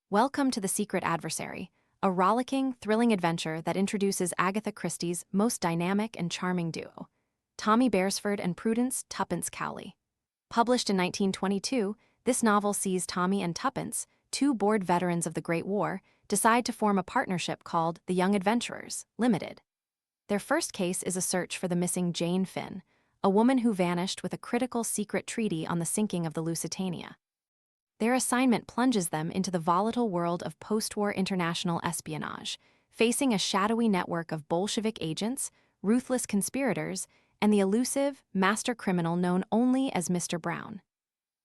Welcome to The Secret Adversary, a rollicking, thrilling adventure that introduces Agatha Christie's most dynamic and charming duo, Tommy Beresford and Prudence Tuppence Cowley. Published in 1922, this novel sees Tommy and Tuppence, two bored veterans of the Great War, decide to form a partnership called the Young Adventurers, Limited. Their first case is a search for the missing Jane Finn, a woman who vanished with a critical secret treaty on the sinking of the Lusitania. Their assignment plunges them into the volatile world of post-war international espionage, facing a shadowy network of Bolshevik agents, ruthless conspirators, and the elusive, master criminal known only as Mr. Brown.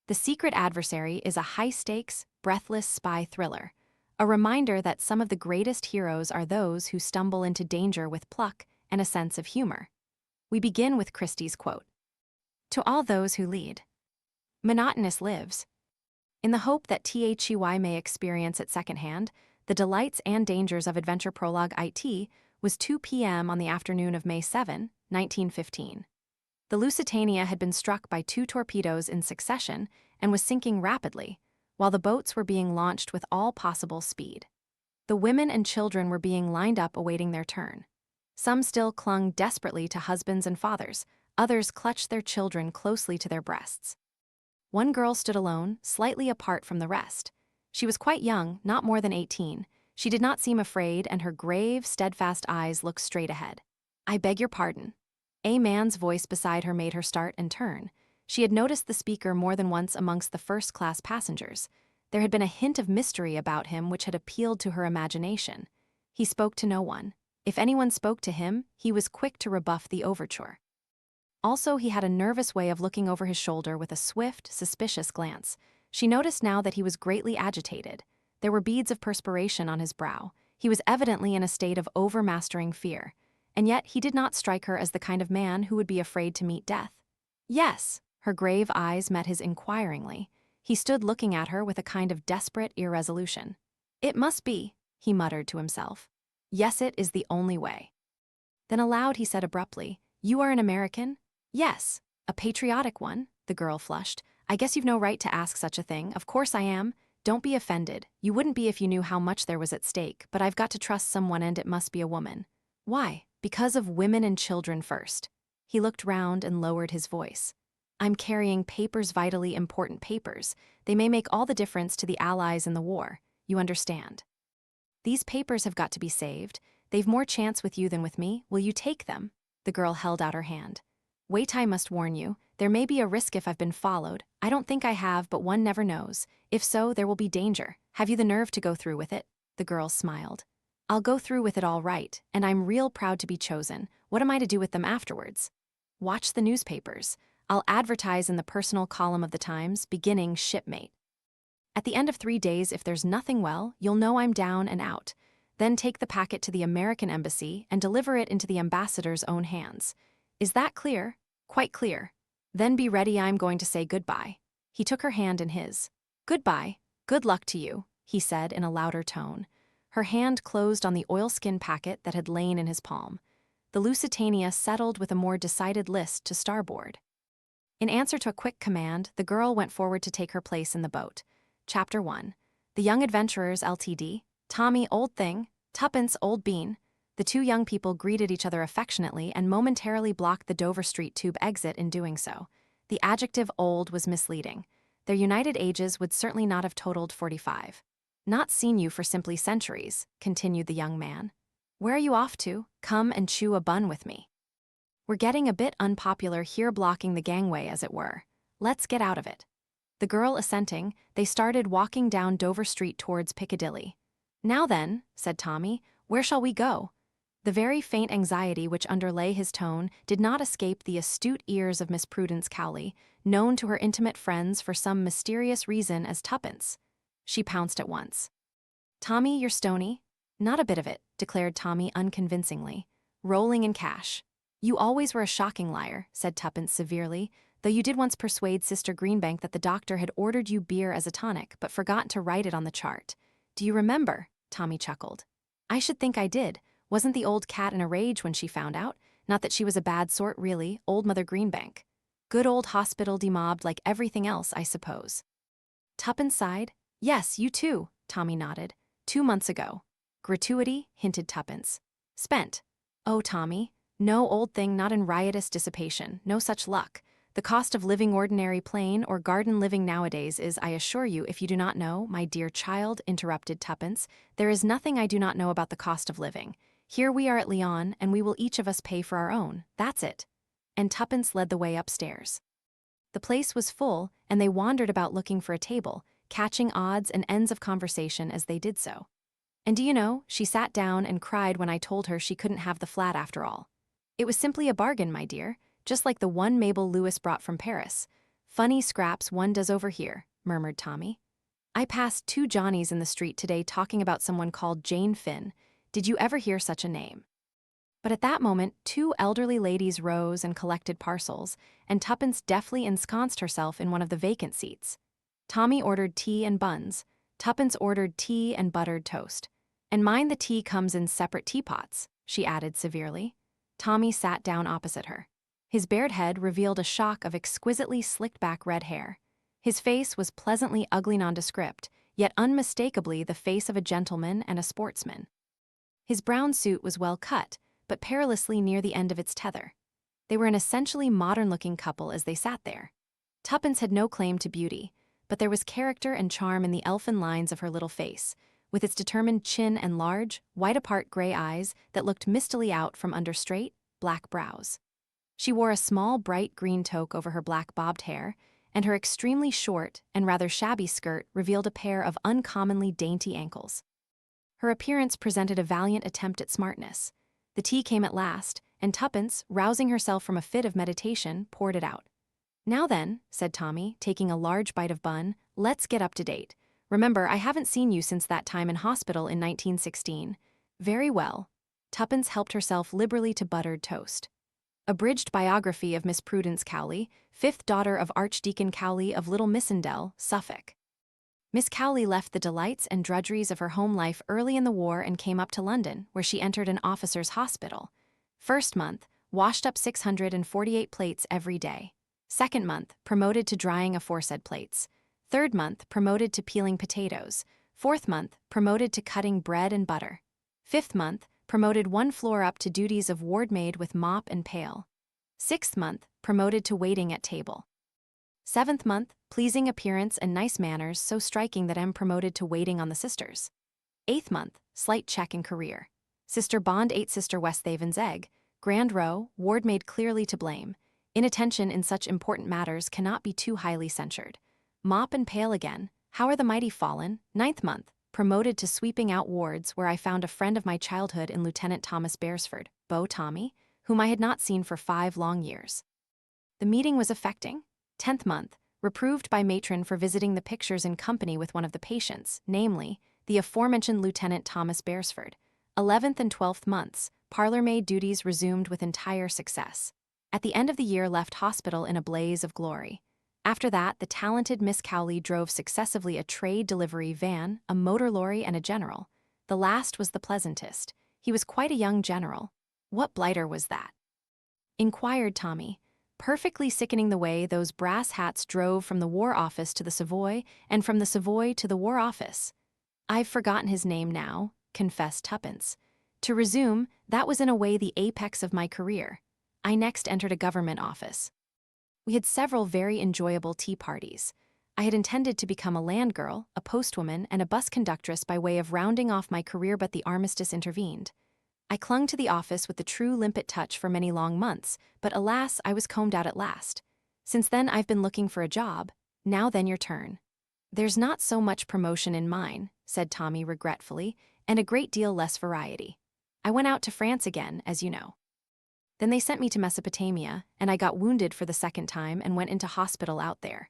The Secret Adversary is a high-stakes, breathless spy thriller, a reminder that some of the greatest heroes are those who stumble into danger with pluck and a sense of humor. We begin with Christie's quote, "To all those who lead monotonous lives, in the hope that THEY may experience at secondhand the delights and dangers of adventure." Prologue IT was 2 p.m. on the afternoon of May 7, 1915. The Lusitania had been struck by 2 torpedoes in succession and was sinking rapidly, while the boats were being launched with all possible speed. The women and children were being lined up awaiting their turn. Some still clung desperately to husbands and fathers, others clutched their children closely to their breasts. One girl stood alone, slightly apart from the rest. She was quite young, not more than 18. She did not seem afraid, and her grave, steadfast eyes looked straight ahead. "I beg your pardon." A man's voice beside her made her start and turn. She had noticed the speaker more than once amongst the first-class passengers. There had been a hint of mystery about him which had appealed to her imagination. He spoke to no one. If anyone spoke to him, he was quick to rebuff the overture. Also, he had a nervous way of looking over his shoulder with a swift, suspicious glance. She noticed now that he was greatly agitated. There were beads of perspiration on his brow. He was evidently in a state of overmastering fear. And yet he did not strike her as the kind of man who would be afraid to meet death. "Yes." Her grave eyes met his inquiringly. He stood looking at her with a kind of desperate irresolution. "It must be," he muttered to himself. "Yes, it is the only way." Then aloud he said abruptly, "You are an American?" "Yes." "A patriotic one?" The girl flushed. "I guess you've no right to ask such a thing. Of course I am. Don't be offended. You wouldn't be if you knew how much there was at stake, but I've got to trust someone, and it must be a woman." "Why?" "Because of women and children first." He looked round and lowered his voice. "I'm carrying papers, vitally important papers. They may make all the difference to the Allies in the war. You understand? These papers have got to be saved. They've more chance with you than with me. Will you take them?" The girl held out her hand. "Wait, I must warn you. There may be a risk if I've been followed. I don't think I have, but one never knows. If so, there will be danger. Have you the nerve to go through with it?" The girl smiled. "I'll go through with it all right, and I'm real proud to be chosen. What am I to do with them afterwards?" "Watch the newspapers. I'll advertise in the personal column of the Times, beginning shipmate. At the end of 3 days, if there's nothing well, you'll know I'm down and out. Then take the packet to the American embassy and deliver it into the ambassador's own hands. Is that clear?" "Quite clear." "Then be ready, I'm going to say goodbye." He took her hand in his. "Goodbye. Good luck to you," he said in a louder tone. Her hand closed on the oilskin packet that had lain in his palm. The Lusitania settled with a more decided list to starboard. In answer to a quick command, the girl went forward to take her place in the boat. Chapter 1. The Young Adventurers Ltd. Tommy, old thing. Tuppence, old bean. The two young people greeted each other affectionately and momentarily blocked the Dover Street tube exit in doing so. The adjective old was misleading. Their united ages would certainly not have totaled 45. "Not seen you for simply centuries," continued the young man. "Where are you off to? Come and chew a bun with me. We're getting a bit unpopular here, blocking the gangway, as it were. Let's get out of it." The girl assenting, they started walking down Dover Street towards Piccadilly. "Now then," said Tommy, "where shall we go?" The very faint anxiety which underlay his tone did not escape the astute ears of Miss Prudence Cowley, known to her intimate friends for some mysterious reason as Tuppence. She pounced at once. "Tommy, you're stony." "Not a bit of it," declared Tommy unconvincingly. "Rolling in cash." "You always were a shocking liar," said Tuppence severely, "though you did once persuade Sister Greenbank that the doctor had ordered you beer as a tonic but forgotten to write it on the chart. Do you remember?" Tommy chuckled. "I should think I did. Wasn't the old cat in a rage when she found out? Not that she was a bad sort, really, old Mother Greenbank. Good old hospital demobbed like everything else, I suppose." Tuppence sighed. "Yes, you too." Tommy nodded. 2 months ago. Gratuity, hinted Tuppence. Spent. Oh, Tommy. No, old thing, not in riotous dissipation, no such luck. The cost of living ordinary plain or garden living nowadays is, I assure you, if you do not know, my dear child, interrupted Tuppence, there is nothing I do not know about the cost of living. Here we are at Lyon, and we will each of us pay for our own, that's it. And Tuppence led the way upstairs. The place was full, and they wandered about looking for a table, catching odds and ends of conversation as they did so. And do you know, she sat down and cried when I told her she couldn't have the flat after all. It was simply a bargain, my dear, just like the one Mabel Lewis brought from Paris. Funny scraps one does over here, murmured Tommy. I passed 2 Johnnies in the street today talking about someone called Jane Finn. Did you ever hear such a name? But at that moment, 2 elderly ladies rose and collected parcels, and Tuppence deftly ensconced herself in one of the vacant seats. Tommy ordered tea and buns. Tuppence ordered tea and buttered toast. And mind the tea comes in separate teapots, she added severely. Tommy sat down opposite her. His bared head revealed a shock of exquisitely slicked-back red hair. His face was pleasantly ugly nondescript, yet unmistakably the face of a gentleman and a sportsman. His brown suit was well cut, but perilously near the end of its tether. They were an essentially modern-looking couple as they sat there. Tuppence had no claim to beauty, but there was character and charm in the elfin lines of her little face, with its determined chin and large, wide-apart gray eyes that looked mistily out from under straight, black brows. She wore a small, bright green toque over her black bobbed hair, and her extremely short and rather shabby skirt revealed a pair of uncommonly dainty ankles. Her appearance presented a valiant attempt at smartness. The tea came at last, and Tuppence, rousing herself from a fit of meditation, poured it out. Now then, said Tommy, taking a large bite of bun, let's get up to date. Remember, I haven't seen you since that time in hospital in 1916. Very well. Tuppence helped herself liberally to buttered toast. Abridged biography of Miss Prudence Cowley, 5th daughter of Archdeacon Cowley of Little Missendell, Suffolk. Miss Cowley left the delights and drudgeries of her home life early in the war and came up to London, where she entered an officer's hospital. First month, washed up 648 plates every day. Second month, promoted to drying aforesaid plates. Third month, promoted to peeling potatoes. Fourth month, promoted to cutting bread and butter. Fifth month, promoted 1 floor up to duties of ward maid with mop and pail. Sixth month, promoted to waiting at table. Seventh month, pleasing appearance and nice manners so striking that am promoted to waiting on the sisters. Eighth month, slight check in career. Sister Bond ate Sister Westhaven's egg. Grand row, ward maid clearly to blame. Inattention in such important matters cannot be too highly censured. Mop and pail again. How are the mighty fallen? Ninth month, promoted to sweeping out wards where I found a friend of my childhood in Lieutenant Thomas Beresford, Beau Tommy, whom I had not seen for 5 long years. The meeting was affecting. 10th month, reproved by matron for visiting the pictures in company with one of the patients, namely, the aforementioned Lieutenant Thomas Beresford. 11th and 12th months, parlour-maid duties resumed with entire success. At the end of the year left hospital in a blaze of glory. After that, the talented Miss Cowley drove successively a trade delivery van, a motor lorry, and a general. The last was the pleasantest. He was quite a young general. What blighter was that? Inquired Tommy, perfectly sickening the way those brass hats drove from the War Office to the Savoy, and from the Savoy to the War Office. I've forgotten his name now, confessed Tuppence. To resume, that was in a way the apex of my career. I next entered a government office. We had several very enjoyable tea parties. I had intended to become a land girl, a postwoman, and a bus conductress by way of rounding off my career, but the armistice intervened. I clung to the office with the true limpet touch for many long months, but alas, I was combed out at last. Since then I've been looking for a job. Now then your turn. There's not so much promotion in mine, said Tommy regretfully, and a great deal less variety. I went out to France again, as you know. Then they sent me to Mesopotamia, and I got wounded for the 2nd time and went into hospital out there.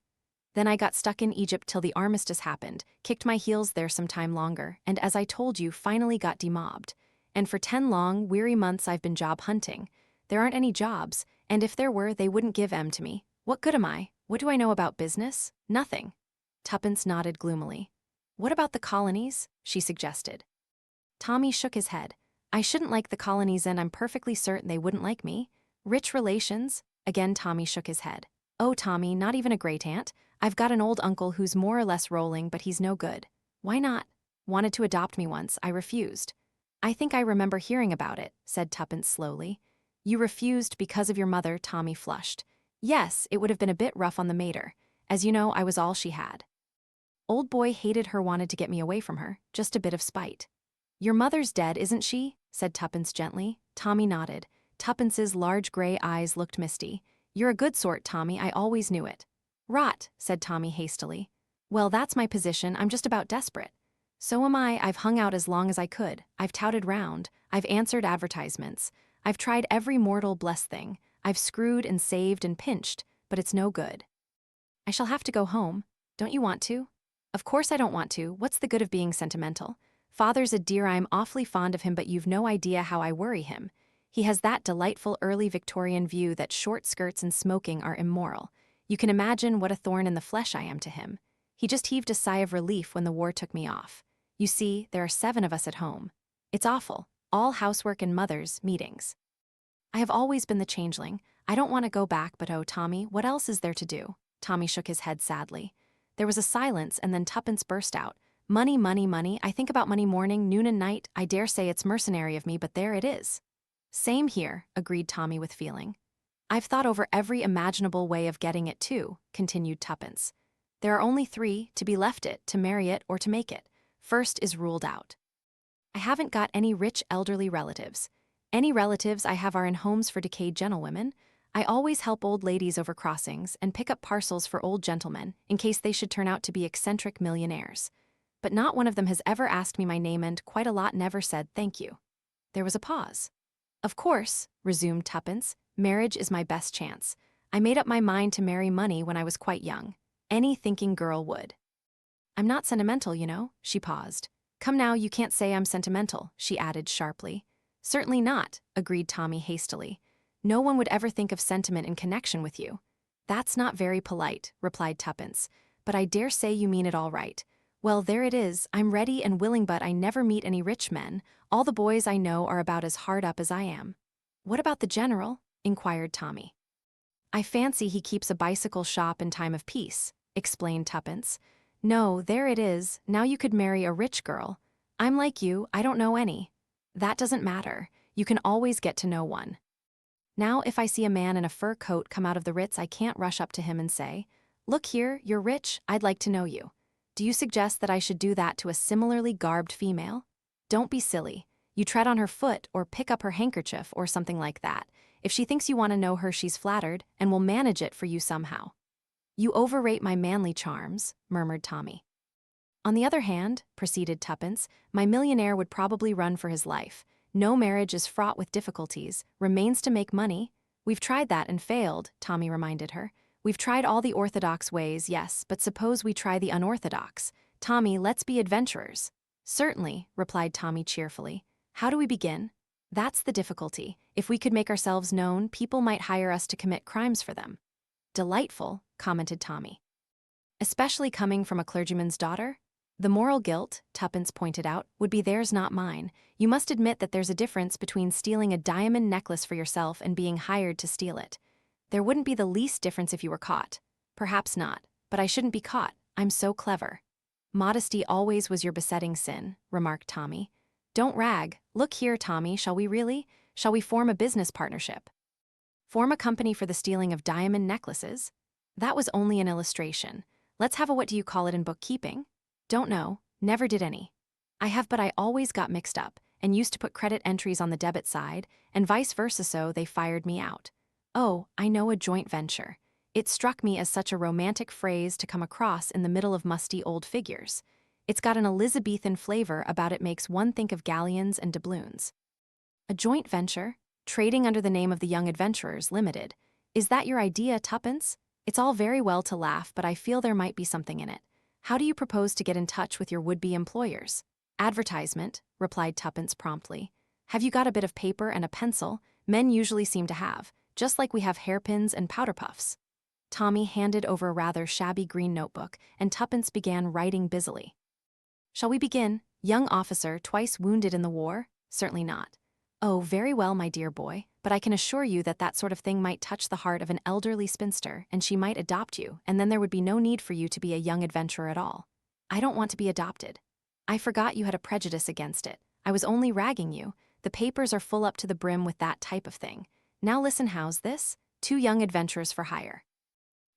Then I got stuck in Egypt till the armistice happened, kicked my heels there some time longer, and as I told you, finally got demobbed. And for 10 long, weary months I've been job hunting. There aren't any jobs, and if there were, they wouldn't give 'em to me. What good am I? What do I know about business? Nothing. Tuppence nodded gloomily. What about the colonies? She suggested. Tommy shook his head. I shouldn't like the colonies, and I'm perfectly certain they wouldn't like me. Rich relations? Again Tommy shook his head. Oh, Tommy, not even a great-aunt. I've got an old uncle who's more or less rolling, but he's no good. Why not? Wanted to adopt me once, I refused. I think I remember hearing about it, said Tuppence slowly. You refused because of your mother, Tommy flushed. Yes, it would have been a bit rough on the mater. As you know, I was all she had. Old boy hated her, wanted to get me away from her, just a bit of spite. Your mother's dead, isn't she? Said Tuppence gently. Tommy nodded. Tuppence's large gray eyes looked misty. You're a good sort, Tommy, I always knew it. Rot, said Tommy hastily. Well, that's my position, I'm just about desperate. So am I. I've hung out as long as I could. I've touted round. I've answered advertisements. I've tried every mortal blessed thing. I've screwed and saved and pinched, but it's no good. I shall have to go home. Don't you want to? Of course I don't want to. What's the good of being sentimental? Father's a dear, I'm awfully fond of him, but you've no idea how I worry him. He has that delightful early Victorian view that short skirts and smoking are immoral. You can imagine what a thorn in the flesh I am to him. He just heaved a sigh of relief when the war took me off. You see, there are 7 of us at home. It's awful. All housework and mother's meetings. I have always been the changeling. I don't want to go back, but oh, Tommy, what else is there to do? Tommy shook his head sadly. There was a silence, and then Tuppence burst out. Money, money, money. I think about money morning, noon and night. I dare say it's mercenary of me, but there it is. Same here, agreed Tommy with feeling. I've thought over every imaginable way of getting it too, continued Tuppence. There are only 3, to be left it, to marry it, or to make it. First is ruled out. I haven't got any rich elderly relatives. Any relatives I have are in homes for decayed gentlewomen. I always help old ladies over crossings and pick up parcels for old gentlemen in case they should turn out to be eccentric millionaires. But not one of them has ever asked me my name, and quite a lot never said thank you. There was a pause. Of course, resumed Tuppence, marriage is my best chance. I made up my mind to marry money when I was quite young. Any thinking girl would. I'm not sentimental, you know, she paused. Come now, you can't say I'm sentimental, she added sharply. Certainly not, agreed Tommy hastily. No one would ever think of sentiment in connection with you. That's not very polite, replied Tuppence, but I dare say you mean it all right. Well, there it is, I'm ready and willing, but I never meet any rich men. All the boys I know are about as hard up as I am. What about the general? Inquired Tommy. I fancy he keeps a bicycle shop in time of peace, explained Tuppence. No, there it is, now you could marry a rich girl. I'm like you, I don't know any. That doesn't matter, you can always get to know one. Now if I see a man in a fur coat come out of the Ritz, I can't rush up to him and say, look here, you're rich, I'd like to know you. Do you suggest that I should do that to a similarly garbed female? Don't be silly. You tread on her foot or pick up her handkerchief or something like that. If she thinks you want to know her, she's flattered and will manage it for you somehow. You overrate my manly charms, murmured Tommy. On the other hand, proceeded Tuppence, my millionaire would probably run for his life. No marriage is fraught with difficulties, remains to make money. We've tried that and failed, Tommy reminded her. We've tried all the orthodox ways, yes, but suppose we try the unorthodox. Tommy, let's be adventurers. Certainly, replied Tommy cheerfully. How do we begin? That's the difficulty. If we could make ourselves known, people might hire us to commit crimes for them. Delightful, commented Tommy. Especially coming from a clergyman's daughter? The moral guilt, Tuppence pointed out, would be theirs, not mine. You must admit that there's a difference between stealing a diamond necklace for yourself and being hired to steal it. There wouldn't be the least difference if you were caught. Perhaps not, but I shouldn't be caught. I'm so clever. Modesty always was your besetting sin, remarked Tommy. Don't rag. Look here, Tommy, shall we really? Shall we form a business partnership? Form a company for the stealing of diamond necklaces? That was only an illustration. Let's have a what do you call it in bookkeeping? Don't know, never did any. I have, but I always got mixed up, and used to put credit entries on the debit side, and vice versa, so they fired me out. Oh, I know, a joint venture. It struck me as such a romantic phrase to come across in the middle of musty old figures. It's got an Elizabethan flavor about it, makes one think of galleons and doubloons. A joint venture? Trading under the name of the Young Adventurers Limited. Is that your idea, Tuppence? It's all very well to laugh, but I feel there might be something in it. How do you propose to get in touch with your would-be employers? Advertisement, replied Tuppence promptly. Have you got a bit of paper and a pencil? Men usually seem to have, just like we have hairpins and powder puffs. Tommy handed over a rather shabby green notebook, and Tuppence began writing busily. Shall we begin? Young officer, twice wounded in the war? Certainly not. Oh, very well, my dear boy, but I can assure you that that sort of thing might touch the heart of an elderly spinster, and she might adopt you, and then there would be no need for you to be a young adventurer at all. I don't want to be adopted. I forgot you had a prejudice against it. I was only ragging you. The papers are full up to the brim with that type of thing. Now listen, how's this? 2 young adventurers for hire.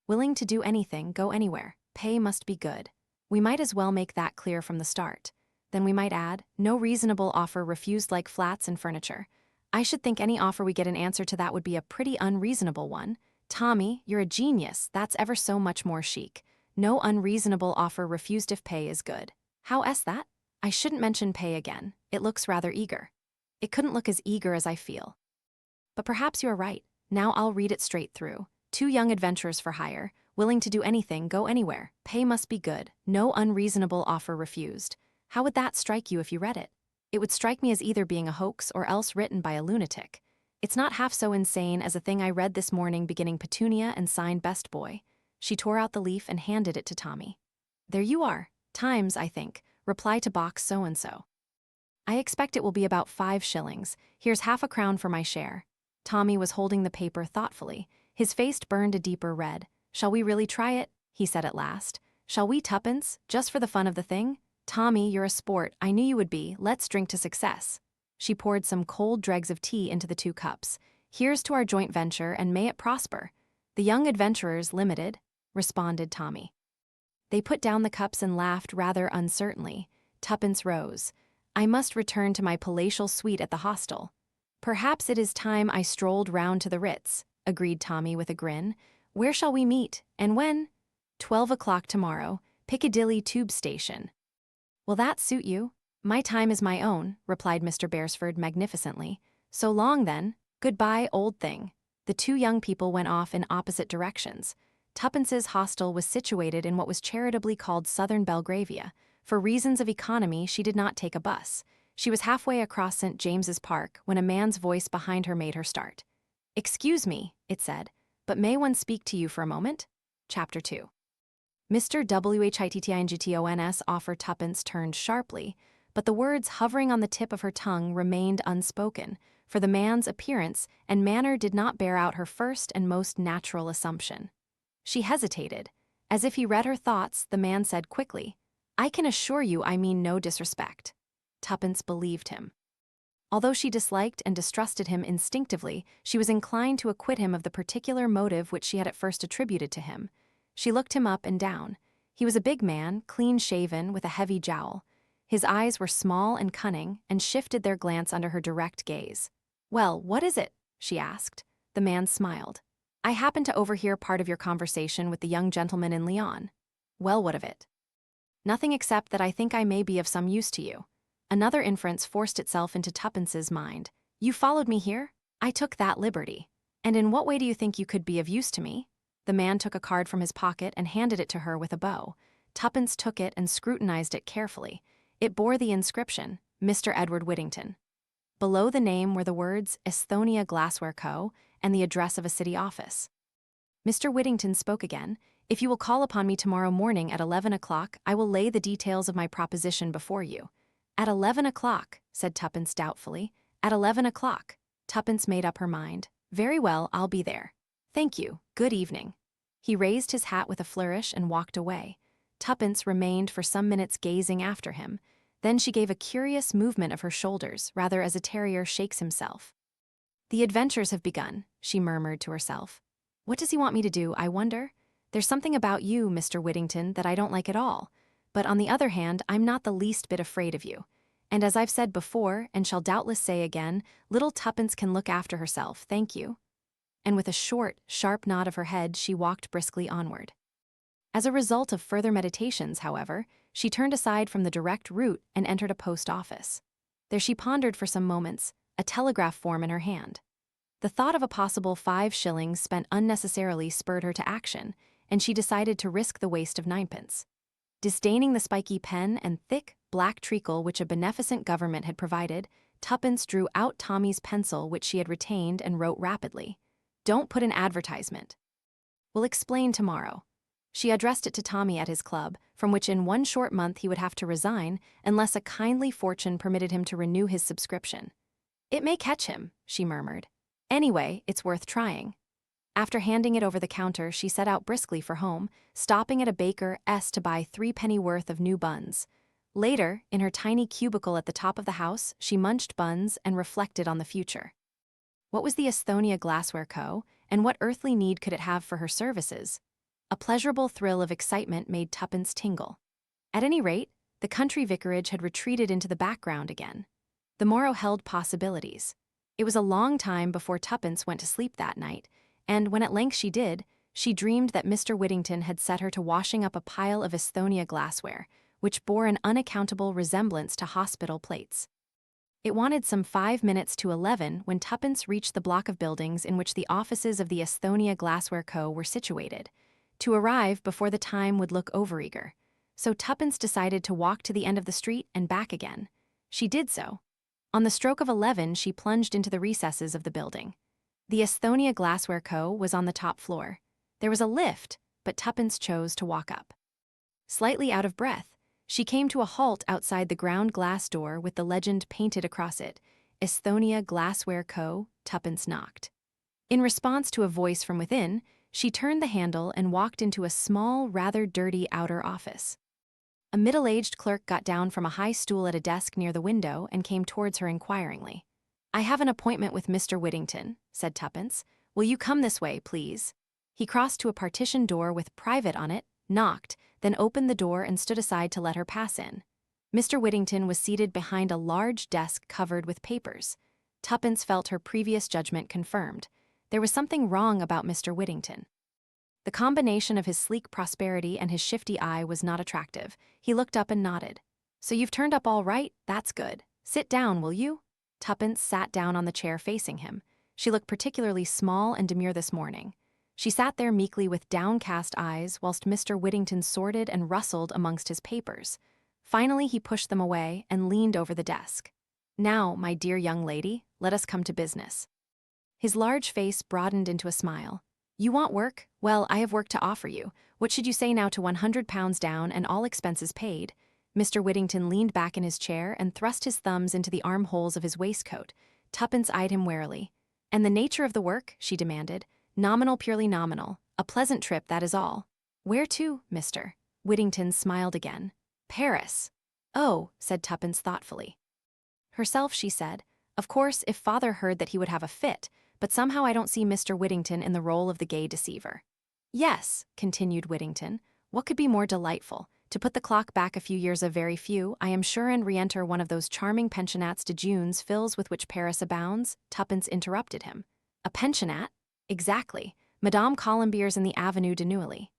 Willing to do anything, go anywhere. Pay must be good. We might as well make that clear from the start. Then we might add, no reasonable offer refused like flats and furniture. I should think any offer we get in answer to that would be a pretty unreasonable one. Tommy, you're a genius. That's ever so much more chic. No unreasonable offer refused if pay is good. How that? I shouldn't mention pay again. It looks rather eager. It couldn't look as eager as I feel. But perhaps you are right. Now I'll read it straight through. 2 young adventurers for hire, willing to do anything, go anywhere. Pay must be good. No unreasonable offer refused. How would that strike you if you read it? It would strike me as either being a hoax or else written by a lunatic. It's not half so insane as a thing I read this morning beginning Petunia and signed Best Boy. She tore out the leaf and handed it to Tommy. There you are. Times, I think. Reply to box so-and-so. I expect it will be about 5 shillings. Here's half a crown for my share. Tommy was holding the paper thoughtfully. His face burned a deeper red. Shall we really try it? He said at last. Shall we, Tuppence, just for the fun of the thing? Tommy, you're a sport. I knew you would be. Let's drink to success. She poured some cold dregs of tea into the 2 cups. Here's to our joint venture, and may it prosper. The Young Adventurers Limited, responded Tommy. They put down the cups and laughed rather uncertainly. Tuppence rose. I must return to my palatial suite at the hostel. Perhaps it is time I strolled round to the Ritz, agreed Tommy with a grin. Where shall we meet, and when? 12 o'clock tomorrow, Piccadilly Tube Station. Will that suit you? My time is my own, replied Mr. Beresford magnificently. So long then. Goodbye, old thing. The 2 young people went off in opposite directions. Tuppence's hostel was situated in what was charitably called Southern Belgravia. For reasons of economy, she did not take a bus. She was halfway across St. James's Park when a man's voice behind her made her start. Excuse me, it said, but may one speak to you for a moment? Chapter 2. Mr. WHITTINGTONS offered Tuppence turned sharply, but the words hovering on the tip of her tongue remained unspoken, for the man's appearance and manner did not bear out her first and most natural assumption. She hesitated. As if he read her thoughts, the man said quickly, I can assure you I mean no disrespect. Tuppence believed him. Although she disliked and distrusted him instinctively, she was inclined to acquit him of the particular motive which she had at first attributed to him. She looked him up and down. He was a big man, clean-shaven, with a heavy jowl. His eyes were small and cunning, and shifted their glance under her direct gaze. Well, what is it? She asked. The man smiled. I happened to overhear part of your conversation with the young gentleman in Lyon. Well, what of it? Nothing except that I think I may be of some use to you. Another inference forced itself into Tuppence's mind. You followed me here? I took that liberty. And in what way do you think you could be of use to me? The man took a card from his pocket and handed it to her with a bow. Tuppence took it and scrutinized it carefully. It bore the inscription, Mr. Edward Whittington. Below the name were the words Esthonia Glassware Co. and the address of a city office. Mr. Whittington spoke again. If you will call upon me tomorrow morning at 11 o'clock, I will lay the details of my proposition before you. At 11 o'clock, said Tuppence doubtfully. At 11 o'clock. Tuppence made up her mind. Very well, I'll be there. Thank you. Good evening. He raised his hat with a flourish and walked away. Tuppence remained for some minutes gazing after him. Then she gave a curious movement of her shoulders, rather as a terrier shakes himself. The adventures have begun, she murmured to herself. What does he want me to do, I wonder? There's something about you, Mr. Whittington, that I don't like at all. But on the other hand, I'm not the least bit afraid of you. And as I've said before, and shall doubtless say again, little Tuppence can look after herself, thank you. And with a short, sharp nod of her head, she walked briskly onward. As a result of further meditations, however, she turned aside from the direct route and entered a post office. There she pondered for some moments, a telegraph form in her hand. The thought of a possible 5 shillings spent unnecessarily spurred her to action, and she decided to risk the waste of 9pence. Disdaining the spiky pen and thick, black treacle which a beneficent government had provided, Tuppence drew out Tommy's pencil which she had retained and wrote rapidly. Don't put an advertisement. We'll explain tomorrow. She addressed it to Tommy at his club, from which in 1 short month he would have to resign unless a kindly fortune permitted him to renew his subscription. It may catch him, she murmured. Anyway, it's worth trying. After handing it over the counter, she set out briskly for home, stopping at a baker's to buy 3 penny worth of new buns. Later, in her tiny cubicle at the top of the house, she munched buns and reflected on the future. What was the Esthonia Glassware Co., and what earthly need could it have for her services? A pleasurable thrill of excitement made Tuppence tingle. At any rate, the country vicarage had retreated into the background again. The morrow held possibilities. It was a long time before Tuppence went to sleep that night, and when at length she did, she dreamed that Mr. Whittington had set her to washing up a pile of Esthonia glassware, which bore an unaccountable resemblance to hospital plates. It wanted some 5 minutes to 11 when Tuppence reached the block of buildings in which the offices of the Esthonia Glassware Co. were situated. To arrive before the time would look overeager. So Tuppence decided to walk to the end of the street and back again. She did so. On the stroke of 11, she plunged into the recesses of the building. The Esthonia Glassware Co. was on the top floor. There was a lift, but Tuppence chose to walk up. Slightly out of breath, she came to a halt outside the ground glass door with the legend painted across it, Esthonia Glassware Co. Tuppence knocked. In response to a voice from within, she turned the handle and walked into a small, rather dirty outer office. A middle-aged clerk got down from a high stool at a desk near the window and came towards her inquiringly. "I have an appointment with Mr. Whittington," said Tuppence. "Will you come this way, please?" He crossed to a partition door with "Private" on it, knocked, then opened the door and stood aside to let her pass in. Mr. Whittington was seated behind a large desk covered with papers. Tuppence felt her previous judgment confirmed. There was something wrong about Mr. Whittington. The combination of his sleek prosperity and his shifty eye was not attractive. He looked up and nodded. "So you've turned up all right? That's good. Sit down, will you?" Tuppence sat down on the chair facing him. She looked particularly small and demure this morning. She sat there meekly with downcast eyes whilst Mr. Whittington sorted and rustled amongst his papers. Finally, he pushed them away and leaned over the desk. "Now, my dear young lady, let us come to business." His large face broadened into a smile. "You want work? Well, I have work to offer you. What should you say now to £100 down and all expenses paid?" Mr. Whittington leaned back in his chair and thrust his thumbs into the armholes of his waistcoat. Tuppence eyed him warily. "And the nature of the work?" she demanded. "Nominal, purely nominal. A pleasant trip, that is all." "Where to, Mr.?" Whittington smiled again. "Paris." "Oh," said Tuppence thoughtfully. Herself, she said, "Of course, if father heard that he would have a fit, but somehow I don't see Mr. Whittington in the role of the gay deceiver." "Yes," continued Whittington, "what could be more delightful? To put the clock back a few years, a very few, I am sure, and re-enter one of those charming pensionnats de jeunes fills with which Paris abounds." Tuppence interrupted him. "A pensionnat?" "Exactly. Madame Colombier's in the Avenue de Neuilly."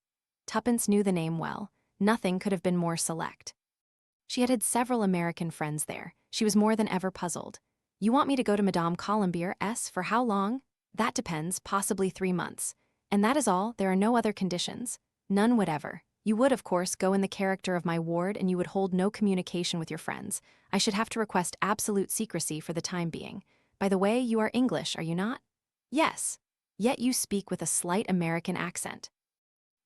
Tuppence knew the name well. Nothing could have been more select. She had had several American friends there. She was more than ever puzzled. "You want me to go to Madame Colombier's for how long?" "That depends, possibly 3 months. And that is all, there are no other conditions." "None whatever. You would, of course, go in the character of my ward and you would hold no communication with your friends. I should have to request absolute secrecy for the time being. By the way, you are English, are you not?" "Yes." "Yet you speak with a slight American accent."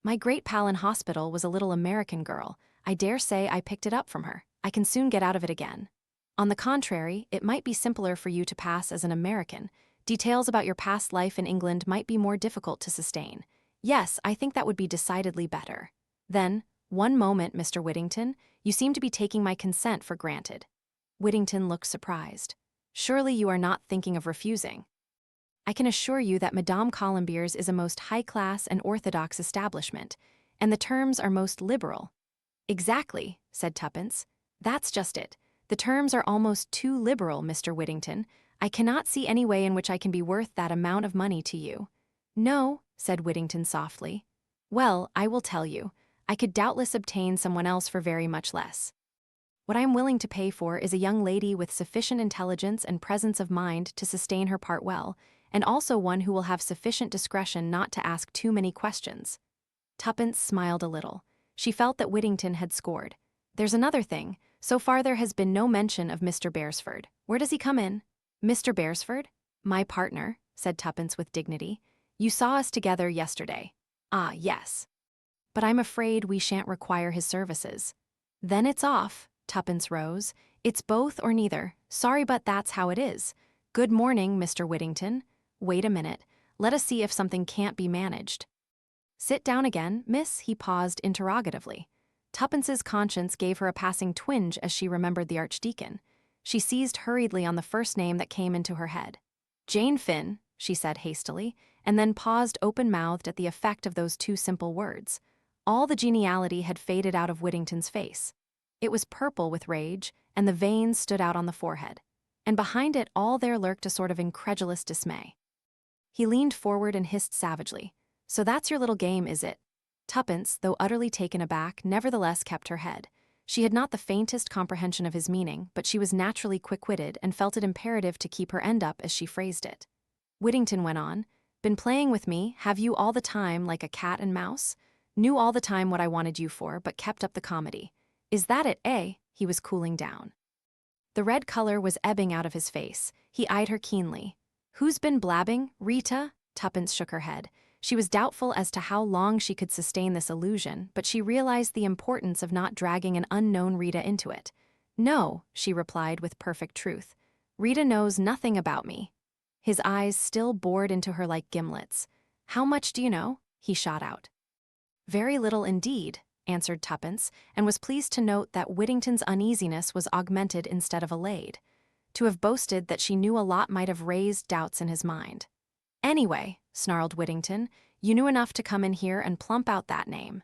"My great pal in hospital was a little American girl. I dare say I picked it up from her. I can soon get out of it again." "On the contrary, it might be simpler for you to pass as an American. Details about your past life in England might be more difficult to sustain." "Yes, I think that would be decidedly better." "Then, one moment, Mr. Whittington. You seem to be taking my consent for granted." Whittington looked surprised. "Surely you are not thinking of refusing?" "I can assure you that Madame Colombier's is a most high-class and orthodox establishment, and the terms are most liberal." "Exactly," said Tuppence. "That's just it. The terms are almost too liberal, Mr. Whittington. I cannot see any way in which I can be worth that amount of money to you." "No," said Whittington softly. "Well, I will tell you. I could doubtless obtain someone else for very much less. What I am willing to pay for is a young lady with sufficient intelligence and presence of mind to sustain her part well, and also one who will have sufficient discretion not to ask too many questions." Tuppence smiled a little. She felt that Whittington had scored. "There's another thing. So far there has been no mention of Mr. Beresford. Where does he come in?" "Mr. Beresford? My partner," said Tuppence with dignity. "You saw us together yesterday." "Ah, yes. But I'm afraid we shan't require his services." "Then it's off." Tuppence rose. "It's both or neither. Sorry, but that's how it is. Good morning, Mr. Whittington. Wait a minute. Let us see if something can't be managed." "Sit down again, miss," he paused interrogatively. Tuppence's conscience gave her a passing twinge as she remembered the Archdeacon. She seized hurriedly on the first name that came into her head. "Jane Finn," she said hastily, and then paused open-mouthed at the effect of those two simple words. All the geniality had faded out of Whittington's face. It was purple with rage, and the veins stood out on the forehead. And behind it all there lurked a sort of incredulous dismay. He leaned forward and hissed savagely, "So that's your little game, is it?" Tuppence, though utterly taken aback, nevertheless kept her head. She had not the faintest comprehension of his meaning, but she was naturally quick-witted and felt it imperative to keep her end up as she phrased it. Whittington went on, "Been playing with me, have you all the time, like a cat and mouse? Knew all the time what I wanted you for, but kept up the comedy. Is that it, eh?" He was cooling down. The red color was ebbing out of his face. He eyed her keenly. "Who's been blabbing, Rita?" Tuppence shook her head. She was doubtful as to how long she could sustain this illusion, but she realized the importance of not dragging an unknown Rita into it. "No," she replied with perfect truth. "Rita knows nothing about me." His eyes still bored into her like gimlets. "How much do you know?" he shot out. "Very little indeed," answered Tuppence, and was pleased to note that Whittington's uneasiness was augmented instead of allayed. To have boasted that she knew a lot might have raised doubts in his mind. "Anyway," snarled Whittington, "you knew enough to come in here and plump out that name."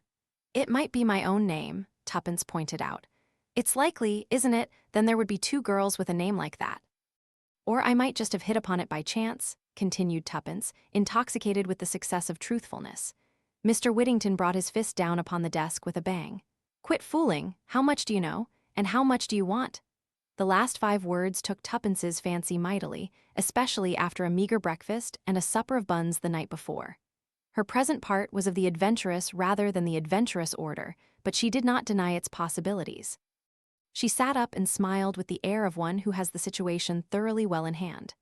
"It might be my own name," Tuppence pointed out. "It's likely, isn't it, then there would be two girls with a name like that." "Or I might just have hit upon it by chance," continued Tuppence, intoxicated with the success of truthfulness. Mr. Whittington brought his fist down upon the desk with a bang. "Quit fooling. How much do you know? And how much do you want?" The last 5 words took Tuppence's fancy mightily, especially after a meager breakfast and a supper of buns the night before. Her present part was of the adventurous rather than the adventurous order, but she did not deny its possibilities. She sat up and smiled with the air of one who has the situation thoroughly well in hand.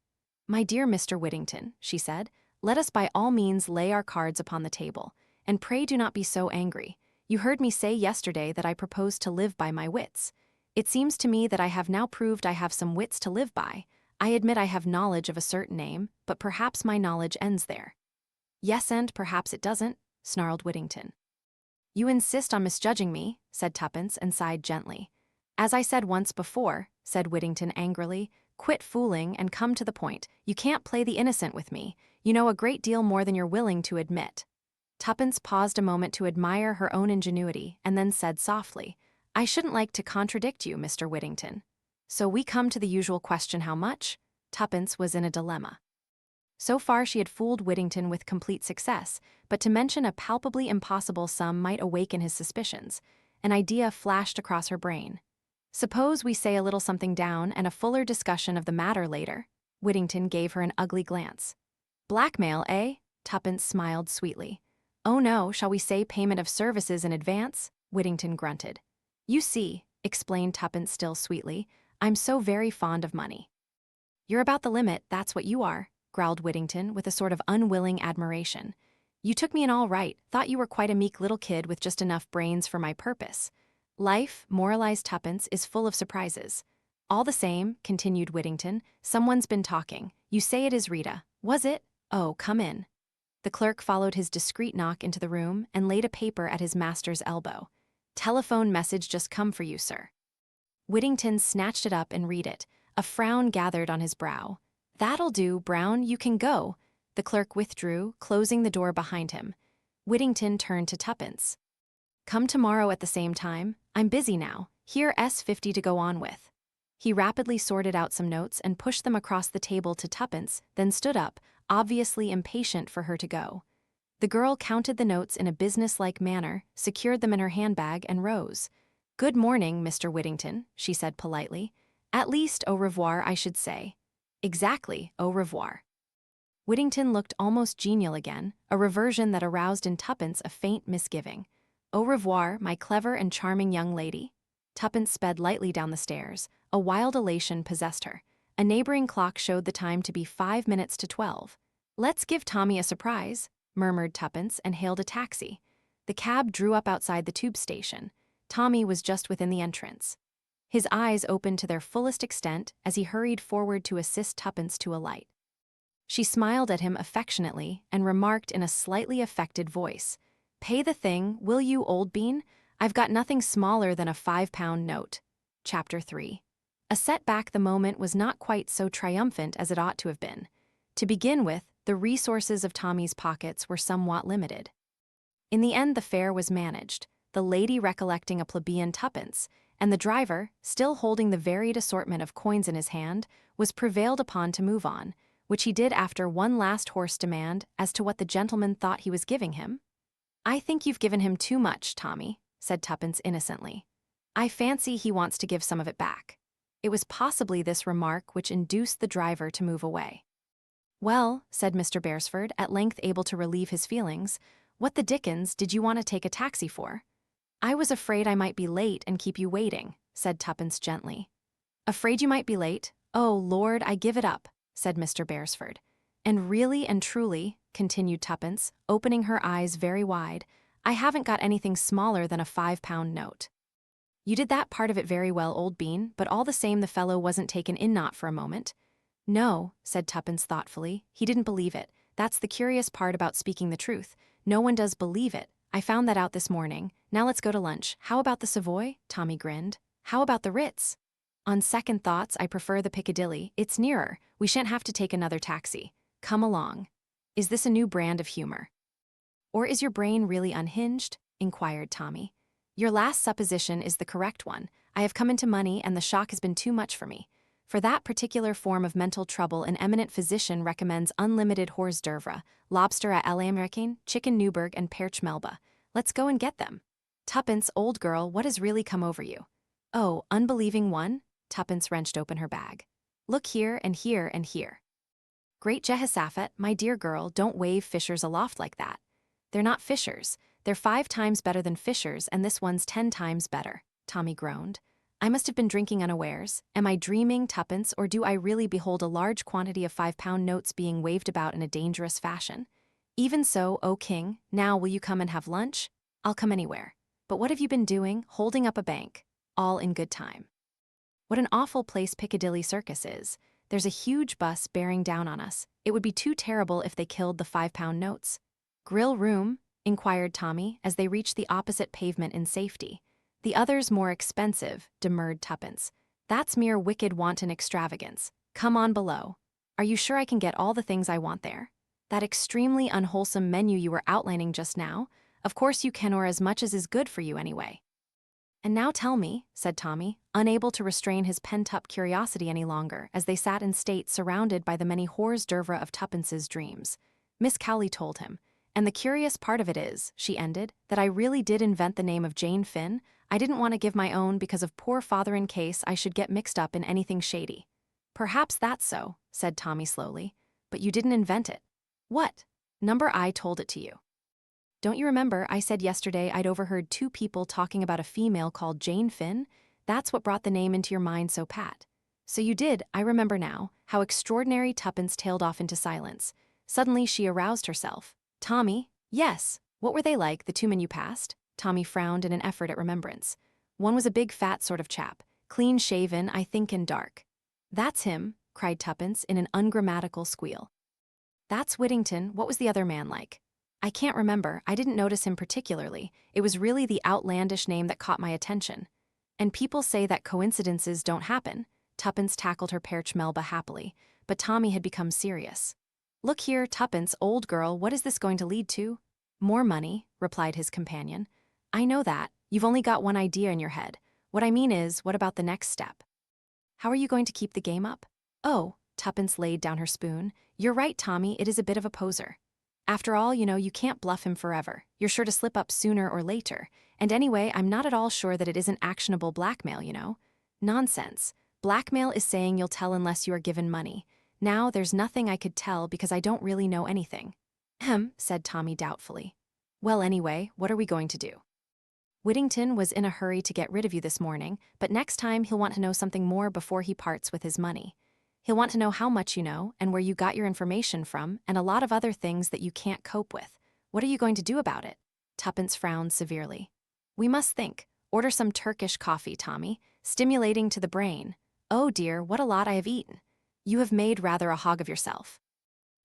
"My dear Mr. Whittington," she said, "let us by all means lay our cards upon the table, and pray do not be so angry. You heard me say yesterday that I propose to live by my wits. It seems to me that I have now proved I have some wits to live by. I admit I have knowledge of a certain name, but perhaps my knowledge ends there." "Yes, and perhaps it doesn't," snarled Whittington. "You insist on misjudging me," said Tuppence, and sighed gently. "As I said once before," said Whittington angrily, "quit fooling and come to the point. You can't play the innocent with me. You know a great deal more than you're willing to admit." Tuppence paused a moment to admire her own ingenuity, and then said softly, "I shouldn't like to contradict you, Mr. Whittington. So we come to the usual question, how much?" Tuppence was in a dilemma. So far she had fooled Whittington with complete success, but to mention a palpably impossible sum might awaken his suspicions. An idea flashed across her brain. "Suppose we say a little something down and a fuller discussion of the matter later?" Whittington gave her an ugly glance. "Blackmail, eh?" Tuppence smiled sweetly. "Oh no, shall we say payment of services in advance?" Whittington grunted. "You see," explained Tuppence still sweetly, "I'm so very fond of money." "You're about the limit, that's what you are," growled Whittington with a sort of unwilling admiration. "You took me in all right, thought you were quite a meek little kid with just enough brains for my purpose. Life," moralized Tuppence, "is full of surprises." "All the same," continued Whittington, "someone's been talking. You say it is Rita. Was it? Oh, come in." The clerk followed his discreet knock into the room and laid a paper at his master's elbow. "Telephone message just come for you, sir." Whittington snatched it up and read it. A frown gathered on his brow. "That'll do, Brown, you can go." The clerk withdrew, closing the door behind him. Whittington turned to Tuppence. "Come tomorrow at the same time. I'm busy now. Here S50 to go on with." He rapidly sorted out some notes and pushed them across the table to Tuppence, then stood up, obviously impatient for her to go. The girl counted the notes in a business-like manner, secured them in her handbag, and rose. "Good morning, Mr. Whittington," she said politely. "At least, au revoir, I should say." "Exactly, au revoir." Whittington looked almost genial again, a reversion that aroused in Tuppence a faint misgiving. "Au revoir, my clever and charming young lady." Tuppence sped lightly down the stairs. A wild elation possessed her. A neighboring clock showed the time to be 5 minutes to 12. "Let's give Tommy a surprise," murmured Tuppence, and hailed a taxi. The cab drew up outside the tube station. Tommy was just within the entrance. His eyes opened to their fullest extent as he hurried forward to assist Tuppence to alight. She smiled at him affectionately and remarked in a slightly affected voice, "Pay the thing, will you, old bean? I've got nothing smaller than a 5-pound note. Chapter 3. A setback. The moment was not quite so triumphant as it ought to have been. To begin with, the resources of Tommy's pockets were somewhat limited. In the end, the fare was managed, the lady recollecting a plebeian tuppence, and the driver, still holding the varied assortment of coins in his hand, was prevailed upon to move on, which he did after one last hoarse demand as to what the gentleman thought he was giving him. "I think you've given him too much, Tommy," said Tuppence innocently. "I fancy he wants to give some of it back." It was possibly this remark which induced the driver to move away. "Well," said Mr. Beresford, at length able to relieve his feelings, "what the dickens did you want to take a taxi for?" "I was afraid I might be late and keep you waiting," said Tuppence gently. "Afraid you might be late? Oh, Lord, I give it up," said Mr. Beresford. "And really and truly," continued Tuppence, opening her eyes very wide, "I haven't got anything smaller than a 5-pound note." "You did that part of it very well, old bean, but all the same the fellow wasn't taken in not for a moment." "No," said Tuppence thoughtfully, "he didn't believe it. That's the curious part about speaking the truth. No one does believe it. I found that out this morning. Now let's go to lunch. How about the Savoy?" Tommy grinned. "How about the Ritz?" "On second thoughts, I prefer the Piccadilly. It's nearer. We shan't have to take another taxi. Come along." "Is this a new brand of humor?" "Or is your brain really unhinged?" inquired Tommy. "Your last supposition is the correct one. I have come into money and the shock has been too much for me. For that particular form of mental trouble, an eminent physician recommends unlimited hors d'oeuvre, lobster à l'américaine, chicken Newburg, and perch melba. Let's go and get them." "Tuppence, old girl, what has really come over you?" "Oh, unbelieving one?" Tuppence wrenched open her bag. "Look here and here and here." "Great Jehoshaphat, my dear girl, don't wave fishers aloft like that. They're not fishers. They're 5 times better than fishers, and this one's 10 times better," Tommy groaned. "I must have been drinking unawares. Am I dreaming, Tuppence, or do I really behold a large quantity of 5-pound notes being waved about in a dangerous fashion? Even so, O king, now will you come and have lunch? I'll come anywhere. But what have you been doing, holding up a bank? All in good time. What an awful place Piccadilly Circus is. There's a huge bus bearing down on us. It would be too terrible if they killed the 5-pound notes." "Grill room?" inquired Tommy, as they reached the opposite pavement in safety. "The other's more expensive," demurred Tuppence. "That's mere wicked wanton extravagance. Come on below. Are you sure I can get all the things I want there? That extremely unwholesome menu you were outlining just now? Of course you can, or as much as is good for you anyway." "And now tell me," said Tommy, unable to restrain his pent-up curiosity any longer, as they sat in state surrounded by the many hors d'oeuvre of Tuppence's dreams. Miss Cowley told him. "And the curious part of it is," she ended, "that I really did invent the name of Jane Finn. I didn't want to give my own because of poor father in case I should get mixed up in anything shady." "Perhaps that's so," said Tommy slowly. "But you didn't invent it." "What?" "Number I told it to you. Don't you remember I said yesterday I'd overheard 2 people talking about a female called Jane Finn? That's what brought the name into your mind so pat. So you did, I remember now." How extraordinary. Tuppence tailed off into silence. Suddenly she aroused herself. "Tommy?" "Yes. What were they like, the 2 men you passed?" Tommy frowned in an effort at remembrance. "One was a big fat sort of chap, clean-shaven, I think, and dark." "That's him," cried Tuppence in an ungrammatical squeal. "That's Whittington. What was the other man like?" "I can't remember. I didn't notice him particularly. It was really the outlandish name that caught my attention." "And people say that coincidences don't happen." Tuppence tackled her perch melba happily, but Tommy had become serious. "Look here, Tuppence, old girl, what is this going to lead to?" "More money," replied his companion. "I know that. You've only got one idea in your head. What I mean is, what about the next step? How are you going to keep the game up?" "Oh," Tuppence laid down her spoon, "you're right, Tommy, it is a bit of a poser. After all, you can't bluff him forever. You're sure to slip up sooner or later. And anyway, I'm not at all sure that it isn't actionable blackmail. Nonsense. Blackmail is saying you'll tell unless you are given money. Now, there's nothing I could tell because I don't really know anything." Said Tommy doubtfully. "Well, anyway, what are we going to do?" "Whittington was in a hurry to get rid of you this morning, but next time he'll want to know something more before he parts with his money. He'll want to know how much you know, and where you got your information from, and a lot of other things that you can't cope with. What are you going to do about it?" Tuppence frowned severely. "We must think. Order some Turkish coffee, Tommy. Stimulating to the brain. Oh dear, what a lot I have eaten. You have made rather a hog of yourself."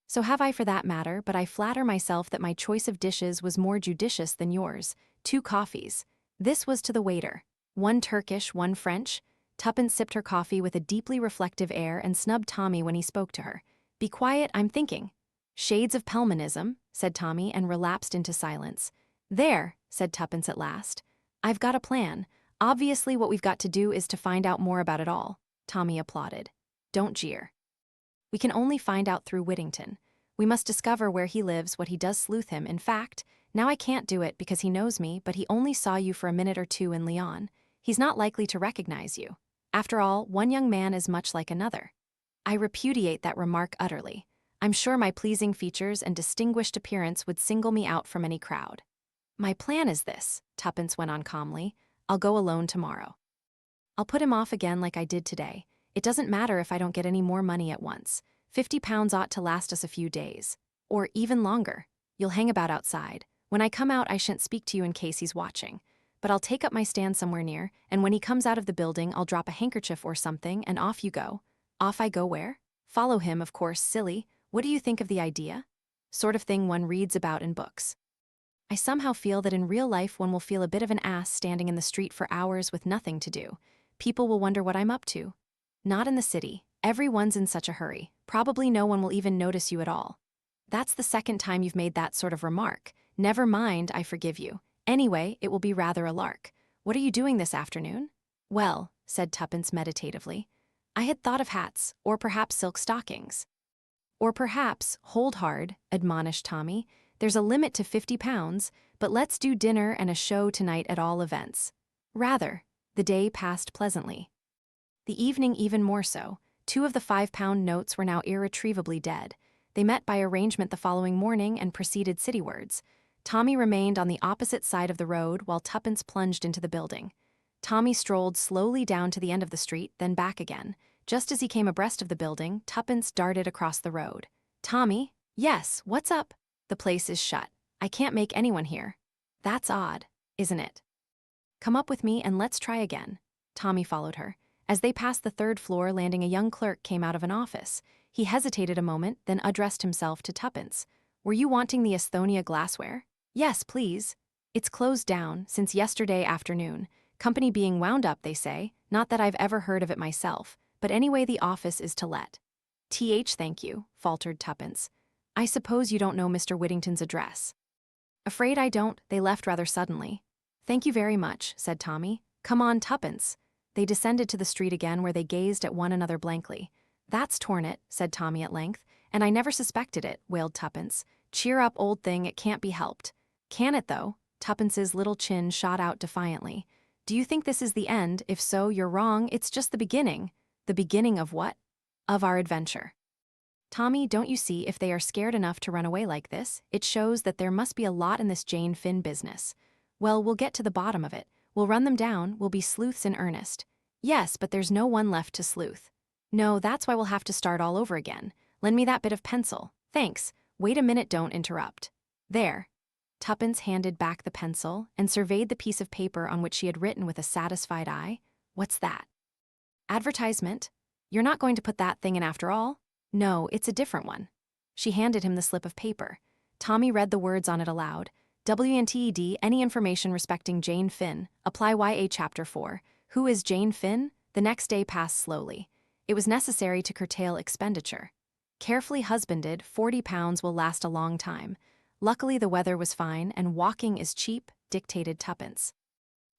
"So have I for that matter, but I flatter myself that my choice of dishes was more judicious than yours. 2 coffees. This was to the waiter. One Turkish, one French. Tuppence sipped her coffee with a deeply reflective air and snubbed Tommy when he spoke to her. "Be quiet, I'm thinking." "Shades of Pelmanism," said Tommy, and relapsed into silence. "There," said Tuppence at last. "I've got a plan. Obviously what we've got to do is to find out more about it all." Tommy applauded. "Don't jeer. We can only find out through Whittington. We must discover where he lives, what he does sleuth him. In fact, now I can't do it because he knows me, but he only saw you for a minute or two in Lyon. He's not likely to recognize you. After all, one young man is much like another." "I repudiate that remark utterly. I'm sure my pleasing features and distinguished appearance would single me out from any crowd." "My plan is this," Tuppence went on calmly. "I'll go alone tomorrow. I'll put him off again like I did today. It doesn't matter if I don't get any more money at once. £50 ought to last us a few days. Or even longer. You'll hang about outside. When I come out, I shan't speak to you in case he's watching. But I'll take up my stand somewhere near, and when he comes out of the building, I'll drop a handkerchief or something, and off you go." "Off I go where?" "Follow him, of course, silly. What do you think of the idea?" "Sort of thing one reads about in books." "I somehow feel that in real life one will feel a bit of an ass standing in the street for hours with nothing to do. People will wonder what I'm up to." "Not in the city. Everyone's in such a hurry. Probably no one will even notice you at all." "That's the second time you've made that sort of remark. Never mind, I forgive you. Anyway, it will be rather a lark. What are you doing this afternoon?" "Well," said Tuppence meditatively, "I had thought of hats, or perhaps silk stockings." "Or perhaps, hold hard," admonished Tommy. "There's a limit to £50, but let's do dinner and a show tonight at all events." "Rather." The day passed pleasantly. The evening even more so. 2 of the £5 notes were now irretrievably dead. They met by arrangement the following morning and proceeded citywards. Tommy remained on the opposite side of the road while Tuppence plunged into the building. Tommy strolled slowly down to the end of the street, then back again. Just as he came abreast of the building, Tuppence darted across the road. "Tommy?" "Yes, what's up?" "The place is shut. I can't make anyone hear." "That's odd, isn't it? Come up with me and let's try again." Tommy followed her. As they passed the 3rd floor landing, a young clerk came out of an office. He hesitated a moment, then addressed himself to Tuppence. "Were you wanting the Esthonia glassware?" "Yes, please." "It's closed down since yesterday afternoon. Company being wound up, they say. Not that I've ever heard of it myself, but anyway the office is to let." Thank you," faltered Tuppence. "I suppose you don't know Mr. Whittington's address." "Afraid I don't. They left rather suddenly." "Thank you very much," said Tommy. "Come on, Tuppence." They descended to the street again, where they gazed at one another blankly. "That's torn it," said Tommy at length. "And I never suspected it," wailed Tuppence. "Cheer up, old thing, it can't be helped." "Can it, though?" Tuppence's little chin shot out defiantly. "Do you think this is the end? If so, you're wrong. It's just the beginning." "The beginning of what?" "Of our adventure. Tommy, don't you see, if they are scared enough to run away like this, it shows that there must be a lot in this Jane Finn business. Well, we'll get to the bottom of it. We'll run them down, we'll be sleuths in earnest." "Yes, but there's no one left to sleuth." "No, that's why we'll have to start all over again. Lend me that bit of pencil." "Thanks. Wait a minute, don't interrupt." "There." Tuppence handed back the pencil and surveyed the piece of paper on which she had written with a satisfied eye. "What's that?" "Advertisement. You're not going to put that thing in after all?" "No, it's a different one." She handed him the slip of paper. Tommy read the words on it aloud. "WNTED, any information respecting Jane Finn. Apply YA Chapter 4. Who is Jane Finn?" The next day passed slowly. It was necessary to curtail expenditure. Carefully husbanded, £40 will last a long time. Luckily the weather was fine, and walking is cheap, dictated Tuppence.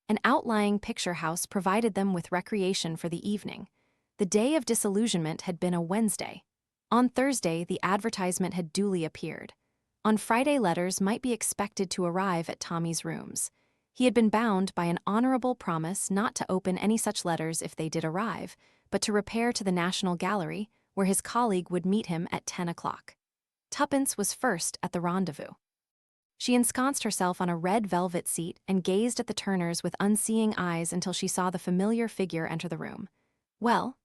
An outlying picture house provided them with recreation for the evening. The day of disillusionment had been a Wednesday. On Thursday, the advertisement had duly appeared. On Friday, letters might be expected to arrive at Tommy's rooms. He had been bound by an honorable promise not to open any such letters if they did arrive, but to repair to the National Gallery, where his colleague would meet him at 10 o'clock. Tuppence was first at the rendezvous. She ensconced herself on a red velvet seat and gazed at the Turners with unseeing eyes until she saw the familiar figure enter the room. Well,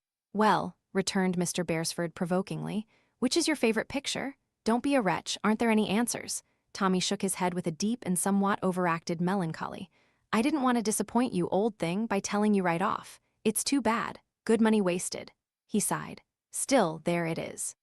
returned Mr. Beresford provokingly. "Which is your favorite picture? Don't be a wretch, aren't there any answers?" Tommy shook his head with a deep and somewhat overacted melancholy. "I didn't want to disappoint you, old thing, by telling you right off. It's too bad. Good money wasted." He sighed. "Still, there it is.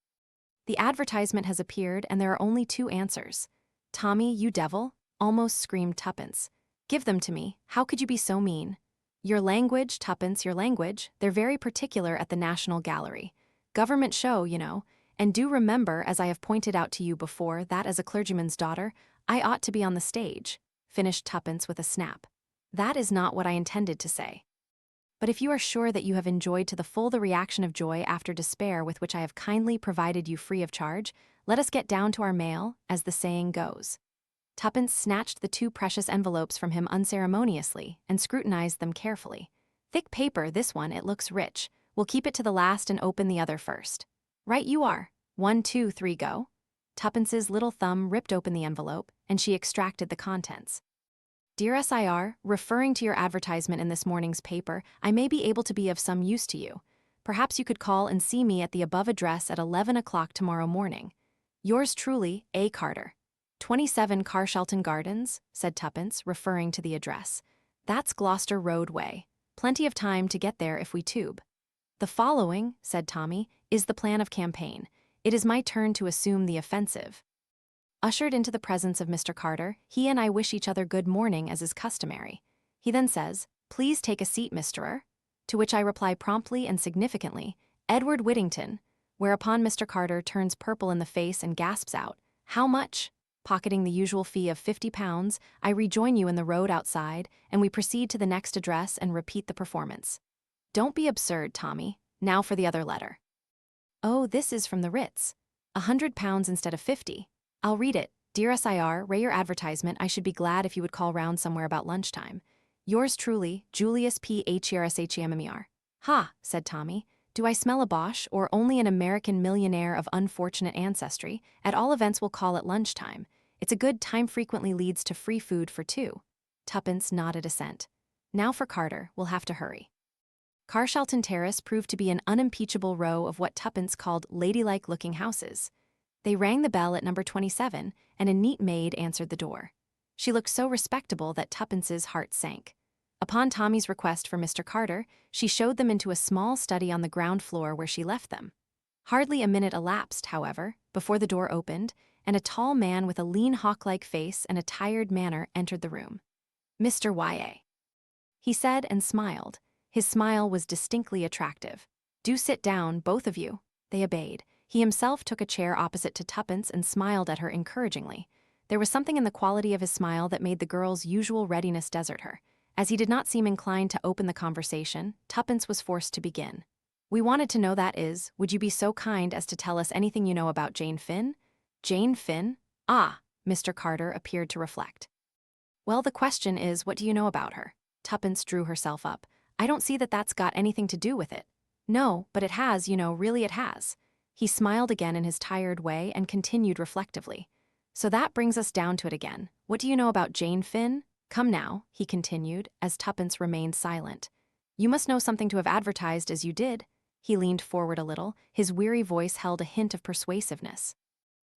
The advertisement has appeared, and there are only 2 answers." "Tommy, you devil," almost screamed Tuppence. Give them to me. How could you be so mean? Your language, Tuppence, your language. They're very particular at the National Gallery. Government show, you know. And do remember, as I have pointed out to you before, that as a clergyman's daughter, I ought to be on the stage," finished Tuppence with a snap. "That is not what I intended to say. But if you are sure that you have enjoyed to the full the reaction of joy after despair with which I have kindly provided you free of charge, let us get down to our mail, as the saying goes." Tuppence snatched the 2 precious envelopes from him unceremoniously and scrutinized them carefully. "Thick paper, this one, it looks rich. We'll keep it to the last and open the other first." "Right you are. 1, 2, 3, go." Tuppence's little thumb ripped open the envelope, and she extracted the contents. "Dear Sir, referring to your advertisement in this morning's paper, I may be able to be of some use to you. Perhaps you could call and see me at the above address at 11 o'clock tomorrow morning. Yours truly, A. Carter. 27 Carshalton Gardens," said Tuppence, referring to the address. "That's Gloucester Road way. Plenty of time to get there if we tube." "The following," said Tommy, "is the plan of campaign. It is my turn to assume the offensive." Ushered into the presence of Mr. Carter, he and I wish each other good morning as is customary. He then says, "Please take a seat, Mr. To which I reply promptly and significantly, "Edward Whittington," whereupon Mr. Carter turns purple in the face and gasps out, "How much?" Pocketing the usual fee of £50, I rejoin you in the road outside, and we proceed to the next address and repeat the performance. "Don't be absurd, Tommy. Now for the other letter." "Oh, this is from the Ritz. £100 instead of 50. I'll read it. Dear Sir, Ray your advertisement. I should be glad if you would call round somewhere about lunchtime. Yours truly, Julius P. Hershemmer. "Ha," said Tommy. "Do I smell a Boche, or only an American millionaire of unfortunate ancestry? At all events we'll call at lunchtime. It's a good time, frequently leads to free food for 2. Tuppence nodded assent. "Now for Carter, we'll have to hurry." Carshalton Terrace proved to be an unimpeachable row of what Tuppence called ladylike-looking houses. They rang the bell at number 27, and a neat maid answered the door. She looked so respectable that Tuppence's heart sank. Upon Tommy's request for Mr. Carter, she showed them into a small study on the ground floor where she left them. Hardly a minute elapsed, however, before the door opened, and a tall man with a lean hawk-like face and a tired manner entered the room. "Mr. Y.A." he said and smiled. His smile was distinctly attractive. "Do sit down, both of you." They obeyed. He himself took a chair opposite to Tuppence and smiled at her encouragingly. There was something in the quality of his smile that made the girl's usual readiness desert her. As he did not seem inclined to open the conversation, Tuppence was forced to begin. "We wanted to know, that is, would you be so kind as to tell us anything you know about Jane Finn?" "Jane Finn? Ah," Mr. Carter appeared to reflect. "Well, the question is, what do you know about her?" Tuppence drew herself up. "I don't see that that's got anything to do with it." "No, but it has, you know, really it has." He smiled again in his tired way and continued reflectively. "So that brings us down to it again. What do you know about Jane Finn? Come now," he continued, as Tuppence remained silent. "You must know something to have advertised as you did." He leaned forward a little. His weary voice held a hint of persuasiveness.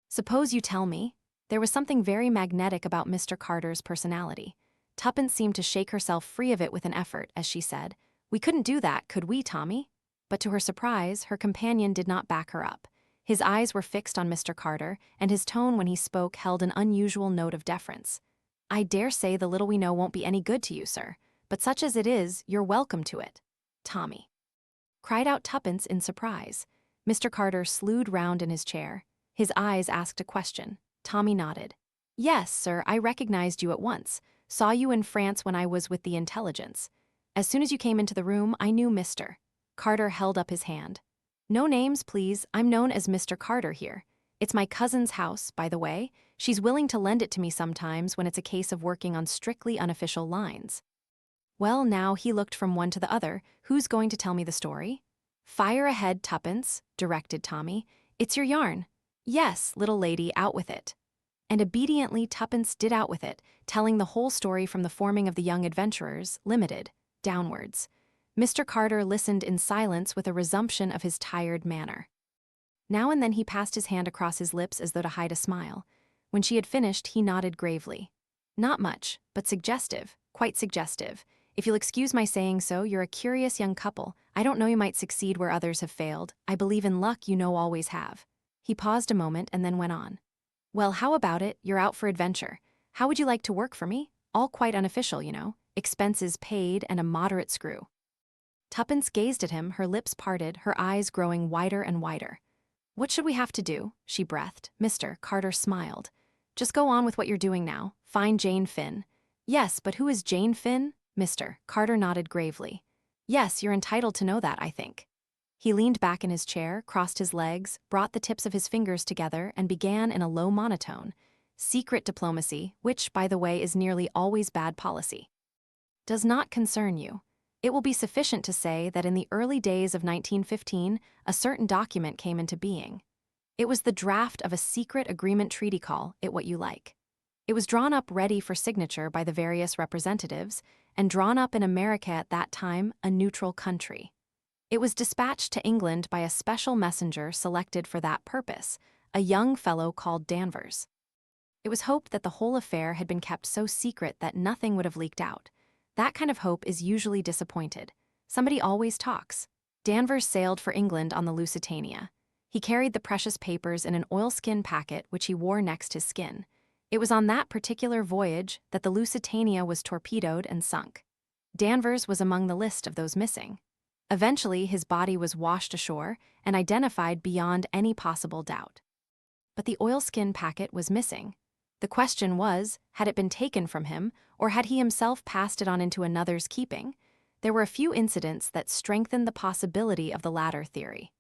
"Suppose you tell me." There was something very magnetic about Mr. Carter's personality. Tuppence seemed to shake herself free of it with an effort, as she said, "We couldn't do that, could we, Tommy?" But to her surprise, her companion did not back her up. His eyes were fixed on Mr. Carter, and his tone when he spoke held an unusual note of deference. "I dare say the little we know won't be any good to you, sir, but such as it is, you're welcome to it." "Tommy!" cried out Tuppence in surprise. Mr. Carter slewed round in his chair. His eyes asked a question. Tommy nodded. "Yes, sir, I recognized you at once. Saw you in France when I was with the intelligence. As soon as you came into the room, I knew Mr. Carter held up his hand. "No names, please. I'm known as Mr. Carter here. It's my cousin's house, by the way. She's willing to lend it to me sometimes when it's a case of working on strictly unofficial lines." Well, now he looked from one to the other. "Who's going to tell me the story?" "Fire ahead, Tuppence," directed Tommy. "It's your yarn." "Yes, little lady, out with it." And obediently Tuppence did out with it, telling the whole story from the forming of the Young Adventurers, Limited, downwards. Mr. Carter listened in silence with a resumption of his tired manner. Now and then he passed his hand across his lips as though to hide a smile. When she had finished, he nodded gravely. "Not much, but suggestive, quite suggestive. If you'll excuse my saying so, you're a curious young couple. I don't know, you might succeed where others have failed. I believe in luck, you know, always have." He paused a moment and then went on. "Well, how about it? You're out for adventure. How would you like to work for me? All quite unofficial, expenses paid and a moderate screw. Tuppence gazed at him, her lips parted, her eyes growing wider and wider. What should we have to do? She breathed. Mr. Carter smiled. Just go on with what you're doing now. Find Jane Finn. Yes, but who is Jane Finn? Mr. Carter nodded gravely. Yes, you're entitled to know that, I think. He leaned back in his chair, crossed his legs, brought the tips of his fingers together, and began in a low monotone. Secret diplomacy, which, by the way, is nearly always bad policy, does not concern you. It will be sufficient to say that in the early days of 1915, a certain document came into being. It was the draft of a secret agreement treaty, call it what you like. It was drawn up ready for signature by the various representatives, and drawn up in America at that time, a neutral country. It was dispatched to England by a special messenger selected for that purpose, a young fellow called Danvers. It was hoped that the whole affair had been kept so secret that nothing would have leaked out. That kind of hope is usually disappointed. Somebody always talks. Danvers sailed for England on the Lusitania. He carried the precious papers in an oilskin packet which he wore next his skin. It was on that particular voyage that the Lusitania was torpedoed and sunk. Danvers was among the list of those missing. Eventually, his body was washed ashore and identified beyond any possible doubt. But the oilskin packet was missing. The question was, had it been taken from him, or had he himself passed it on into another's keeping? There were a few incidents that strengthened the possibility of the latter theory.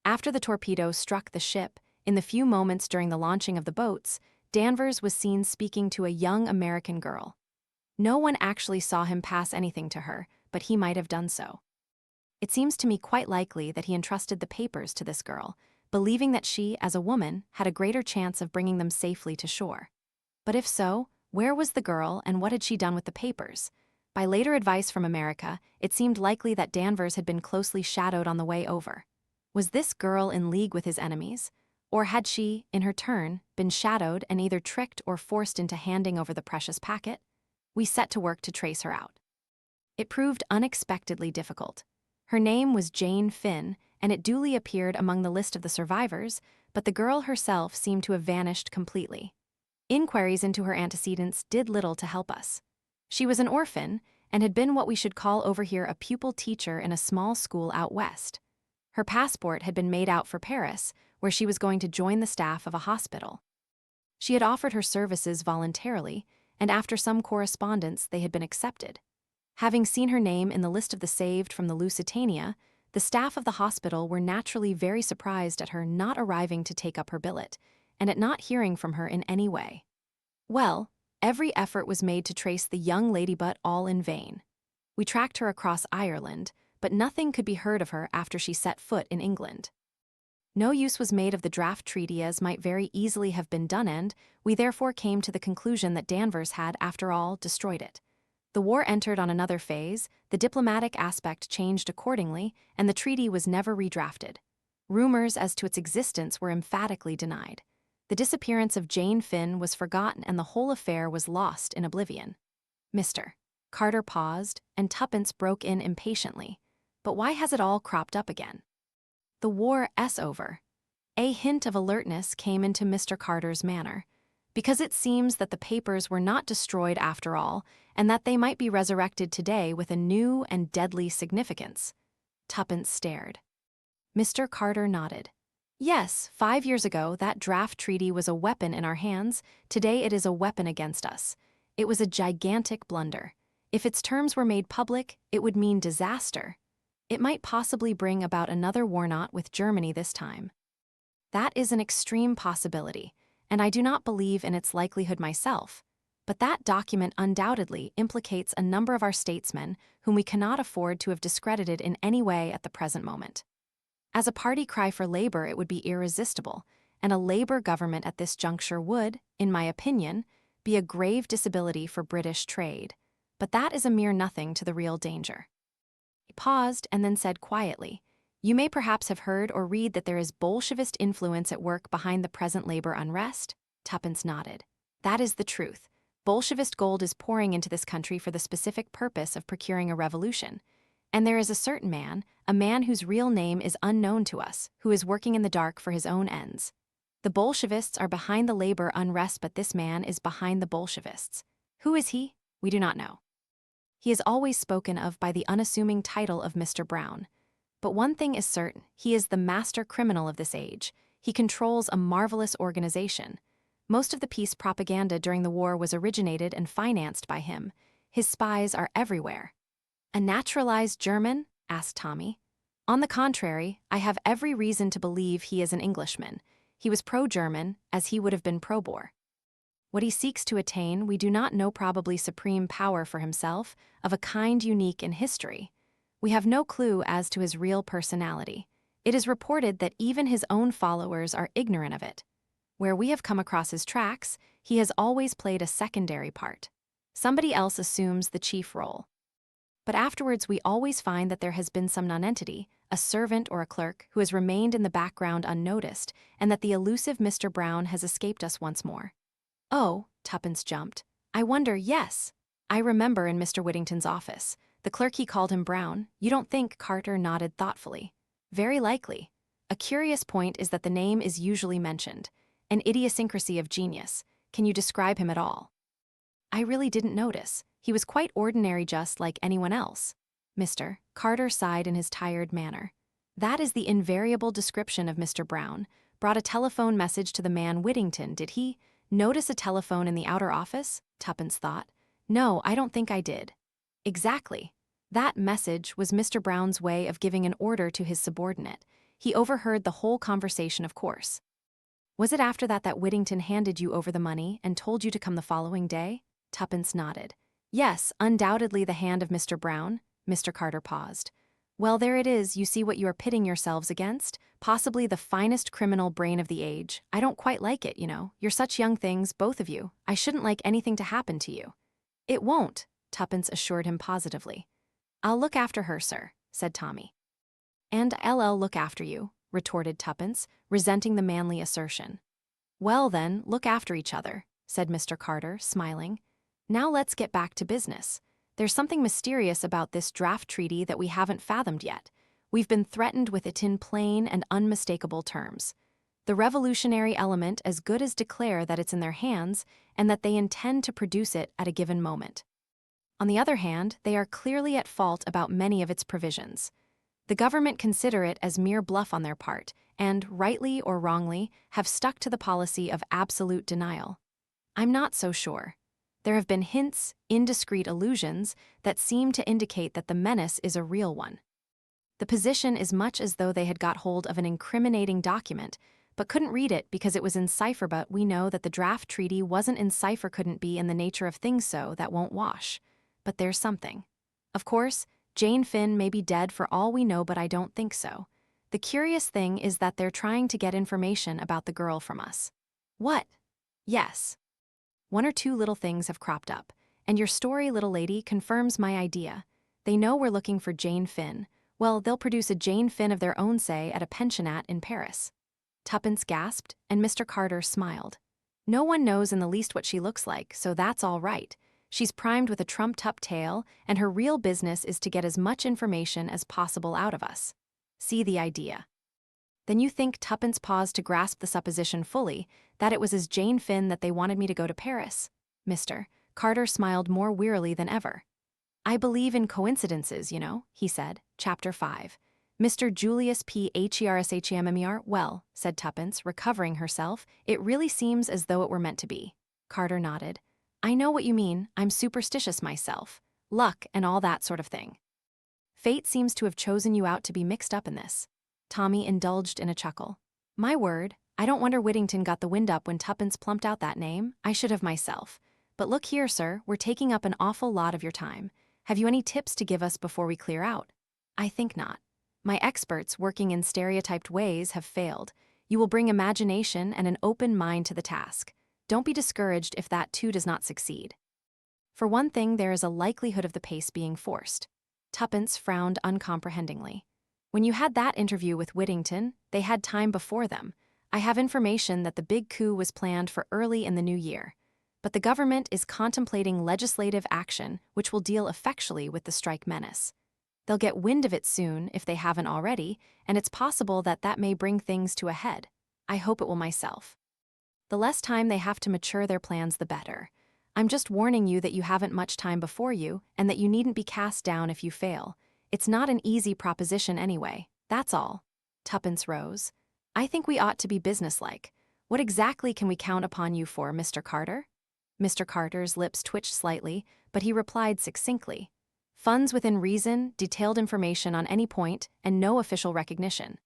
After the torpedo struck the ship, in the few moments during the launching of the boats, Danvers was seen speaking to a young American girl. No one actually saw him pass anything to her, but he might have done so. It seems to me quite likely that he entrusted the papers to this girl, believing that she, as a woman, had a greater chance of bringing them safely to shore. But if so, where was the girl and what had she done with the papers? By later advice from America, it seemed likely that Danvers had been closely shadowed on the way over. Was this girl in league with his enemies? Or had she, in her turn, been shadowed and either tricked or forced into handing over the precious packet? We set to work to trace her out. It proved unexpectedly difficult. Her name was Jane Finn, and it duly appeared among the list of the survivors, but the girl herself seemed to have vanished completely. Inquiries into her antecedents did little to help us. She was an orphan, and had been what we should call over here a pupil teacher in a small school out west. Her passport had been made out for Paris, where she was going to join the staff of a hospital. She had offered her services voluntarily, and after some correspondence they had been accepted. Having seen her name in the list of the saved from the Lusitania, the staff of the hospital were naturally very surprised at her not arriving to take up her billet, and at not hearing from her in any way. Well, every effort was made to trace the young lady, but all in vain. We tracked her across Ireland, but nothing could be heard of her after she set foot in England. No use was made of the draft treaty, as might very easily have been done, and we therefore came to the conclusion that Danvers had, after all, destroyed it. The war entered on another phase, the diplomatic aspect changed accordingly, and the treaty was never redrafted. Rumors as to its existence were emphatically denied. The disappearance of Jane Finn was forgotten, and the whole affair was lost in oblivion. Mr. Carter paused, and Tuppence broke in impatiently. But why has it all cropped up again? The war's over. A hint of alertness came into Mr. Carter's manner. Because it seems that the papers were not destroyed after all, and that they might be resurrected today with a new and deadly significance. Tuppence stared. Mr. Carter nodded. Yes, 5 years ago that draft treaty was a weapon in our hands. Today it is a weapon against us. It was a gigantic blunder. If its terms were made public, it would mean disaster. It might possibly bring about another war, not with Germany this time. That is an extreme possibility, and I do not believe in its likelihood myself. But that document undoubtedly implicates a number of our statesmen whom we cannot afford to have discredited in any way at the present moment. As a party cry for labor, it would be irresistible, and a labor government at this juncture would, in my opinion, be a grave disability for British trade. But that is a mere nothing to the real danger. He paused and then said quietly, "You may perhaps have heard or read that there is Bolshevist influence at work behind the present labor unrest?" Tuppence nodded. "That is the truth. Bolshevist gold is pouring into this country for the specific purpose of procuring a revolution. And there is a certain man, a man whose real name is unknown to us, who is working in the dark for his own ends. The Bolshevists are behind the labor unrest, but this man is behind the Bolshevists. Who is he? We do not know. He is always spoken of by the unassuming title of Mr. Brown. But one thing is certain, he is the master criminal of this age. He controls a marvelous organization. Most of the peace propaganda during the war was originated and financed by him. His spies are everywhere. A naturalized German? Asked Tommy. On the contrary, I have every reason to believe he is an Englishman. He was pro-German, as he would have been pro-Boer. What he seeks to attain, we do not know, probably supreme power for himself, of a kind unique in history. We have no clue as to his real personality. It is reported that even his own followers are ignorant of it. Where we have come across his tracks, he has always played a secondary part. Somebody else assumes the chief role. But afterwards we always find that there has been some nonentity, a servant or a clerk, who has remained in the background unnoticed, and that the elusive Mr. Brown has escaped us once more. Oh, Tuppence jumped. I wonder, yes. I remember in Mr. Whittington's office. The clerk, he called him Brown. You don't think? Carter nodded thoughtfully. Very likely. A curious point is that the name is usually mentioned. An idiosyncrasy of genius. Can you describe him at all? I really didn't notice. He was quite ordinary, just like anyone else. Mr. Carter sighed in his tired manner. That is the invariable description of Mr. Brown. Brought a telephone message to the man Whittington, did he? Notice a telephone in the outer office? Tuppence thought. No, I don't think I did. Exactly. That message was Mr. Brown's way of giving an order to his subordinate. He overheard the whole conversation, of course. Was it after that Whittington handed you over the money and told you to come the following day? Tuppence nodded. Yes, undoubtedly the hand of Mr. Brown. Mr. Carter paused. Well, there it is. You see what you are pitting yourselves against? Possibly the finest criminal brain of the age. I don't quite like it, you know. You're such young things, both of you. I shouldn't like anything to happen to you. It won't, Tuppence assured him positively. I'll look after her, sir, said Tommy. And I'll look after you, retorted Tuppence, resenting the manly assertion. Well then, look after each other, said Mr. Carter, smiling. Now let's get back to business. There's something mysterious about this draft treaty that we haven't fathomed yet. We've been threatened with it in plain and unmistakable terms. The revolutionary element as good as declare that it's in their hands and that they intend to produce it at a given moment. On the other hand, they are clearly at fault about many of its provisions. The government consider it as mere bluff on their part and, rightly or wrongly, have stuck to the policy of absolute denial. I'm not so sure. There have been hints, indiscreet allusions, that seem to indicate that the menace is a real one. The position is much as though they had got hold of an incriminating document, but couldn't read it because it was in cipher. But we know that the draft treaty wasn't in cipher, couldn't be in the nature of things, so that won't wash. But there's something. Of course, Jane Finn may be dead for all we know, but I don't think so. The curious thing is that they're trying to get information about the girl from us. What? Yes. One or two little things have cropped up, and your story, little lady, confirms my idea. They know we're looking for Jane Finn. Well, they'll produce a Jane Finn of their own, say, at a pensionnat in Paris. Tuppence gasped, and Mr. Carter smiled. No one knows in the least what she looks like, so that's all right. She's primed with a trumped-up tale, and her real business is to get as much information as possible out of us. See the idea? Then you think, Tuppence paused to grasp the supposition fully, that it was as Jane Finn that they wanted me to go to Paris? Mr. Carter smiled more wearily than ever. I believe in coincidences, you know, he said. Chapter 5. Mr. Julius P. Hershammer. Well, said Tuppence, recovering herself, it really seems as though it were meant to be. Carter nodded. I know what you mean. I'm superstitious myself. Luck and all that sort of thing. Fate seems to have chosen you out to be mixed up in this. Tommy indulged in a chuckle. My word, I don't wonder Whittington got the wind up when Tuppence plumped out that name. I should have myself. But look here, sir, we're taking up an awful lot of your time. Have you any tips to give us before we clear out? I think not. My experts, working in stereotyped ways, have failed. You will bring imagination and an open mind to the task. Don't be discouraged if that too does not succeed. For one thing, there is a likelihood of the pace being forced. Tuppence frowned uncomprehendingly. When you had that interview with Whittington, they had time before them. I have information that the big coup was planned for early in the new year. But the government is contemplating legislative action which will deal effectually with the strike menace. They'll get wind of it soon if they haven't already, and it's possible that that may bring things to a head. I hope it will myself. The less time they have to mature their plans, the better. I'm just warning you that you haven't much time before you and that you needn't be cast down if you fail. It's not an easy proposition anyway, that's all. Tuppence rose. I think we ought to be businesslike. What exactly can we count upon you for, Mr. Carter? Mr. Carter's lips twitched slightly, but he replied succinctly. Funds within reason, detailed information on any point, and no official recognition.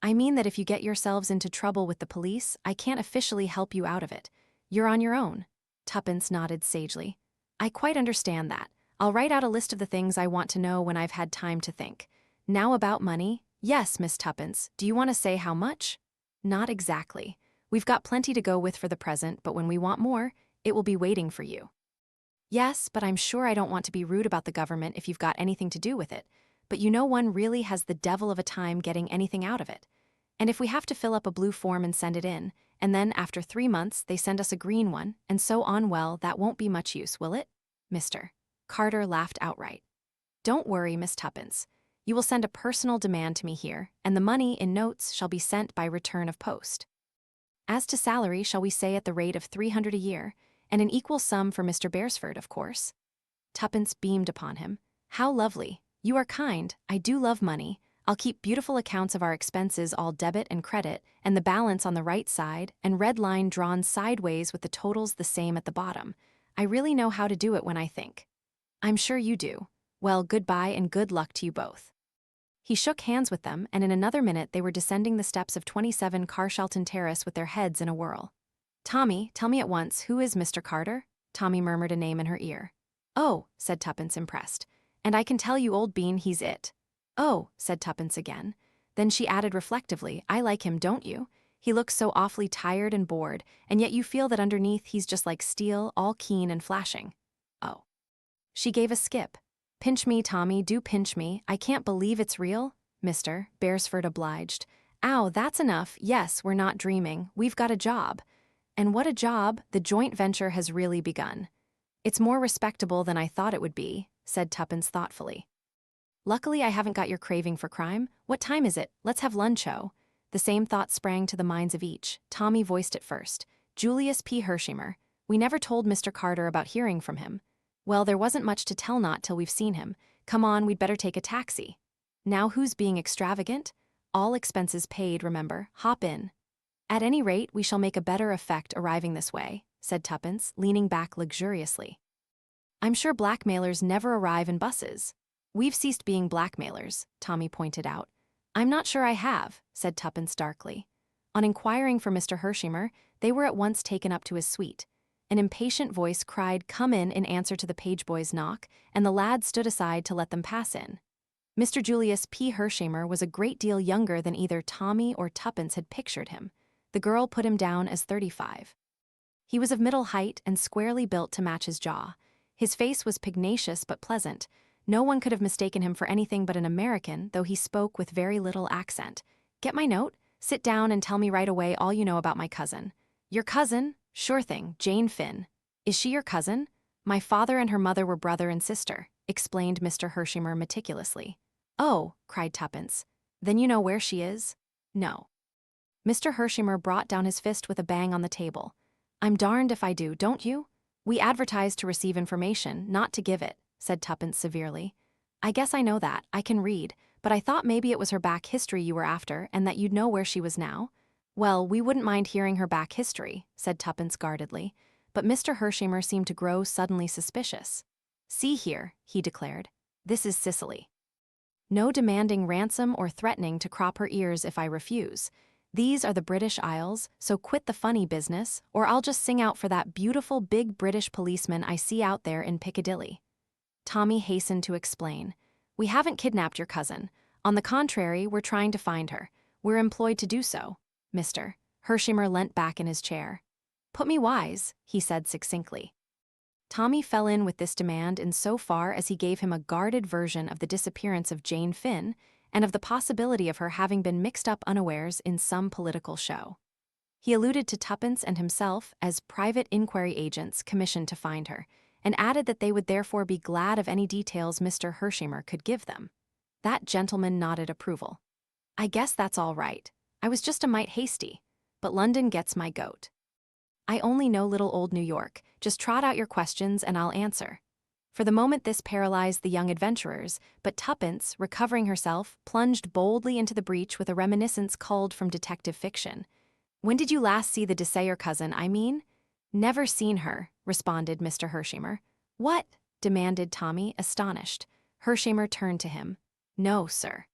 I mean that if you get yourselves into trouble with the police, I can't officially help you out of it. You're on your own. Tuppence nodded sagely. I quite understand that. I'll write out a list of the things I want to know when I've had time to think. Now about money. Yes, Miss Tuppence, do you want to say how much? Not exactly. We've got plenty to go with for the present, but when we want more, it will be waiting for you. Yes, but I'm sure I don't want to be rude about the government if you've got anything to do with it. But you know one really has the devil of a time getting anything out of it. And if we have to fill up a blue form and send it in, and then after 3 months they send us a green one, and so on, well, that won't be much use, will it? Mr. Carter laughed outright. Don't worry, Miss Tuppence. You will send a personal demand to me here, and the money in notes shall be sent by return of post. As to salary, shall we say at the rate of $300 a year, and an equal sum for Mr. Beresford, of course? Tuppence beamed upon him. How lovely. You are kind. I do love money. I'll keep beautiful accounts of our expenses, all debit and credit, and the balance on the right side, and red line drawn sideways with the totals the same at the bottom. I really know how to do it when I think. I'm sure you do. Well, goodbye and good luck to you both. He shook hands with them, and in another minute they were descending the steps of 27 Carshalton Terrace with their heads in a whirl. Tommy, tell me at once, who is Mr. Carter? Tommy murmured a name in her ear. Oh, said Tuppence, impressed. And I can tell you, old bean, he's it. Oh, said Tuppence again. Then she added reflectively, I like him, don't you? He looks so awfully tired and bored, and yet you feel that underneath he's just like steel, all keen and flashing. Oh. She gave a skip. Pinch me, Tommy, do pinch me. I can't believe it's real. Mr. Beresford obliged. Ow, that's enough. Yes, we're not dreaming. We've got a job. And what a job. The joint venture has really begun. It's more respectable than I thought it would be, said Tuppence thoughtfully. Luckily, I haven't got your craving for crime. What time is it? Let's have lunch-o. The same thought sprang to the minds of each. Tommy voiced it first. Julius P. Hershimer. We never told Mr. Carter about hearing from him. Well, there wasn't much to tell not till we've seen him. Come on, we'd better take a taxi. Now who's being extravagant? All expenses paid, remember. Hop in. At any rate, we shall make a better effect arriving this way, said Tuppence, leaning back luxuriously. I'm sure blackmailers never arrive in buses. We've ceased being blackmailers, Tommy pointed out. I'm not sure I have, said Tuppence darkly. On inquiring for Mr. Hershimer, they were at once taken up to his suite. An impatient voice cried, "Come in answer to the page boy's knock, and the lad stood aside to let them pass in. Mr. Julius P. Hershimer was a great deal younger than either Tommy or Tuppence had pictured him. The girl put him down as 35. He was of middle height and squarely built to match his jaw. His face was pugnacious but pleasant. No one could have mistaken him for anything but an American, though he spoke with very little accent. Get my note? Sit down and tell me right away all you know about my cousin. Your cousin? Sure thing, Jane Finn. Is she your cousin? My father and her mother were brother and sister, explained Mr. Hershimer meticulously. Oh, cried Tuppence. Then you know where she is? No. Mr. Hershimer brought down his fist with a bang on the table. I'm darned if I do, don't you? We advertise to receive information, not to give it, said Tuppence severely. I guess I know that, I can read, but I thought maybe it was her back history you were after and that you'd know where she was now. Well, we wouldn't mind hearing her back history, said Tuppence guardedly, but Mr. Hershimer seemed to grow suddenly suspicious. See here, he declared. This is Sicily. No demanding ransom or threatening to crop her ears if I refuse. These are the British Isles, so quit the funny business, or I'll just sing out for that beautiful big British policeman I see out there in Piccadilly. Tommy hastened to explain. We haven't kidnapped your cousin. On the contrary, we're trying to find her. We're employed to do so. Mr. Hershimer leant back in his chair. Put me wise, he said succinctly. Tommy fell in with this demand in so far as he gave him a guarded version of the disappearance of Jane Finn and of the possibility of her having been mixed up unawares in some political show. He alluded to Tuppence and himself as private inquiry agents commissioned to find her, and added that they would therefore be glad of any details Mr. Hershimer could give them. That gentleman nodded approval. I guess that's all right. I was just a mite hasty, but London gets my goat. I only know little old New York. Just trot out your questions and I'll answer. For the moment this paralyzed the young adventurers, but Tuppence, recovering herself, plunged boldly into the breach with a reminiscence culled from detective fiction. When did you last see the Desayer cousin, I mean? Never seen her, responded Mr. Hershimer. What? Demanded Tommy, astonished. Hershimer turned to him. No, sir.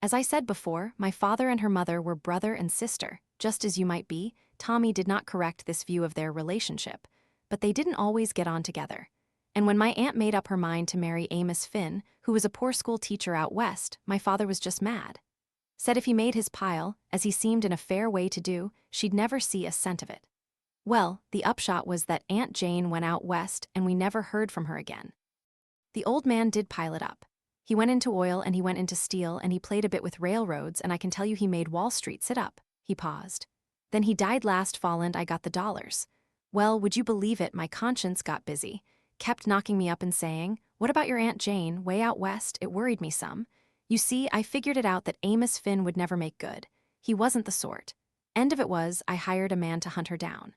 As I said before, my father and her mother were brother and sister, just as you might be. Tommy did not correct this view of their relationship, but they didn't always get on together. And when my aunt made up her mind to marry Amos Finn, who was a poor school teacher out west, my father was just mad. Said if he made his pile, as he seemed in a fair way to do, she'd never see a cent of it. Well, the upshot was that Aunt Jane went out west and we never heard from her again. The old man did pile it up. He went into oil and he went into steel and he played a bit with railroads and I can tell you he made Wall Street sit up. He paused. Then he died last fall and I got the dollars. Well, would you believe it, my conscience got busy. Kept knocking me up and saying, what about your Aunt Jane, way out west? It worried me some. You see, I figured it out that Amos Finn would never make good. He wasn't the sort. End of it was, I hired a man to hunt her down.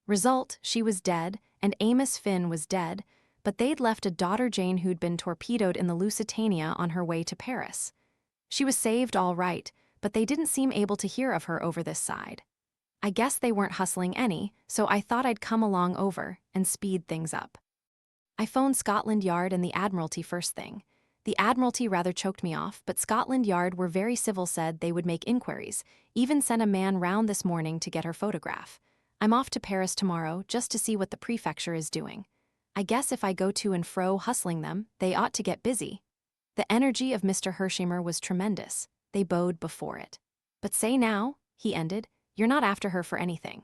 Result, she was dead, and Amos Finn was dead, but they'd left a daughter Jane who'd been torpedoed in the Lusitania on her way to Paris. She was saved all right, but they didn't seem able to hear of her over this side. I guess they weren't hustling any, so I thought I'd come along over and speed things up. I phoned Scotland Yard and the Admiralty first thing. The Admiralty rather choked me off, but Scotland Yard were very civil, said they would make inquiries, even sent a man round this morning to get her photograph. I'm off to Paris tomorrow just to see what the prefecture is doing. I guess if I go to and fro hustling them, they ought to get busy. The energy of Mr. Hershimer was tremendous. They bowed before it. But say now, he ended, you're not after her for anything.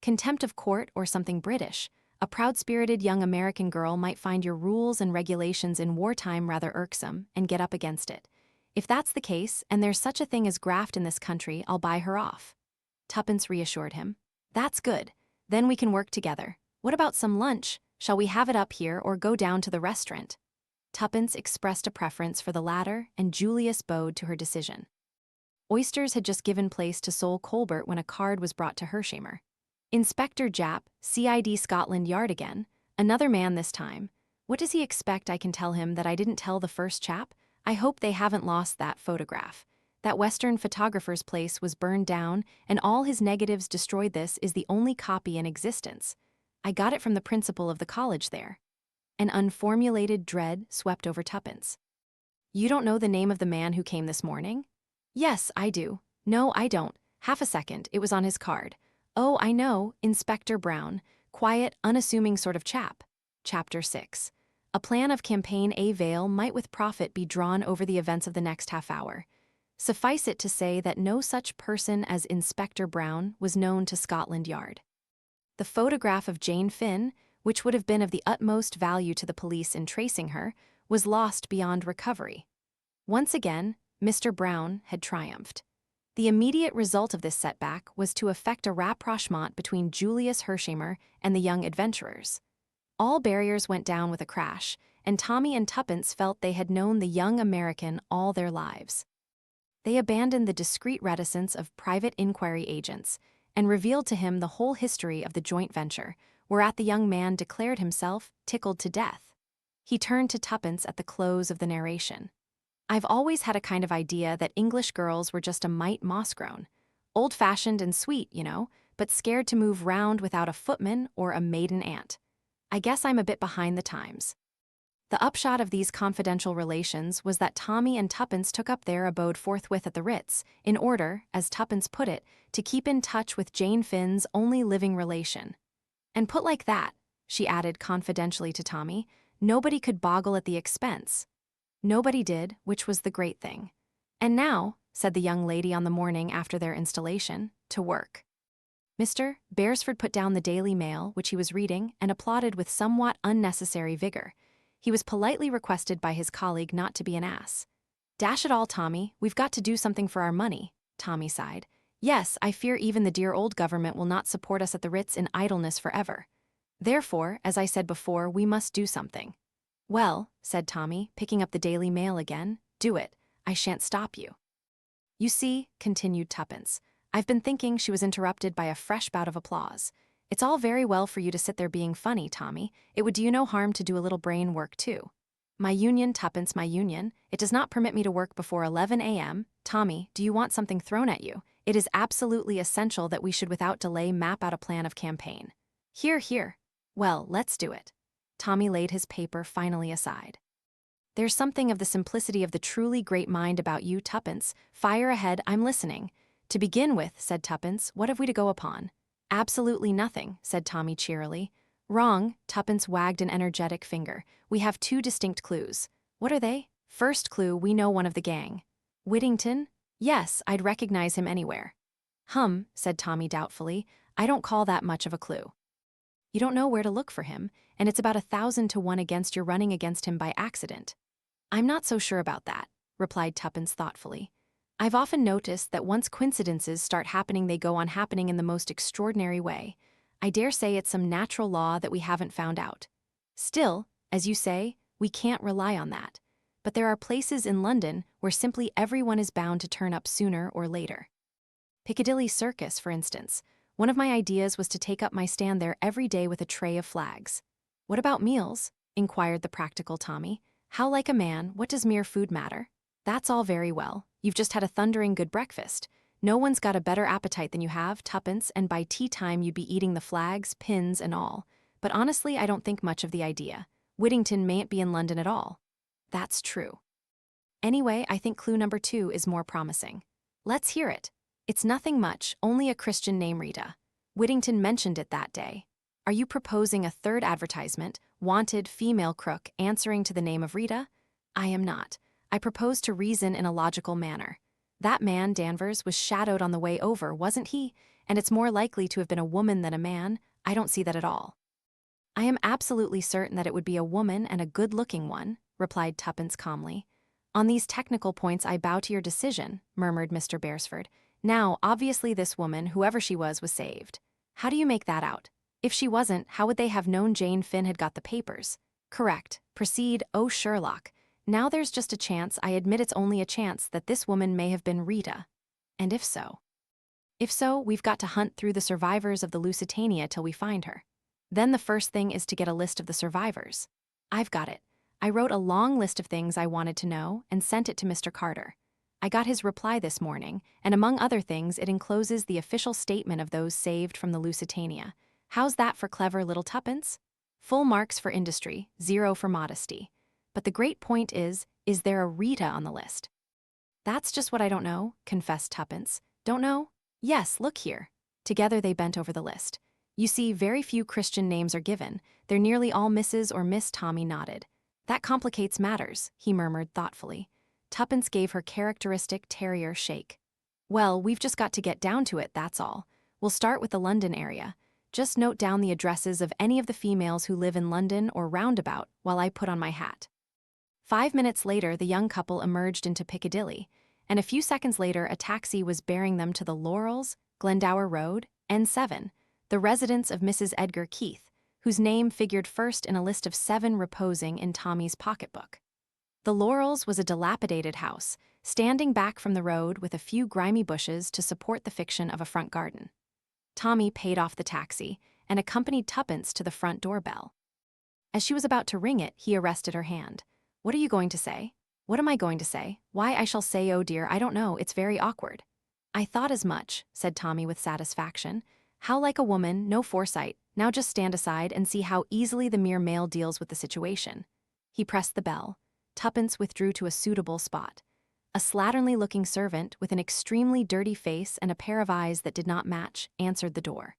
Contempt of court or something British. A proud-spirited young American girl might find your rules and regulations in wartime rather irksome and get up against it. If that's the case, and there's such a thing as graft in this country, I'll buy her off. Tuppence reassured him. That's good. Then we can work together. What about some lunch? Shall we have it up here or go down to the restaurant? Tuppence expressed a preference for the latter, and Julius bowed to her decision. Oysters had just given place to sole Colbert when a card was brought to Hershimer. Inspector Japp, CID Scotland Yard again. Another man this time. What does he expect I can tell him that I didn't tell the first chap? I hope they haven't lost that photograph. That Western photographer's place was burned down, and all his negatives destroyed. This is the only copy in existence. I got it from the principal of the college there. An unformulated dread swept over Tuppence. You don't know the name of the man who came this morning? Yes, I do. No, I don't. Half a second, it was on his card. Oh, I know, Inspector Brown. Quiet, unassuming sort of chap. Chapter 6. A plan of campaign A veil might with profit be drawn over the events of the next half hour. Suffice it to say that no such person as Inspector Brown was known to Scotland Yard. The photograph of Jane Finn, which would have been of the utmost value to the police in tracing her, was lost beyond recovery. Once again, Mr. Brown had triumphed. The immediate result of this setback was to effect a rapprochement between Julius Hershimer and the young adventurers. All barriers went down with a crash, and Tommy and Tuppence felt they had known the young American all their lives. They abandoned the discreet reticence of private inquiry agents and revealed to him the whole history of the joint venture, whereat the young man declared himself tickled to death. He turned to Tuppence at the close of the narration. I've always had a kind of idea that English girls were just a mite moss-grown. Old-fashioned and sweet, you know, but scared to move round without a footman or a maiden aunt. I guess I'm a bit behind the times. The upshot of these confidential relations was that Tommy and Tuppence took up their abode forthwith at the Ritz, in order, as Tuppence put it, to keep in touch with Jane Finn's only living relation. And put like that, she added confidentially to Tommy, nobody could boggle at the expense. Nobody did, which was the great thing. And now, said the young lady on the morning after their installation, to work. Mr. Beresford put down the Daily Mail, which he was reading, and applauded with somewhat unnecessary vigor. He was politely requested by his colleague not to be an ass. Dash it all, Tommy, we've got to do something for our money, Tommy sighed. Yes, I fear even the dear old government will not support us at the Ritz in idleness forever. Therefore, as I said before, we must do something. Well, said Tommy, picking up the Daily Mail again, do it. I shan't stop you. You see, continued Tuppence, I've been thinking. She was interrupted by a fresh bout of applause. It's all very well for you to sit there being funny, Tommy. It would do you no harm to do a little brain work, too. My union, Tuppence, my union. It does not permit me to work before 11 a.m. Tommy, do you want something thrown at you? It is absolutely essential that we should without delay map out a plan of campaign. Here, here. Well, let's do it. Tommy laid his paper finally aside. There's something of the simplicity of the truly great mind about you, Tuppence. Fire ahead, I'm listening. To begin with, said Tuppence, what have we to go upon? Absolutely nothing, said Tommy cheerily. Wrong, Tuppence wagged an energetic finger. We have two distinct clues. What are they? First clue, we know one of the gang. Whittington? Yes, I'd recognize him anywhere. Said Tommy doubtfully. I don't call that much of a clue. You don't know where to look for him, and it's about 1,000 to 1 against your running against him by accident. I'm not so sure about that, replied Tuppence thoughtfully. I've often noticed that once coincidences start happening, they go on happening in the most extraordinary way. I dare say it's some natural law that we haven't found out. Still, as you say, we can't rely on that. But there are places in London where simply everyone is bound to turn up sooner or later. Piccadilly Circus, for instance. One of my ideas was to take up my stand there every day with a tray of flags. What about meals? Inquired the practical Tommy. How like a man, what does mere food matter? That's all very well. You've just had a thundering good breakfast. No one's got a better appetite than you have, Tuppence, and by tea time you'd be eating the flags, pins, and all. But honestly, I don't think much of the idea. Whittington mayn't be in London at all. That's true. Anyway, I think clue number 2 is more promising. Let's hear it. It's nothing much, only a Christian named Rita. Whittington mentioned it that day. Are you proposing a third advertisement, wanted female crook answering to the name of Rita? I am not. I propose to reason in a logical manner. That man, Danvers, was shadowed on the way over, wasn't he? And it's more likely to have been a woman than a man. I don't see that at all. I am absolutely certain that it would be a woman and a good-looking one, replied Tuppence calmly. On these technical points I bow to your decision, murmured Mr. Beresford. Now, obviously this woman, whoever she was saved. How do you make that out? If she wasn't, how would they have known Jane Finn had got the papers? Correct. Proceed, oh Sherlock. Now there's just a chance, I admit it's only a chance, that this woman may have been Rita. And if so? If so, we've got to hunt through the survivors of the Lusitania till we find her. Then the first thing is to get a list of the survivors. I've got it. I wrote a long list of things I wanted to know and sent it to Mr. Carter. I got his reply this morning, and among other things, it encloses the official statement of those saved from the Lusitania. How's that for clever little Tuppence? Full marks for industry, 0 for modesty. But the great point is there a Rita on the list? That's just what I don't know, confessed Tuppence. Don't know? Yes, look here. Together they bent over the list. You see, very few Christian names are given. They're nearly all Mrs. or Miss. Tommy nodded. That complicates matters, he murmured thoughtfully. Tuppence gave her characteristic terrier shake. Well, we've just got to get down to it, that's all. We'll start with the London area. Just note down the addresses of any of the females who live in London or roundabout while I put on my hat. 5 minutes later, the young couple emerged into Piccadilly, and a few seconds later a taxi was bearing them to the Laurels, Glendower Road, N7, the residence of Mrs. Edgar Keith, whose name figured first in a list of 7 reposing in Tommy's pocketbook. The Laurels was a dilapidated house, standing back from the road with a few grimy bushes to support the fiction of a front garden. Tommy paid off the taxi and accompanied Tuppence to the front doorbell. As she was about to ring it, he arrested her hand. What are you going to say? What am I going to say? Why, I shall say, oh dear, I don't know, it's very awkward. I thought as much, said Tommy with satisfaction. How like a woman, no foresight. Now just stand aside and see how easily the mere male deals with the situation. He pressed the bell. Tuppence withdrew to a suitable spot. A slatternly-looking servant with an extremely dirty face and a pair of eyes that did not match answered the door.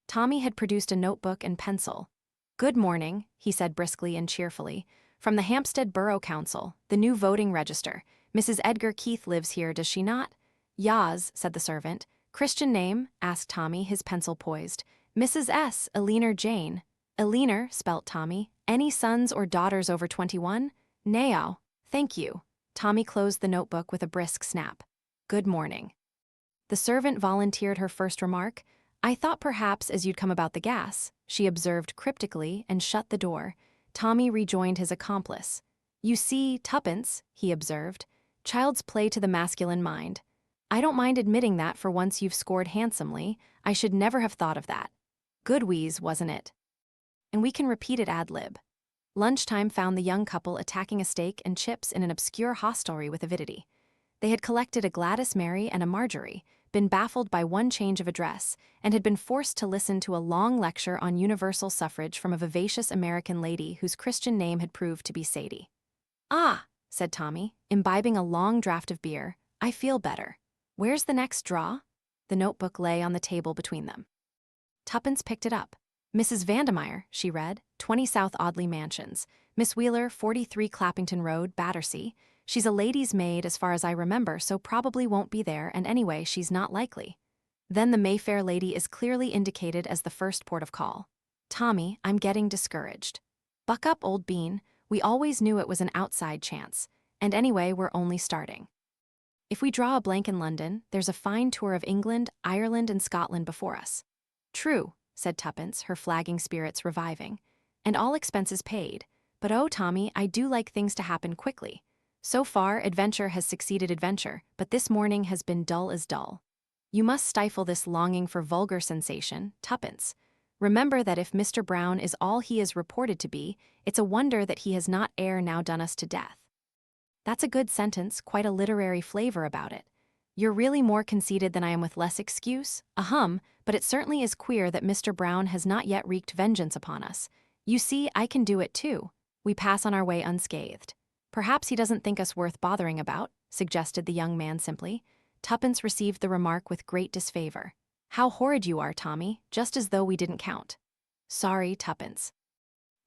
Tommy had produced a notebook and pencil. Good morning, he said briskly and cheerfully. From the Hampstead Borough Council, the new voting register. Mrs. Edgar Keith lives here, does she not? Yas, said the servant. Christian name? Asked Tommy, his pencil poised. Mrs. S. Eleanor Jane. Eleanor, spelt Tommy. Any sons or daughters over 21? Nao. Thank you. Tommy closed the notebook with a brisk snap. Good morning. The servant volunteered her first remark. I thought perhaps as you'd come about the gas, she observed cryptically and shut the door. Tommy rejoined his accomplice. You see, Tuppence, he observed. Child's play to the masculine mind. I don't mind admitting that for once you've scored handsomely. I should never have thought of that. Good wheeze, wasn't it? And we can repeat it ad lib. Lunchtime found the young couple attacking a steak and chips in an obscure hostelry with avidity. They had collected a Gladys Mary and a Marjorie, been baffled by one change of address, and had been forced to listen to a long lecture on universal suffrage from a vivacious American lady whose Christian name had proved to be Sadie. "Ah," said Tommy, imbibing a long draught of beer, "I feel better. Where's the next draw?" The notebook lay on the table between them. Tuppence picked it up. "Mrs. Vandemeyer," she read, 20 South Audley Mansions. "Miss Wheeler, 43 Clappington Road, Battersea. She's a lady's maid as far as I remember, so probably won't be there, and anyway, she's not likely." Then the Mayfair lady is clearly indicated as the first port of call. "Tommy, I'm getting discouraged. Buck up, old bean. We always knew it was an outside chance. And anyway, we're only starting. If we draw a blank in London, there's a fine tour of England, Ireland, and Scotland before us." "True," said Tuppence, her flagging spirits reviving. "And all expenses paid. But oh, Tommy, I do like things to happen quickly. So far, adventure has succeeded adventure, but this morning has been dull as dull. You must stifle this longing for vulgar sensation, Tuppence. Remember that if Mr. Brown is all he is reported to be, it's a wonder that he has not ere now done us to death." "That's a good sentence, quite a literary flavor about it. You're really more conceited than I am with less excuse? Ahem, but it certainly is queer that Mr. Brown has not yet wreaked vengeance upon us. You see, I can do it too. We pass on our way unscathed. Perhaps he doesn't think us worth bothering about," suggested the young man simply. Tuppence received the remark with great disfavor. "How horrid you are, Tommy, just as though we didn't count." "Sorry, Tuppence.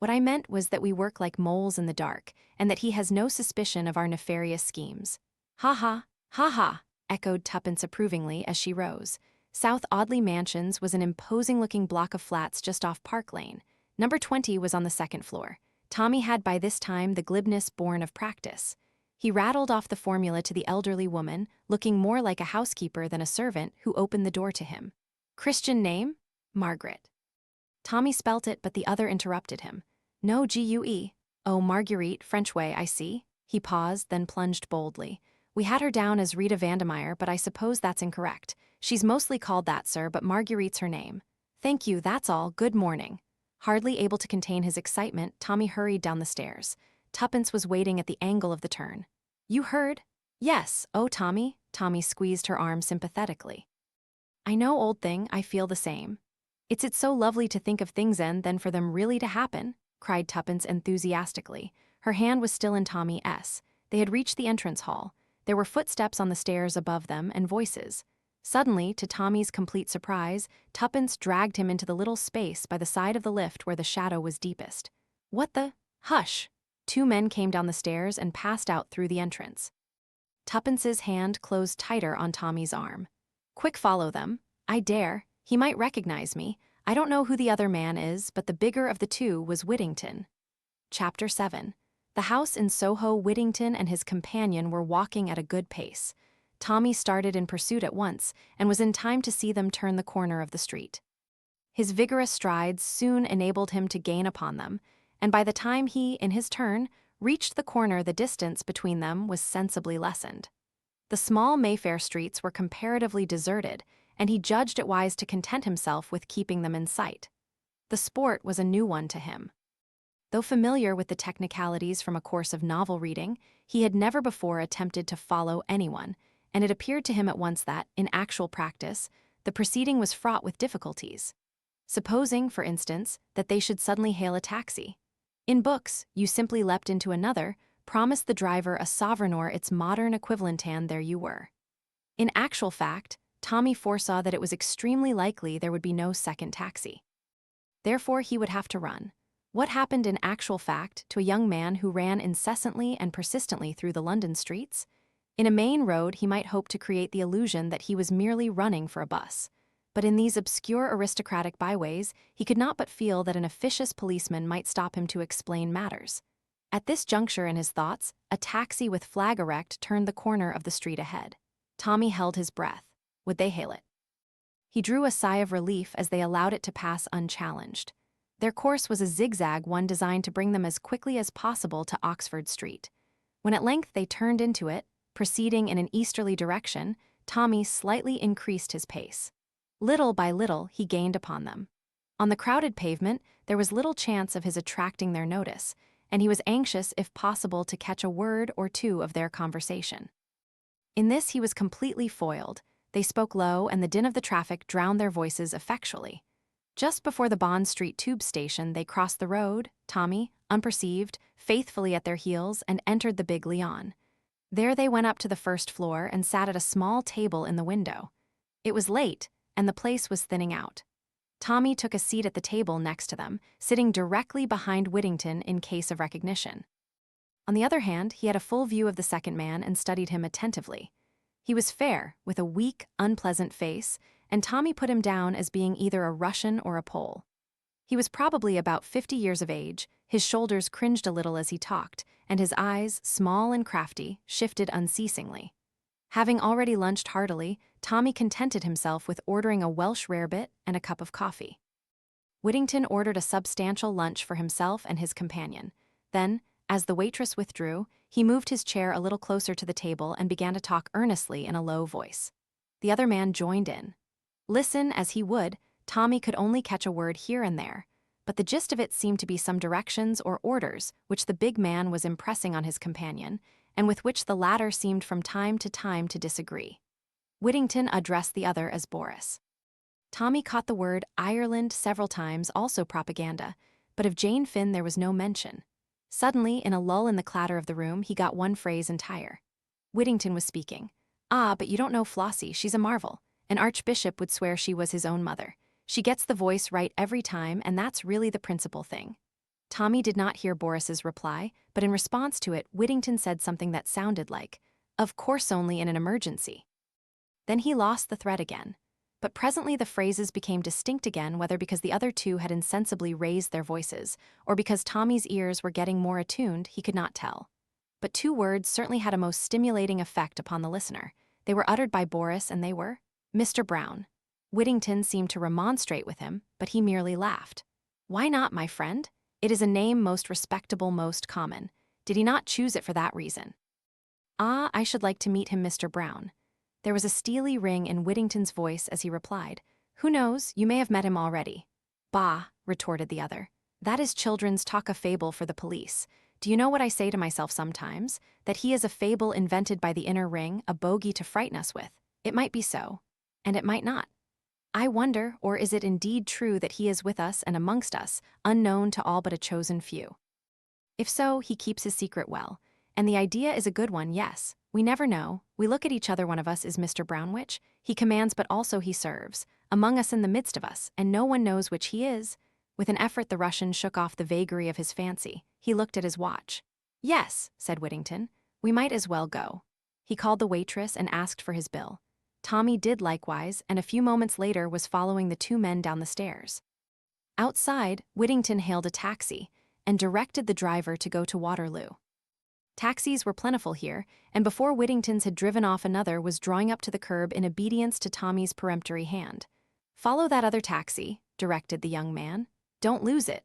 What I meant was that we work like moles in the dark, and that he has no suspicion of our nefarious schemes." "Ha ha, ha ha," echoed Tuppence approvingly as she rose. South Audley Mansions was an imposing-looking block of flats just off Park Lane. Number 20 was on the second floor. Tommy had by this time the glibness born of practice. He rattled off the formula to the elderly woman, looking more like a housekeeper than a servant, who opened the door to him. "Christian name?" "Margaret." Tommy spelt it, but the other interrupted him. "No Gue. Oh, Marguerite, French way, I see." He paused, then plunged boldly. "We had her down as Rita Vandemeyer, but I suppose that's incorrect. She's mostly called that, sir, but Marguerite's her name." "Thank you, that's all. Good morning." Hardly able to contain his excitement, Tommy hurried down the stairs. Tuppence was waiting at the angle of the turn. "You heard?" "Yes. Oh, Tommy." Tommy squeezed her arm sympathetically. "I know, old thing, I feel the same. It's so lovely to think of things and then for them really to happen," cried Tuppence enthusiastically. Her hand was still in Tommy's. They had reached the entrance hall. There were footsteps on the stairs above them and voices. Suddenly, to Tommy's complete surprise, Tuppence dragged him into the little space by the side of the lift where the shadow was deepest. "What the—" "Hush!" 2 men came down the stairs and passed out through the entrance. Tuppence's hand closed tighter on Tommy's arm. "Quick, follow them. I dare. He might recognize me. I don't know who the other man is, but the bigger of the two was Whittington." Chapter 7. The house in Soho. Whittington and his companion were walking at a good pace. Tommy started in pursuit at once, and was in time to see them turn the corner of the street. His vigorous strides soon enabled him to gain upon them, and by the time he, in his turn, reached the corner, the distance between them was sensibly lessened. The small Mayfair streets were comparatively deserted, and he judged it wise to content himself with keeping them in sight. The sport was a new one to him. Though familiar with the technicalities from a course of novel reading, he had never before attempted to follow anyone, and it appeared to him at once that, in actual practice, the proceeding was fraught with difficulties. Supposing, for instance, that they should suddenly hail a taxi. In books, you simply leapt into another, promised the driver a sovereign or its modern equivalent, and there you were. In actual fact, Tommy foresaw that it was extremely likely there would be no second taxi. Therefore, he would have to run. What happened in actual fact to a young man who ran incessantly and persistently through the London streets? In a main road, he might hope to create the illusion that he was merely running for a bus. But in these obscure aristocratic byways, he could not but feel that an officious policeman might stop him to explain matters. At this juncture in his thoughts, a taxi with flag erect turned the corner of the street ahead. Tommy held his breath. Would they hail it? He drew a sigh of relief as they allowed it to pass unchallenged. Their course was a zigzag one designed to bring them as quickly as possible to Oxford Street. When at length they turned into it, proceeding in an easterly direction, Tommy slightly increased his pace. Little by little, he gained upon them. On the crowded pavement, there was little chance of his attracting their notice, and he was anxious, if possible, to catch a word or two of their conversation. In this he was completely foiled. They spoke low, and the din of the traffic drowned their voices effectually. Just before the Bond Street tube station, they crossed the road, Tommy, unperceived, faithfully at their heels, and entered the big Leon. There they went up to the first floor and sat at a small table in the window. It was late, and the place was thinning out. Tommy took a seat at the table next to them, sitting directly behind Whittington in case of recognition. On the other hand, he had a full view of the second man and studied him attentively. He was fair, with a weak, unpleasant face, and Tommy put him down as being either a Russian or a Pole. He was probably about 50 years of age, his shoulders cringed a little as he talked, and his eyes, small and crafty, shifted unceasingly. Having already lunched heartily, Tommy contented himself with ordering a Welsh rarebit and a cup of coffee. Whittington ordered a substantial lunch for himself and his companion. Then, as the waitress withdrew, he moved his chair a little closer to the table and began to talk earnestly in a low voice. The other man joined in. Listen as he would, Tommy could only catch a word here and there, but the gist of it seemed to be some directions or orders which the big man was impressing on his companion, and with which the latter seemed from time to disagree. Whittington addressed the other as Boris. Tommy caught the word Ireland several times, also propaganda, but of Jane Finn there was no mention. Suddenly, in a lull in the clatter of the room, he got one phrase entire. Whittington was speaking. "Ah, but you don't know Flossie, she's a marvel. An archbishop would swear she was his own mother. She gets the voice right every time, and that's really the principal thing." Tommy did not hear Boris's reply, but in response to it, Whittington said something that sounded like, "Of course, only in an emergency." Then he lost the thread again. But presently the phrases became distinct again, whether because the other two had insensibly raised their voices, or because Tommy's ears were getting more attuned, he could not tell. But two words certainly had a most stimulating effect upon the listener. They were uttered by Boris, and they were, "Mr. Brown." Whittington seemed to remonstrate with him, but he merely laughed. "Why not, my friend? It is a name most respectable, most common. Did he not choose it for that reason?" "Ah, I should like to meet him, Mr. Brown." There was a steely ring in Whittington's voice as he replied, "Who knows, you may have met him already." "Bah," retorted the other. "That is children's talk, a fable for the police. Do you know what I say to myself sometimes? That he is a fable invented by the inner ring, a bogey to frighten us with. It might be so, and it might not. I wonder, or is it indeed true that he is with us and amongst us, unknown to all but a chosen few? If so, he keeps his secret well. And the idea is a good one, yes. We never know. We look at each other, one of us is Mr. Brownwich. He commands, but also he serves. Among us, in the midst of us, and no one knows which he is." With an effort the Russian shook off the vagary of his fancy. He looked at his watch. "Yes," said Whittington, "we might as well go." He called the waitress and asked for his bill. Tommy did likewise, and a few moments later was following the two men down the stairs. Outside, Whittington hailed a taxi and directed the driver to go to Waterloo. Taxis were plentiful here, and before Whittington's had driven off another was drawing up to the curb in obedience to Tommy's peremptory hand. "Follow that other taxi," directed the young man. "Don't lose it."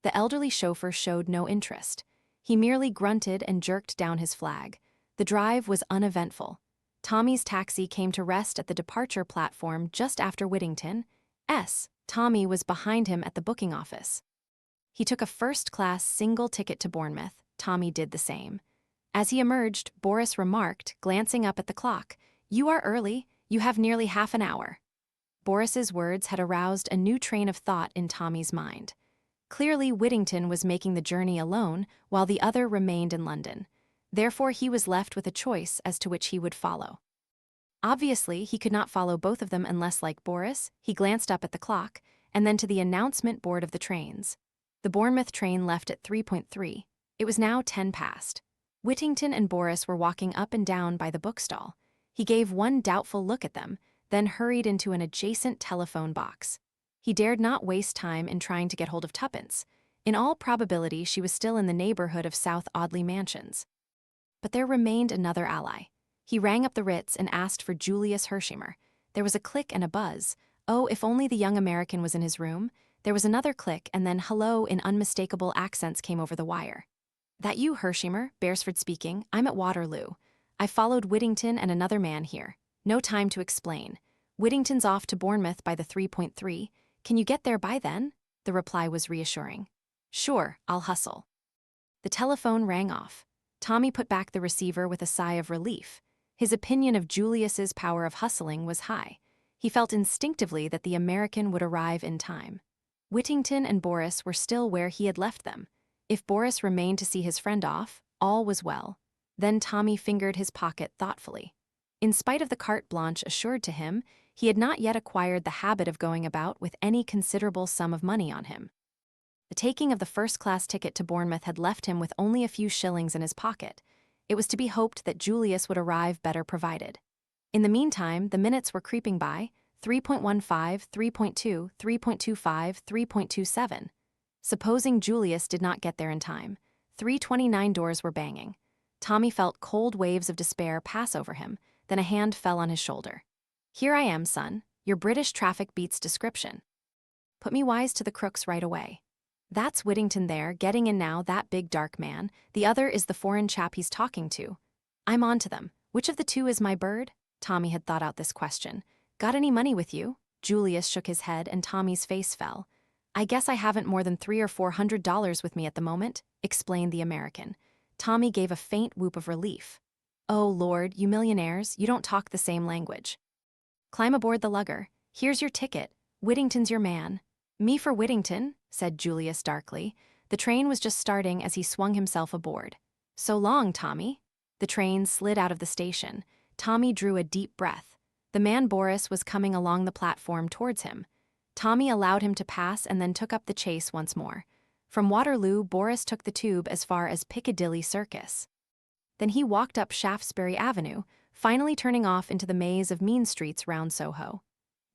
The elderly chauffeur showed no interest. He merely grunted and jerked down his flag. The drive was uneventful. Tommy's taxi came to rest at the departure platform just after Whittington's. Tommy was behind him at the booking office. He took a first-class single ticket to Bournemouth. Tommy did the same. As he emerged, Boris remarked, glancing up at the clock, "You are early. You have nearly half an hour." Boris's words had aroused a new train of thought in Tommy's mind. Clearly, Whittington was making the journey alone, while the other remained in London. Therefore, he was left with a choice as to which he would follow. Obviously, he could not follow both of them unless, like Boris, he glanced up at the clock, and then to the announcement board of the trains. The Bournemouth train left at 3:3. It was now 10 past. Whittington and Boris were walking up and down by the bookstall. He gave one doubtful look at them, then hurried into an adjacent telephone box. He dared not waste time in trying to get hold of Tuppence. In all probability, she was still in the neighborhood of South Audley Mansions. But there remained another ally. He rang up the Ritz and asked for Julius Hershimer. There was a click and a buzz. Oh, if only the young American was in his room. There was another click, and then hello in unmistakable accents came over the wire. "That you, Hershimer? Beresford speaking. I'm at Waterloo. I followed Whittington and another man here. No time to explain. Whittington's off to Bournemouth by the 3:3. "Can you get there by then?" The reply was reassuring. "Sure, I'll hustle." The telephone rang off. Tommy put back the receiver with a sigh of relief. His opinion of Julius's power of hustling was high. He felt instinctively that the American would arrive in time. Whittington and Boris were still where he had left them. If Boris remained to see his friend off, all was well. Then Tommy fingered his pocket thoughtfully. In spite of the carte blanche assured to him, he had not yet acquired the habit of going about with any considerable sum of money on him. The taking of the first-class ticket to Bournemouth had left him with only a few shillings in his pocket. It was to be hoped that Julius would arrive better provided. In the meantime, the minutes were creeping by, 3.15, 3.2, 3.25, 3.27. Supposing Julius did not get there in time, 3:29 doors were banging. Tommy felt cold waves of despair pass over him, then a hand fell on his shoulder. "Here I am, son. Your British traffic beats description. Put me wise to the crooks right away. That's Whittington there, getting in now, that big dark man. The other is the foreign chap he's talking to. I'm on to them. Which of the two is my bird?" Tommy had thought out this question. "Got any money with you?" Julius shook his head and Tommy's face fell. "I guess I haven't more than $300 or $400 with me at the moment," explained the American. Tommy gave a faint whoop of relief. "Oh Lord, you millionaires, you don't talk the same language. Climb aboard the lugger. Here's your ticket. Whittington's your man." "Me for Whittington," said Julius darkly. The train was just starting as he swung himself aboard. "So long, Tommy." The train slid out of the station. Tommy drew a deep breath. The man Boris was coming along the platform towards him. Tommy allowed him to pass and then took up the chase once more. From Waterloo, Boris took the tube as far as Piccadilly Circus. Then he walked up Shaftesbury Avenue, finally turning off into the maze of mean streets round Soho.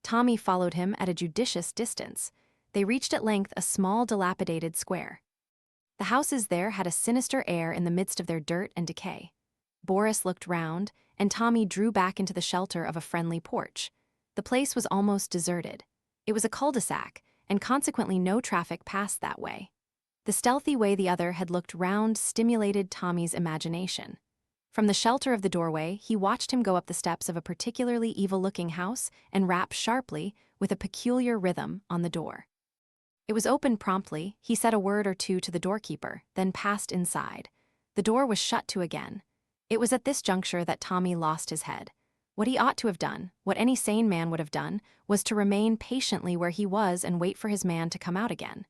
Tommy followed him at a judicious distance. They reached at length a small dilapidated square. The houses there had a sinister air in the midst of their dirt and decay. Boris looked round, and Tommy drew back into the shelter of a friendly porch. The place was almost deserted. It was a cul-de-sac, and consequently no traffic passed that way. The stealthy way the other had looked round stimulated Tommy's imagination. From the shelter of the doorway, he watched him go up the steps of a particularly evil-looking house and rap sharply, with a peculiar rhythm, on the door. It was opened promptly. He said a word or two to the doorkeeper, then passed inside. The door was shut to again. It was at this juncture that Tommy lost his head. What he ought to have done, what any sane man would have done, was to remain patiently where he was and wait for his man to come out again.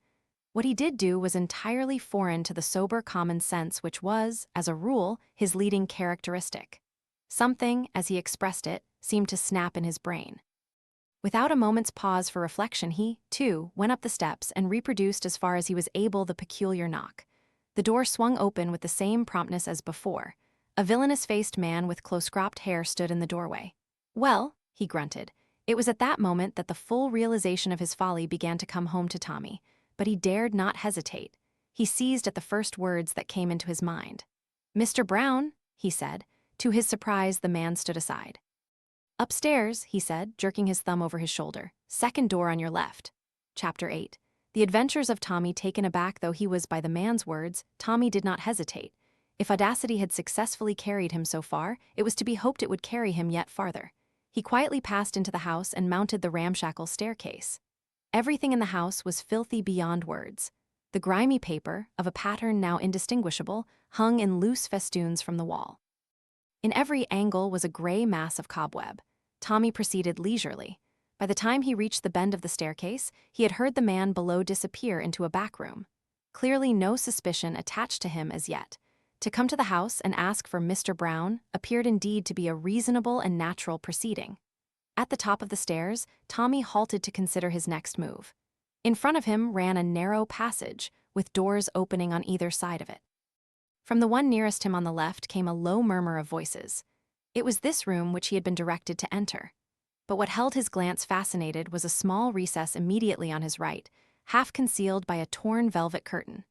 What he did do was entirely foreign to the sober common sense which was, as a rule, his leading characteristic. Something, as he expressed it, seemed to snap in his brain. Without a moment's pause for reflection, he, too, went up the steps and reproduced as far as he was able the peculiar knock. The door swung open with the same promptness as before. A villainous-faced man with close-cropped hair stood in the doorway. "Well," he grunted. It was at that moment that the full realization of his folly began to come home to Tommy, but he dared not hesitate. He seized at the first words that came into his mind. "Mr. Brown," he said. To his surprise, the man stood aside. "Upstairs," he said, jerking his thumb over his shoulder. "Second door on your left." Chapter 8. The adventures of Tommy. Taken aback though he was by the man's words, Tommy did not hesitate. If audacity had successfully carried him so far, it was to be hoped it would carry him yet farther. He quietly passed into the house and mounted the ramshackle staircase. Everything in the house was filthy beyond words. The grimy paper, of a pattern now indistinguishable, hung in loose festoons from the wall. In every angle was a gray mass of cobweb. Tommy proceeded leisurely. By the time he reached the bend of the staircase, he had heard the man below disappear into a back room. Clearly no suspicion attached to him as yet. To come to the house and ask for Mr. Brown appeared indeed to be a reasonable and natural proceeding. At the top of the stairs, Tommy halted to consider his next move. In front of him ran a narrow passage, with doors opening on either side of it. From the one nearest him on the left came a low murmur of voices. It was this room which he had been directed to enter. But what held his glance fascinated was a small recess immediately on his right, half concealed by a torn velvet curtain.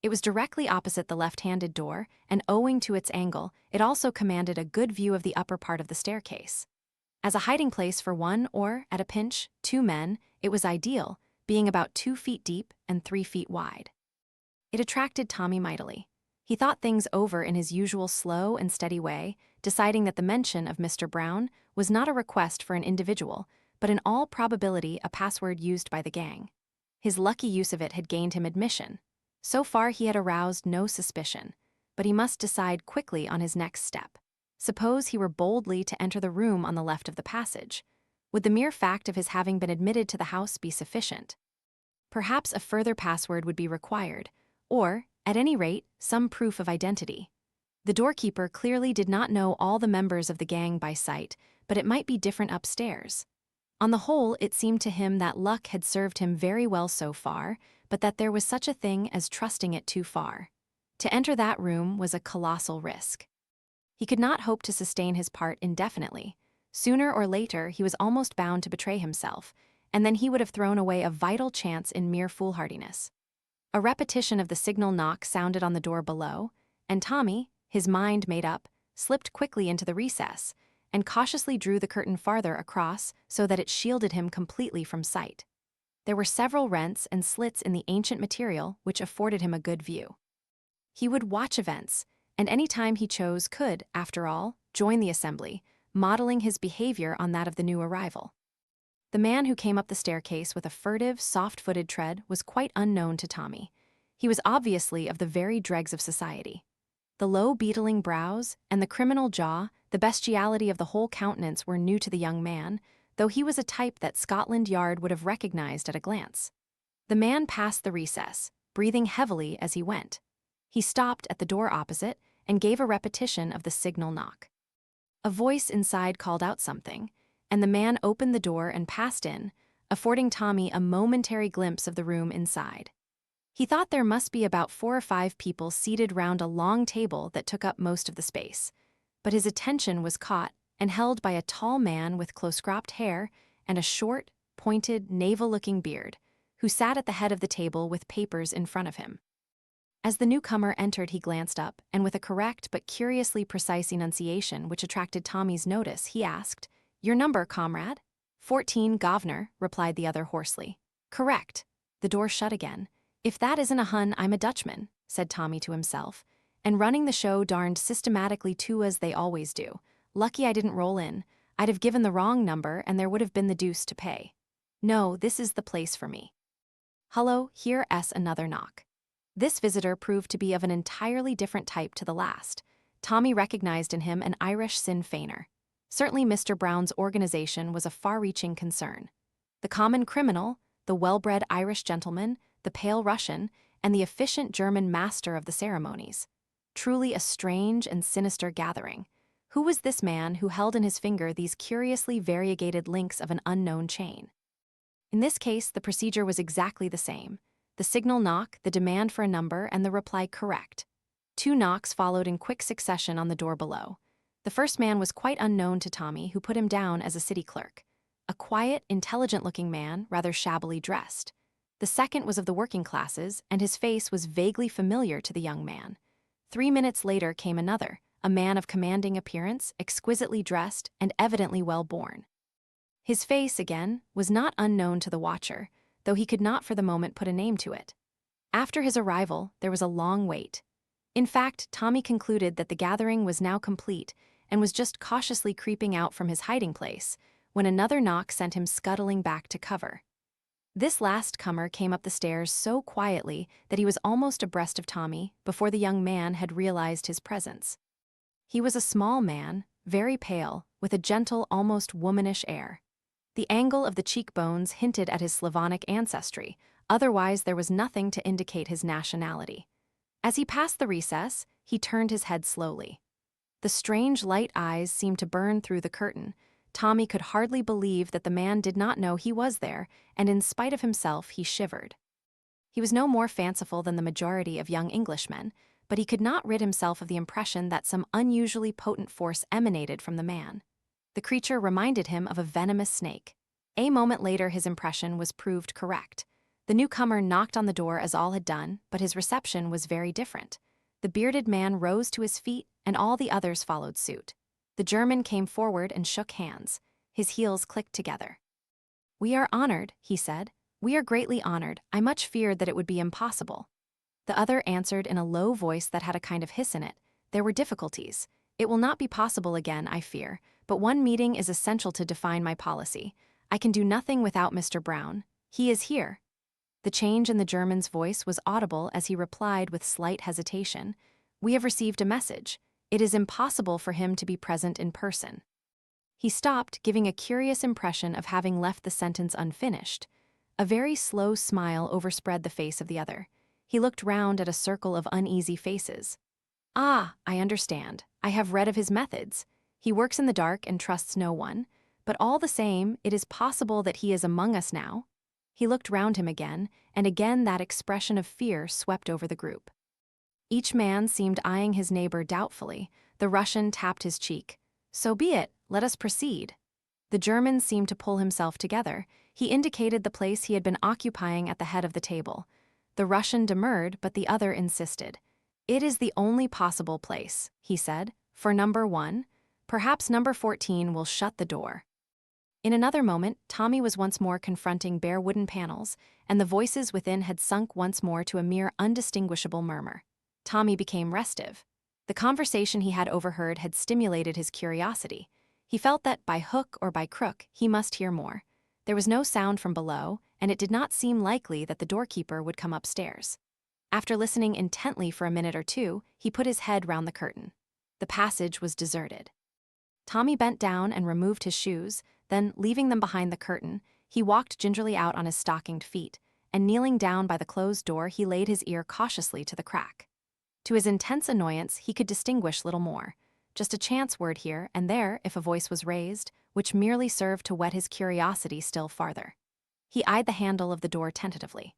It was directly opposite the left-handed door, and owing to its angle, it also commanded a good view of the upper part of the staircase. As a hiding place for one or, at a pinch, two men, it was ideal, being about 2 feet deep and 3 feet wide. It attracted Tommy mightily. He thought things over in his usual slow and steady way, deciding that the mention of Mr. Brown was not a request for an individual, but in all probability a password used by the gang. His lucky use of it had gained him admission. So far he had aroused no suspicion, but he must decide quickly on his next step. Suppose he were boldly to enter the room on the left of the passage. Would the mere fact of his having been admitted to the house be sufficient? Perhaps a further password would be required, or, at any rate, some proof of identity. The doorkeeper clearly did not know all the members of the gang by sight, but it might be different upstairs. On the whole, it seemed to him that luck had served him very well so far, but that there was such a thing as trusting it too far. To enter that room was a colossal risk. He could not hope to sustain his part indefinitely. Sooner or later, he was almost bound to betray himself, and then he would have thrown away a vital chance in mere foolhardiness. A repetition of the signal knock sounded on the door below, and Tommy, his mind made up, slipped quickly into the recess and cautiously drew the curtain farther across so that it shielded him completely from sight. There were several rents and slits in the ancient material which afforded him a good view. He would watch events, and any time he chose could, after all, join the assembly, modeling his behavior on that of the new arrival. The man who came up the staircase with a furtive, soft-footed tread was quite unknown to Tommy. He was obviously of the very dregs of society. The low, beetling brows and the criminal jaw, the bestiality of the whole countenance were new to the young man, though he was a type that Scotland Yard would have recognized at a glance. The man passed the recess, breathing heavily as he went. He stopped at the door opposite and gave a repetition of the signal knock. A voice inside called out something, and the man opened the door and passed in, affording Tommy a momentary glimpse of the room inside. He thought there must be about 4 or 5 people seated round a long table that took up most of the space, but his attention was caught and held by a tall man with close-cropped hair and a short, pointed, navel-looking beard, who sat at the head of the table with papers in front of him. As the newcomer entered, he glanced up, and with a correct but curiously precise enunciation which attracted Tommy's notice, he asked, "Your number, comrade?" 14, governor, replied the other hoarsely. "Correct." The door shut again. "If that isn't a Hun, I'm a Dutchman," said Tommy to himself, and running the show darned systematically too as they always do. Lucky I didn't roll in. I'd have given the wrong number and there would have been the deuce to pay. No, this is the place for me. Hullo, here's another knock. This visitor proved to be of an entirely different type to the last. Tommy recognized in him an Irish Sinn Féiner. Certainly Mr. Brown's organization was a far-reaching concern. The common criminal, the well-bred Irish gentleman, the pale Russian, and the efficient German master of the ceremonies. Truly a strange and sinister gathering. Who was this man who held in his finger these curiously variegated links of an unknown chain? In this case, the procedure was exactly the same. The signal knock, the demand for a number, and the reply correct. 2 knocks followed in quick succession on the door below. The first man was quite unknown to Tommy, who put him down as a city clerk. A quiet, intelligent-looking man, rather shabbily dressed. The second was of the working classes, and his face was vaguely familiar to the young man. 3 minutes later came another, a man of commanding appearance, exquisitely dressed, and evidently well-born. His face, again, was not unknown to the watcher, though he could not for the moment put a name to it. After his arrival, there was a long wait. In fact, Tommy concluded that the gathering was now complete and was just cautiously creeping out from his hiding place, when another knock sent him scuttling back to cover. This last comer came up the stairs so quietly that he was almost abreast of Tommy before the young man had realized his presence. He was a small man, very pale, with a gentle, almost womanish air. The angle of the cheekbones hinted at his Slavonic ancestry, otherwise there was nothing to indicate his nationality. As he passed the recess, he turned his head slowly. The strange light eyes seemed to burn through the curtain. Tommy could hardly believe that the man did not know he was there, and in spite of himself, he shivered. He was no more fanciful than the majority of young Englishmen, but he could not rid himself of the impression that some unusually potent force emanated from the man. The creature reminded him of a venomous snake. A moment later, his impression was proved correct. The newcomer knocked on the door as all had done, but his reception was very different. The bearded man rose to his feet, and all the others followed suit. The German came forward and shook hands. His heels clicked together. "We are honored," he said. "We are greatly honored. I much feared that it would be impossible." The other answered in a low voice that had a kind of hiss in it. "There were difficulties. It will not be possible again, I fear, but one meeting is essential to define my policy. I can do nothing without Mr. Brown. He is here." The change in the German's voice was audible as he replied with slight hesitation. "We have received a message. It is impossible for him to be present in person." He stopped, giving a curious impression of having left the sentence unfinished. A very slow smile overspread the face of the other. He looked round at a circle of uneasy faces. "Ah, I understand. I have read of his methods. He works in the dark and trusts no one. But all the same, it is possible that he is among us now." He looked round him again, and again that expression of fear swept over the group. Each man seemed eyeing his neighbor doubtfully. The Russian tapped his cheek. "So be it, let us proceed." The German seemed to pull himself together. He indicated the place he had been occupying at the head of the table. The Russian demurred, but the other insisted. "It is the only possible place," he said, "for number 1. Perhaps number 14 will shut the door." In another moment, Tommy was once more confronting bare wooden panels, and the voices within had sunk once more to a mere undistinguishable murmur. Tommy became restive. The conversation he had overheard had stimulated his curiosity. He felt that, by hook or by crook, he must hear more. There was no sound from below, and it did not seem likely that the doorkeeper would come upstairs. After listening intently for a minute or two, he put his head round the curtain. The passage was deserted. Tommy bent down and removed his shoes, then, leaving them behind the curtain, he walked gingerly out on his stockinged feet, and kneeling down by the closed door, he laid his ear cautiously to the crack. To his intense annoyance, he could distinguish little more. Just a chance word here and there if a voice was raised, which merely served to whet his curiosity still farther. He eyed the handle of the door tentatively.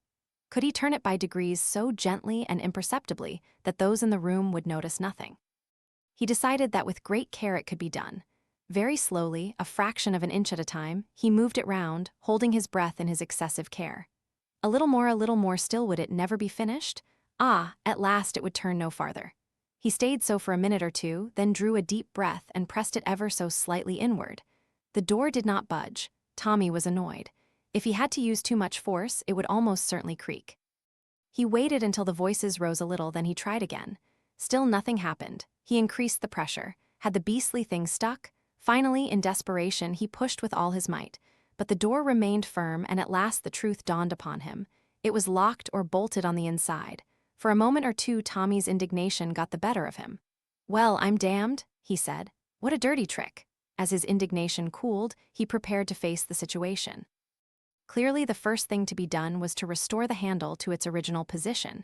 Could he turn it by degrees so gently and imperceptibly that those in the room would notice nothing? He decided that with great care it could be done. Very slowly, a fraction of an inch at a time, he moved it round, holding his breath in his excessive care. A little more still, would it never be finished? Ah, at last it would turn no farther. He stayed so for a minute or two, then drew a deep breath and pressed it ever so slightly inward. The door did not budge. Tommy was annoyed. If he had to use too much force, it would almost certainly creak. He waited until the voices rose a little, then he tried again. Still nothing happened. He increased the pressure. Had the beastly thing stuck? Finally, in desperation, he pushed with all his might. But the door remained firm, and at last the truth dawned upon him. It was locked or bolted on the inside. For a moment or two, Tommy's indignation got the better of him. "Well, I'm damned," he said. "What a dirty trick." As his indignation cooled, he prepared to face the situation. Clearly, the first thing to be done was to restore the handle to its original position.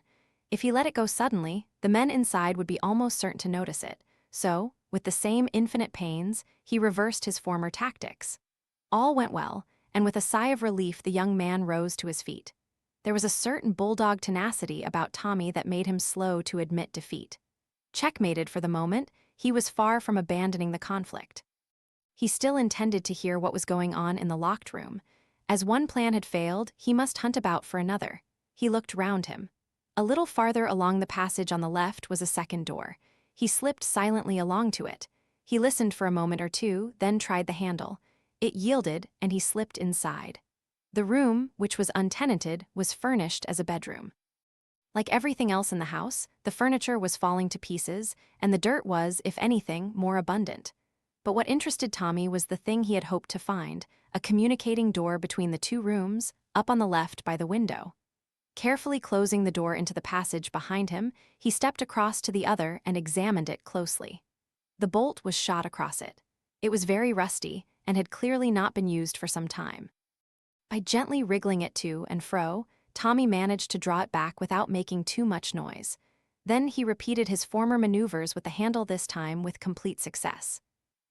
If he let it go suddenly, the men inside would be almost certain to notice it. So, with the same infinite pains, he reversed his former tactics. All went well, and with a sigh of relief the young man rose to his feet. There was a certain bulldog tenacity about Tommy that made him slow to admit defeat. Checkmated for the moment, he was far from abandoning the conflict. He still intended to hear what was going on in the locked room. As one plan had failed, he must hunt about for another. He looked round him. A little farther along the passage on the left was a second door. He slipped silently along to it. He listened for a moment or two, then tried the handle. It yielded, and he slipped inside. The room, which was untenanted, was furnished as a bedroom. Like everything else in the house, the furniture was falling to pieces, and the dirt was, if anything, more abundant. But what interested Tommy was the thing he had hoped to find, a communicating door between the two rooms, up on the left by the window. Carefully closing the door into the passage behind him, he stepped across to the other and examined it closely. The bolt was shot across it. It was very rusty, and had clearly not been used for some time. By gently wriggling it to and fro, Tommy managed to draw it back without making too much noise. Then he repeated his former maneuvers with the handle, this time with complete success.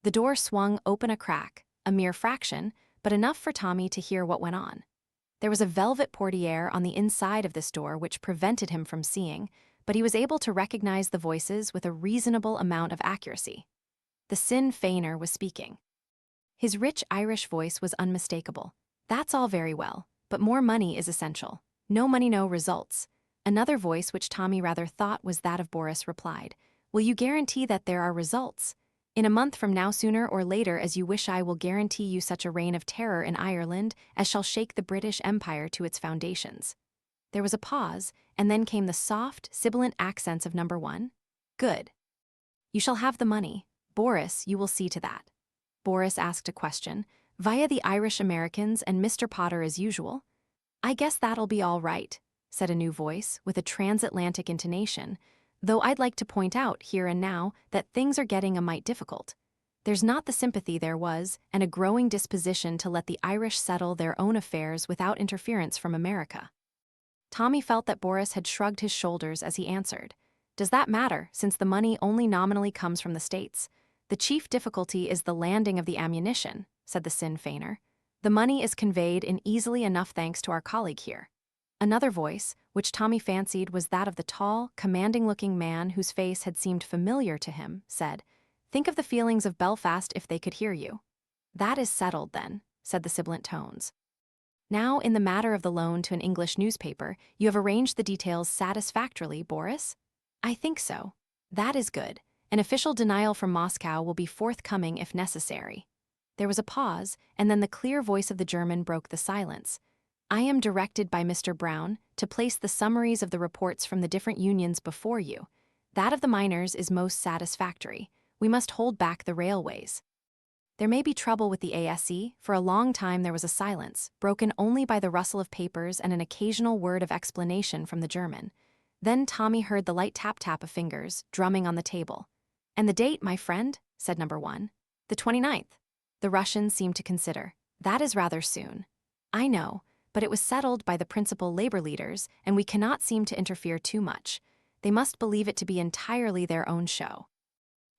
The door swung open a crack, a mere fraction, but enough for Tommy to hear what went on. There was a velvet portiere on the inside of this door which prevented him from seeing, but he was able to recognize the voices with a reasonable amount of accuracy. The Sinn Feiner was speaking. His rich Irish voice was unmistakable. "That's all very well, but more money is essential. No money, no results." Another voice, which Tommy rather thought was that of Boris, replied, "Will you guarantee that there are results? In a month from now, sooner or later as you wish, I will guarantee you such a reign of terror in Ireland as shall shake the British Empire to its foundations." There was a pause, and then came the soft, sibilant accents of number 1. "Good. You shall have the money. Boris, you will see to that." Boris asked a question. Via the Irish Americans and Mr. Potter as usual? I guess that'll be all right, said a new voice with a transatlantic intonation, though I'd like to point out here and now that things are getting a mite difficult. There's not the sympathy there was, and a growing disposition to let the Irish settle their own affairs without interference from America. Tommy felt that Boris had shrugged his shoulders as he answered. Does that matter, since the money only nominally comes from the States? The chief difficulty is the landing of the ammunition, said the Sinn Feiner. The money is conveyed in easily enough thanks to our colleague here. Another voice, which Tommy fancied was that of the tall, commanding-looking man whose face had seemed familiar to him, said, Think of the feelings of Belfast if they could hear you. That is settled, then, said the sibilant tones. Now, in the matter of the loan to an English newspaper, you have arranged the details satisfactorily, Boris? I think so. That is good. An official denial from Moscow will be forthcoming if necessary. There was a pause, and then the clear voice of the German broke the silence. I am directed by Mr. Brown to place the summaries of the reports from the different unions before you. That of the miners is most satisfactory. We must hold back the railways. There may be trouble with the ASE. For a long time there was a silence, broken only by the rustle of papers and an occasional word of explanation from the German. Then Tommy heard the light tap-tap of fingers, drumming on the table. And the date, my friend, said number 1. The 29th. The Russian seemed to consider. That is rather soon. I know, but it was settled by the principal labor leaders, and we cannot seem to interfere too much. They must believe it to be entirely their own show.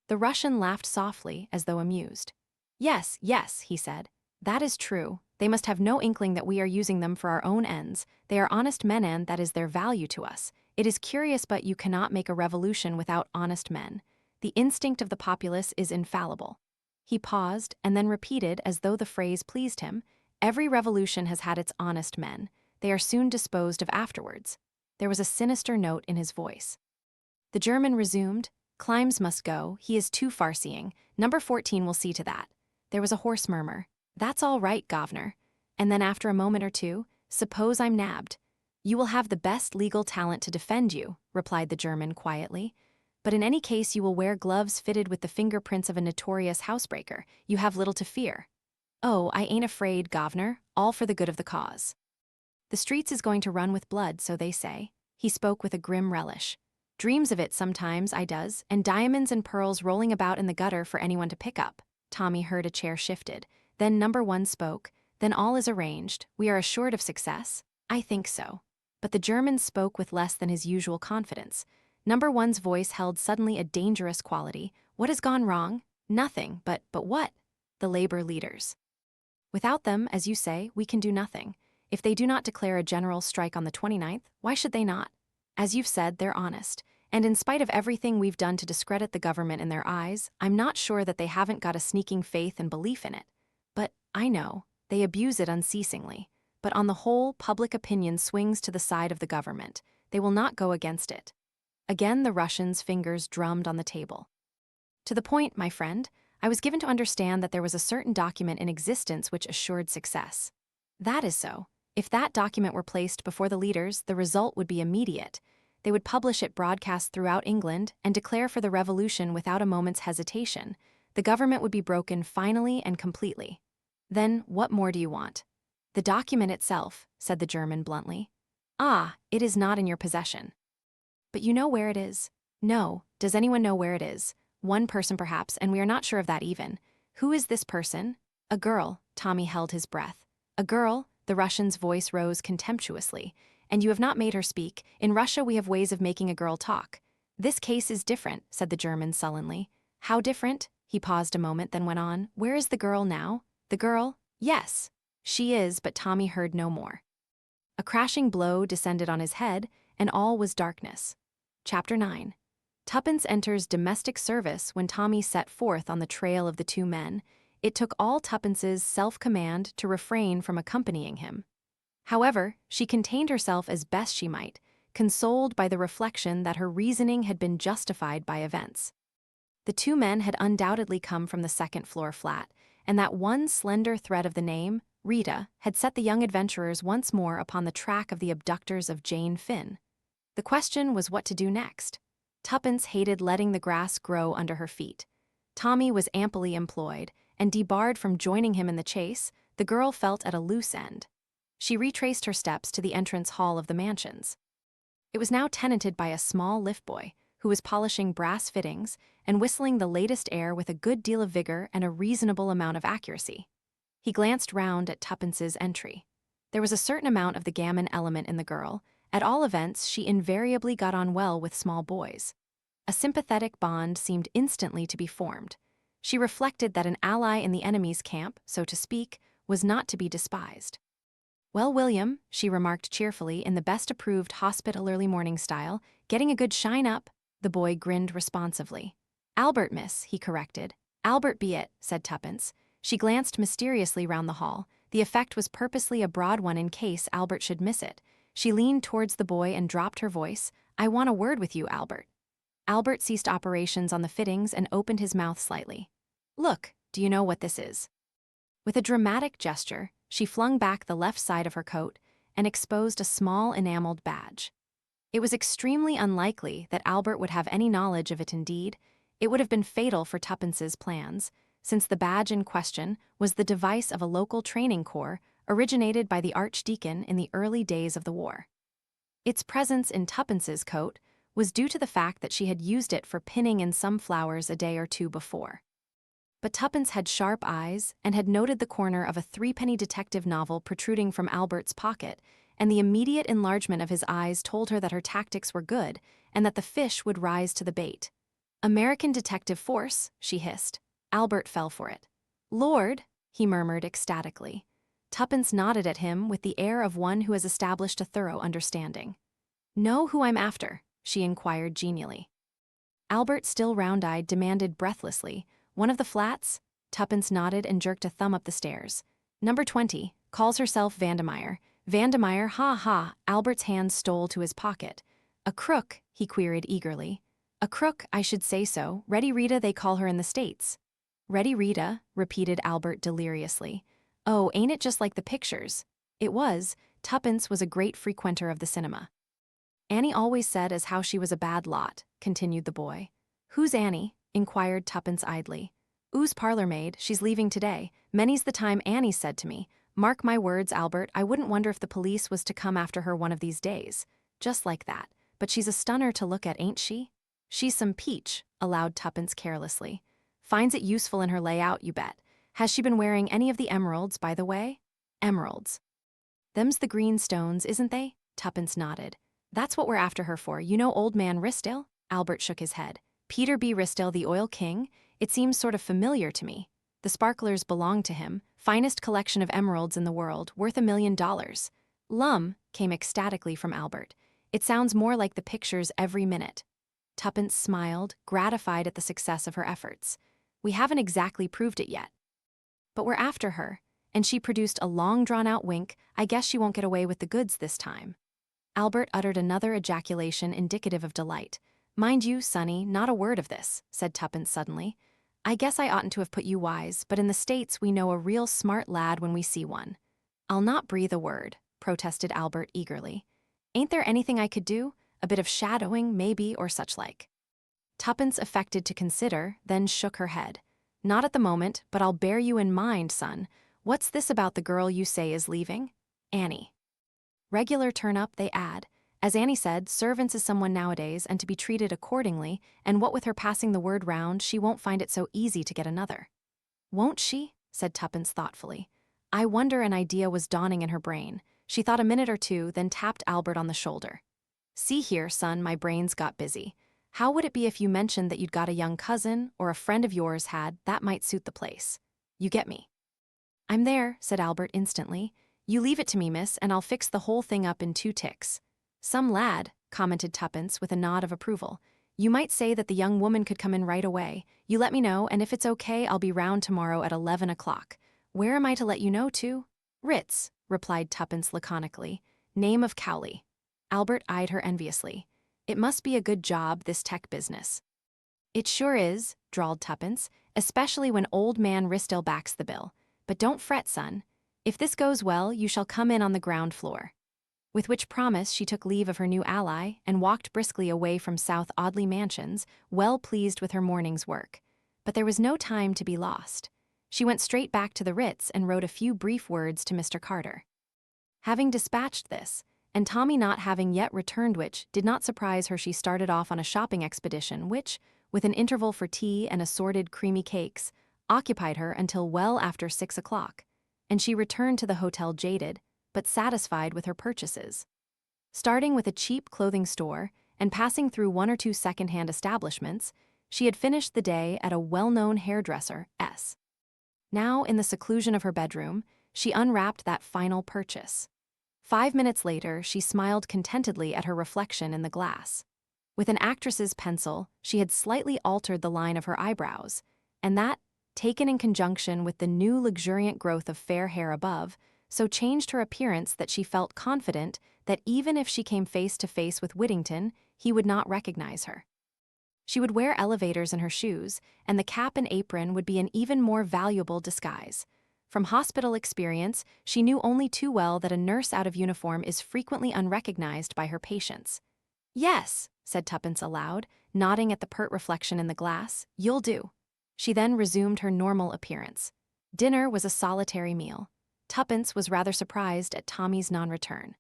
The Russian laughed softly, as though amused. Yes, yes, he said. That is true. They must have no inkling that we are using them for our own ends. They are honest men, and that is their value to us. It is curious, but you cannot make a revolution without honest men. The instinct of the populace is infallible. He paused, and then repeated, as though the phrase pleased him, Every revolution has had its honest men. They are soon disposed of afterwards. There was a sinister note in his voice. The German resumed, Climbs must go, he is too far-seeing. Number 14 will see to that. There was a hoarse murmur. That's all right, Governor. And then after a moment or two, suppose I'm nabbed. You will have the best legal talent to defend you, replied the German quietly. But in any case you will wear gloves fitted with the fingerprints of a notorious housebreaker. You have little to fear. Oh, I ain't afraid, Governor, all for the good of the cause. The streets is going to run with blood, so they say. He spoke with a grim relish. Dreams of it sometimes, I does, and diamonds and pearls rolling about in the gutter for anyone to pick up. Tommy heard a chair shifted. Then number 1 spoke. Then all is arranged. We are assured of success? I think so. But the German spoke with less than his usual confidence. Number 1's voice held suddenly a dangerous quality. What has gone wrong? Nothing, but what? The labor leaders. Without them, as you say, we can do nothing. If they do not declare a general strike on the 29th, why should they not? As you've said, they're honest. And in spite of everything we've done to discredit the government in their eyes, I'm not sure that they haven't got a sneaking faith and belief in it. But, I know, they abuse it unceasingly. But on the whole, public opinion swings to the side of the government. They will not go against it. Again the Russian's fingers drummed on the table. To the point, my friend, I was given to understand that there was a certain document in existence which assured success. That is so. If that document were placed before the leaders, the result would be immediate. They would publish it broadcast throughout England and declare for the revolution without a moment's hesitation. The government would be broken finally and completely. Then, what more do you want? The document itself, said the German bluntly. Ah, it is not in your possession. But you know where it is? No. Does anyone know where it is? One person perhaps, and we are not sure of that even. Who is this person? A girl. Tommy held his breath. A girl? The Russian's voice rose contemptuously. And you have not made her speak. In Russia we have ways of making a girl talk. This case is different, said the German sullenly. How different? He paused a moment, then went on. Where is the girl now? The girl? Yes. She is, but Tommy heard no more. A crashing blow descended on his head, and all was darkness. Chapter 9. Tuppence enters domestic service. When Tommy set forth on the trail of the two men, it took all Tuppence's self-command to refrain from accompanying him. However, she contained herself as best she might, consoled by the reflection that her reasoning had been justified by events. The two men had undoubtedly come from the second-floor flat, and that one slender thread of the name, Rita, had set the young adventurers once more upon the track of the abductors of Jane Finn. The question was what to do next. Tuppence hated letting the grass grow under her feet. Tommy was amply employed, and debarred from joining him in the chase, the girl felt at a loose end. She retraced her steps to the entrance hall of the mansions. It was now tenanted by a small lift boy, who was polishing brass fittings and whistling the latest air with a good deal of vigor and a reasonable amount of accuracy. He glanced round at Tuppence's entry. There was a certain amount of the gammon element in the girl. At all events, she invariably got on well with small boys. A sympathetic bond seemed instantly to be formed. She reflected that an ally in the enemy's camp, so to speak, was not to be despised. "Well, William," she remarked cheerfully in the best approved hospitalerly morning style, "getting a good shine up?" The boy grinned responsively. "Albert, miss," he corrected. "Albert be it," said Tuppence. She glanced mysteriously round the hall. The effect was purposely a broad one in case Albert should miss it. She leaned towards the boy and dropped her voice. "I want a word with you, Albert." Albert ceased operations on the fittings and opened his mouth slightly. "Look, do you know what this is?" With a dramatic gesture, she flung back the left side of her coat and exposed a small enameled badge. It was extremely unlikely that Albert would have any knowledge of it. Indeed, it would have been fatal for Tuppence's plans, since the badge in question was the device of a local training corps originated by the archdeacon in the early days of the war. Its presence in Tuppence's coat was due to the fact that she had used it for pinning in some flowers a day or two before. But Tuppence had sharp eyes and had noted the corner of a threepenny detective novel protruding from Albert's pocket, and the immediate enlargement of his eyes told her that her tactics were good and that the fish would rise to the bait. "American detective force," she hissed. Albert fell for it. "Lord," he murmured ecstatically. Tuppence nodded at him with the air of one who has established a thorough understanding. "Know who I'm after?" she inquired genially. Albert, still round-eyed, demanded breathlessly, "One of the flats?" Tuppence nodded and jerked a thumb up the stairs. "Number 20, calls herself Vandemeyer. Vandemeyer, ha ha." Albert's hand stole to his pocket. "A crook?" he queried eagerly. "A crook, I should say so. Ready Rita they call her in the States." "Ready Rita," repeated Albert deliriously. "Oh, ain't it just like the pictures?" It was. Tuppence was a great frequenter of the cinema. "Annie always said as how she was a bad lot," continued the boy. "Who's Annie?" inquired Tuppence idly. "Oo's parlor maid, she's leaving today. Many's the time Annie said to me, 'Mark my words, Albert, I wouldn't wonder if the police was to come after her one of these days.' Just like that. But she's a stunner to look at, ain't she?" "She's some peach," allowed Tuppence carelessly. "Finds it useful in her layout, you bet. Has she been wearing any of the emeralds, by the way?" "Emeralds. Them's the green stones, isn't they?" Tuppence nodded. "That's what we're after her for. You know old man Ristill?" Albert shook his head. "Peter B. Ristill, the oil king? It seems sort of familiar to me. The sparklers belong to him. Finest collection of emeralds in the world, worth $1 million. "Lum," came ecstatically from Albert. "It sounds more like the pictures every minute." Tuppence smiled, gratified at the success of her efforts. "We haven't exactly proved it yet. But we're after her," and she produced a long drawn-out wink. "I guess she won't get away with the goods this time." Albert uttered another ejaculation indicative of delight. "Mind you, Sonny, not a word of this," said Tuppence suddenly. "I guess I oughtn't to have put you wise, but in the States we know a real smart lad when we see one." "I'll not breathe a word," protested Albert eagerly. "Ain't there anything I could do? A bit of shadowing, maybe, or such like." Tuppence affected to consider, then shook her head. "Not at the moment, but I'll bear you in mind, son. What's this about the girl you say is leaving?" "Annie." "Regular turn-up, they add. As Annie said, servants is someone nowadays and to be treated accordingly, and what with her passing the word round, she won't find it so easy to get another." "Won't she?" said Tuppence thoughtfully. I wonder an idea was dawning in her brain. She thought a minute or two, then tapped Albert on the shoulder. "See here, son, my brain's got busy. How would it be if you mentioned that you'd got a young cousin, or a friend of yours had, that might suit the place? You get me?" "I'm there," said Albert instantly. "You leave it to me, miss, and I'll fix the whole thing up in 2 ticks. "Some lad," commented Tuppence with a nod of approval. "You might say that the young woman could come in right away. You let me know, and if it's okay, I'll be round tomorrow at 11 o'clock. Where am I to let you know to?" "Ritz," replied Tuppence laconically. "Name of Cowley." Albert eyed her enviously. "It must be a good job, this tech business." "It sure is," drawled Tuppence, "especially when old man Ristill backs the bill. But don't fret, son. If this goes well, you shall come in on the ground floor." With which promise she took leave of her new ally and walked briskly away from South Audley Mansions, well pleased with her morning's work. But there was no time to be lost. She went straight back to the Ritz and wrote a few brief words to Mr. Carter. Having dispatched this, and Tommy not having yet returned, which did not surprise her, she started off on a shopping expedition which, with an interval for tea and assorted creamy cakes, occupied her until well after 6 o'clock, and she returned to the hotel jaded, but satisfied with her purchases. Starting with a cheap clothing store and passing through 1 or 2 second-hand establishments, she had finished the day at a well-known hairdresser's. Now, in the seclusion of her bedroom, she unwrapped that final purchase. 5 minutes later, she smiled contentedly at her reflection in the glass. With an actress's pencil, she had slightly altered the line of her eyebrows, and that, taken in conjunction with the new luxuriant growth of fair hair above, so changed her appearance that she felt confident that even if she came face to face with Whittington, he would not recognize her. She would wear elevators in her shoes, and the cap and apron would be an even more valuable disguise. From hospital experience, she knew only too well that a nurse out of uniform is frequently unrecognized by her patients. "Yes," said Tuppence aloud, nodding at the pert reflection in the glass, "you'll do." She then resumed her normal appearance. Dinner was a solitary meal. Tuppence was rather surprised at Tommy's non-return.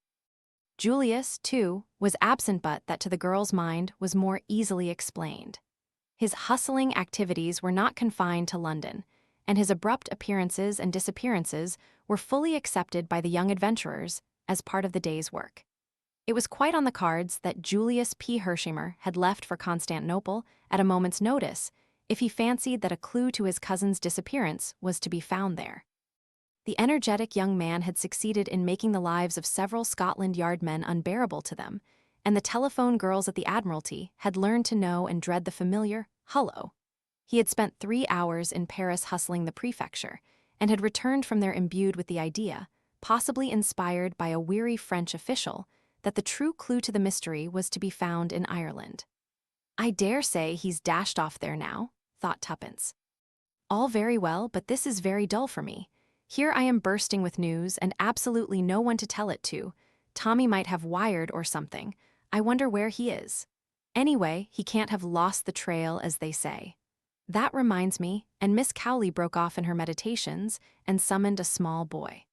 Julius, too, was absent, but that to the girl's mind was more easily explained. His hustling activities were not confined to London, and his abrupt appearances and disappearances were fully accepted by the young adventurers as part of the day's work. It was quite on the cards that Julius P. Hershimer had left for Constantinople at a moment's notice if he fancied that a clue to his cousin's disappearance was to be found there. The energetic young man had succeeded in making the lives of several Scotland Yard men unbearable to them, and the telephone girls at the Admiralty had learned to know and dread the familiar "hullo." He had spent 3 hours in Paris hustling the prefecture, and had returned from there imbued with the idea, possibly inspired by a weary French official, that the true clue to the mystery was to be found in Ireland. "I dare say he's dashed off there now," thought Tuppence. "All very well, but this is very dull for me. Here I am bursting with news and absolutely no one to tell it to. Tommy might have wired or something. I wonder where he is. Anyway, he can't have lost the trail, as they say. That reminds me," and Miss Cowley broke off in her meditations and summoned a small boy.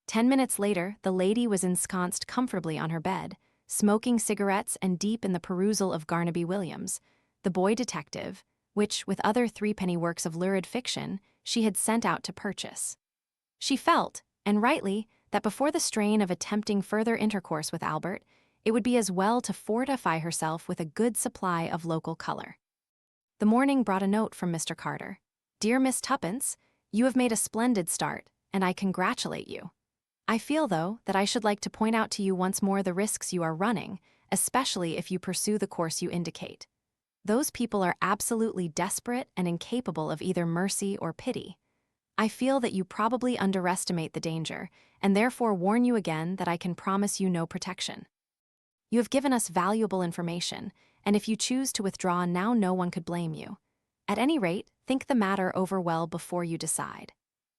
10 minutes later, the lady was ensconced comfortably on her bed, smoking cigarettes and deep in the perusal of Garnaby Williams, the boy detective, which, with other threepenny works of lurid fiction, she had sent out to purchase. She felt, and rightly, that before the strain of attempting further intercourse with Albert, it would be as well to fortify herself with a good supply of local color. The morning brought a note from Mr. Carter. "Dear Miss Tuppence, you have made a splendid start, and I congratulate you. I feel, though, that I should like to point out to you once more the risks you are running, especially if you pursue the course you indicate. Those people are absolutely desperate and incapable of either mercy or pity. I feel that you probably underestimate the danger, and therefore warn you again that I can promise you no protection. You have given us valuable information, and if you choose to withdraw now, no one could blame you. At any rate, think the matter over well before you decide.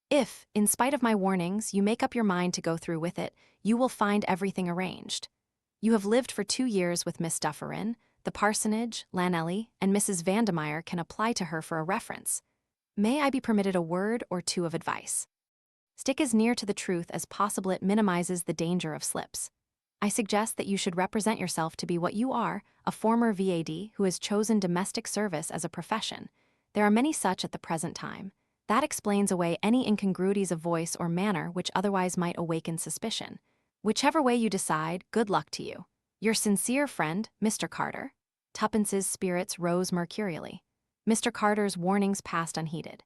If, in spite of my warnings, you make up your mind to go through with it, you will find everything arranged. You have lived for 2 years with Miss Dufferin, the parsonage, Llanelly, and Mrs. Vandemeyer can apply to her for a reference. May I be permitted a word or two of advice? Stick as near to the truth as possible. It minimizes the danger of slips. I suggest that you should represent yourself to be what you are, a former VAD who has chosen domestic service as a profession. There are many such at the present time. That explains away any incongruities of voice or manner which otherwise might awaken suspicion. Whichever way you decide, good luck to you. Your sincere friend, Mr. Carter." Tuppence's spirits rose mercurially. Mr. Carter's warnings passed unheeded.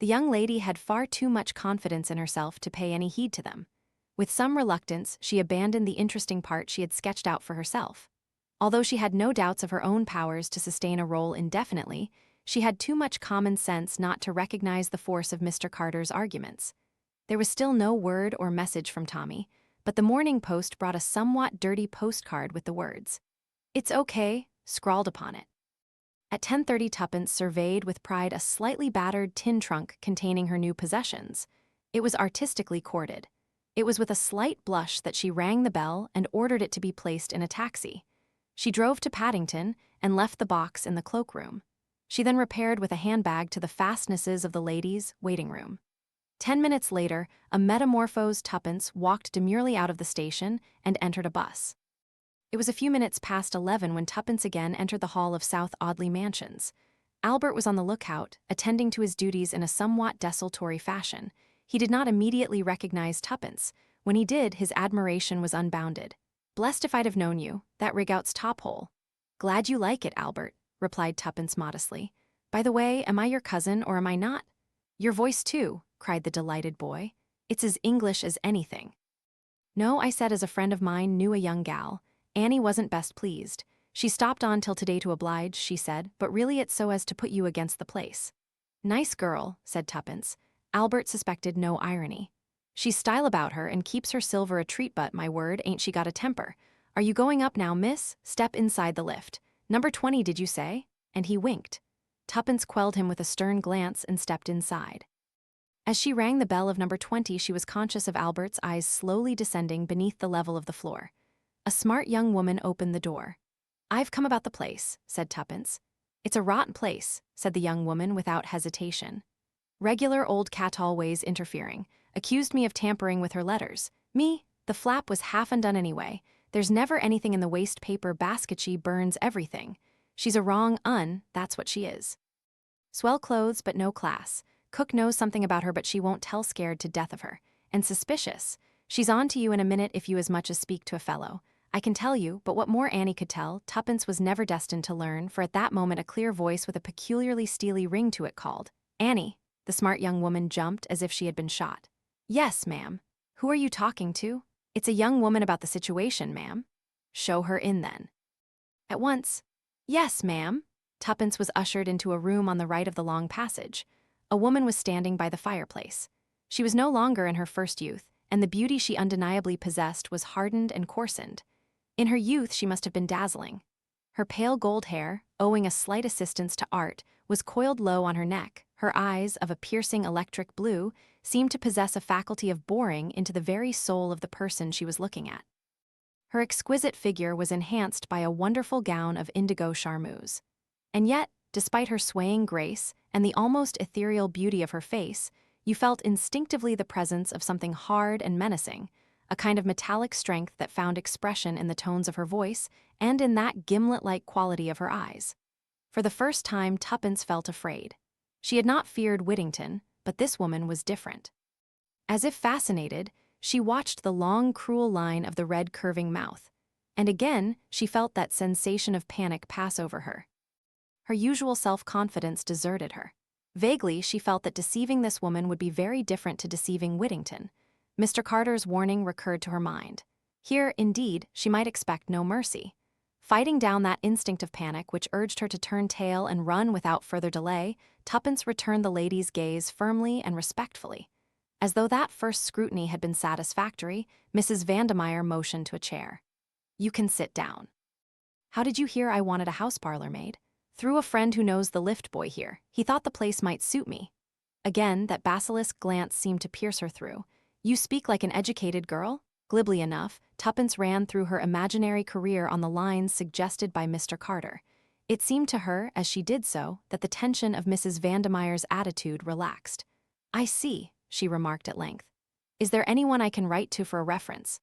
The young lady had far too much confidence in herself to pay any heed to them. With some reluctance, she abandoned the interesting part she had sketched out for herself. Although she had no doubts of her own powers to sustain a role indefinitely, she had too much common sense not to recognize the force of Mr. Carter's arguments. There was still no word or message from Tommy, but the Morning Post brought a somewhat dirty postcard with the words, "It's okay," scrawled upon it. At 10:30, Tuppence surveyed with pride a slightly battered tin trunk containing her new possessions. It was artistically corded. It was with a slight blush that she rang the bell and ordered it to be placed in a taxi. She drove to Paddington and left the box in the cloakroom. She then repaired with a handbag to the fastnesses of the ladies' waiting room. 10 minutes later, a metamorphosed Tuppence walked demurely out of the station and entered a bus. It was a few minutes past 11 when Tuppence again entered the hall of South Audley Mansions. Albert was on the lookout, attending to his duties in a somewhat desultory fashion. He did not immediately recognize Tuppence. When he did, his admiration was unbounded. "Blessed if I'd have known you, that rig-out's top-hole." "Glad you like it, Albert," replied Tuppence modestly. "By the way, am I your cousin or am I not?" "Your voice too," cried the delighted boy. "It's as English as anything." "No, I said as a friend of mine knew a young gal. Annie wasn't best pleased. She stopped on till today to oblige, she said, but really it's so as to put you against the place." "Nice girl," said Tuppence. Albert suspected no irony. "She's style about her and keeps her silver a treat, but, my word, ain't she got a temper. Are you going up now, miss? Step inside the lift. Number 20, did you say?" And he winked. Tuppence quelled him with a stern glance and stepped inside. As she rang the bell of number 20, she was conscious of Albert's eyes slowly descending beneath the level of the floor. A smart young woman opened the door. "I've come about the place," said Tuppence. "It's a rotten place," said the young woman without hesitation. "Regular old Cattall ways interfering. Accused me of tampering with her letters. Me? The flap was half undone anyway. There's never anything in the waste paper basket. She burns everything. She's a wrong that's what she is. Swell clothes but no class. Cook knows something about her but she won't tell, scared to death of her. And suspicious. She's on to you in a minute if you as much as speak to a fellow. I can tell you, but what more Annie could tell, Tuppence was never destined to learn, for at that moment a clear voice with a peculiarly steely ring to it called, "Annie." The smart young woman jumped as if she had been shot. "Yes, ma'am. Who are you talking to?" "It's a young woman about the situation, ma'am." "Show her in, then." "At once." "Yes, ma'am." Tuppence was ushered into a room on the right of the long passage. A woman was standing by the fireplace. She was no longer in her first youth, and the beauty she undeniably possessed was hardened and coarsened. In her youth she must have been dazzling. Her pale gold hair, owing a slight assistance to art, was coiled low on her neck. Her eyes, of a piercing electric blue, seemed to possess a faculty of boring into the very soul of the person she was looking at. Her exquisite figure was enhanced by a wonderful gown of indigo charmeuse. And yet, despite her swaying grace and the almost ethereal beauty of her face, you felt instinctively the presence of something hard and menacing, a kind of metallic strength that found expression in the tones of her voice and in that gimlet-like quality of her eyes. For the first time, Tuppence felt afraid. She had not feared Whittington, but this woman was different. As if fascinated, she watched the long, cruel line of the red curving mouth, and again she felt that sensation of panic pass over her. Her usual self-confidence deserted her. Vaguely, she felt that deceiving this woman would be very different to deceiving Whittington. Mr. Carter's warning recurred to her mind. Here, indeed, she might expect no mercy. Fighting down that instinct of panic which urged her to turn tail and run without further delay, Tuppence returned the lady's gaze firmly and respectfully. As though that first scrutiny had been satisfactory, Mrs. Vandemeyer motioned to a chair. "You can sit down." "How did you hear I wanted a house parlor maid?" "Through a friend who knows the lift boy here. He thought the place might suit me." Again, that basilisk glance seemed to pierce her through. "You speak like an educated girl?" Glibly enough, Tuppence ran through her imaginary career on the lines suggested by Mr. Carter. It seemed to her, as she did so, that the tension of Mrs. Vandemeyer's attitude relaxed. "I see," she remarked at length. "Is there anyone I can write to for a reference?"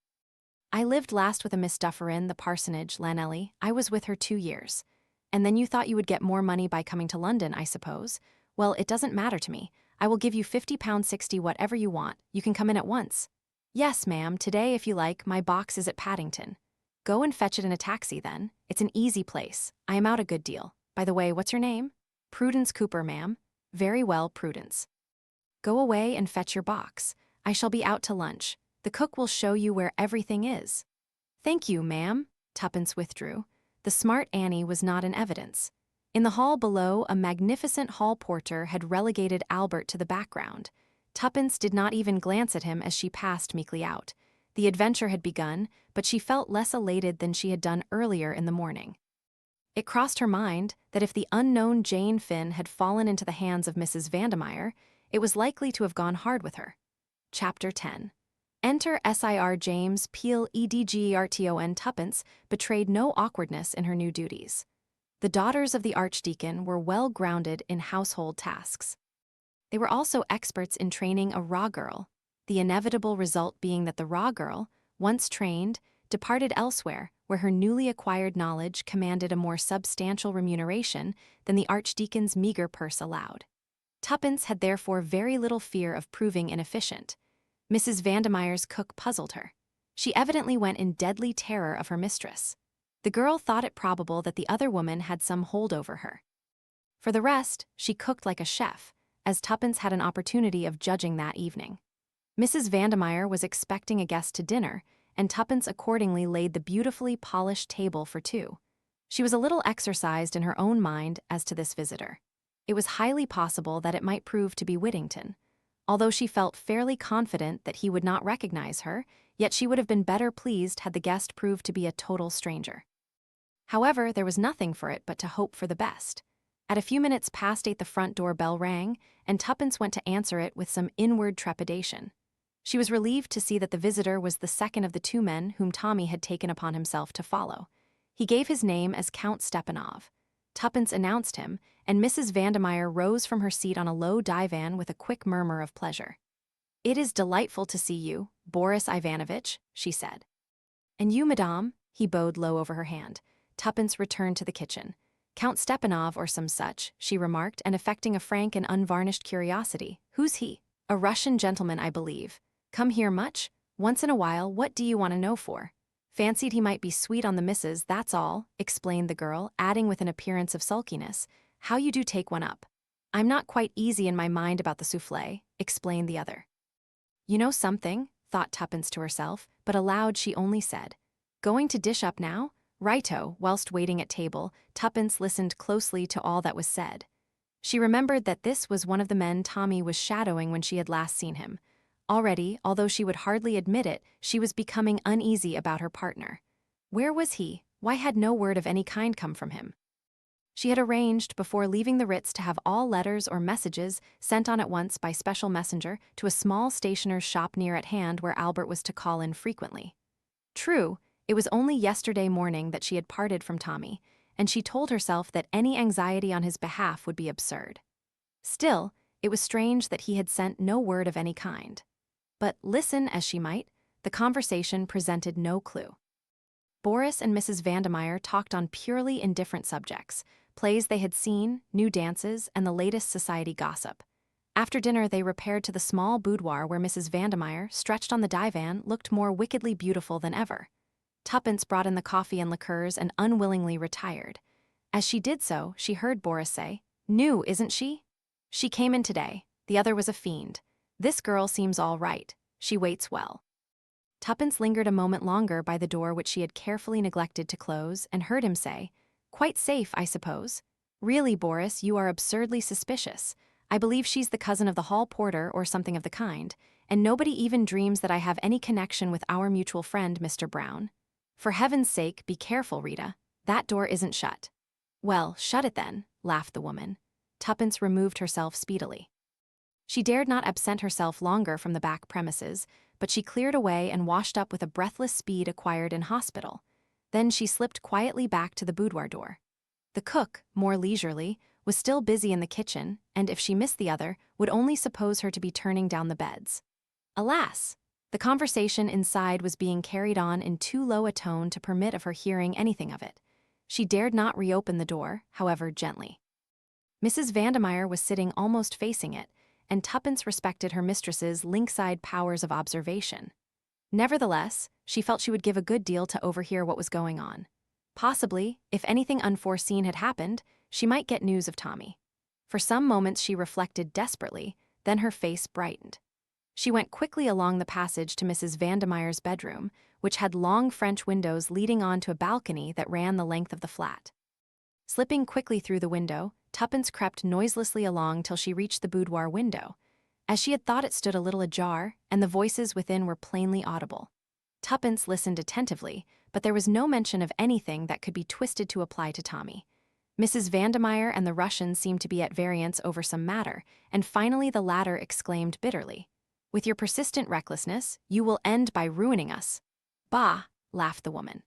"I lived last with a Miss Dufferin, the parsonage, Llanelly. I was with her 2 years. And then you thought you would get more money by coming to London, I suppose? Well, it doesn't matter to me. I will give you £50.60 whatever you want. You can come in at once." "Yes, ma'am, today if you like. My box is at Paddington." "Go and fetch it in a taxi then. It's an easy place. I am out a good deal. By the way, what's your name?" "Prudence Cooper, ma'am." "Very well, Prudence. Go away and fetch your box. I shall be out to lunch. The cook will show you where everything is." "Thank you, ma'am." Tuppence withdrew. The smart Annie was not in evidence. In the hall below, a magnificent hall porter had relegated Albert to the background. Tuppence did not even glance at him as she passed meekly out. The adventure had begun, but she felt less elated than she had done earlier in the morning. It crossed her mind that if the unknown Jane Finn had fallen into the hands of Mrs. Vandemeyer, it was likely to have gone hard with her. Chapter 10. Enter Sir James Peel EDGERTON. Tuppence betrayed no awkwardness in her new duties. The daughters of the archdeacon were well grounded in household tasks. They were also experts in training a raw girl, the inevitable result being that the raw girl, once trained, departed elsewhere where her newly acquired knowledge commanded a more substantial remuneration than the archdeacon's meager purse allowed. Tuppence had therefore very little fear of proving inefficient. Mrs. Vandemeyer's cook puzzled her. She evidently went in deadly terror of her mistress. The girl thought it probable that the other woman had some hold over her. For the rest, she cooked like a chef, as Tuppence had an opportunity of judging that evening. Mrs. Vandemeyer was expecting a guest to dinner, and Tuppence accordingly laid the beautifully polished table for two. She was a little exercised in her own mind as to this visitor. It was highly possible that it might prove to be Whittington. Although she felt fairly confident that he would not recognize her, yet she would have been better pleased had the guest proved to be a total stranger. However, there was nothing for it but to hope for the best. At a few minutes past 8 the front door bell rang, and Tuppence went to answer it with some inward trepidation. She was relieved to see that the visitor was the second of the two men whom Tommy had taken upon himself to follow. He gave his name as Count Stepanov. Tuppence announced him, and Mrs. Vandemeyer rose from her seat on a low divan with a quick murmur of pleasure. "It is delightful to see you, Boris Ivanovitch," she said. "And you, madame?" He bowed low over her hand. Tuppence returned to the kitchen. "Count Stepanov or some such," she remarked, and affecting a frank and unvarnished curiosity. "Who's he?" "A Russian gentleman, I believe. Come here much? Once in a while. What do you want to know for?" "Fancied he might be sweet on the missus, that's all," explained the girl, adding with an appearance of sulkiness, "How you do take one up." "I'm not quite easy in my mind about the soufflé," explained the other. "You know something," thought Tuppence to herself, but aloud she only said, "Going to dish up now?" "Righto." Whilst waiting at table, Tuppence listened closely to all that was said. She remembered that this was one of the men Tommy was shadowing when she had last seen him. Already, although she would hardly admit it, she was becoming uneasy about her partner. Where was he? Why had no word of any kind come from him? She had arranged before leaving the Ritz to have all letters or messages sent on at once by special messenger to a small stationer's shop near at hand where Albert was to call in frequently. True, it was only yesterday morning that she had parted from Tommy, and she told herself that any anxiety on his behalf would be absurd. Still, it was strange that he had sent no word of any kind. But listen as she might, the conversation presented no clue. Boris and Mrs. Vandemeyer talked on purely indifferent subjects, plays they had seen, new dances, and the latest society gossip. After dinner they repaired to the small boudoir where Mrs. Vandemeyer, stretched on the divan, looked more wickedly beautiful than ever. Tuppence brought in the coffee and liqueurs and unwillingly retired. As she did so, she heard Boris say, "New, isn't she?" "She came in today. The other was a fiend. This girl seems all right. She waits well." Tuppence lingered a moment longer by the door which she had carefully neglected to close and heard him say, "Quite safe, I suppose? Really, Boris, you are absurdly suspicious. I believe she's the cousin of the hall porter or something of the kind, and nobody even dreams that I have any connection with our mutual friend, Mr. Brown. For heaven's sake, be careful, Rita. That door isn't shut." "Well, shut it then," laughed the woman. Tuppence removed herself speedily. She dared not absent herself longer from the back premises, but she cleared away and washed up with a breathless speed acquired in hospital. Then she slipped quietly back to the boudoir door. The cook, more leisurely, was still busy in the kitchen, and if she missed the other, would only suppose her to be turning down the beds. Alas! The conversation inside was being carried on in too low a tone to permit of her hearing anything of it. She dared not reopen the door, however gently. Mrs. Vandemeyer was sitting almost facing it, and Tuppence respected her mistress's lynx-eyed powers of observation. Nevertheless, she felt she would give a good deal to overhear what was going on. Possibly, if anything unforeseen had happened, she might get news of Tommy. For some moments she reflected desperately, then her face brightened. She went quickly along the passage to Mrs. Vandemeyer's bedroom, which had long French windows leading on to a balcony that ran the length of the flat. Slipping quickly through the window, Tuppence crept noiselessly along till she reached the boudoir window. As she had thought, it stood a little ajar, and the voices within were plainly audible. Tuppence listened attentively, but there was no mention of anything that could be twisted to apply to Tommy. Mrs. Vandemeyer and the Russian seemed to be at variance over some matter, and finally the latter exclaimed bitterly, "With your persistent recklessness, you will end by ruining us." "Bah!" laughed the woman.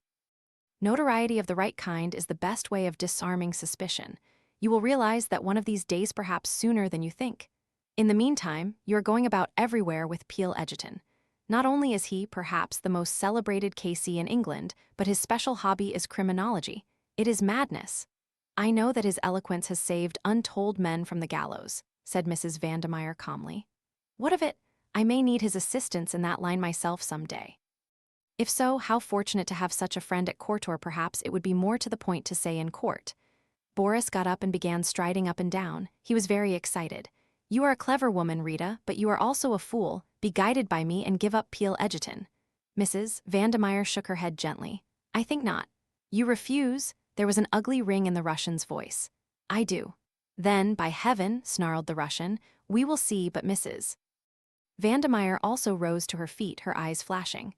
Notoriety of the right kind is the best way of disarming suspicion. You will realize that one of these days perhaps sooner than you think. In the meantime, you are going about everywhere with Peel Egerton. Not only is he, perhaps, the most celebrated K.C. in England, but his special hobby is criminology. It is madness. I know that his eloquence has saved untold men from the gallows, said Mrs. Vandemeyer calmly. What of it? I may need his assistance in that line myself some day. If so, how fortunate to have such a friend at court, or perhaps it would be more to the point to say in court. Boris got up and began striding up and down. He was very excited. You are a clever woman, Rita, but you are also a fool. Be guided by me and give up Peel Egerton. Mrs. Vandemeyer shook her head gently. I think not. You refuse? There was an ugly ring in the Russian's voice. I do. Then, by heaven, snarled the Russian, we will see, but Mrs. Vandemeyer also rose to her feet, her eyes flashing.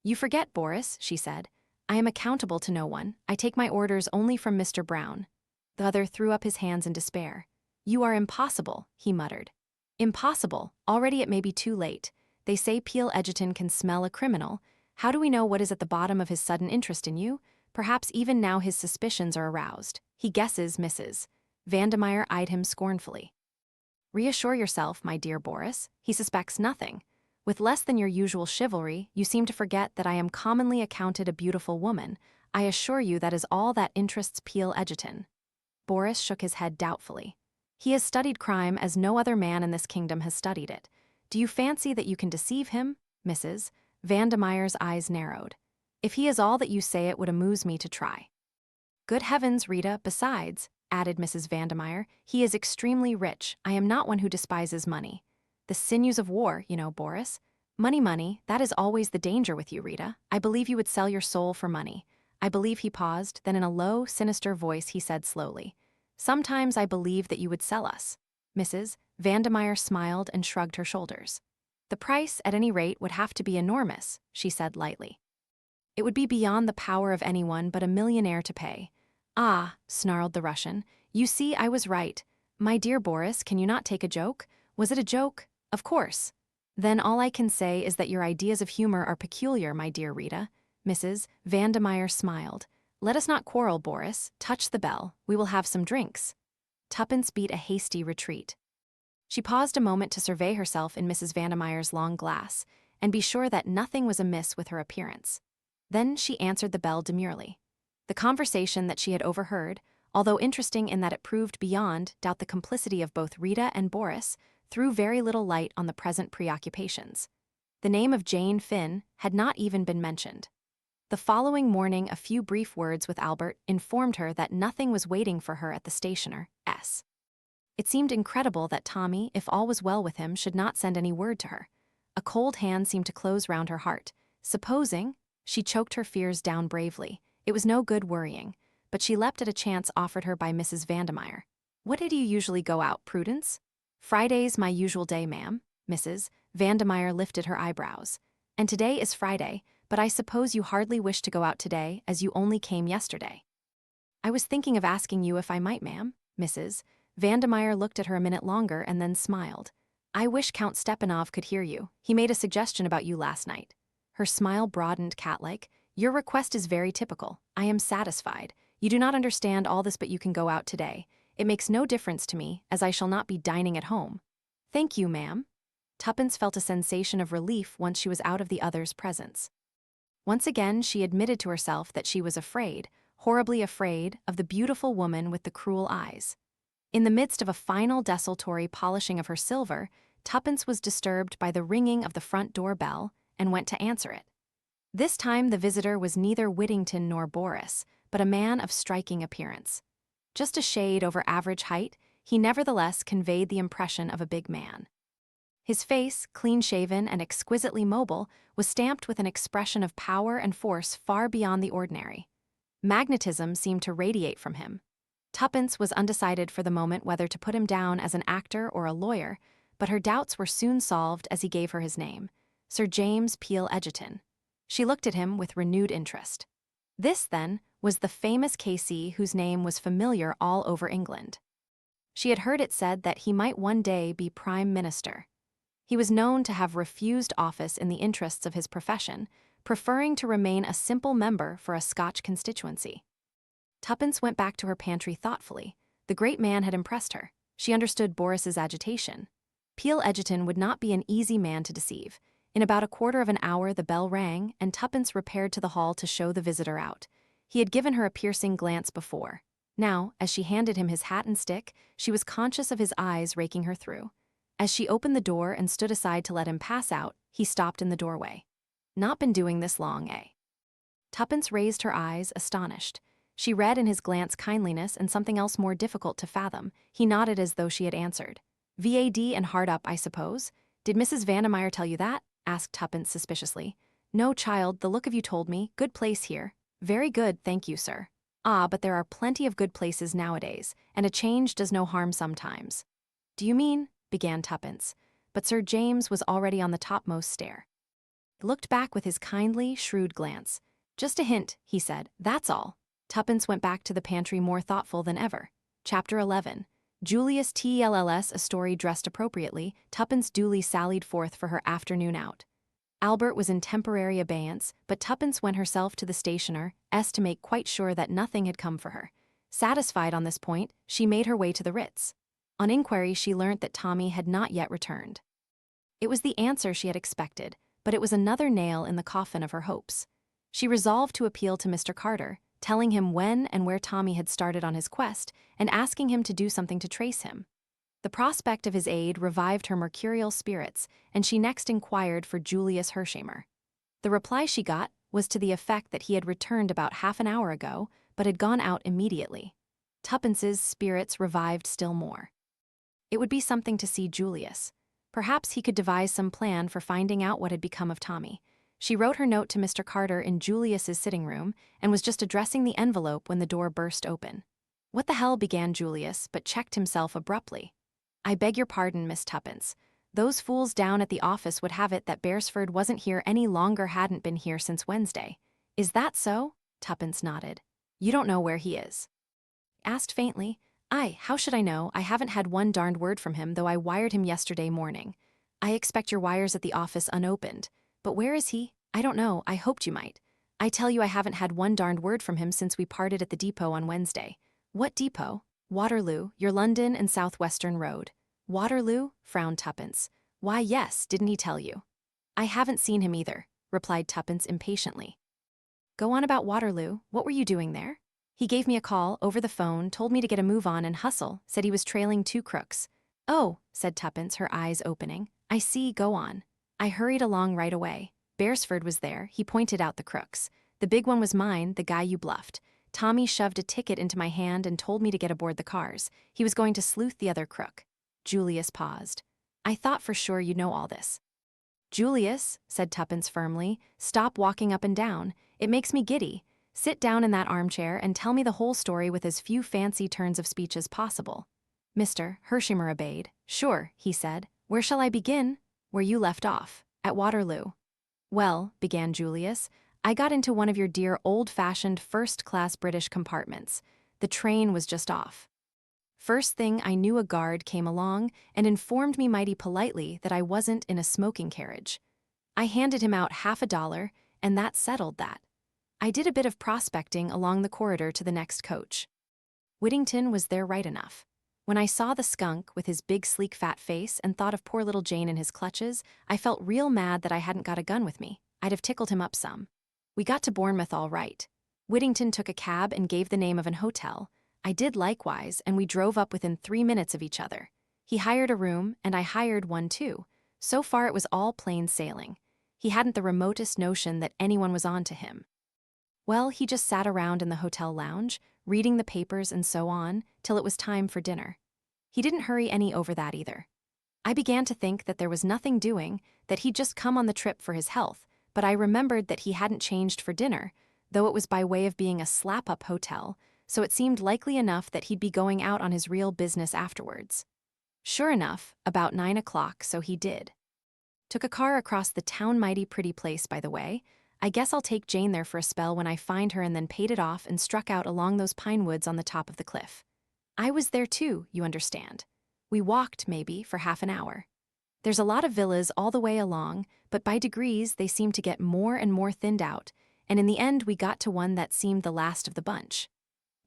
You forget, Boris, she said. I am accountable to no one. I take my orders only from Mr. Brown. The other threw up his hands in despair. You are impossible, he muttered. Impossible. Already it may be too late. They say Peel Egerton can smell a criminal. How do we know what is at the bottom of his sudden interest in you? Perhaps even now his suspicions are aroused. He guesses, Mrs. Vandemeyer eyed him scornfully. Reassure yourself, my dear Boris. He suspects nothing. With less than your usual chivalry, you seem to forget that I am commonly accounted a beautiful woman. I assure you that is all that interests Peel Egerton. Boris shook his head doubtfully. He has studied crime as no other man in this kingdom has studied it. Do you fancy that you can deceive him, Mrs. Vandemeyer's eyes narrowed. If he is all that you say, it would amuse me to try. Good heavens, Rita, besides, added Mrs. Vandemeyer, he is extremely rich. I am not one who despises money. The sinews of war, you know, Boris. Money, that is always the danger with you, Rita. I believe you would sell your soul for money. I believe he paused, then in a low, sinister voice he said slowly, Sometimes I believe that you would sell us. Mrs. Vandemeyer smiled and shrugged her shoulders. The price, at any rate, would have to be enormous, she said lightly. It would be beyond the power of anyone but a millionaire to pay. Ah, snarled the Russian, you see I was right. My dear Boris, can you not take a joke? Was it a joke? Of course. Then all I can say is that your ideas of humor are peculiar, my dear Rita. Mrs. Vandemeyer smiled. Let us not quarrel, Boris. Touch the bell. We will have some drinks. Tuppence beat a hasty retreat. She paused a moment to survey herself in Mrs. Vandemeyer's long glass, and be sure that nothing was amiss with her appearance. Then she answered the bell demurely. The conversation that she had overheard, although interesting in that it proved beyond doubt the complicity of both Rita and Boris, threw very little light on the present preoccupations. The name of Jane Finn had not even been mentioned. The following morning, a few brief words with Albert informed her that nothing was waiting for her at the stationer's. It seemed incredible that Tommy, if all was well with him, should not send any word to her. A cold hand seemed to close round her heart. Supposing, she choked her fears down bravely. It was no good worrying, but she leapt at a chance offered her by Mrs. Vandemeyer. What day do you usually go out, Prudence? Friday's my usual day, ma'am. Mrs. Vandemeyer lifted her eyebrows. And today is Friday, but I suppose you hardly wish to go out today, as you only came yesterday. I was thinking of asking you if I might, ma'am. Mrs. Vandemeyer looked at her a minute longer and then smiled. I wish Count Stepanov could hear you. He made a suggestion about you last night. Her smile broadened cat-like. Your request is very typical. I am satisfied. You do not understand all this, but you can go out today. It makes no difference to me, as I shall not be dining at home. Thank you, ma'am. Tuppence felt a sensation of relief once she was out of the other's presence. Once again, she admitted to herself that she was afraid, horribly afraid, of the beautiful woman with the cruel eyes. In the midst of a final desultory polishing of her silver, Tuppence was disturbed by the ringing of the front door bell and went to answer it. This time the visitor was neither Whittington nor Boris, but a man of striking appearance. Just a shade over average height, he nevertheless conveyed the impression of a big man. His face, clean-shaven and exquisitely mobile, was stamped with an expression of power and force far beyond the ordinary. Magnetism seemed to radiate from him. Tuppence was undecided for the moment whether to put him down as an actor or a lawyer, but her doubts were soon solved as he gave her his name, Sir James Peel Egerton. She looked at him with renewed interest. This, then, was the famous K.C. whose name was familiar all over England. She had heard it said that he might one day be Prime Minister. He was known to have refused office in the interests of his profession, preferring to remain a simple member for a Scotch constituency. Tuppence went back to her pantry thoughtfully. The great man had impressed her. She understood Boris's agitation. Peel Egerton would not be an easy man to deceive. In about a quarter of an hour the bell rang, and Tuppence repaired to the hall to show the visitor out. He had given her a piercing glance before. Now, as she handed him his hat and stick, she was conscious of his eyes raking her through. As she opened the door and stood aside to let him pass out, he stopped in the doorway. "Not been doing this long, eh?" Tuppence raised her eyes, astonished. She read in his glance kindliness and something else more difficult to fathom. He nodded as though she had answered. "VAD and hard up, I suppose. Did Mrs. Vandemeyer tell you that?" asked Tuppence suspiciously. "No, child, the look of you told me. Good place here." "Very good, thank you, sir." "Ah, but there are plenty of good places nowadays, and a change does no harm sometimes." "Do you mean—" began Tuppence, but Sir James was already on the topmost stair. He looked back with his kindly, shrewd glance. "Just a hint," he said, "that's all." Tuppence went back to the pantry more thoughtful than ever. Chapter 11. Julius Tell's a story dressed appropriately. Tuppence duly sallied forth for her afternoon out. Albert was in temporary abeyance, but Tuppence went herself to the stationer's to make quite sure that nothing had come for her. Satisfied on this point, she made her way to the Ritz. On inquiry, she learnt that Tommy had not yet returned. It was the answer she had expected, but it was another nail in the coffin of her hopes. She resolved to appeal to Mr. Carter, telling him when and where Tommy had started on his quest, and asking him to do something to trace him. The prospect of his aid revived her mercurial spirits, and she next inquired for Julius Hershamer. The reply she got was to the effect that he had returned about half an hour ago, but had gone out immediately. Tuppence's spirits revived still more. It would be something to see Julius. Perhaps he could devise some plan for finding out what had become of Tommy. She wrote her note to Mr. Carter in Julius's sitting room and was just addressing the envelope when the door burst open. "What the hell," began Julius, but checked himself abruptly. "I beg your pardon, Miss Tuppence. Those fools down at the office would have it that Beresford wasn't here any longer, hadn't been here since Wednesday." "Is that so?" Tuppence nodded. "You don't know where he is?" Asked faintly. "Aye, how should I know? I haven't had one darned word from him, though I wired him yesterday morning. I expect your wires at the office unopened. But where is he? I don't know, I hoped you might. I tell you I haven't had one darned word from him since we parted at the depot on Wednesday." "What depot?" "Waterloo, your London and Southwestern Road." "Waterloo?" frowned Tuppence. "Why, yes, didn't he tell you?" "I haven't seen him either," replied Tuppence impatiently. "Go on about Waterloo. What were you doing there?" "He gave me a call, over the phone, told me to get a move on and hustle, said he was trailing 2 crooks." "Oh," said Tuppence, her eyes opening. "I see, go on." "I hurried along right away. Beresford was there, he pointed out the crooks. The big one was mine, the guy you bluffed. Tommy shoved a ticket into my hand and told me to get aboard the cars. He was going to sleuth the other crook." Julius paused. "I thought for sure you'd know all this." "Julius," said Tuppence firmly, "stop walking up and down. It makes me giddy. Sit down in that armchair and tell me the whole story with as few fancy turns of speech as possible." Mr. Hershamer obeyed. "Sure," he said. "Where shall I begin?" "Where you left off. At Waterloo." "Well," began Julius, "I got into one of your dear old-fashioned first-class British compartments. The train was just off. First thing I knew, a guard came along and informed me mighty politely that I wasn't in a smoking carriage. I handed him out $50, and that settled that. I did a bit of prospecting along the corridor to the next coach. Whittington was there right enough. When I saw the skunk with his big sleek fat face and thought of poor little Jane in his clutches, I felt real mad that I hadn't got a gun with me. I'd have tickled him up some. We got to Bournemouth all right. Whittington took a cab and gave the name of an hotel. I did likewise, and we drove up within 3 minutes of each other. He hired a room, and I hired one too. So far it was all plain sailing. He hadn't the remotest notion that anyone was on to him. Well, he just sat around in the hotel lounge, reading the papers and so on, till it was time for dinner. He didn't hurry any over that either. I began to think that there was nothing doing, that he'd just come on the trip for his health, but I remembered that he hadn't changed for dinner, though it was by way of being a slap-up hotel, so it seemed likely enough that he'd be going out on his real business afterwards. Sure enough, about 9 o'clock, so he did. Took a car across the town, mighty pretty place, by the way. I guess I'll take Jane there for a spell when I find her, and then paid it off and struck out along those pine woods on the top of the cliff. I was there too, you understand. We walked, maybe, for half an hour. There's a lot of villas all the way along, but by degrees they seem to get more and more thinned out, and in the end we got to one that seemed the last of the bunch.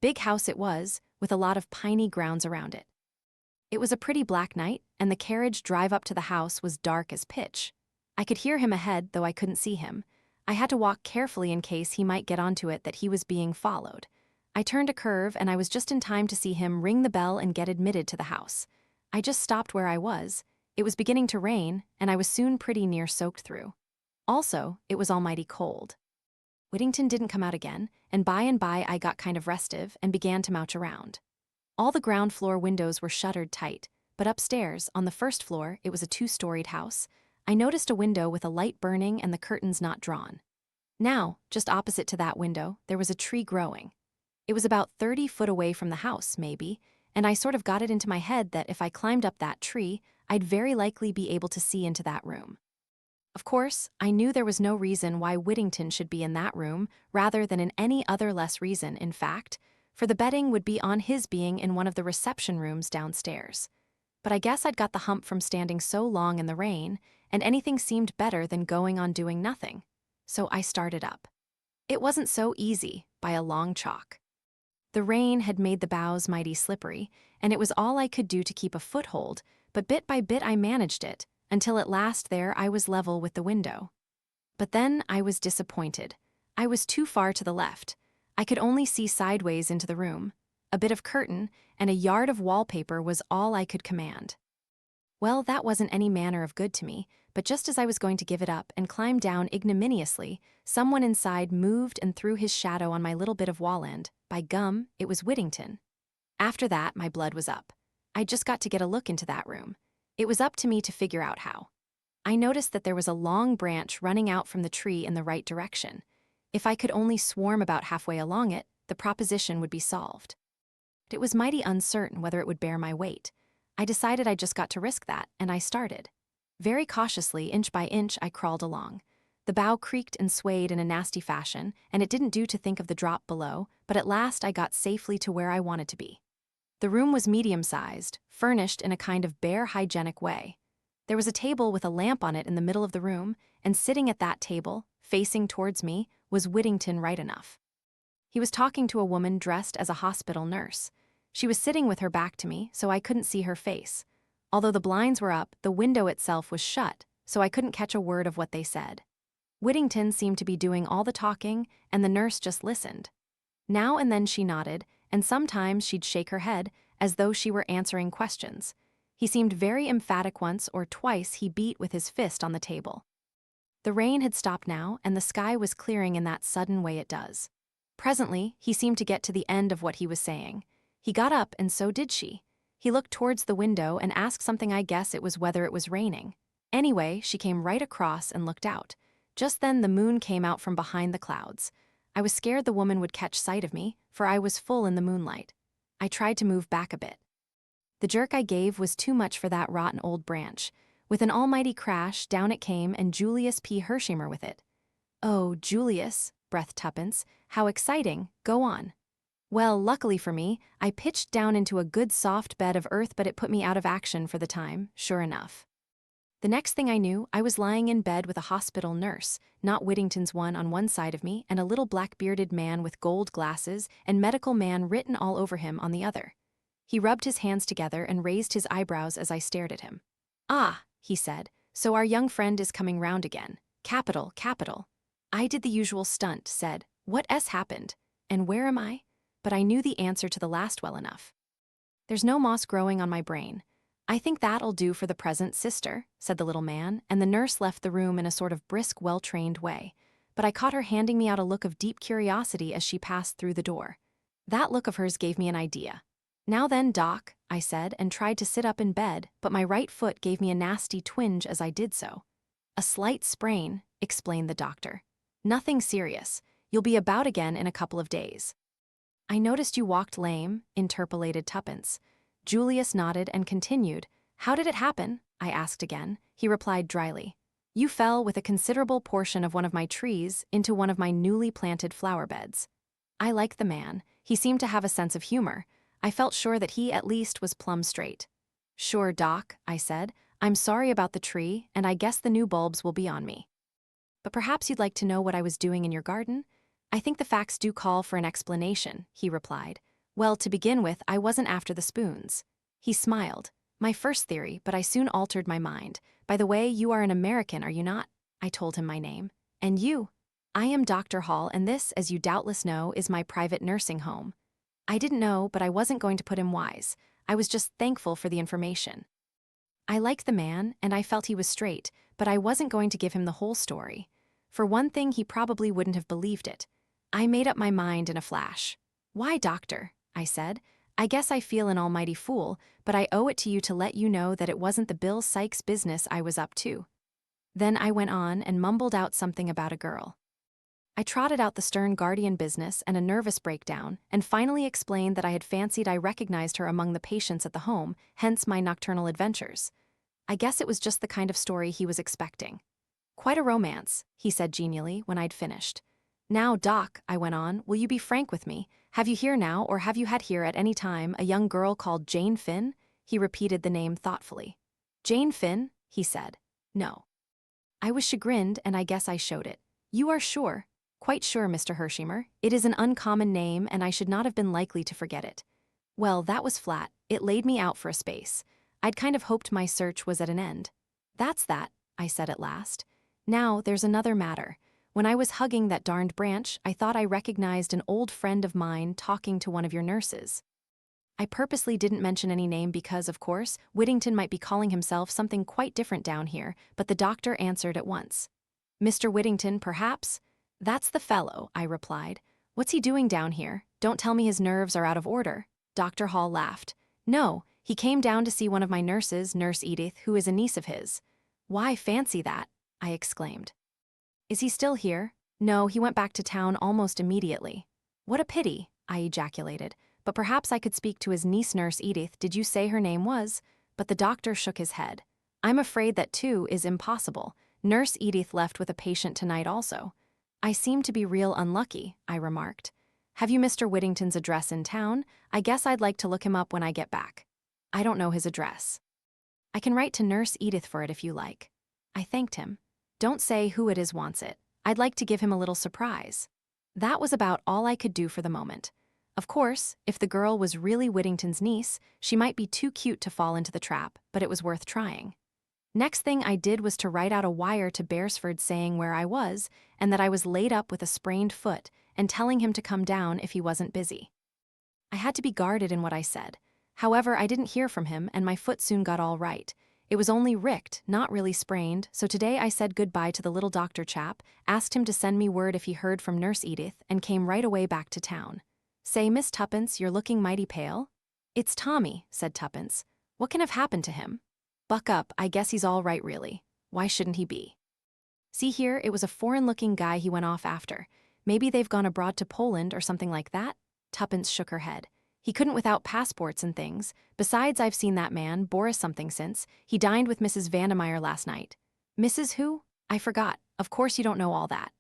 Big house it was, with a lot of piney grounds around it. It was a pretty black night, and the carriage drive up to the house was dark as pitch. I could hear him ahead, though I couldn't see him. I had to walk carefully in case he might get onto it that he was being followed. I turned a curve, and I was just in time to see him ring the bell and get admitted to the house. I just stopped where I was. It was beginning to rain, and I was soon pretty near soaked through. Also, it was almighty cold. Whittington didn't come out again, and by I got kind of restive and began to mouch around. All the ground floor windows were shuttered tight, but upstairs, on the first floor, it was a 2-storied house. I noticed a window with a light burning and the curtains not drawn. Now, just opposite to that window, there was a tree growing. It was about 30 foot away from the house, maybe, and I sort of got it into my head that if I climbed up that tree, I'd very likely be able to see into that room. Of course, I knew there was no reason why Whittington should be in that room rather than in any other less reason, in fact, for the betting would be on his being in one of the reception rooms downstairs. But I guess I'd got the hump from standing so long in the rain, and anything seemed better than going on doing nothing. So I started up. It wasn't so easy, by a long chalk. The rain had made the boughs mighty slippery, and it was all I could do to keep a foothold, but bit by bit I managed it, until at last there I was level with the window. But then I was disappointed. I was too far to the left. I could only see sideways into the room. A bit of curtain and a yard of wallpaper was all I could command. Well, that wasn't any manner of good to me, but just as I was going to give it up and climb down ignominiously, someone inside moved and threw his shadow on my little bit of wall end. By gum, it was Whittington. After that, my blood was up. I just got to get a look into that room. It was up to me to figure out how. I noticed that there was a long branch running out from the tree in the right direction. If I could only swarm about halfway along it, the proposition would be solved. But it was mighty uncertain whether it would bear my weight. I decided I just got to risk that, and I started. Very cautiously, inch by inch, I crawled along. The bough creaked and swayed in a nasty fashion, and it didn't do to think of the drop below, but at last I got safely to where I wanted to be. The room was medium-sized, furnished in a kind of bare hygienic way. There was a table with a lamp on it in the middle of the room, and sitting at that table, facing towards me, was Whittington right enough. He was talking to a woman dressed as a hospital nurse. She was sitting with her back to me, so I couldn't see her face. Although the blinds were up, the window itself was shut, so I couldn't catch a word of what they said. Whittington seemed to be doing all the talking, and the nurse just listened. Now and then she nodded, and sometimes she'd shake her head, as though she were answering questions. He seemed very emphatic. Once or twice he beat with his fist on the table. The rain had stopped now, and the sky was clearing in that sudden way it does. Presently, he seemed to get to the end of what he was saying. He got up, and so did she. He looked towards the window and asked something. I guess it was whether it was raining. Anyway, she came right across and looked out. Just then the moon came out from behind the clouds. I was scared the woman would catch sight of me, for I was full in the moonlight. I tried to move back a bit. The jerk I gave was too much for that rotten old branch. With an almighty crash, down it came, and Julius P. Hershimer with it. "Oh, Julius," breathed Tuppence, "how exciting, go on." Well, luckily for me, I pitched down into a good soft bed of earth, but it put me out of action for the time, sure enough. The next thing I knew, I was lying in bed with a hospital nurse, not Whittington's one, on one side of me, and a little black-bearded man with gold glasses and medical man written all over him on the other. He rubbed his hands together and raised his eyebrows as I stared at him. "Ah," he said, "so our young friend is coming round again. Capital, capital." I did the usual stunt, said, "What has happened? And where am I?" But I knew the answer to the last well enough. "There's no moss growing on my brain. I think that'll do for the present, sister," said the little man, and the nurse left the room in a sort of brisk, well-trained way. But I caught her handing me out a look of deep curiosity as she passed through the door. That look of hers gave me an idea. "Now then, Doc," I said, and tried to sit up in bed, but my right foot gave me a nasty twinge as I did so. "A slight sprain," explained the doctor. "Nothing serious. You'll be about again in a couple of days." "I noticed you walked lame," interpolated Tuppence. Julius nodded and continued. "How did it happen?" I asked again. He replied dryly. "You fell with a considerable portion of one of my trees into one of my newly planted flower beds." I liked the man. He seemed to have a sense of humor. I felt sure that he at least was plumb straight. "Sure, Doc," I said. I'm sorry about the tree, and I guess the new bulbs will be on me. But perhaps you'd like to know what I was doing in your garden? I think the facts do call for an explanation, he replied. Well, to begin with, I wasn't after the spoons. He smiled. My first theory, but I soon altered my mind. By the way, you are an American, are you not? I told him my name. And you? I am Dr. Hall, and this, as you doubtless know, is my private nursing home. I didn't know, but I wasn't going to put him wise. I was just thankful for the information. I liked the man, and I felt he was straight, but I wasn't going to give him the whole story. For one thing, he probably wouldn't have believed it. I made up my mind in a flash. Why, doctor? I said. I guess I feel an almighty fool, but I owe it to you to let you know that it wasn't the Bill Sykes business I was up to. Then I went on and mumbled out something about a girl. I trotted out the stern guardian business and a nervous breakdown, and finally explained that I had fancied I recognized her among the patients at the home, hence my nocturnal adventures. I guess it was just the kind of story he was expecting. Quite a romance, he said genially when I'd finished. Now, Doc, I went on, will you be frank with me? Have you here now, or have you had here at any time, a young girl called Jane Finn? He repeated the name thoughtfully. Jane Finn? He said. No. I was chagrined, and I guess I showed it. You are sure? Quite sure, Mr. Hershimer. It is an uncommon name, and I should not have been likely to forget it. Well, that was flat. It laid me out for a space. I'd kind of hoped my search was at an end. That's that, I said at last. Now, there's another matter. When I was hugging that darned branch, I thought I recognized an old friend of mine talking to one of your nurses. I purposely didn't mention any name because, of course, Whittington might be calling himself something quite different down here, but the doctor answered at once. Mr. Whittington, perhaps? That's the fellow, I replied. What's he doing down here? Don't tell me his nerves are out of order. Dr. Hall laughed. No, he came down to see one of my nurses, Nurse Edith, who is a niece of his. Why, fancy that, I exclaimed. Is he still here? No, he went back to town almost immediately. What a pity, I ejaculated. But perhaps I could speak to his niece, Nurse Edith. Did you say her name was? But the doctor shook his head. I'm afraid that too is impossible. Nurse Edith left with a patient tonight also. I seem to be real unlucky, I remarked. Have you Mr. Whittington's address in town? I guess I'd like to look him up when I get back. I don't know his address. I can write to Nurse Edith for it if you like. I thanked him. Don't say who it is wants it. I'd like to give him a little surprise. That was about all I could do for the moment. Of course, if the girl was really Whittington's niece, she might be too cute to fall into the trap, but it was worth trying. Next thing I did was to write out a wire to Beresford saying where I was, and that I was laid up with a sprained foot, and telling him to come down if he wasn't busy. I had to be guarded in what I said. However, I didn't hear from him, and my foot soon got all right. It was only ricked, not really sprained, so today I said goodbye to the little doctor chap, asked him to send me word if he heard from Nurse Edith, and came right away back to town. Say, Miss Tuppence, you're looking mighty pale. It's Tommy, said Tuppence. What can have happened to him? Buck up, I guess he's all right really. Why shouldn't he be? See here, it was a foreign-looking guy he went off after. Maybe they've gone abroad to Poland or something like that? Tuppence shook her head. He couldn't without passports and things. Besides, I've seen that man, Boris something since. He dined with Mrs. Vandemeyer last night. Mrs. who? I forgot. Of course you don't know all that.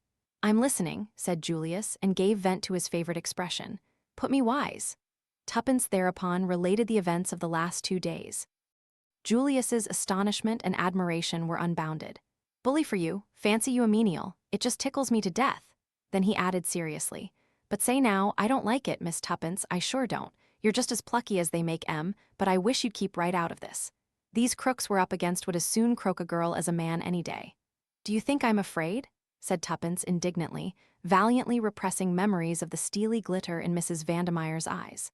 I'm listening, said Julius, and gave vent to his favorite expression. Put me wise. Tuppence thereupon related the events of the last 2 days. Julius's astonishment and admiration were unbounded. Bully for you, fancy you a menial. It just tickles me to death. Then he added seriously. But say now, I don't like it, Miss Tuppence, I sure don't. You're just as plucky as they make but I wish you'd keep right out of this. These crooks were up against would as soon croak a girl as a man any day. Do you think I'm afraid? Said Tuppence indignantly, valiantly repressing memories of the steely glitter in Mrs. Vandemeyer's eyes.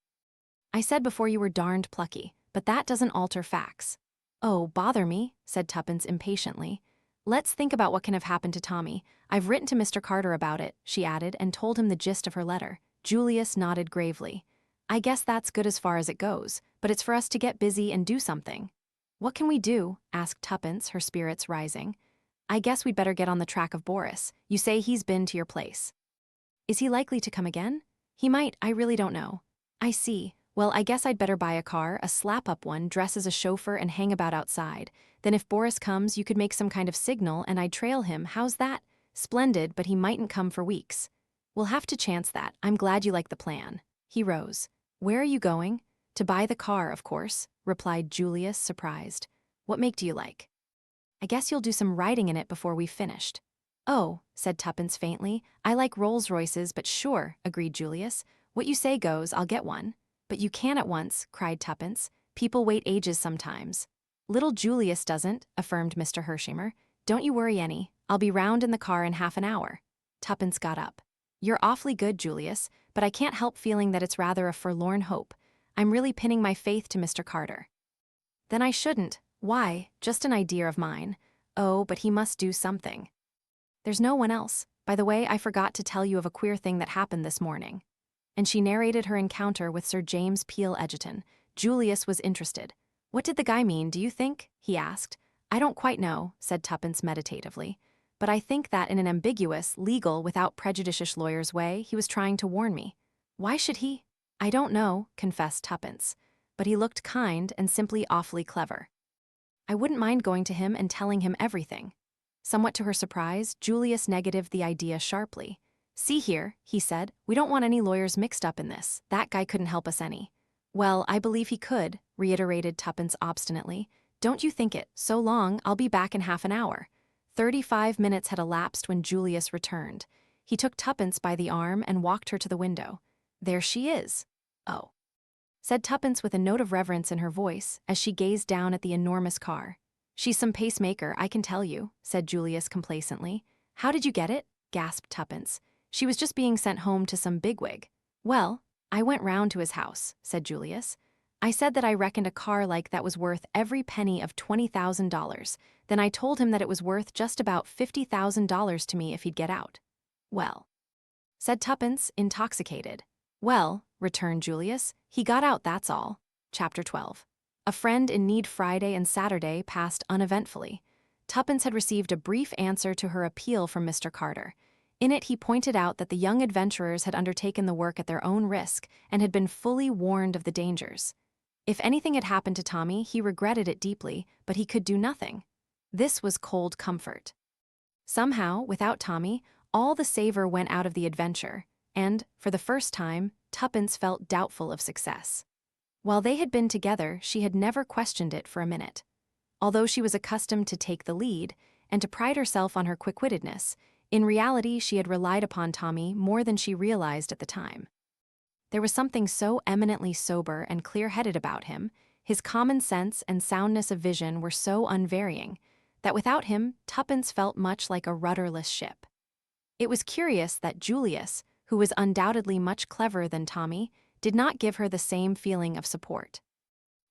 I said before you were darned plucky, but that doesn't alter facts. Oh, bother me, said Tuppence impatiently. Let's think about what can have happened to Tommy. I've written to Mr. Carter about it, she added, and told him the gist of her letter. Julius nodded gravely. I guess that's good as far as it goes, but it's for us to get busy and do something. What can we do? Asked Tuppence, her spirits rising. I guess we'd better get on the track of Boris. You say he's been to your place. Is he likely to come again? He might, I really don't know. I see. Well, I guess I'd better buy a car, a slap-up one, dress as a chauffeur and hang about outside. Then if Boris comes, you could make some kind of signal and I'd trail him. How's that? Splendid, but he mightn't come for weeks. We'll have to chance that. I'm glad you like the plan. He rose. Where are you going? To buy the car, of course, replied Julius, surprised. What make do you like? I guess you'll do some writing in it before we've finished. Oh, said Tuppence faintly, I like Rolls Royces, but sure, agreed Julius. What you say goes, I'll get one. But you can't at once, cried Tuppence. People wait ages sometimes. Little Julius doesn't, affirmed Mr. Hershimer. Don't you worry any, I'll be round in the car in half an hour. Tuppence got up. You're awfully good, Julius, but I can't help feeling that it's rather a forlorn hope. I'm really pinning my faith to Mr. Carter. Then I shouldn't. Why, just an idea of mine. Oh, but he must do something. There's no one else. By the way, I forgot to tell you of a queer thing that happened this morning. And she narrated her encounter with Sir James Peel Egerton. Julius was interested. What did the guy mean, do you think? He asked. I don't quite know, said Tuppence meditatively. But I think that in an ambiguous, legal, without prejudicious lawyer's way, he was trying to warn me. Why should he? I don't know, confessed Tuppence. But he looked kind and simply awfully clever. I wouldn't mind going to him and telling him everything. Somewhat to her surprise, Julius negatived the idea sharply. See here, he said, we don't want any lawyers mixed up in this. That guy couldn't help us any. Well, I believe he could, reiterated Tuppence obstinately. Don't you think it? So long, I'll be back in half an hour. 35 minutes had elapsed when Julius returned. He took Tuppence by the arm and walked her to the window. There she is. Oh, said Tuppence with a note of reverence in her voice as she gazed down at the enormous car. She's some pacemaker, I can tell you, said Julius complacently. How did you get it? Gasped Tuppence. She was just being sent home to some bigwig. Well, I went round to his house, said Julius. I said that I reckoned a car like that was worth every penny of $20,000. Then I told him that it was worth just about $50,000 to me if he'd get out. Well, said Tuppence, intoxicated. Well, returned Julius, he got out, that's all. Chapter 12. A friend in need. Friday and Saturday passed uneventfully. Tuppence had received a brief answer to her appeal from Mr. Carter. In it he pointed out that the young adventurers had undertaken the work at their own risk and had been fully warned of the dangers. If anything had happened to Tommy, he regretted it deeply, but he could do nothing. This was cold comfort. Somehow, without Tommy, all the savor went out of the adventure, and, for the first time, Tuppence felt doubtful of success. While they had been together, she had never questioned it for a minute. Although she was accustomed to take the lead and to pride herself on her quick-wittedness, in reality she had relied upon Tommy more than she realized at the time. There was something so eminently sober and clear-headed about him, his common sense and soundness of vision were so unvarying, that without him, Tuppence felt much like a rudderless ship. It was curious that Julius, who was undoubtedly much cleverer than Tommy, did not give her the same feeling of support.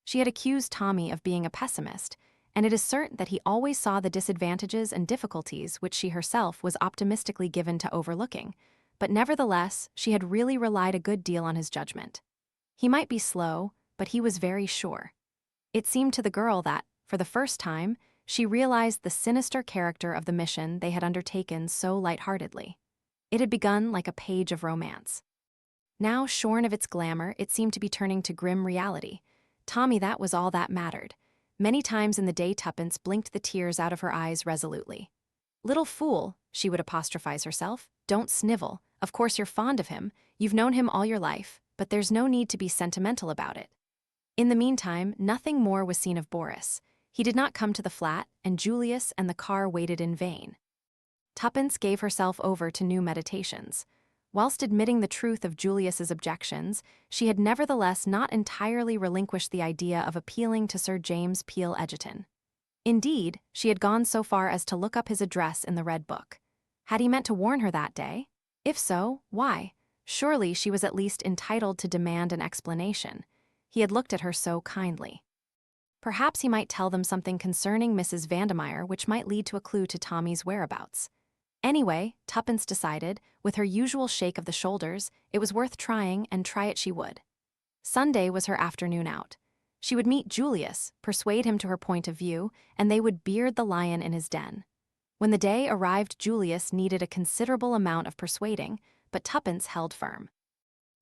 She had accused Tommy of being a pessimist, and it is certain that he always saw the disadvantages and difficulties which she herself was optimistically given to overlooking, but nevertheless she had really relied a good deal on his judgment. He might be slow, but he was very sure. It seemed to the girl that, for the first time, she realized the sinister character of the mission they had undertaken so lightheartedly. It had begun like a page of romance. Now, shorn of its glamour, it seemed to be turning to grim reality. Tommy, that was all that mattered. Many times in the day Tuppence blinked the tears out of her eyes resolutely. Little fool, she would apostrophize herself, don't snivel. Of course you're fond of him, you've known him all your life, but there's no need to be sentimental about it. In the meantime, nothing more was seen of Boris. He did not come to the flat, and Julius and the car waited in vain. Tuppence gave herself over to new meditations. Whilst admitting the truth of Julius's objections, she had nevertheless not entirely relinquished the idea of appealing to Sir James Peel Egerton. Indeed, she had gone so far as to look up his address in the Red Book. Had he meant to warn her that day? If so, why? Surely she was at least entitled to demand an explanation. He had looked at her so kindly. Perhaps he might tell them something concerning Mrs. Vandemeyer which might lead to a clue to Tommy's whereabouts. Anyway, Tuppence decided, with her usual shake of the shoulders, it was worth trying, and try it she would. Sunday was her afternoon out. She would meet Julius, persuade him to her point of view, and they would beard the lion in his den. When the day arrived, Julius needed a considerable amount of persuading, but Tuppence held firm.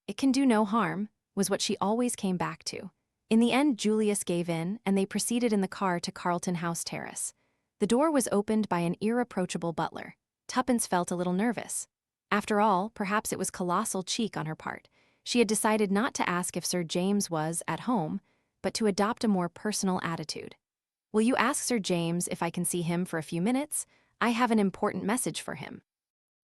It can do no harm, was what she always came back to. In the end, Julius gave in, and they proceeded in the car to Carlton House Terrace. The door was opened by an irreproachable butler. Tuppence felt a little nervous. After all, perhaps it was colossal cheek on her part. She had decided not to ask if Sir James was at home, but to adopt a more personal attitude. Will you ask Sir James if I can see him for a few minutes? I have an important message for him.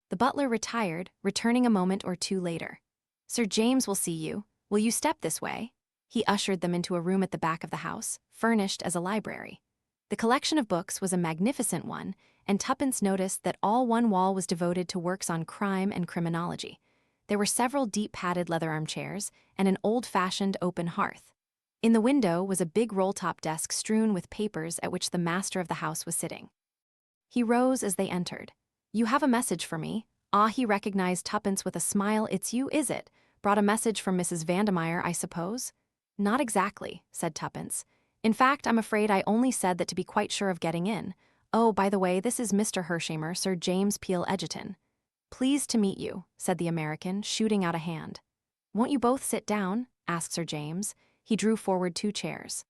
The butler retired, returning a moment or two later. Sir James will see you. Will you step this way? He ushered them into a room at the back of the house, furnished as a library. The collection of books was a magnificent one, and Tuppence noticed that all one wall was devoted to works on crime and criminology. There were several deep padded leather armchairs and an old-fashioned open hearth. In the window was a big roll-top desk strewn with papers at which the master of the house was sitting. He rose as they entered. You have a message for me. Ah, he recognized Tuppence with a smile. It's you, is it? Brought a message from Mrs. Vandemeyer, I suppose? Not exactly, said Tuppence. In fact, I'm afraid I only said that to be quite sure of getting in. Oh, by the way, this is Mr. Hershamer, Sir James Peel Egerton. Pleased to meet you, said the American, shooting out a hand. Won't you both sit down? Asked Sir James. He drew forward 2 chairs.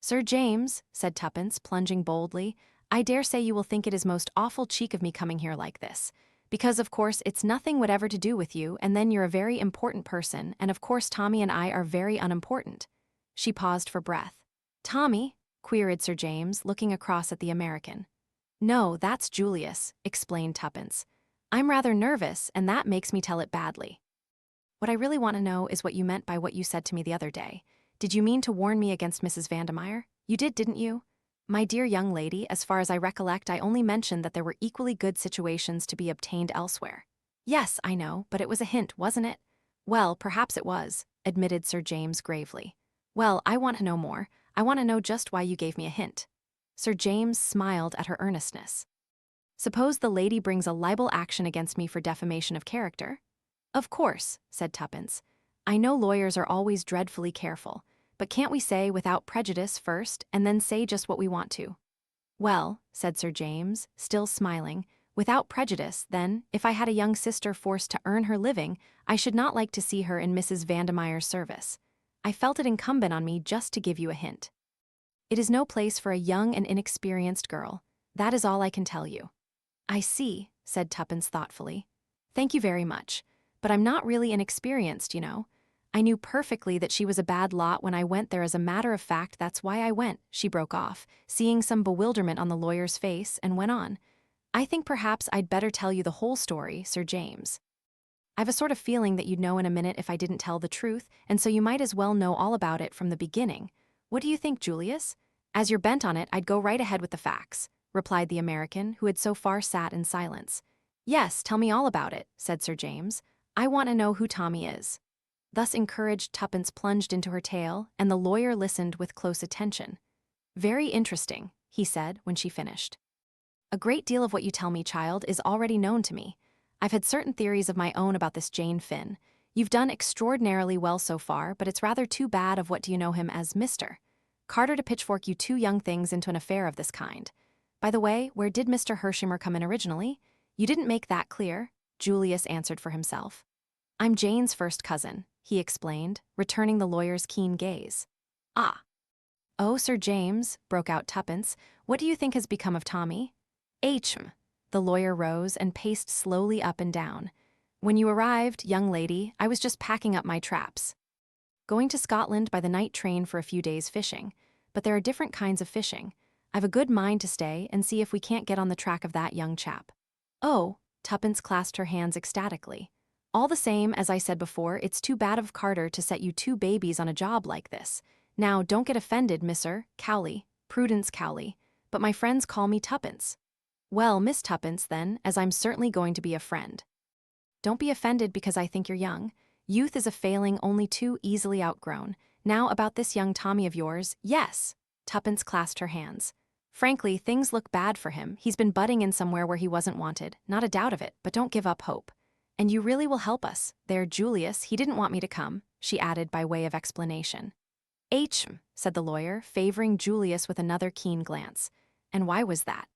Sir James, said Tuppence, plunging boldly, I dare say you will think it is most awful cheek of me coming here like this. Because, of course, it's nothing whatever to do with you, and then you're a very important person, and of course Tommy and I are very unimportant. She paused for breath. Tommy? Queried Sir James, looking across at the American. No, that's Julius, explained Tuppence. I'm rather nervous, and that makes me tell it badly. What I really want to know is what you meant by what you said to me the other day. Did you mean to warn me against Mrs. Vandemeyer? You did, didn't you? My dear young lady, as far as I recollect, I only mentioned that there were equally good situations to be obtained elsewhere. Yes, I know, but it was a hint, wasn't it? Well, perhaps it was, admitted Sir James gravely. Well, I want to know more. I want to know just why you gave me a hint. Sir James smiled at her earnestness. Suppose the lady brings a libel action against me for defamation of character? Of course, said Tuppence. I know lawyers are always dreadfully careful, but can't we say without prejudice first and then say just what we want to? Well, said Sir James, still smiling, without prejudice, then, if I had a young sister forced to earn her living, I should not like to see her in Mrs. Vandemeyer's service. I felt it incumbent on me just to give you a hint. It is no place for a young and inexperienced girl. That is all I can tell you. I see, said Tuppence thoughtfully. Thank you very much, but I'm not really inexperienced, you know. I knew perfectly that she was a bad lot when I went there. As a matter of fact, that's why I went, she broke off, seeing some bewilderment on the lawyer's face, and went on. I think perhaps I'd better tell you the whole story, Sir James. I've a sort of feeling that you'd know in a minute if I didn't tell the truth, and so you might as well know all about it from the beginning. What do you think, Julius? As you're bent on it, I'd go right ahead with the facts, replied the American, who had so far sat in silence. Yes, tell me all about it, said Sir James. I want to know who Tommy is. Thus encouraged, Tuppence plunged into her tale, and the lawyer listened with close attention. Very interesting, he said when she finished. A great deal of what you tell me, child, is already known to me. I've had certain theories of my own about this Jane Finn. You've done extraordinarily well so far, but it's rather too bad of what do you know him as Mr. Carter to pitchfork you 2 young things into an affair of this kind. By the way, where did Mr. Hershamer come in originally? You didn't make that clear, Julius answered for himself. I'm Jane's first cousin, he explained, returning the lawyer's keen gaze. Ah. Oh, Sir James, broke out Tuppence, what do you think has become of Tommy? H.M. The lawyer rose and paced slowly up and down. When you arrived, young lady, I was just packing up my traps. Going to Scotland by the night train for a few days fishing. But there are different kinds of fishing. I've a good mind to stay and see if we can't get on the track of that young chap. Oh, Tuppence clasped her hands ecstatically. All the same, as I said before, it's too bad of Carter to set you 2 babies on a job like this. Now, don't get offended, Mr. Cowley, Prudence Cowley, but my friends call me Tuppence. Well, Miss Tuppence, then, as I'm certainly going to be a friend. Don't be offended because I think you're young. Youth is a failing only too easily outgrown. Now about this young Tommy of yours, yes. Tuppence clasped her hands. Frankly, things look bad for him. He's been butting in somewhere where he wasn't wanted, not a doubt of it, but don't give up hope. And you really will help us. There, Julius, he didn't want me to come, she added by way of explanation. H.M., said the lawyer, favoring Julius with another keen glance. And why was that?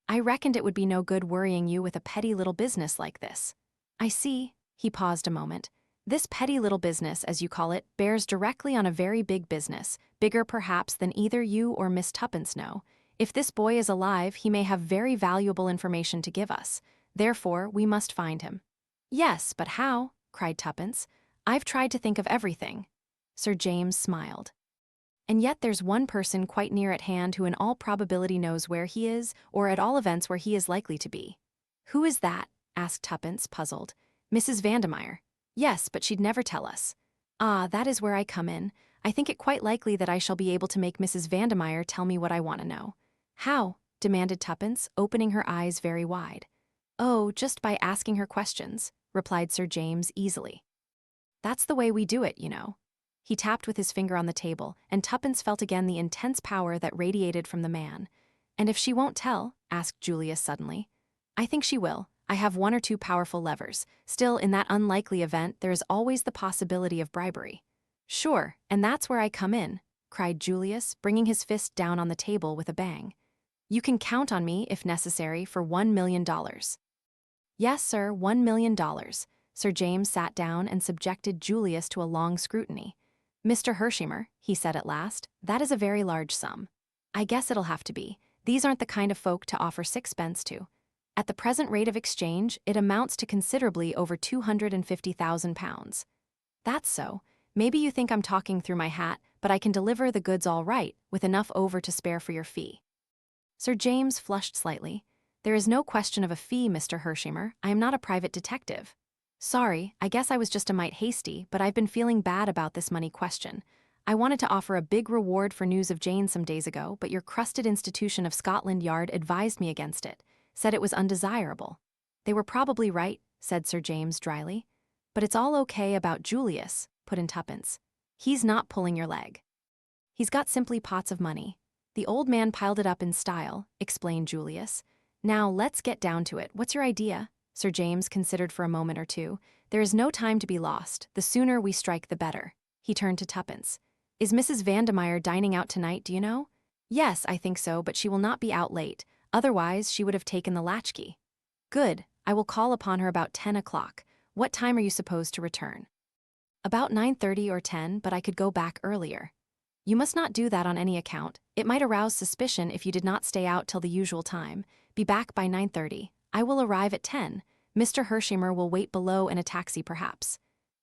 I reckoned it would be no good worrying you with a petty little business like this. I see, he paused a moment. This petty little business, as you call it, bears directly on a very big business, bigger perhaps than either you or Miss Tuppence know. If this boy is alive, he may have very valuable information to give us. Therefore, we must find him. Yes, but how? Cried Tuppence. I've tried to think of everything. Sir James smiled. And yet there's one person quite near at hand who in all probability knows where he is, or at all events where he is likely to be. Who is that? Asked Tuppence, puzzled. Mrs. Vandemeyer. Yes, but she'd never tell us. Ah, that is where I come in. I think it quite likely that I shall be able to make Mrs. Vandemeyer tell me what I want to know. How? Demanded Tuppence, opening her eyes very wide. Oh, just by asking her questions, replied Sir James easily. That's the way we do it, you know. He tapped with his finger on the table, and Tuppence felt again the intense power that radiated from the man. And if she won't tell? Asked Julius suddenly. I think she will. I have one or two powerful levers. Still, in that unlikely event, there is always the possibility of bribery. Sure, and that's where I come in, cried Julius, bringing his fist down on the table with a bang. You can count on me, if necessary, for $1 million. Yes, sir, $1 million. Sir James sat down and subjected Julius to a long scrutiny. Mr. Hershimer, he said at last, that is a very large sum. I guess it'll have to be. These aren't the kind of folk to offer sixpence to. At the present rate of exchange, it amounts to considerably over £250,000. That's so. Maybe you think I'm talking through my hat, but I can deliver the goods all right, with enough over to spare for your fee. Sir James flushed slightly. There is no question of a fee, Mr. Hershimer. I am not a private detective. Sorry, I guess I was just a mite hasty, but I've been feeling bad about this money question. I wanted to offer a big reward for news of Jane some days ago, but your crusted institution of Scotland Yard advised me against it, said it was undesirable. They were probably right, said Sir James dryly. But it's all okay about Julius, put in Tuppence. He's not pulling your leg. He's got simply pots of money. The old man piled it up in style, explained Julius. Now let's get down to it. What's your idea? Sir James considered for a moment or two. There is no time to be lost. The sooner we strike, the better. He turned to Tuppence. Is Mrs. Vandemeyer dining out tonight, do you know? Yes, I think so, but she will not be out late. Otherwise, she would have taken the latchkey. Good. I will call upon her about 10 o'clock. What time are you supposed to return? About 9:30 or 10, but I could go back earlier. You must not do that on any account. It might arouse suspicion if you did not stay out till the usual time. Be back by 9:30. I will arrive at 10. Mr. Hershimer will wait below in a taxi perhaps.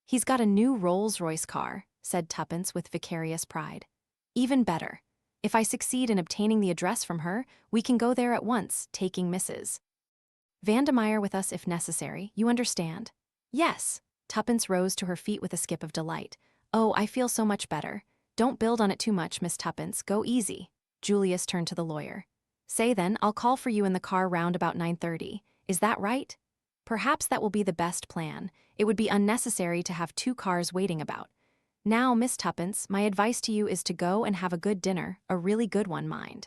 He's got a new Rolls-Royce car, said Tuppence with vicarious pride. Even better. If I succeed in obtaining the address from her, we can go there at once, taking Mrs. Vandemeyer with us if necessary, you understand? Yes. Tuppence rose to her feet with a skip of delight. Oh, I feel so much better. Don't build on it too much, Miss Tuppence. Go easy. Julius turned to the lawyer. Say then, I'll call for you in the car round about 9:30. Is that right? Perhaps that will be the best plan. It would be unnecessary to have two cars waiting about. Now, Miss Tuppence, my advice to you is to go and have a good dinner, a really good one, mind.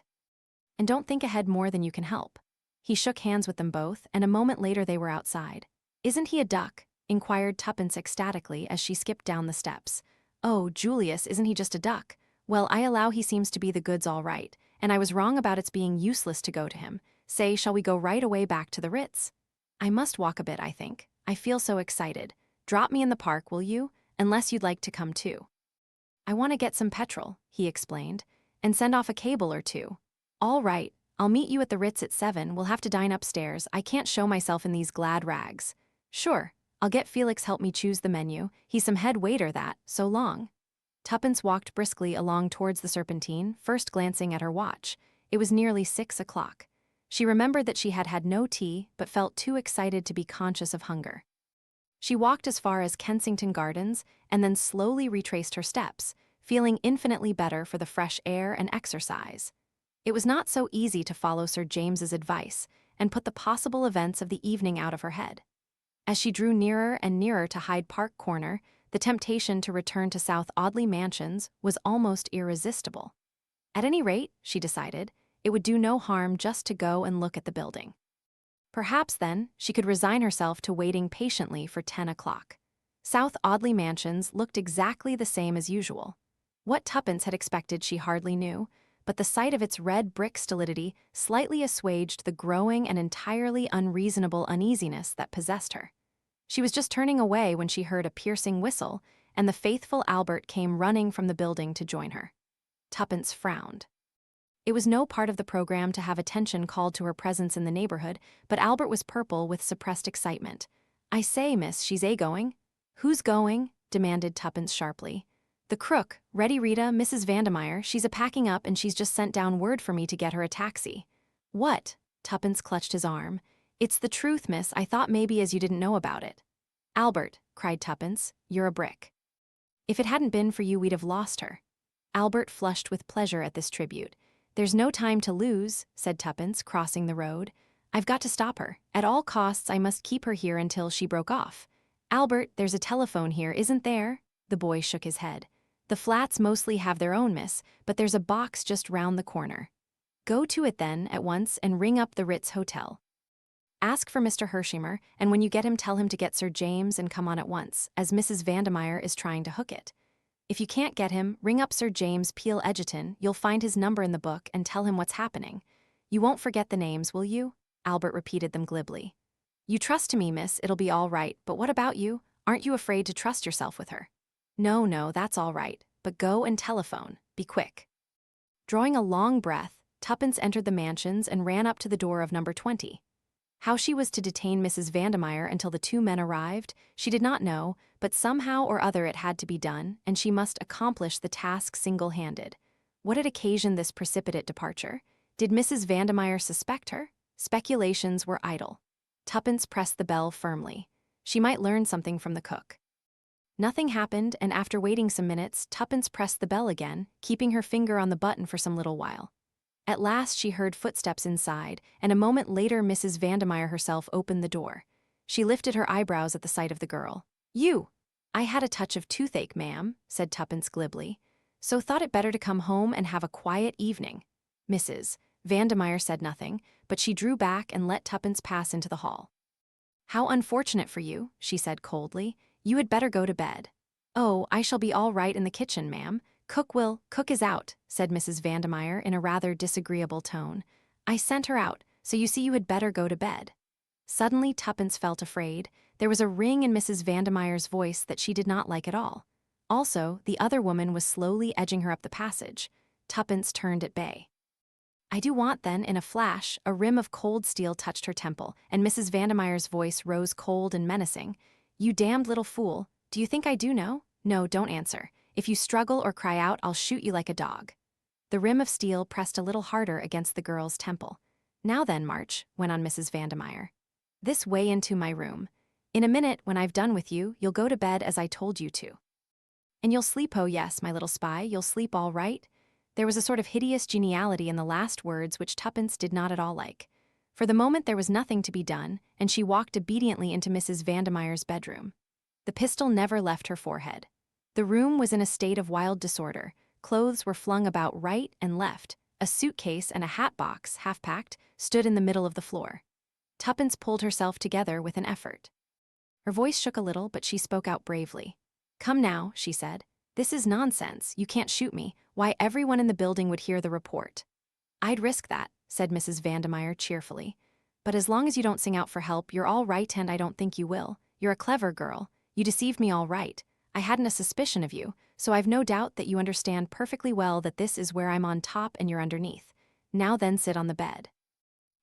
And don't think ahead more than you can help. He shook hands with them both, and a moment later they were outside. Isn't he a duck? Inquired Tuppence ecstatically as she skipped down the steps. Oh, Julius, isn't he just a duck? Well, I allow he seems to be the goods all right, and I was wrong about its being useless to go to him. Say, shall we go right away back to the Ritz? I must walk a bit, I think. I feel so excited. Drop me in the park, will you? Unless you'd like to come too. I want to get some petrol, he explained, and send off a cable or two. All right, I'll meet you at the Ritz at 7. We'll have to dine upstairs. I can't show myself in these glad rags. Sure, I'll get Felix help me choose the menu. He's some head waiter that, so long. Tuppence walked briskly along towards the Serpentine, first glancing at her watch. It was nearly 6 o'clock. She remembered that she had had no tea, but felt too excited to be conscious of hunger. She walked as far as Kensington Gardens, and then slowly retraced her steps, feeling infinitely better for the fresh air and exercise. It was not so easy to follow Sir James's advice and put the possible events of the evening out of her head. As she drew nearer and nearer to Hyde Park Corner, the temptation to return to South Audley Mansions was almost irresistible. At any rate, she decided, it would do no harm just to go and look at the building. Perhaps, then, she could resign herself to waiting patiently for 10 o'clock. South Audley Mansions looked exactly the same as usual. What Tuppence had expected she hardly knew, but the sight of its red brick stolidity slightly assuaged the growing and entirely unreasonable uneasiness that possessed her. She was just turning away when she heard a piercing whistle, and the faithful Albert came running from the building to join her. Tuppence frowned. It was no part of the program to have attention called to her presence in the neighborhood, but Albert was purple with suppressed excitement. I say, miss, she's going? Who's going? Demanded Tuppence sharply. The crook, ready Rita, Mrs. Vandemeyer, she's a-packing up and she's just sent down word for me to get her a taxi. What? Tuppence clutched his arm. It's the truth, miss, I thought maybe as you didn't know about it. Albert, cried Tuppence, you're a brick. If it hadn't been for you we'd have lost her. Albert flushed with pleasure at this tribute. There's no time to lose, said Tuppence, crossing the road. I've got to stop her. At all costs I must keep her here until she broke off. Albert, there's a telephone here, isn't there? The boy shook his head. The flats mostly have their own, miss, but there's a box just round the corner. Go to it then, at once, and ring up the Ritz Hotel. Ask for Mr. Hershimer, and when you get him tell him to get Sir James and come on at once, as Mrs. Vandemeyer is trying to hook it. If you can't get him, ring up Sir James Peel Egerton, you'll find his number in the book, and tell him what's happening. You won't forget the names, will you? Albert repeated them glibly. You trust to me, miss, it'll be all right, but what about you? Aren't you afraid to trust yourself with her? No, that's all right, but go and telephone. Be quick. Drawing a long breath, Tuppence entered the mansions and ran up to the door of number 20. How she was to detain Mrs. Vandemeyer until the two men arrived, she did not know, but somehow or other it had to be done, and she must accomplish the task single-handed. What had occasioned this precipitate departure? Did Mrs. Vandemeyer suspect her? Speculations were idle. Tuppence pressed the bell firmly. She might learn something from the cook. Nothing happened, and after waiting some minutes, Tuppence pressed the bell again, keeping her finger on the button for some little while. At last she heard footsteps inside, and a moment later Mrs. Vandemeyer herself opened the door. She lifted her eyebrows at the sight of the girl. You! I had a touch of toothache, ma'am, said Tuppence glibly, so thought it better to come home and have a quiet evening. Mrs. Vandemeyer said nothing, but she drew back and let Tuppence pass into the hall. How unfortunate for you, she said coldly. You had better go to bed. Oh, I shall be all right in the kitchen, ma'am. Cook is out, said Mrs. Vandemeyer in a rather disagreeable tone. I sent her out, so you see you had better go to bed. Suddenly Tuppence felt afraid. There was a ring in Mrs. Vandemeyer's voice that she did not like at all. Also, the other woman was slowly edging her up the passage. Tuppence turned at bay. I do want, then, in a flash, a rim of cold steel touched her temple, and Mrs. Vandemeyer's voice rose cold and menacing. You damned little fool, do you think I do know? No, don't answer. If you struggle or cry out, I'll shoot you like a dog. The rim of steel pressed a little harder against the girl's temple. Now then, March, went on Mrs. Vandemeyer. This way into my room. In a minute, when I've done with you, you'll go to bed as I told you to. And you'll sleep, oh yes, my little spy, you'll sleep all right? There was a sort of hideous geniality in the last words which Tuppence did not at all like. For the moment there was nothing to be done, and she walked obediently into Mrs. Vandemeyer's bedroom. The pistol never left her forehead. The room was in a state of wild disorder. Clothes were flung about right and left. A suitcase and a hat box, half-packed, stood in the middle of the floor. Tuppence pulled herself together with an effort. Her voice shook a little, but she spoke out bravely. Come now, she said. This is nonsense. You can't shoot me. Why, everyone in the building would hear the report. I'd risk that, said Mrs. Vandemeyer cheerfully. But as long as you don't sing out for help, you're all right, and I don't think you will. You're a clever girl. You deceived me all right. I hadn't a suspicion of you, so I've no doubt that you understand perfectly well that this is where I'm on top and you're underneath. Now then, sit on the bed.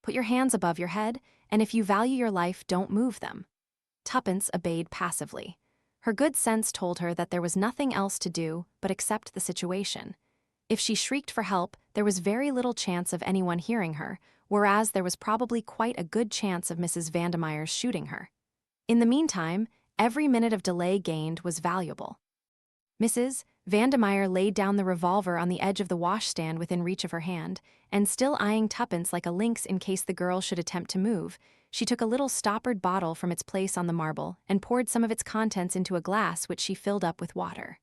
Put your hands above your head, and if you value your life, don't move them. Tuppence obeyed passively. Her good sense told her that there was nothing else to do but accept the situation. If she shrieked for help, there was very little chance of anyone hearing her, whereas there was probably quite a good chance of Mrs. Vandemeyer's shooting her. In the meantime, every minute of delay gained was valuable. Mrs. Vandemeyer laid down the revolver on the edge of the washstand within reach of her hand, and still eyeing Tuppence like a lynx in case the girl should attempt to move, she took a little stoppered bottle from its place on the marble and poured some of its contents into a glass which she filled up with water.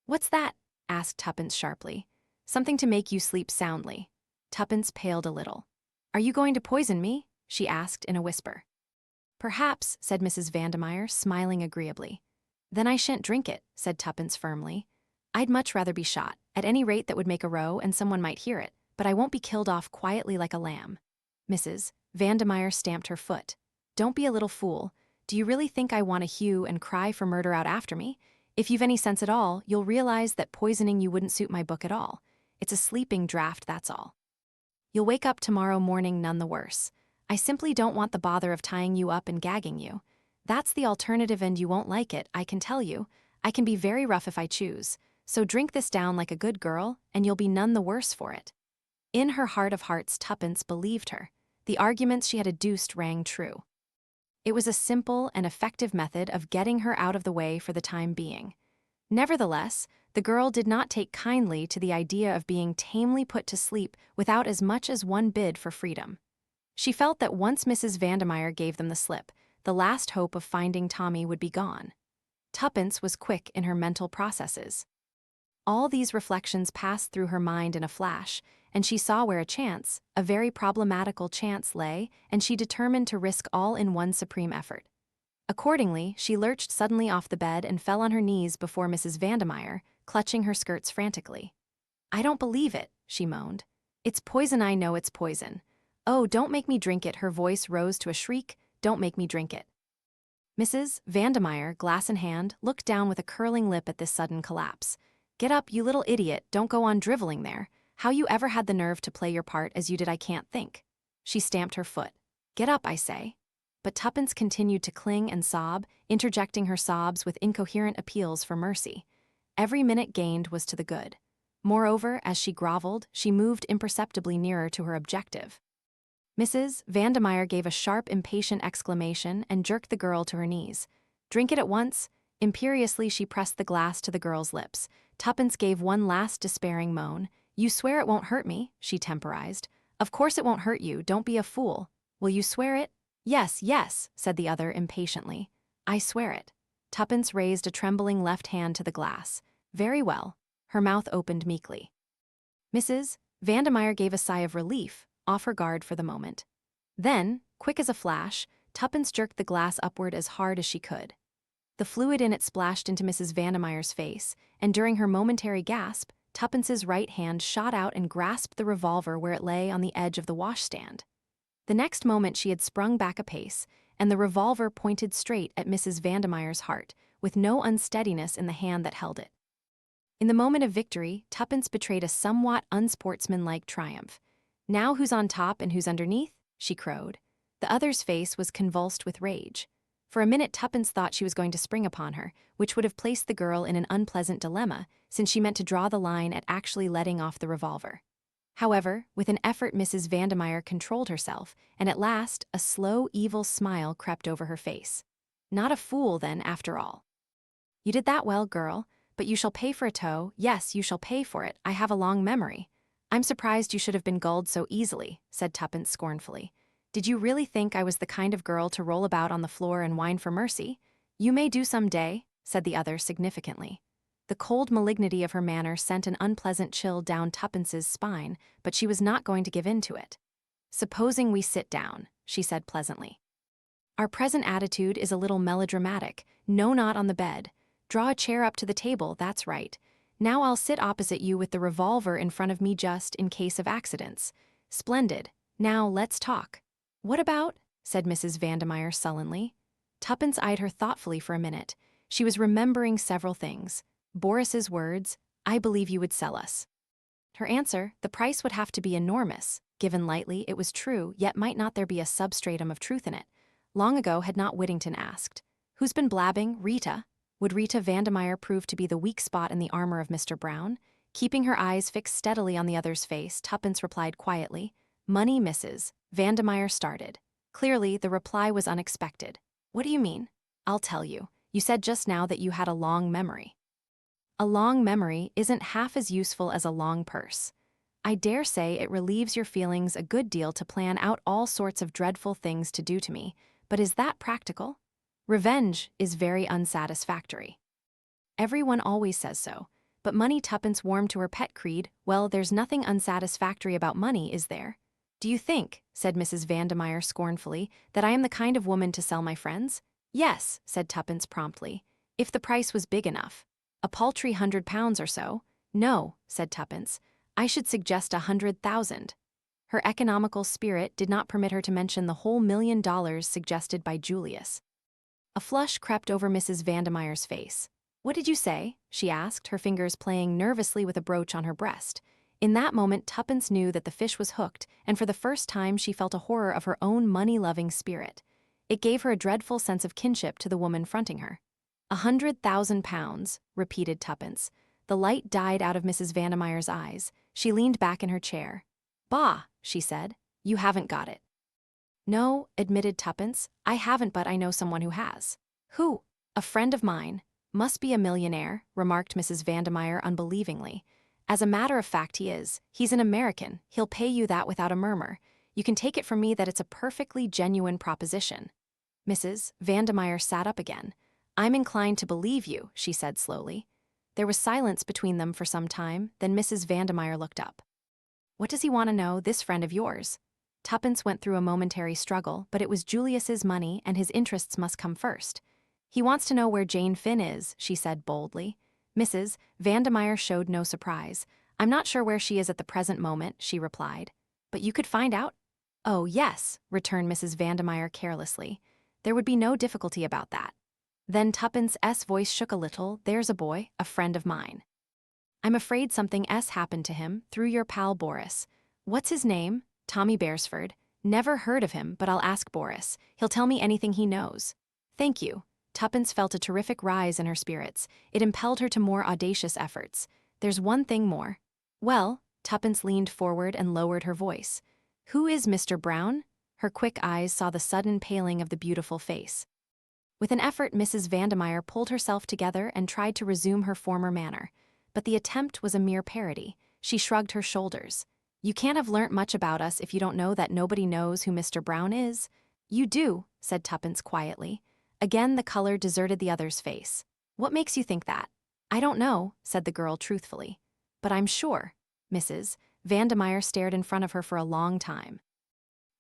What's that? Asked Tuppence sharply. Something to make you sleep soundly. Tuppence paled a little. Are you going to poison me? She asked in a whisper. Perhaps, said Mrs. Vandemeyer, smiling agreeably. Then I shan't drink it, said Tuppence firmly. I'd much rather be shot. At any rate that would make a row and someone might hear it, but I won't be killed off quietly like a lamb. Mrs. Vandemeyer stamped her foot. Don't be a little fool. Do you really think I want to hue and cry for murder out after me? If you've any sense at all, you'll realize that poisoning you wouldn't suit my book at all. It's a sleeping draught, that's all. You'll wake up tomorrow morning none the worse. I simply don't want the bother of tying you up and gagging you. That's the alternative, and you won't like it, I can tell you. I can be very rough if I choose. so drink this down like a good girl, and you'll be none the worse for it." In her heart of hearts, Tuppence believed her. The arguments she had adduced rang true. It was a simple and effective method of getting her out of the way for the time being. Nevertheless, the girl did not take kindly to the idea of being tamely put to sleep without as much as one bid for freedom. She felt that once Mrs. Vandermeyer gave them the slip, the last hope of finding Tommy would be gone. Tuppence was quick in her mental processes. All these reflections passed through her mind in a flash, and she saw where a very problematical chance lay, and she determined to risk all in one supreme effort. Accordingly, she lurched suddenly off the bed and fell on her knees before Mrs. Vandermeyer, clutching her skirts frantically. "I don't believe it," she moaned. "It's poison, I know it's poison. Oh, don't make me drink it," her voice rose to a shriek. "Don't make me drink it." Mrs. Vandermeyer, glass in hand, looked down with a curling lip at this sudden collapse. "Get up, you little idiot, don't go on driveling there. How you ever had the nerve to play your part as you did I can't think." She stamped her foot. "Get up, I say." But Tuppence continued to cling and sob, interjecting her sobs with incoherent appeals for mercy. Every minute gained was to the good. Moreover, as she groveled, she moved imperceptibly nearer to her objective. Mrs. Vandermeyer gave a sharp, impatient exclamation and jerked the girl to her knees. "Drink it at once." Imperiously she pressed the glass to the girl's lips. Tuppence gave one last despairing moan. "You swear it won't hurt me," she temporized. "Of course it won't hurt you, don't be a fool. Will you swear it?" "Yes, yes," said the other impatiently. "I swear it." Tuppence raised a trembling left hand to the glass. "Very well." Her mouth opened meekly. Mrs. Vandermeyer gave a sigh of relief, off her guard for the moment. Then, quick as a flash, Tuppence jerked the glass upward as hard as she could. The fluid in it splashed into Mrs. Vandermeyer's face, and during her momentary gasp, Tuppence's right hand shot out and grasped the revolver where it lay on the edge of the washstand. The next moment she had sprung back a pace, and the revolver pointed straight at Mrs. Vandermeyer's heart, with no unsteadiness in the hand that held it. In the moment of victory, Tuppence betrayed a somewhat unsportsmanlike triumph. "Now who's on top and who's underneath?" she crowed. The other's face was convulsed with rage. For a minute Tuppence thought she was going to spring upon her, which would have placed the girl in an unpleasant dilemma, since she meant to draw the line at actually letting off the revolver. However, with an effort Mrs. Vandermeyer controlled herself, and at last a slow, evil smile crept over her face. "Not a fool, then, after all. You did that well, girl, but you shall pay for it, yes, you shall pay for it, I have a long memory." "I'm surprised you should have been gulled so easily," said Tuppence scornfully. "Did you really think I was the kind of girl to roll about on the floor and whine for mercy?" "You may do some day," said the other significantly. The cold malignity of her manner sent an unpleasant chill down Tuppence's spine, but she was not going to give in to it. "Supposing we sit down," she said pleasantly. "Our present attitude is a little melodramatic. No, not on the bed. Draw a chair up to the table, that's right. Now I'll sit opposite you with the revolver in front of me just in case of accidents. Splendid. Now let's talk." "What about?" said Mrs. Vandermeyer sullenly. Tuppence eyed her thoughtfully for a minute. She was remembering several things. Boris's words, "I believe you would sell us." Her answer, "The price would have to be enormous." Given lightly, it was true, yet might not there be a substratum of truth in it? Long ago had not Whittington asked, "Who's been blabbing, Rita?" Would Rita Vandermeyer prove to be the weak spot in the armor of Mr. Brown? Keeping her eyes fixed steadily on the other's face, Tuppence replied quietly, "Money, Mrs. Vandermeyer started. Clearly, the reply was unexpected. "What do you mean?" "I'll tell you. You said just now that you had a long memory. A long memory isn't half as useful as a long purse. I dare say it relieves your feelings a good deal to plan out all sorts of dreadful things to do to me, but is that practical? Revenge is very unsatisfactory. Everyone always says so, but money." Tuppence warmed to her pet creed. "Well, there's nothing unsatisfactory about money, is there?" "Do you think," said Mrs. Vandermeyer scornfully, "that I am the kind of woman to sell my friends?" "Yes," said Tuppence promptly, "if the price was big enough. A paltry £100 or so." "No," said Tuppence, "I should suggest 100,000. Her economical spirit did not permit her to mention the whole $1,000,000 suggested by Julius. A flush crept over Mrs. Vandermeyer's face. "What did you say?" she asked, her fingers playing nervously with a brooch on her breast. In that moment Tuppence knew that the fish was hooked, and for the first time she felt a horror of her own money-loving spirit. It gave her a dreadful sense of kinship to the woman fronting her. £100,000, repeated Tuppence. The light died out of Mrs. Vandemeyer's eyes. She leaned back in her chair. "Bah," she said. "You haven't got it." "No," admitted Tuppence. "I haven't, but I know someone who has." "Who?" "A friend of mine. Must be a millionaire," remarked Mrs. Vandemeyer unbelievingly. "As a matter of fact, he is. He's an American. He'll pay you that without a murmur. You can take it from me that it's a perfectly genuine proposition." Mrs. Vandemeyer sat up again. "I'm inclined to believe you," she said slowly. There was silence between them for some time, then Mrs. Vandemeyer looked up. "What does he want to know, this friend of yours?" Tuppence went through a momentary struggle, but it was Julius's money and his interests must come first. "He wants to know where Jane Finn is," she said boldly. Mrs. Vandemeyer showed no surprise. "I'm not sure where she is at the present moment," she replied. "But you could find out?" "Oh, yes," returned Mrs. Vandemeyer carelessly. "There would be no difficulty about that." Then Tuppence's voice shook a little. "There's a boy, a friend of mine. I'm afraid something happened to him, through your pal Boris. What's his name? Tommy Beresford. Never heard of him, but I'll ask Boris. He'll tell me anything he knows." "Thank you." Tuppence felt a terrific rise in her spirits. It impelled her to more audacious efforts. "There's one thing more." "Well," Tuppence leaned forward and lowered her voice. "Who is Mr. Brown?" Her quick eyes saw the sudden paling of the beautiful face. With an effort, Mrs. Vandemeyer pulled herself together and tried to resume her former manner. But the attempt was a mere parody. She shrugged her shoulders. "You can't have learnt much about us if you don't know that nobody knows who Mr. Brown is." "You do," said Tuppence quietly. Again the color deserted the other's face. "What makes you think that?" "I don't know," said the girl truthfully. "But I'm sure." Mrs. Vandemeyer stared in front of her for a long time.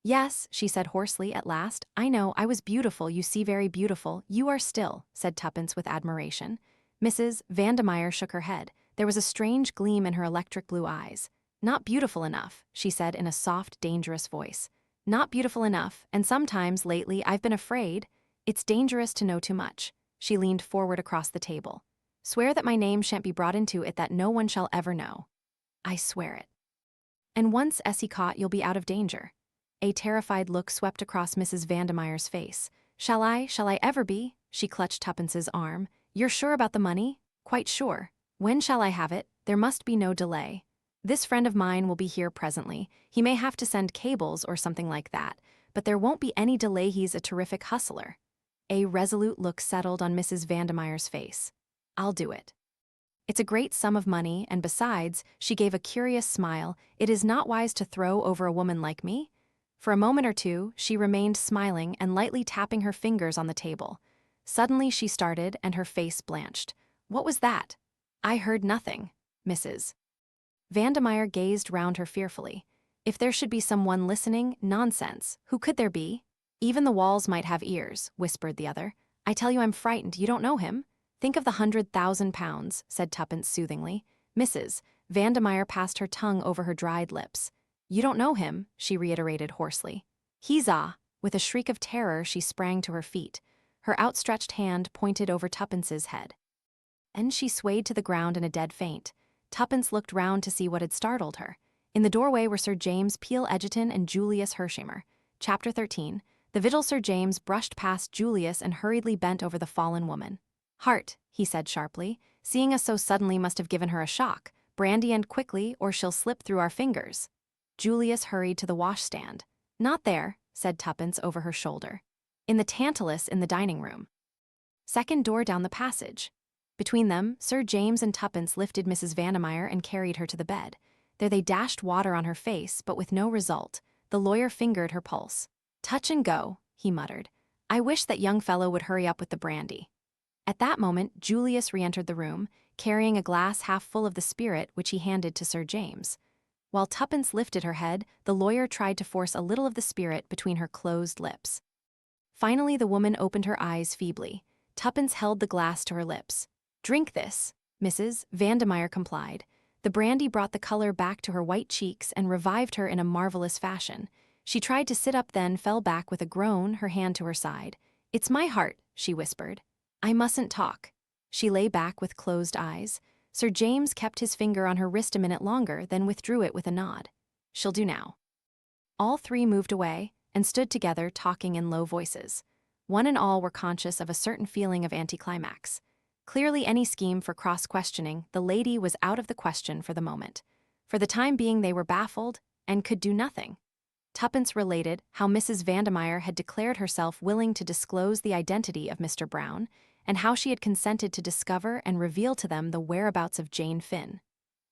"Yes," she said hoarsely at last. "I know, I was beautiful, you see, very beautiful. You are still," said Tuppence with admiration. Mrs. Vandemeyer shook her head. There was a strange gleam in her electric blue eyes. "Not beautiful enough," she said in a soft, dangerous voice. "Not beautiful enough, and sometimes, lately, I've been afraid. It's dangerous to know too much." She leaned forward across the table. "Swear that my name shan't be brought into it, that no one shall ever know." "I swear it." "And once Essie caught, you'll be out of danger." A terrified look swept across Mrs. Vandemeyer's face. Shall I ever be?" She clutched Tuppence's arm. "You're sure about the money?" "Quite sure." "When shall I have it? There must be no delay." "This friend of mine will be here presently. He may have to send cables or something like that, but there won't be any delay. He's a terrific hustler." A resolute look settled on Mrs. Vandemeyer's face. "I'll do it." "It's a great sum of money, and besides," she gave a curious smile, "it is not wise to throw over a woman like me." For a moment or two, she remained smiling and lightly tapping her fingers on the table. Suddenly she started, and her face blanched. "What was that?" "I heard nothing." Mrs. Vandemeyer gazed round her fearfully. "If there should be someone listening, nonsense. Who could there be?" "Even the walls might have ears," whispered the other. "I tell you I'm frightened. You don't know him?" "Think of the £100,000, said Tuppence soothingly. Mrs. Vandemeyer passed her tongue over her dried lips. "You don't know him," she reiterated hoarsely. "He's ah." With a shriek of terror, she sprang to her feet. Her outstretched hand pointed over Tuppence's head. And she swayed to the ground in a dead faint. Tuppence looked round to see what had startled her. In the doorway were Sir James Peel Egerton and Julius Hershamer. Chapter 13. The vigil Sir James brushed past Julius and hurriedly bent over the fallen woman. "Heart," he said sharply. "Seeing us so suddenly must have given her a shock. Brandy and quickly, or she'll slip through our fingers." Julius hurried to the washstand. "Not there," said Tuppence over her shoulder. "In the Tantalus in the dining room. Second door down the passage." Between them, Sir James and Tuppence lifted Mrs. Vandemeyer and carried her to the bed. There they dashed water on her face, but with no result. The lawyer fingered her pulse. "Touch and go," he muttered. "I wish that young fellow would hurry up with the brandy." At that moment, Julius re-entered the room, carrying a glass half full of the spirit which he handed to Sir James. While Tuppence lifted her head, the lawyer tried to force a little of the spirit between her closed lips. Finally, the woman opened her eyes feebly. Tuppence held the glass to her lips. "Drink this." Mrs. Vandemeyer complied. The brandy brought the color back to her white cheeks and revived her in a marvelous fashion. She tried to sit up, then fell back with a groan, her hand to her side. "It's my heart," she whispered. "I mustn't talk." She lay back with closed eyes. Sir James kept his finger on her wrist a minute longer, then withdrew it with a nod. "She'll do now." All three moved away and stood together, talking in low voices. One and all were conscious of a certain feeling of anticlimax. Clearly any scheme for cross-questioning the lady was out of the question for the moment. For the time being they were baffled and could do nothing. Tuppence related how Mrs. Vandemeyer had declared herself willing to disclose the identity of Mr. Brown, and how she had consented to discover and reveal to them the whereabouts of Jane Finn.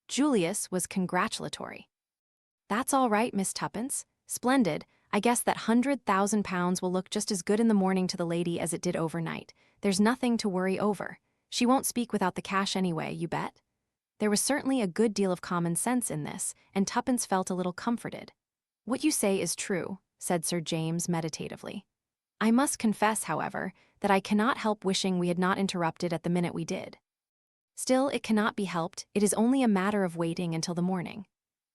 Julius was congratulatory. "That's all right, Miss Tuppence. Splendid. I guess that £100,000 will look just as good in the morning to the lady as it did overnight. There's nothing to worry over. She won't speak without the cash anyway, you bet." There was certainly a good deal of common sense in this, and Tuppence felt a little comforted. "What you say is true," said Sir James meditatively. "I must confess, however, that I cannot help wishing we had not interrupted at the minute we did. Still, it cannot be helped. It is only a matter of waiting until the morning."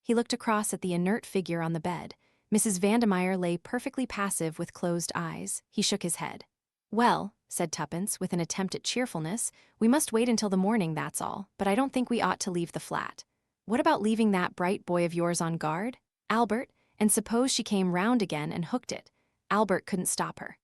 He looked across at the inert figure on the bed. Mrs. Vandemeyer lay perfectly passive with closed eyes. He shook his head. "Well," said Tuppence, with an attempt at cheerfulness, "we must wait until the morning, that's all, but I don't think we ought to leave the flat. What about leaving that bright boy of yours on guard, Albert, and suppose she came round again and hooked it? Albert couldn't stop her."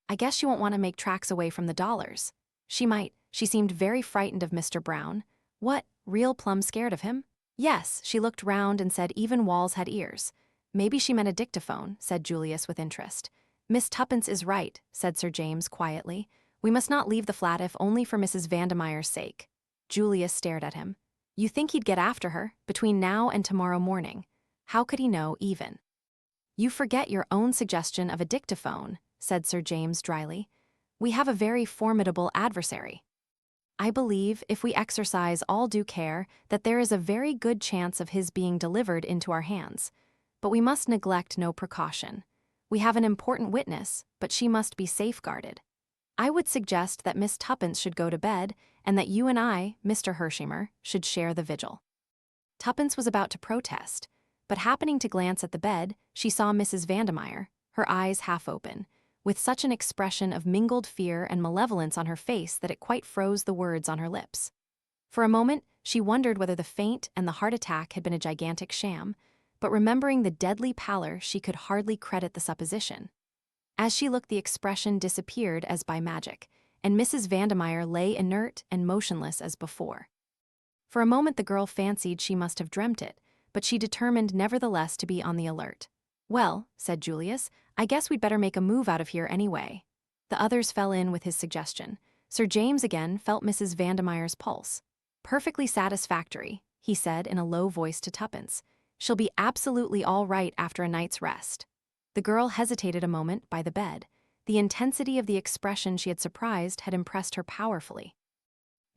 "I guess she won't want to make tracks away from the dollars." "She might. She seemed very frightened of Mr. Brown." "What, real plumb scared of him?" "Yes, she looked round and said even walls had ears." "Maybe she meant a dictaphone," said Julius with interest. "Miss Tuppence is right," said Sir James quietly. "We must not leave the flat if only for Mrs. Vandemeyer's sake." Julius stared at him. "You think he'd get after her, between now and tomorrow morning? How could he know, even?" "You forget your own suggestion of a dictaphone," said Sir James dryly. "We have a very formidable adversary. I believe, if we exercise all due care, that there is a very good chance of his being delivered into our hands. But we must neglect no precaution. We have an important witness, but she must be safeguarded. I would suggest that Miss Tuppence should go to bed, and that you and I, Mr. Hershimer, should share the vigil." Tuppence was about to protest, but happening to glance at the bed, she saw Mrs. Vandemeyer, her eyes half open, with such an expression of mingled fear and malevolence on her face that it quite froze the words on her lips. For a moment, she wondered whether the faint and the heart attack had been a gigantic sham, but remembering the deadly pallor, she could hardly credit the supposition. As she looked, the expression disappeared as by magic, and Mrs. Vandemeyer lay inert and motionless as before. For a moment the girl fancied she must have dreamt it, but she determined nevertheless to be on the alert. "Well," said Julius, "I guess we'd better make a move out of here anyway." The others fell in with his suggestion. Sir James again felt Mrs. Vandemeyer's pulse. "Perfectly satisfactory," he said in a low voice to Tuppence. "She'll be absolutely all right after a night's rest." The girl hesitated a moment by the bed. The intensity of the expression she had surprised had impressed her powerfully.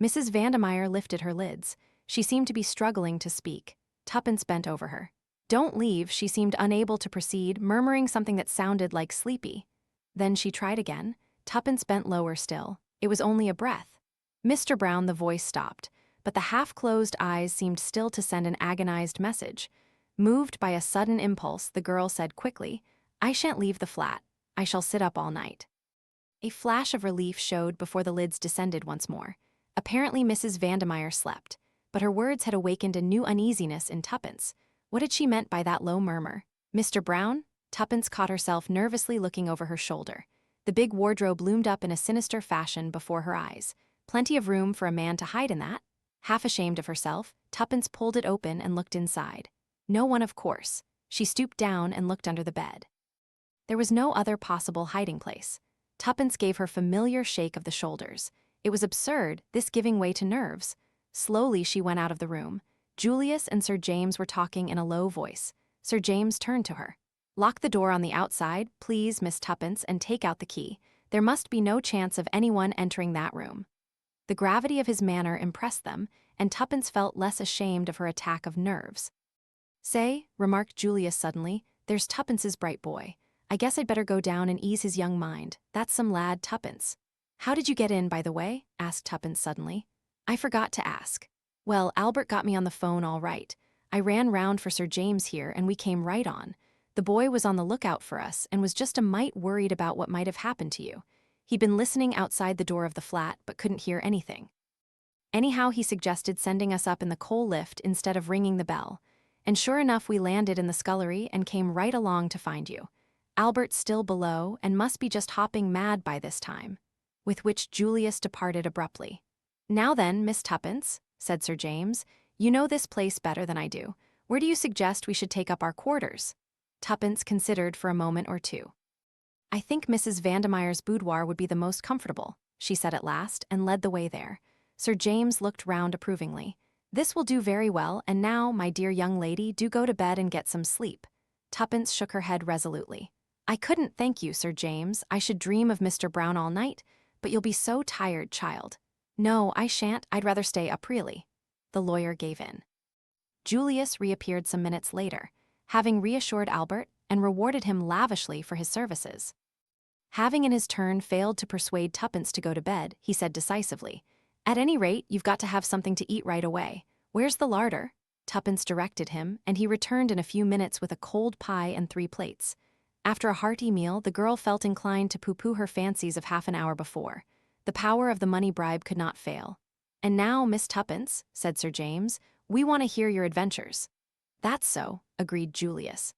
Mrs. Vandemeyer lifted her lids. She seemed to be struggling to speak. Tuppence bent over her. "Don't leave," she seemed unable to proceed, murmuring something that sounded like sleepy. Then she tried again. Tuppence bent lower still. It was only a breath. "Mr. Brown," the voice stopped, but the half-closed eyes seemed still to send an agonized message. Moved by a sudden impulse, the girl said quickly, "I shan't leave the flat. I shall sit up all night." A flash of relief showed before the lids descended once more. Apparently Mrs. Vandemeyer slept, but her words had awakened a new uneasiness in Tuppence. What had she meant by that low murmur? "Mr. Brown?" Tuppence caught herself nervously looking over her shoulder. The big wardrobe loomed up in a sinister fashion before her eyes. Plenty of room for a man to hide in that. Half ashamed of herself, Tuppence pulled it open and looked inside. No one, of course. She stooped down and looked under the bed. There was no other possible hiding place. Tuppence gave her familiar shake of the shoulders. It was absurd, this giving way to nerves. Slowly she went out of the room. Julius and Sir James were talking in a low voice. Sir James turned to her. "Lock the door on the outside, please, Miss Tuppence, and take out the key. There must be no chance of anyone entering that room." The gravity of his manner impressed them, and Tuppence felt less ashamed of her attack of nerves. "Say," remarked Julius suddenly, "there's Tuppence's bright boy. I guess I'd better go down and ease his young mind. That's some lad, Tuppence." "How did you get in, by the way?" asked Tuppence suddenly. "I forgot to ask." "Well, Albert got me on the phone all right. I ran round for Sir James here, and we came right on. The boy was on the lookout for us and was just a mite worried about what might have happened to you. He'd been listening outside the door of the flat but couldn't hear anything. Anyhow, he suggested sending us up in the coal lift instead of ringing the bell. And sure enough, we landed in the scullery and came right along to find you. Albert's still below and must be just hopping mad by this time." With which Julius departed abruptly. "Now then, Miss Tuppence," said Sir James, "you know this place better than I do. Where do you suggest we should take up our quarters?" Tuppence considered for a moment or two. "I think Mrs. Vandemeyer's boudoir would be the most comfortable," she said at last, and led the way there. Sir James looked round approvingly. "This will do very well, and now, my dear young lady, do go to bed and get some sleep." Tuppence shook her head resolutely. "I couldn't, thank you, Sir James. I should dream of Mr. Brown all night, but you'll be so tired, child." "No, I shan't. I'd rather stay up really." The lawyer gave in. Julius reappeared some minutes later, having reassured Albert and rewarded him lavishly for his services. Having in his turn failed to persuade Tuppence to go to bed, he said decisively, "At any rate, you've got to have something to eat right away. Where's the larder?" Tuppence directed him, and he returned in a few minutes with a cold pie and 3 plates. After a hearty meal, the girl felt inclined to pooh-pooh her fancies of half an hour before. The power of the money bribe could not fail. "And now, Miss Tuppence," said Sir James, "we want to hear your adventures." "That's so," agreed Julius.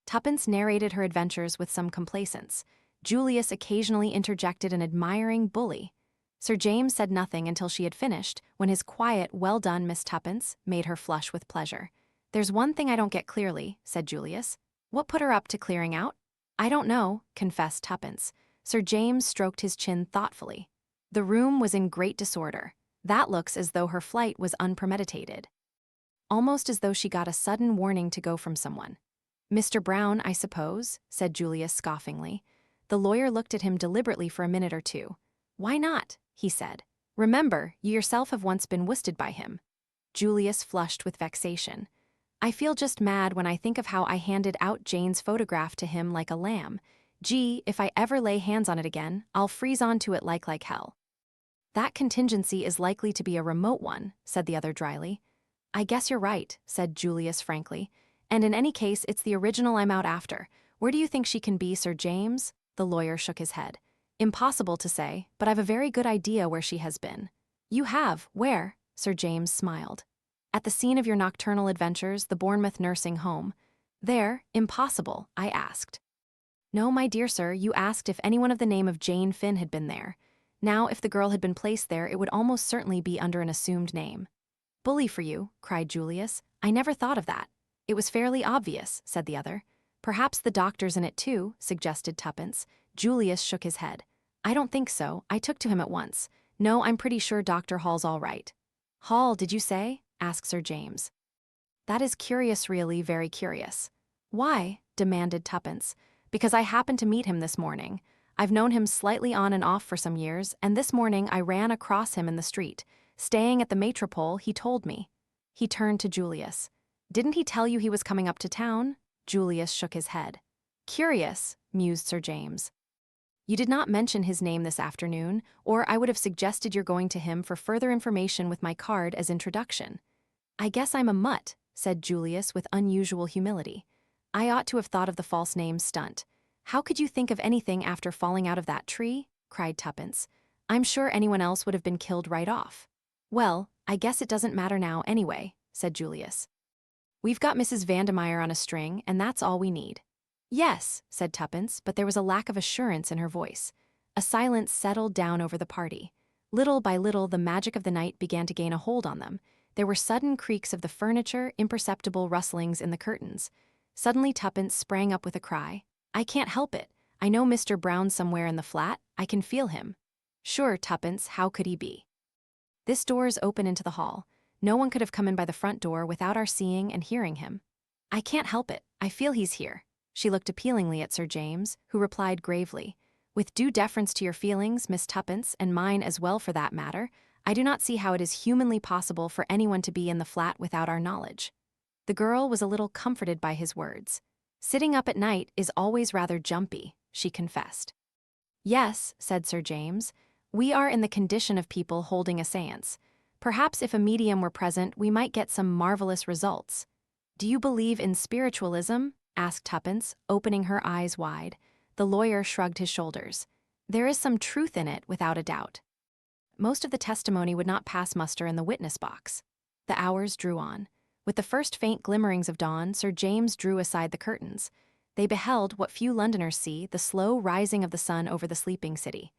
Tuppence narrated her adventures with some complacence. Julius occasionally interjected an admiring bully. Sir James said nothing until she had finished, when his quiet, "Well done, Miss Tuppence," made her flush with pleasure. "There's one thing I don't get clearly," said Julius. "What put her up to clearing out?" "I don't know," confessed Tuppence. Sir James stroked his chin thoughtfully. "The room was in great disorder. That looks as though her flight was unpremeditated. Almost as though she got a sudden warning to go from someone." "Mr. Brown, I suppose," said Julius scoffingly. The lawyer looked at him deliberately for a minute or two. "Why not?" he said. "Remember, you yourself have once been worsted by him." Julius flushed with vexation. "I feel just mad when I think of how I handed out Jane's photograph to him like a lamb. Gee, if I ever lay hands on it again, I'll freeze onto it like hell." "That contingency is likely to be a remote one," said the other dryly. "I guess you're right," said Julius frankly. "And in any case, it's the original I'm out after. Where do you think she can be, Sir James?" The lawyer shook his head. "Impossible to say, but I've a very good idea where she has been." "You have? Where?" Sir James smiled. "At the scene of your nocturnal adventures, the Bournemouth nursing home." "There? Impossible," I asked. "No, my dear sir, you asked if anyone of the name of Jane Finn had been there. Now, if the girl had been placed there, it would almost certainly be under an assumed name." "Bully for you," cried Julius. "I never thought of that." "It was fairly obvious," said the other. "Perhaps the doctor's in it too," suggested Tuppence. Julius shook his head. "I don't think so. I took to him at once. No, I'm pretty sure Dr. Hall's all right." "Hall, did you say?" asked Sir James. "That is curious, really, very curious." "Why?" demanded Tuppence. "Because I happened to meet him this morning. I've known him slightly on and off for some years, and this morning I ran across him in the street. Staying at the Metropole, he told me." He turned to Julius. "Didn't he tell you he was coming up to town?" Julius shook his head. "Curious," mused Sir James. "You did not mention his name this afternoon, or I would have suggested your going to him for further information with my card as introduction." "I guess I'm a mutt," said Julius with unusual humility. "I ought to have thought of the false name stunt." "How could you think of anything after falling out of that tree?" cried Tuppence. "I'm sure anyone else would have been killed right off." "Well, I guess it doesn't matter now anyway," said Julius. "We've got Mrs. Vandemeyer on a string, and that's all we need." "Yes," said Tuppence, but there was a lack of assurance in her voice. A silence settled down over the party. Little by little, the magic of the night began to gain a hold on them. There were sudden creaks of the furniture, imperceptible rustlings in the curtains. Suddenly Tuppence sprang up with a cry. "I can't help it. I know Mr. Brown somewhere in the flat. I can feel him." "Sure, Tuppence, how could he be?" "This door is open into the hall. No one could have come in by the front door without our seeing and hearing him." "I can't help it. I feel he's here." She looked appealingly at Sir James, who replied gravely, "With due deference to your feelings, Miss Tuppence, and mine as well for that matter, I do not see how it is humanly possible for anyone to be in the flat without our knowledge." The girl was a little comforted by his words. "Sitting up at night is always rather jumpy," she confessed. "Yes," said Sir James, "we are in the condition of people holding a séance. Perhaps if a medium were present, we might get some marvelous results." "Do you believe in spiritualism?" asked Tuppence, opening her eyes wide. The lawyer shrugged his shoulders. "There is some truth in it, without a doubt. Most of the testimony would not pass muster in the witness box." The hours drew on. With the first faint glimmerings of dawn, Sir James drew aside the curtains. They beheld, what few Londoners see, the slow rising of the sun over the sleeping city.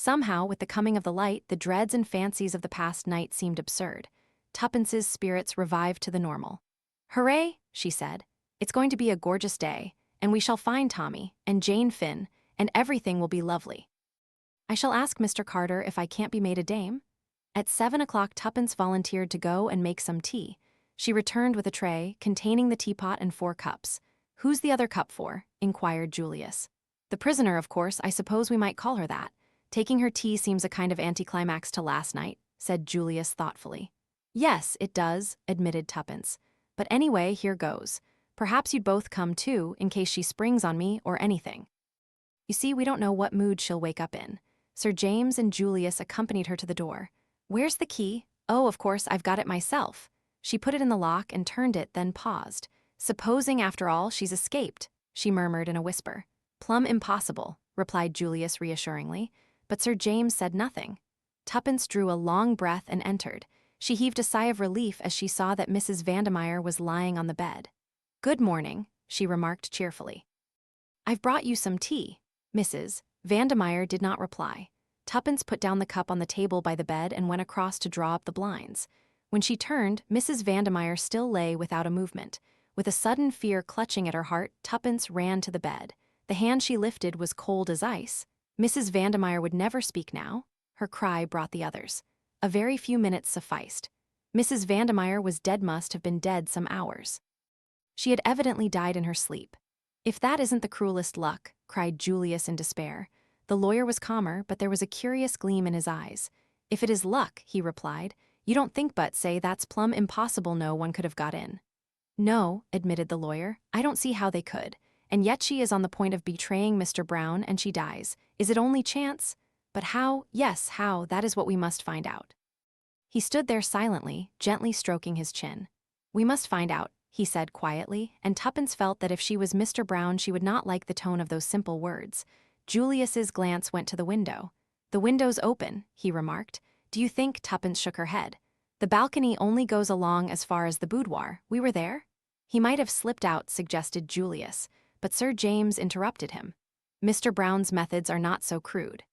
Somehow, with the coming of the light, the dreads and fancies of the past night seemed absurd. Tuppence's spirits revived to the normal. "Hooray," she said. "It's going to be a gorgeous day, and we shall find Tommy, and Jane Finn, and everything will be lovely. I shall ask Mr. Carter if I can't be made a dame." At 7 o'clock, Tuppence volunteered to go and make some tea. She returned with a tray containing the teapot and 4 cups. "Who's the other cup for?" inquired Julius. "The prisoner, of course. I suppose we might call her that. Taking her tea seems a kind of anticlimax to last night," said Julius thoughtfully. "Yes, it does," admitted Tuppence. "But anyway, here goes. Perhaps you'd both come too, in case she springs on me or anything. You see, we don't know what mood she'll wake up in." Sir James and Julius accompanied her to the door. "Where's the key?" "Oh, of course, I've got it myself." She put it in the lock and turned it, then paused. "Supposing, after all, she's escaped," she murmured in a whisper. "Plumb impossible," replied Julius reassuringly, but Sir James said nothing. Tuppence drew a long breath and entered. She heaved a sigh of relief as she saw that Mrs. Vandemeyer was lying on the bed. "Good morning," she remarked cheerfully. "I've brought you some tea." Mrs. Vandemeyer did not reply. Tuppence put down the cup on the table by the bed and went across to draw up the blinds. When she turned, Mrs. Vandemeyer still lay without a movement. With a sudden fear clutching at her heart, Tuppence ran to the bed. The hand she lifted was cold as ice. Mrs. Vandemeyer would never speak now. Her cry brought the others. A very few minutes sufficed. Mrs. Vandemeyer was dead, must have been dead some hours. She had evidently died in her sleep. "If that isn't the cruelest luck," cried Julius in despair. The lawyer was calmer, but there was a curious gleam in his eyes. "If it is luck," he replied, "you don't think but say that's plumb impossible. No one could have got in." "No," admitted the lawyer, "I don't see how they could. And yet she is on the point of betraying Mr. Brown, and she dies. Is it only chance? But how? Yes, how, that is what we must find out." He stood there silently, gently stroking his chin. "We must find out," he said quietly, and Tuppence felt that if she was Mr. Brown she would not like the tone of those simple words. Julius's glance went to the window. "The window's open," he remarked. "Do you think?" Tuppence shook her head. "The balcony only goes along as far as the boudoir. We were there?" "He might have slipped out," suggested Julius, but Sir James interrupted him. "Mr. Brown's methods are not so crude.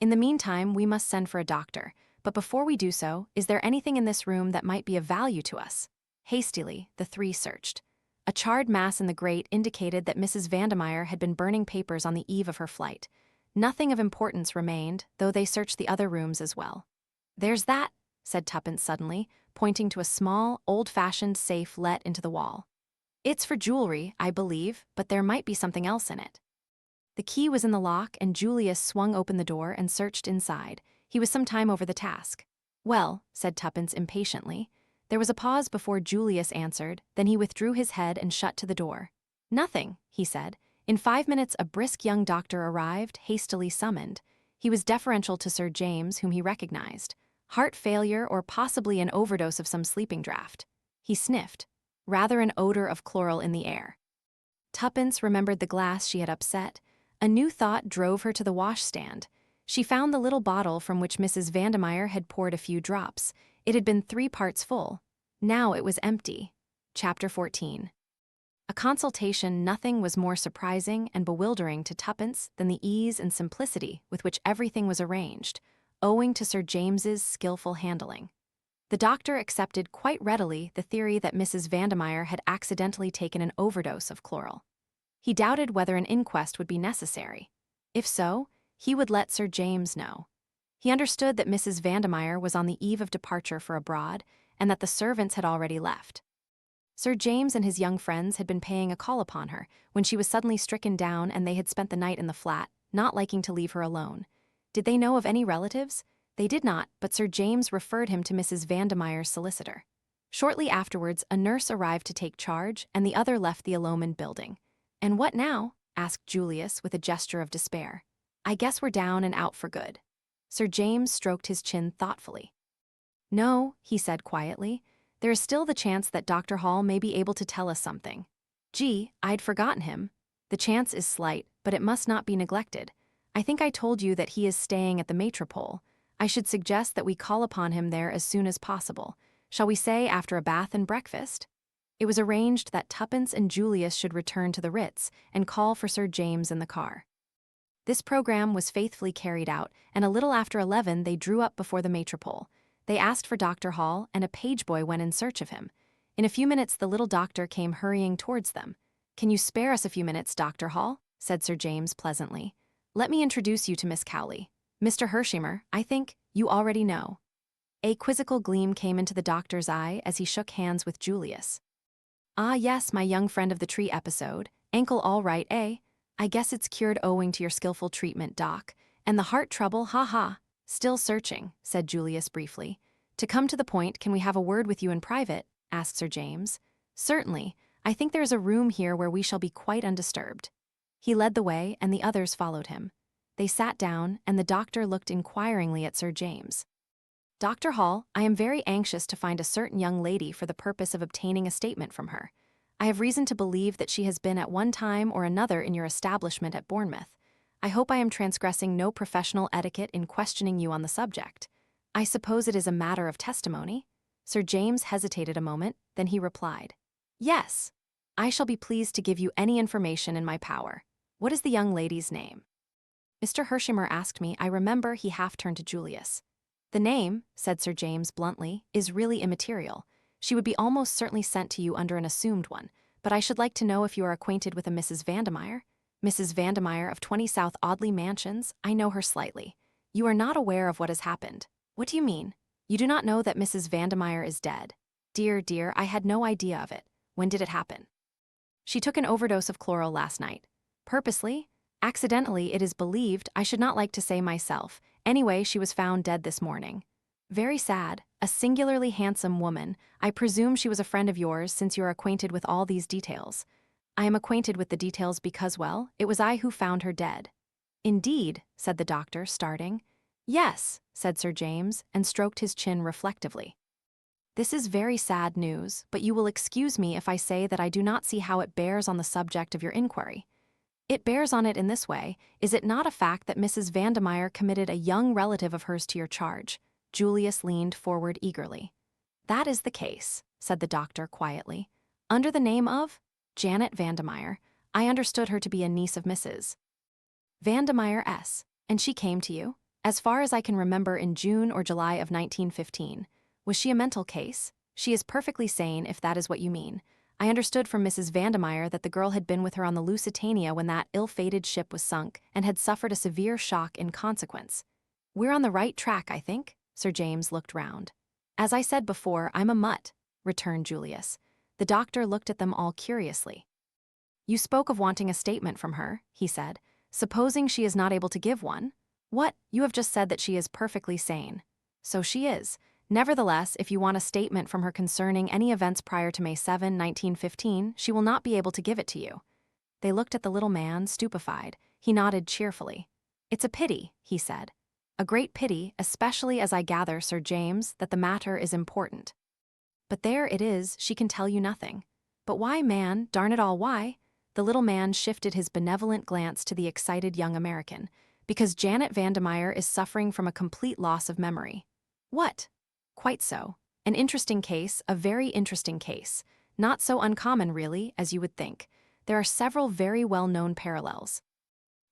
In the meantime, we must send for a doctor. But before we do so, is there anything in this room that might be of value to us?" Hastily, the 3 searched. A charred mass in the grate indicated that Mrs. Vandemeyer had been burning papers on the eve of her flight. Nothing of importance remained, though they searched the other rooms as well. "There's that," said Tuppence suddenly, pointing to a small, old-fashioned safe let into the wall. "It's for jewelry, I believe, but there might be something else in it." The key was in the lock, and Julius swung open the door and searched inside. He was some time over the task. "Well," said Tuppence impatiently. There was a pause before Julius answered, then he withdrew his head and shut to the door. "Nothing," he said. In 5 minutes a brisk young doctor arrived, hastily summoned. He was deferential to Sir James, whom he recognized. "Heart failure or possibly an overdose of some sleeping draught." He sniffed. "Rather an odor of chloral in the air." Tuppence remembered the glass she had upset. A new thought drove her to the washstand. She found the little bottle from which Mrs. Vandemeyer had poured a few drops. It had been 3 parts full. Now it was empty. Chapter 14. A consultation. Nothing was more surprising and bewildering to Tuppence than the ease and simplicity with which everything was arranged, owing to Sir James's skillful handling. The doctor accepted quite readily the theory that Mrs. Vandemeyer had accidentally taken an overdose of chloral. He doubted whether an inquest would be necessary. If so, he would let Sir James know. He understood that Mrs. Vandemeyer was on the eve of departure for abroad, and that the servants had already left. Sir James and his young friends had been paying a call upon her when she was suddenly stricken down, and they had spent the night in the flat, not liking to leave her alone. Did they know of any relatives? They did not, but Sir James referred him to Mrs. Vandemeyer's solicitor. Shortly afterwards, a nurse arrived to take charge, and the other left the Aloman building. "And what now?" asked Julius with a gesture of despair. "I guess we're down and out for good." Sir James stroked his chin thoughtfully. "No," he said quietly. "There is still the chance that Dr. Hall may be able to tell us something. Gee, I'd forgotten him. The chance is slight, but it must not be neglected. I think I told you that he is staying at the Metropole. I should suggest that we call upon him there as soon as possible. Shall we say after a bath and breakfast?" It was arranged that Tuppence and Julius should return to the Ritz and call for Sir James in the car. This program was faithfully carried out, and a little after 11 they drew up before the metropole. They asked for Dr. Hall, and a page boy went in search of him. In a few minutes the little doctor came hurrying towards them. "Can you spare us a few minutes, Dr. Hall?" said Sir James pleasantly. "Let me introduce you to Miss Cowley. Mr. Hershimer, I think, you already know." A quizzical gleam came into the doctor's eye as he shook hands with Julius. "Ah yes, my young friend of the tree episode. Ankle all right, eh? I guess it's cured owing to your skillful treatment, Doc. And the heart trouble, ha. Still searching," said Julius briefly. "To come to the point, can we have a word with you in private?" asked Sir James. "Certainly. I think there is a room here where we shall be quite undisturbed." He led the way, and the others followed him. They sat down, and the doctor looked inquiringly at Sir James. "Dr. Hall, I am very anxious to find a certain young lady for the purpose of obtaining a statement from her. I have reason to believe that she has been at one time or another in your establishment at Bournemouth. I hope I am transgressing no professional etiquette in questioning you on the subject. I suppose it is a matter of testimony?" Sir James hesitated a moment, then he replied, "Yes. I shall be pleased to give you any information in my power. What is the young lady's name?" "Mr. Hershimer asked me. I remember." He half turned to Julius. "The name," said Sir James bluntly, "is really immaterial. She would be almost certainly sent to you under an assumed one, but I should like to know if you are acquainted with a Mrs. Vandemeyer. Mrs. Vandemeyer of 20 South Audley Mansions. I know her slightly. You are not aware of what has happened." "What do you mean? You do not know that Mrs. Vandemeyer is dead?" Dear, I had no idea of it. When did it happen?" "She took an overdose of chloral last night." "Purposely?" "Accidentally, it is believed. I should not like to say myself. Anyway, she was found dead this morning." "Very sad. A singularly handsome woman. I presume she was a friend of yours, since you are acquainted with all these details." "I am acquainted with the details because, well, it was I who found her dead." "Indeed?" said the doctor, starting. "Yes," said Sir James, and stroked his chin reflectively. "This is very sad news, but you will excuse me if I say that I do not see how it bears on the subject of your inquiry." "It bears on it in this way. Is it not a fact that Mrs. Vandemeyer committed a young relative of hers to your charge?" Julius leaned forward eagerly. "That is the case," said the doctor quietly. "Under the name of Janet Vandemeyer. I understood her to be a niece of Mrs. Vandemeyer S. And she came to you, as far as I can remember, in June or July of 1915. Was she a mental case?" "She is perfectly sane, if that is what you mean. I understood from Mrs. Vandemeyer that the girl had been with her on the Lusitania when that ill-fated ship was sunk and had suffered a severe shock in consequence." "We're on the right track, I think." Sir James looked round. "As I said before, I'm a mutt," returned Julius. The doctor looked at them all curiously. "You spoke of wanting a statement from her," he said. "Supposing she is not able to give one?" "What? You have just said that she is perfectly sane." "So she is. Nevertheless, if you want a statement from her concerning any events prior to May 7, 1915, she will not be able to give it to you." They looked at the little man, stupefied. He nodded cheerfully. "It's a pity," he said. "A great pity, especially as I gather, Sir James, that the matter is important. But there it is, she can tell you nothing." "But why, man, darn it all, why?" The little man shifted his benevolent glance to the excited young American. "Because Janet Vandemeyer is suffering from a complete loss of memory." "What?" "Quite so. An interesting case, a very interesting case. Not so uncommon, really, as you would think. There are several very well-known parallels.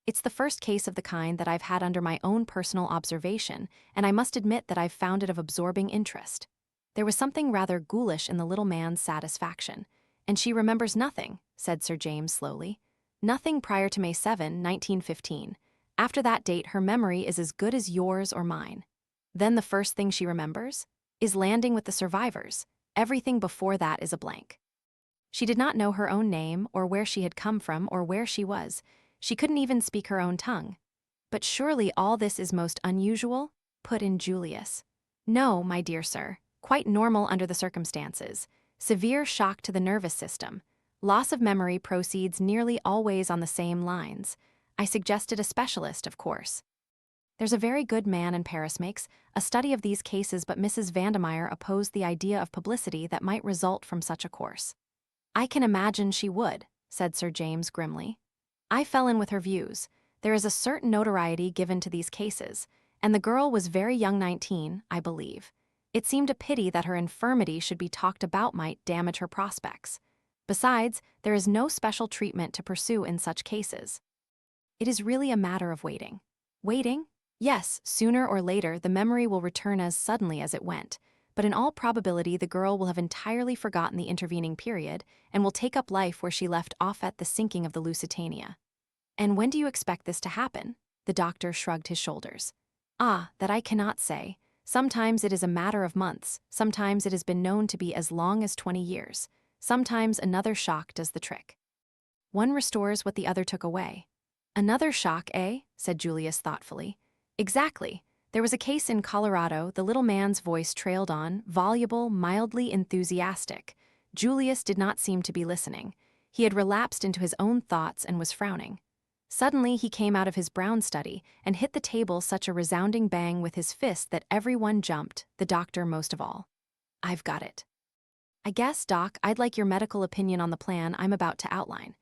It's the first case of the kind that I've had under my own personal observation, and I must admit that I've found it of absorbing interest." There was something rather ghoulish in the little man's satisfaction. "And she remembers nothing," said Sir James slowly. "Nothing prior to May 7, 1915. After that date, her memory is as good as yours or mine." "Then the first thing she remembers?" "Is landing with the survivors. Everything before that is a blank." "She did not know her own name, or where she had come from, or where she was. She couldn't even speak her own tongue." "But surely all this is most unusual?" put in Julius. "No, my dear sir. Quite normal under the circumstances. Severe shock to the nervous system. Loss of memory proceeds nearly always on the same lines. I suggested a specialist, of course. There's a very good man in Paris makes a study of these cases, but Mrs. Vandemeyer opposed the idea of publicity that might result from such a course." "I can imagine she would," said Sir James grimly. "I fell in with her views. There is a certain notoriety given to these cases, and the girl was very young, 19, I believe. It seemed a pity that her infirmity should be talked about, might damage her prospects. Besides, there is no special treatment to pursue in such cases." It is really a matter of waiting. Waiting? Yes, sooner or later the memory will return as suddenly as it went, but in all probability the girl will have entirely forgotten the intervening period and will take up life where she left off at the sinking of the Lusitania. And when do you expect this to happen? The doctor shrugged his shoulders. Ah, that I cannot say. Sometimes it is a matter of months, sometimes it has been known to be as long as 20 years. Sometimes another shock does the trick. One restores what the other took away. Another shock, eh? Said Julius thoughtfully. Exactly. There was a case in Colorado. The little man's voice trailed on, voluble, mildly enthusiastic. Julius did not seem to be listening. He had relapsed into his own thoughts and was frowning. Suddenly he came out of his brown study and hit the table such a resounding bang with his fist that everyone jumped, the doctor most of all. I've got it. I guess, Doc, I'd like your medical opinion on the plan I'm about to outline.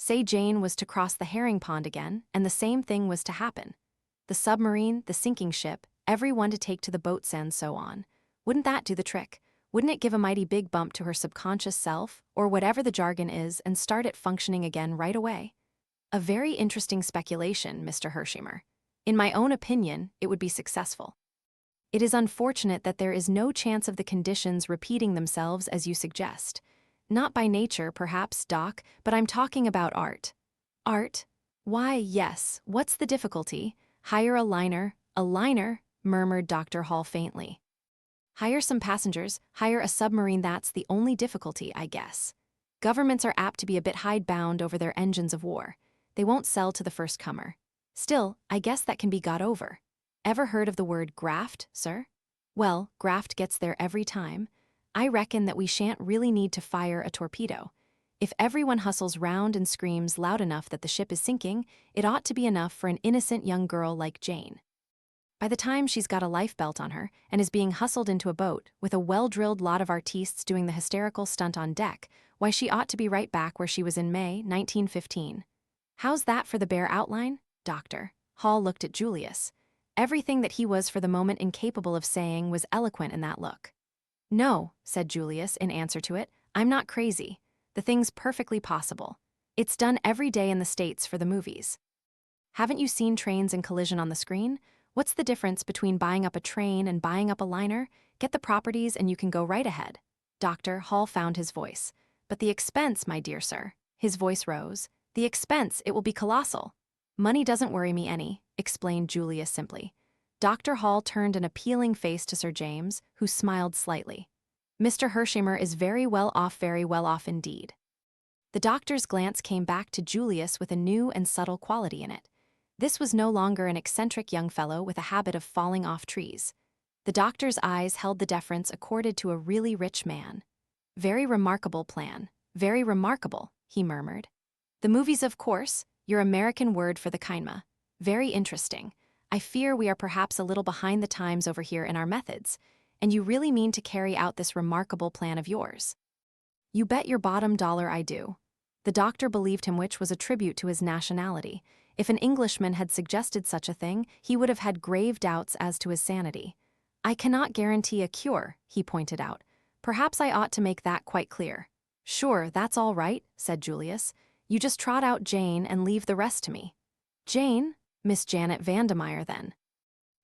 Say Jane was to cross the herring pond again, and the same thing was to happen. The submarine, the sinking ship, everyone to take to the boats and so on. Wouldn't that do the trick? Wouldn't it give a mighty big bump to her subconscious self, or whatever the jargon is, and start it functioning again right away? A very interesting speculation, Mr. Hershimer. In my own opinion, it would be successful. It is unfortunate that there is no chance of the conditions repeating themselves as you suggest. Not by nature, perhaps, Doc, but I'm talking about art. Art? Why, yes, what's the difficulty? Hire a liner, murmured Dr. Hall faintly. Hire some passengers, hire a submarine, that's the only difficulty, I guess. Governments are apt to be a bit hidebound over their engines of war. They won't sell to the first comer. Still, I guess that can be got over. Ever heard of the word graft, sir? Well, graft gets there every time. I reckon that we shan't really need to fire a torpedo. If everyone hustles round and screams loud enough that the ship is sinking, it ought to be enough for an innocent young girl like Jane. By the time she's got a life belt on her and is being hustled into a boat with a well-drilled lot of artistes doing the hysterical stunt on deck, why, she ought to be right back where she was in May 1915. How's that for the bare outline, Doctor? Hall looked at Julius. Everything that he was for the moment incapable of saying was eloquent in that look. No, said Julius in answer to it, I'm not crazy. The thing's perfectly possible. It's done every day in the States for the movies. Haven't you seen Trains in Collision on the screen? What's the difference between buying up a train and buying up a liner? Get the properties and you can go right ahead. Dr. Hall found his voice. But the expense, my dear sir. His voice rose. The expense, it will be colossal. Money doesn't worry me any, explained Julius simply. Dr. Hall turned an appealing face to Sir James, who smiled slightly. Mr. Hershimer is very well off indeed. The doctor's glance came back to Julius with a new and subtle quality in it. This was no longer an eccentric young fellow with a habit of falling off trees. The doctor's eyes held the deference accorded to a really rich man. Very remarkable plan. Very remarkable, he murmured. The movies, of course, your American word for the kinda. Very interesting. I fear we are perhaps a little behind the times over here in our methods, and you really mean to carry out this remarkable plan of yours? You bet your bottom dollar I do. The doctor believed him, which was a tribute to his nationality. If an Englishman had suggested such a thing, he would have had grave doubts as to his sanity. I cannot guarantee a cure, he pointed out. Perhaps I ought to make that quite clear. Sure, that's all right, said Julius. You just trot out Jane and leave the rest to me. Jane? Miss Janet Vandemeyer, then.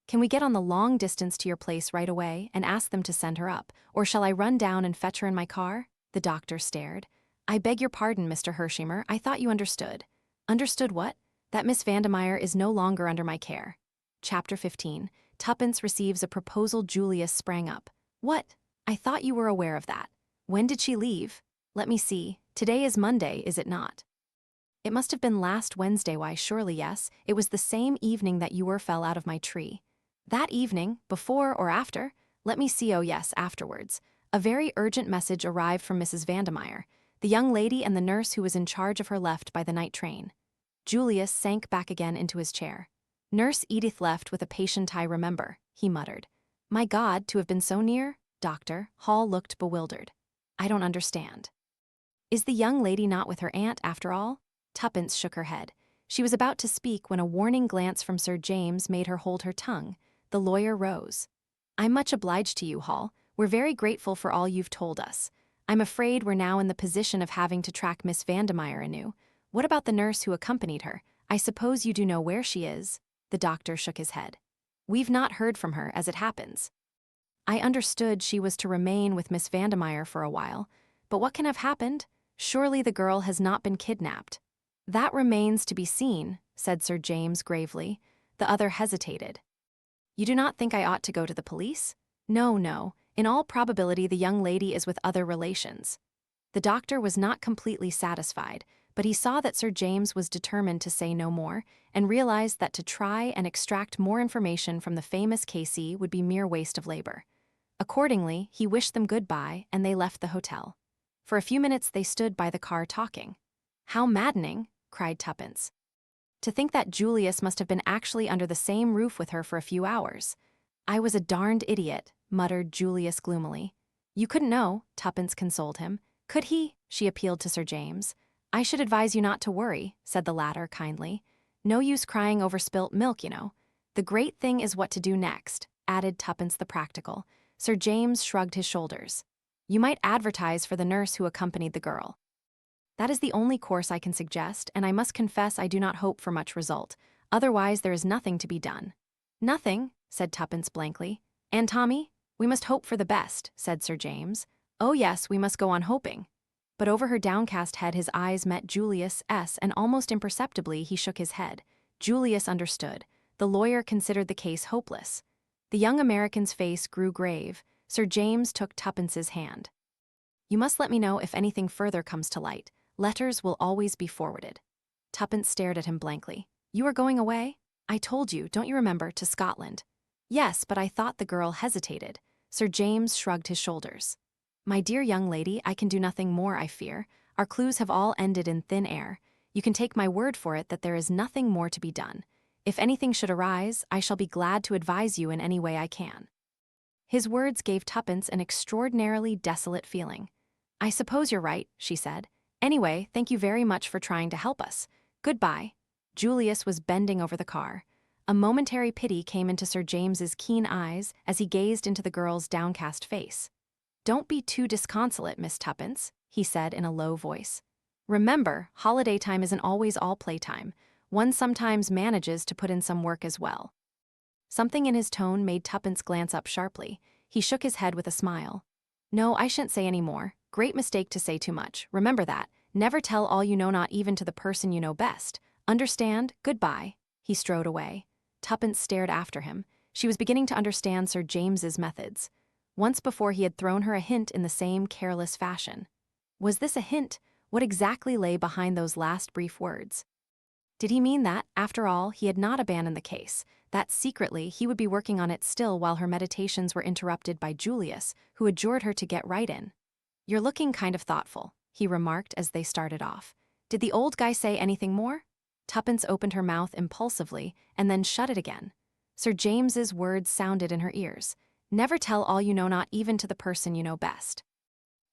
Can we get on the long distance to your place right away and ask them to send her up, or shall I run down and fetch her in my car? The doctor stared. I beg your pardon, Mr. Hershimer, I thought you understood. Understood what? That Miss Vandemeyer is no longer under my care. Chapter 15. Tuppence receives a proposal. Julius sprang up. What? I thought you were aware of that. When did she leave? Let me see. Today is Monday, is it not? It must have been last Wednesday. Why, surely yes. It was the same evening that you fell out of my tree. That evening, before or after? Let me see. Oh yes, afterwards. A very urgent message arrived from Mrs. Vandemeyer. The young lady and the nurse who was in charge of her left by the night train. Julius sank back again into his chair. Nurse Edith left with a patient, I remember, he muttered. My God, to have been so near? Doctor, Hall looked bewildered. I don't understand. Is the young lady not with her aunt after all? Tuppence shook her head. She was about to speak when a warning glance from Sir James made her hold her tongue. The lawyer rose. I'm much obliged to you, Hall. We're very grateful for all you've told us. I'm afraid we're now in the position of having to track Miss Vandemeyer anew. What about the nurse who accompanied her? I suppose you do know where she is? The doctor shook his head. We've not heard from her, as it happens. I understood she was to remain with Miss Vandemeyer for a while, but what can have happened? Surely the girl has not been kidnapped. That remains to be seen, said Sir James gravely. The other hesitated. You do not think I ought to go to the police? No, no. In all probability the young lady is with other relations. The doctor was not completely satisfied, but he saw that Sir James was determined to say no more, and realized that to try and extract more information from the famous Casey would be mere waste of labor. Accordingly, he wished them goodbye, and they left the hotel. For a few minutes they stood by the car talking. How maddening, cried Tuppence. To think that Julius must have been actually under the same roof with her for a few hours. I was a darned idiot, muttered Julius gloomily. You couldn't know, Tuppence consoled him. Could he? She appealed to Sir James. I should advise you not to worry, said the latter kindly. No use crying over spilt milk, you know. The great thing is what to do next, added Tuppence the practical. Sir James shrugged his shoulders. You might advertise for the nurse who accompanied the girl. That is the only course I can suggest, and I must confess I do not hope for much result. Otherwise there is nothing to be done. Nothing, said Tuppence blankly. And Tommy? We must hope for the best, said Sir James. Oh yes, we must go on hoping. But over her downcast head his eyes met Julius's, and almost imperceptibly he shook his head. Julius understood. The lawyer considered the case hopeless. The young American's face grew grave. Sir James took Tuppence's hand. You must let me know if anything further comes to light. Letters will always be forwarded. Tuppence stared at him blankly. You are going away? I told you, don't you remember, to Scotland? Yes, but I thought the girl hesitated. Sir James shrugged his shoulders. My dear young lady, I can do nothing more, I fear. Our clues have all ended in thin air. You can take my word for it that there is nothing more to be done. If anything should arise, I shall be glad to advise you in any way I can. His words gave Tuppence an extraordinarily desolate feeling. I suppose you're right, she said. Anyway, thank you very much for trying to help us. Goodbye. Julius was bending over the car. A momentary pity came into Sir James's keen eyes as he gazed into the girl's downcast face. Don't be too disconsolate, Miss Tuppence, he said in a low voice. Remember, holiday time isn't always all playtime. One sometimes manages to put in some work as well. Something in his tone made Tuppence glance up sharply. He shook his head with a smile. No, I shan't say any more. Great mistake to say too much. Remember that. Never tell all you know, not even to the person you know best. Understand? Goodbye. He strode away. Tuppence stared after him. She was beginning to understand Sir James's methods. Once before he had thrown her a hint in the same careless fashion. Was this a hint? What exactly lay behind those last brief words? Did he mean that, after all, he had not abandoned the case, that secretly he would be working on it still while her meditations were interrupted by Julius, who adjured her to get right in? You're looking kind of thoughtful, he remarked as they started off. Did the old guy say anything more? Tuppence opened her mouth impulsively and then shut it again. Sir James's words sounded in her ears. Never tell all you know, not even to the person you know best.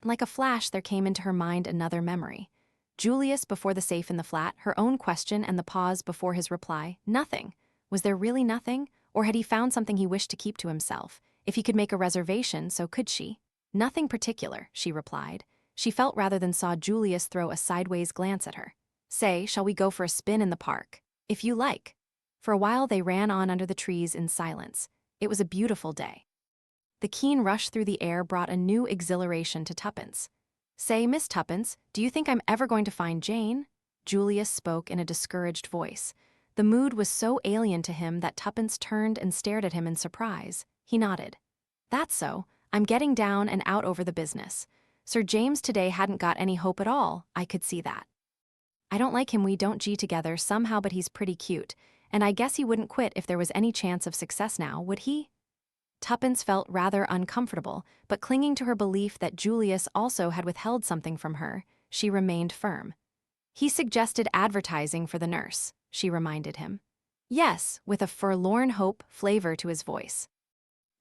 Like a flash there came into her mind another memory. Julius before the safe in the flat, her own question and the pause before his reply. Nothing. Was there really nothing? Or had he found something he wished to keep to himself? If he could make a reservation, so could she. Nothing particular, she replied. She felt rather than saw Julius throw a sideways glance at her. Say, shall we go for a spin in the park? If you like. For a while they ran on under the trees in silence. It was a beautiful day. The keen rush through the air brought a new exhilaration to Tuppence. Say, Miss Tuppence, do you think I'm ever going to find Jane? Julius spoke in a discouraged voice. The mood was so alien to him that Tuppence turned and stared at him in surprise. He nodded. That's so. I'm getting down and out over the business. Sir James today hadn't got any hope at all, I could see that. I don't like him, we don't G together somehow, but he's pretty cute, and I guess he wouldn't quit if there was any chance of success now, would he? Tuppence felt rather uncomfortable, but clinging to her belief that Julius also had withheld something from her, she remained firm. He suggested advertising for the nurse, she reminded him. Yes, with a forlorn hope flavor to his voice.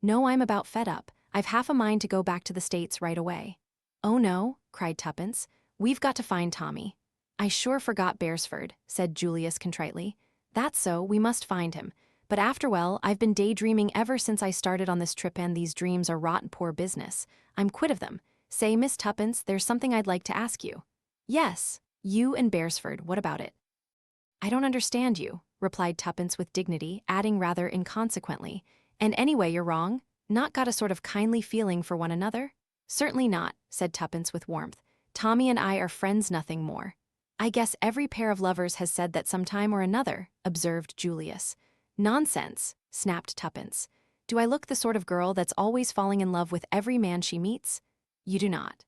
No, I'm about fed up. I've half a mind to go back to the States right away. Oh no, cried Tuppence. We've got to find Tommy. I sure forgot Beresford, said Julius contritely. That's so, we must find him. But after well, I've been daydreaming ever since I started on this trip, and these dreams are rotten poor business. I'm quit of them. Say, Miss Tuppence, there's something I'd like to ask you. Yes, you and Beresford, what about it? I don't understand you, replied Tuppence with dignity, adding rather inconsequently. And anyway, you're wrong. Not got a sort of kindly feeling for one another? Certainly not, said Tuppence with warmth. Tommy and I are friends, nothing more. I guess every pair of lovers has said that sometime or another, observed Julius. Nonsense, snapped Tuppence. Do I look the sort of girl that's always falling in love with every man she meets? You do not.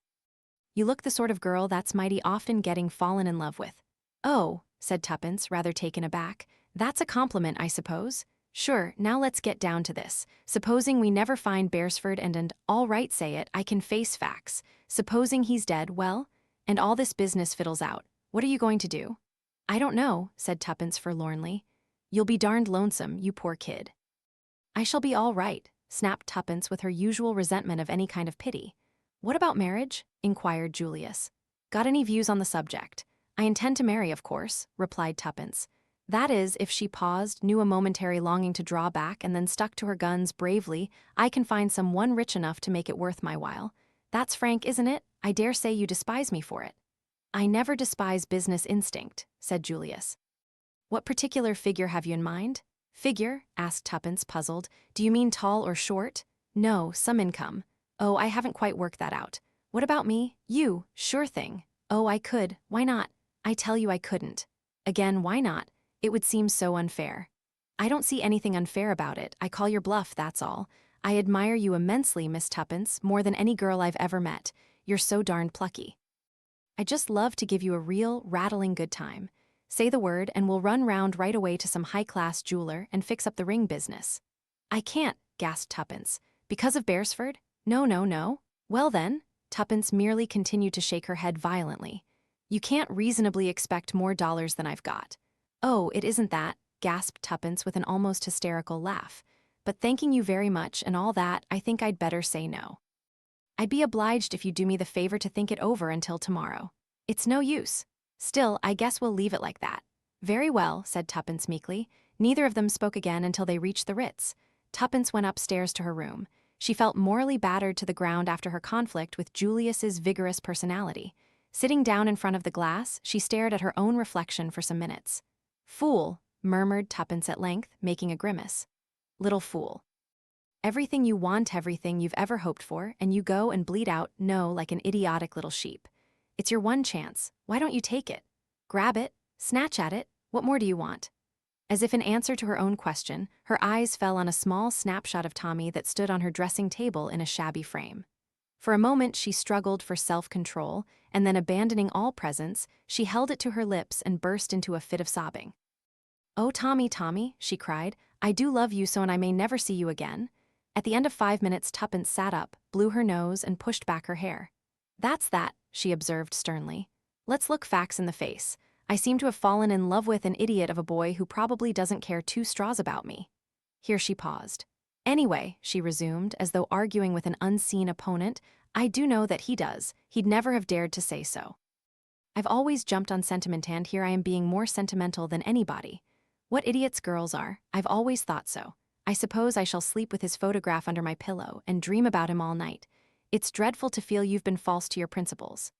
You look the sort of girl that's mighty often getting fallen in love with. Oh, said Tuppence, rather taken aback. That's a compliment, I suppose. Sure, now let's get down to this. Supposing we never find Beresford and all right, say it, I can face facts. Supposing he's dead, well, and all this business fiddles out. What are you going to do? I don't know, said Tuppence forlornly. You'll be darned lonesome, you poor kid. I shall be all right, snapped Tuppence with her usual resentment of any kind of pity. What about marriage? Inquired Julius. Got any views on the subject? I intend to marry, of course, replied Tuppence. That is, if she paused, knew a momentary longing to draw back, and then stuck to her guns bravely, I can find some one rich enough to make it worth my while. That's frank, isn't it? I dare say you despise me for it. I never despise business instinct, said Julius. What particular figure have you in mind? Figure? Asked Tuppence, puzzled. Do you mean tall or short? No, some income. Oh, I haven't quite worked that out. What about me? You, sure thing. Oh, I could. Why not? I tell you I couldn't. Again, why not? It would seem so unfair. I don't see anything unfair about it. I call your bluff, that's all. I admire you immensely, Miss Tuppence, more than any girl I've ever met. You're so darned plucky. I just love to give you a real, rattling good time. Say the word and we'll run round right away to some high-class jeweler and fix up the ring business. I can't, gasped Tuppence. Because of Beresford? No, no, no. Well then, Tuppence merely continued to shake her head violently. You can't reasonably expect more dollars than I've got. Oh, it isn't that, gasped Tuppence with an almost hysterical laugh. But thanking you very much and all that, I think I'd better say no. I'd be obliged if you do me the favor to think it over until tomorrow. It's no use. Still, I guess we'll leave it like that. Very well, said Tuppence meekly. Neither of them spoke again until they reached the Ritz. Tuppence went upstairs to her room. She felt morally battered to the ground after her conflict with Julius's vigorous personality. Sitting down in front of the glass, she stared at her own reflection for some minutes. Fool, murmured Tuppence at length, making a grimace. Little fool. Everything you want, everything you've ever hoped for, and you go and bleat out no like an idiotic little sheep. It's your one chance. Why don't you take it? Grab it, snatch at it, what more do you want? As if in answer to her own question, her eyes fell on a small snapshot of Tommy that stood on her dressing table in a shabby frame. For a moment she struggled for self-control, and then abandoning all presence, she held it to her lips and burst into a fit of sobbing. Oh, Tommy, Tommy, she cried, I do love you so and I may never see you again. At the end of 5 minutes, Tuppence sat up, blew her nose, and pushed back her hair. That's that, she observed sternly. Let's look facts in the face. I seem to have fallen in love with an idiot of a boy who probably doesn't care two straws about me. Here she paused. Anyway, she resumed, as though arguing with an unseen opponent, I do know that he does. He'd never have dared to say so. I've always jumped on sentiment, and here I am being more sentimental than anybody. What idiots girls are, I've always thought so. I suppose I shall sleep with his photograph under my pillow and dream about him all night. It's dreadful to feel you've been false to your principles.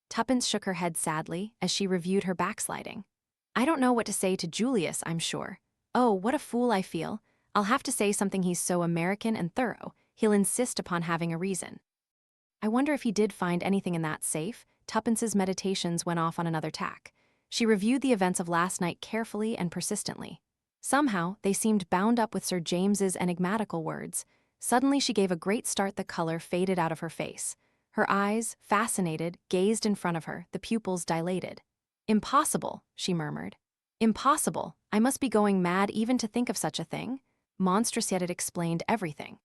Tuppence shook her head sadly as she reviewed her backsliding. I don't know what to say to Julius, I'm sure. Oh, what a fool I feel. I'll have to say something. He's so American and thorough. He'll insist upon having a reason. I wonder if he did find anything in that safe. Tuppence's meditations went off on another tack. She reviewed the events of last night carefully and persistently. Somehow, they seemed bound up with Sir James's enigmatical words. Suddenly she gave a great start. The color faded out of her face. Her eyes, fascinated, gazed in front of her, the pupils dilated. Impossible, she murmured. Impossible. I must be going mad even to think of such a thing. Monstrous, yet it explained everything.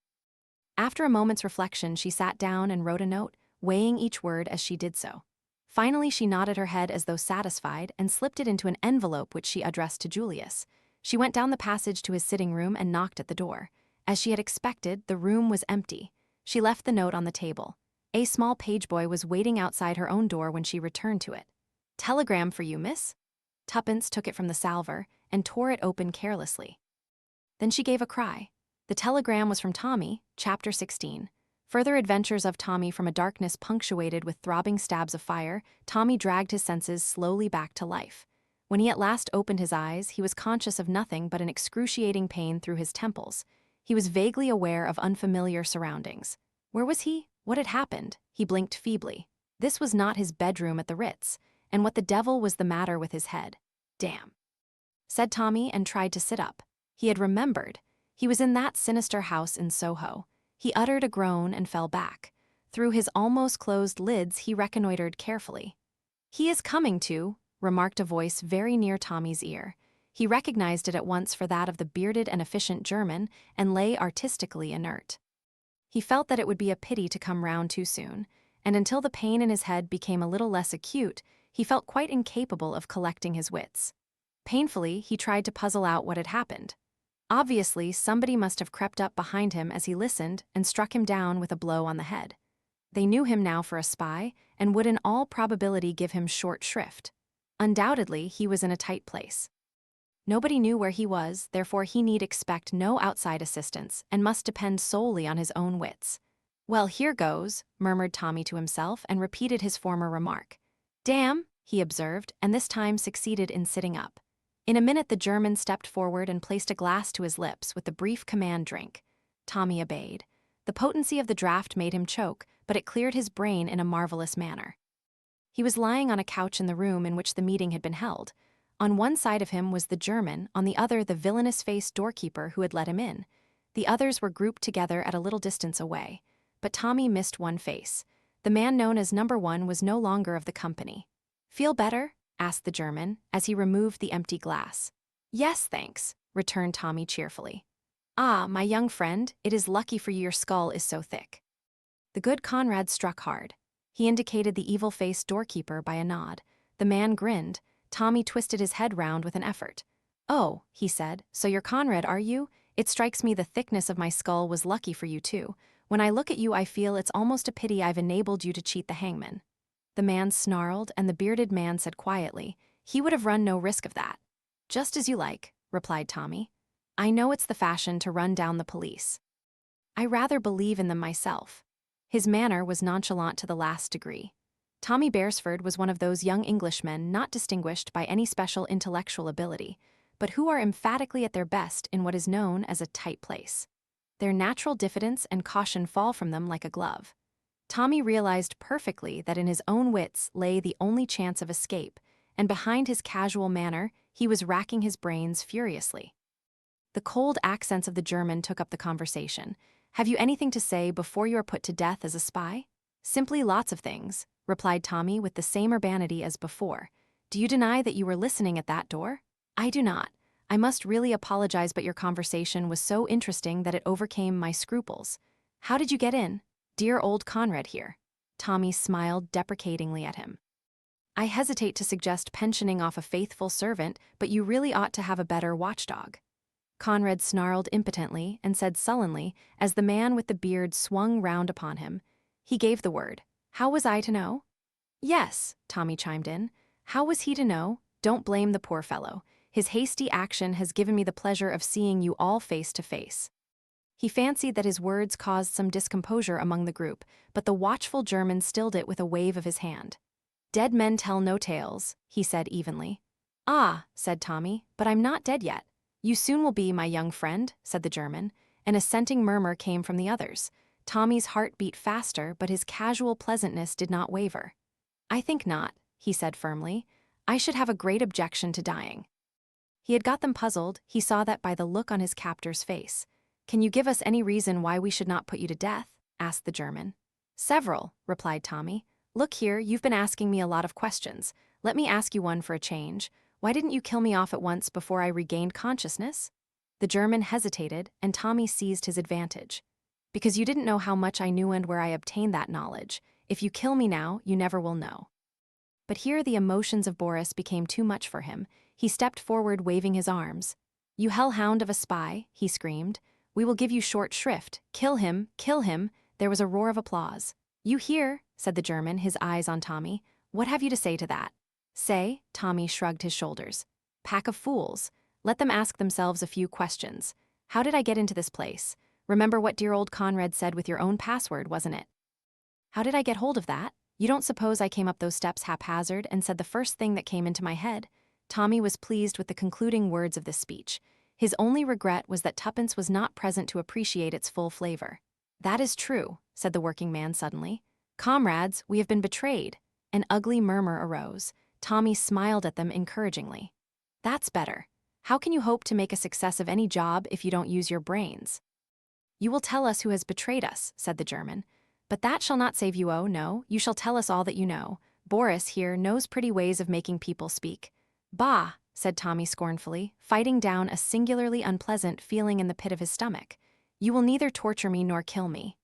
After a moment's reflection, she sat down and wrote a note, weighing each word as she did so. Finally, she nodded her head as though satisfied and slipped it into an envelope which she addressed to Julius. She went down the passage to his sitting room and knocked at the door. As she had expected, the room was empty. She left the note on the table. A small page boy was waiting outside her own door when she returned to it. Telegram for you, miss? Tuppence took it from the salver and tore it open carelessly. Then she gave a cry. The telegram was from Tommy, Chapter 16. Further adventures of Tommy from a darkness punctuated with throbbing stabs of fire. Tommy dragged his senses slowly back to life. When he at last opened his eyes, he was conscious of nothing but an excruciating pain through his temples. He was vaguely aware of unfamiliar surroundings. Where was he? What had happened? He blinked feebly. This was not his bedroom at the Ritz, and what the devil was the matter with his head? Damn, said Tommy and tried to sit up. He had remembered. He was in that sinister house in Soho. He uttered a groan and fell back. Through his almost closed lids, he reconnoitered carefully. "He is coming to," remarked a voice very near Tommy's ear. He recognized it at once for that of the bearded and efficient German and lay artistically inert. He felt that it would be a pity to come round too soon, and until the pain in his head became a little less acute, he felt quite incapable of collecting his wits. Painfully, he tried to puzzle out what had happened. Obviously, somebody must have crept up behind him as he listened and struck him down with a blow on the head. They knew him now for a spy and would in all probability give him short shrift. Undoubtedly, he was in a tight place. Nobody knew where he was, therefore he need expect no outside assistance and must depend solely on his own wits. "Well, here goes," murmured Tommy to himself and repeated his former remark. "Damn," he observed, and this time succeeded in sitting up. In a minute the German stepped forward and placed a glass to his lips with the brief command drink. Tommy obeyed. The potency of the draught made him choke, but it cleared his brain in a marvelous manner. He was lying on a couch in the room in which the meeting had been held. On one side of him was the German, on the other the villainous-faced doorkeeper who had let him in. The others were grouped together at a little distance away. But Tommy missed one face. The man known as Number 1 was no longer of the company. "Feel better?" asked the German, as he removed the empty glass. "Yes, thanks," returned Tommy cheerfully. "Ah, my young friend, it is lucky for you your skull is so thick." The good Conrad struck hard. He indicated the evil-faced doorkeeper by a nod. The man grinned. Tommy twisted his head round with an effort. "Oh," he said, "so you're Conrad, are you? It strikes me the thickness of my skull was lucky for you too. When I look at you I feel it's almost a pity I've enabled you to cheat the hangman." The man snarled, and the bearded man said quietly, "He would have run no risk of that." "Just as you like," replied Tommy. "I know it's the fashion to run down the police. I rather believe in them myself." His manner was nonchalant to the last degree. Tommy Beresford was one of those young Englishmen not distinguished by any special intellectual ability, but who are emphatically at their best in what is known as a tight place. Their natural diffidence and caution fall from them like a glove. Tommy realized perfectly that in his own wits lay the only chance of escape, and behind his casual manner, he was racking his brains furiously. The cold accents of the German took up the conversation. "Have you anything to say before you are put to death as a spy?" "Simply lots of things," replied Tommy with the same urbanity as before. "Do you deny that you were listening at that door?" "I do not. I must really apologize, but your conversation was so interesting that it overcame my scruples. How did you get in? Dear old Conrad here." Tommy smiled deprecatingly at him. "I hesitate to suggest pensioning off a faithful servant, but you really ought to have a better watchdog." Conrad snarled impotently and said sullenly, as the man with the beard swung round upon him. He gave the word. "How was I to know?" "Yes," Tommy chimed in. "How was he to know? Don't blame the poor fellow. His hasty action has given me the pleasure of seeing you all face to face." He fancied that his words caused some discomposure among the group, but the watchful German stilled it with a wave of his hand. "Dead men tell no tales," he said evenly. "Ah," said Tommy, "but I'm not dead yet." "You soon will be, my young friend," said the German. An assenting murmur came from the others. Tommy's heart beat faster, but his casual pleasantness did not waver. "I think not," he said firmly. "I should have a great objection to dying." He had got them puzzled. He saw that by the look on his captor's face. "Can you give us any reason why we should not put you to death?" asked the German. "Several," replied Tommy. "Look here, you've been asking me a lot of questions. Let me ask you one for a change. Why didn't you kill me off at once before I regained consciousness?" The German hesitated, and Tommy seized his advantage. "Because you didn't know how much I knew and where I obtained that knowledge. If you kill me now, you never will know." But here the emotions of Boris became too much for him. He stepped forward waving his arms. "You hellhound of a spy," he screamed. "We will give you short shrift. Kill him, kill him." There was a roar of applause. "You hear," said the German, his eyes on Tommy. "What have you to say to that?" "Say?" Tommy shrugged his shoulders. "Pack of fools. Let them ask themselves a few questions. How did I get into this place? Remember what dear old Conrad said with your own password, wasn't it?" "How did I get hold of that? You don't suppose I came up those steps haphazard and said the first thing that came into my head? Tommy was pleased with the concluding words of this speech. His only regret was that Tuppence was not present to appreciate its full flavor. "That is true," said the working man suddenly. "Comrades, we have been betrayed." An ugly murmur arose. Tommy smiled at them encouragingly. "That's better. How can you hope to make a success of any job if you don't use your brains?" "You will tell us who has betrayed us," said the German. "But that shall not save you, oh, no, you shall tell us all that you know. Boris here knows pretty ways of making people speak." "Bah," said Tommy scornfully, fighting down a singularly unpleasant feeling in the pit of his stomach. "You will neither torture me nor kill me."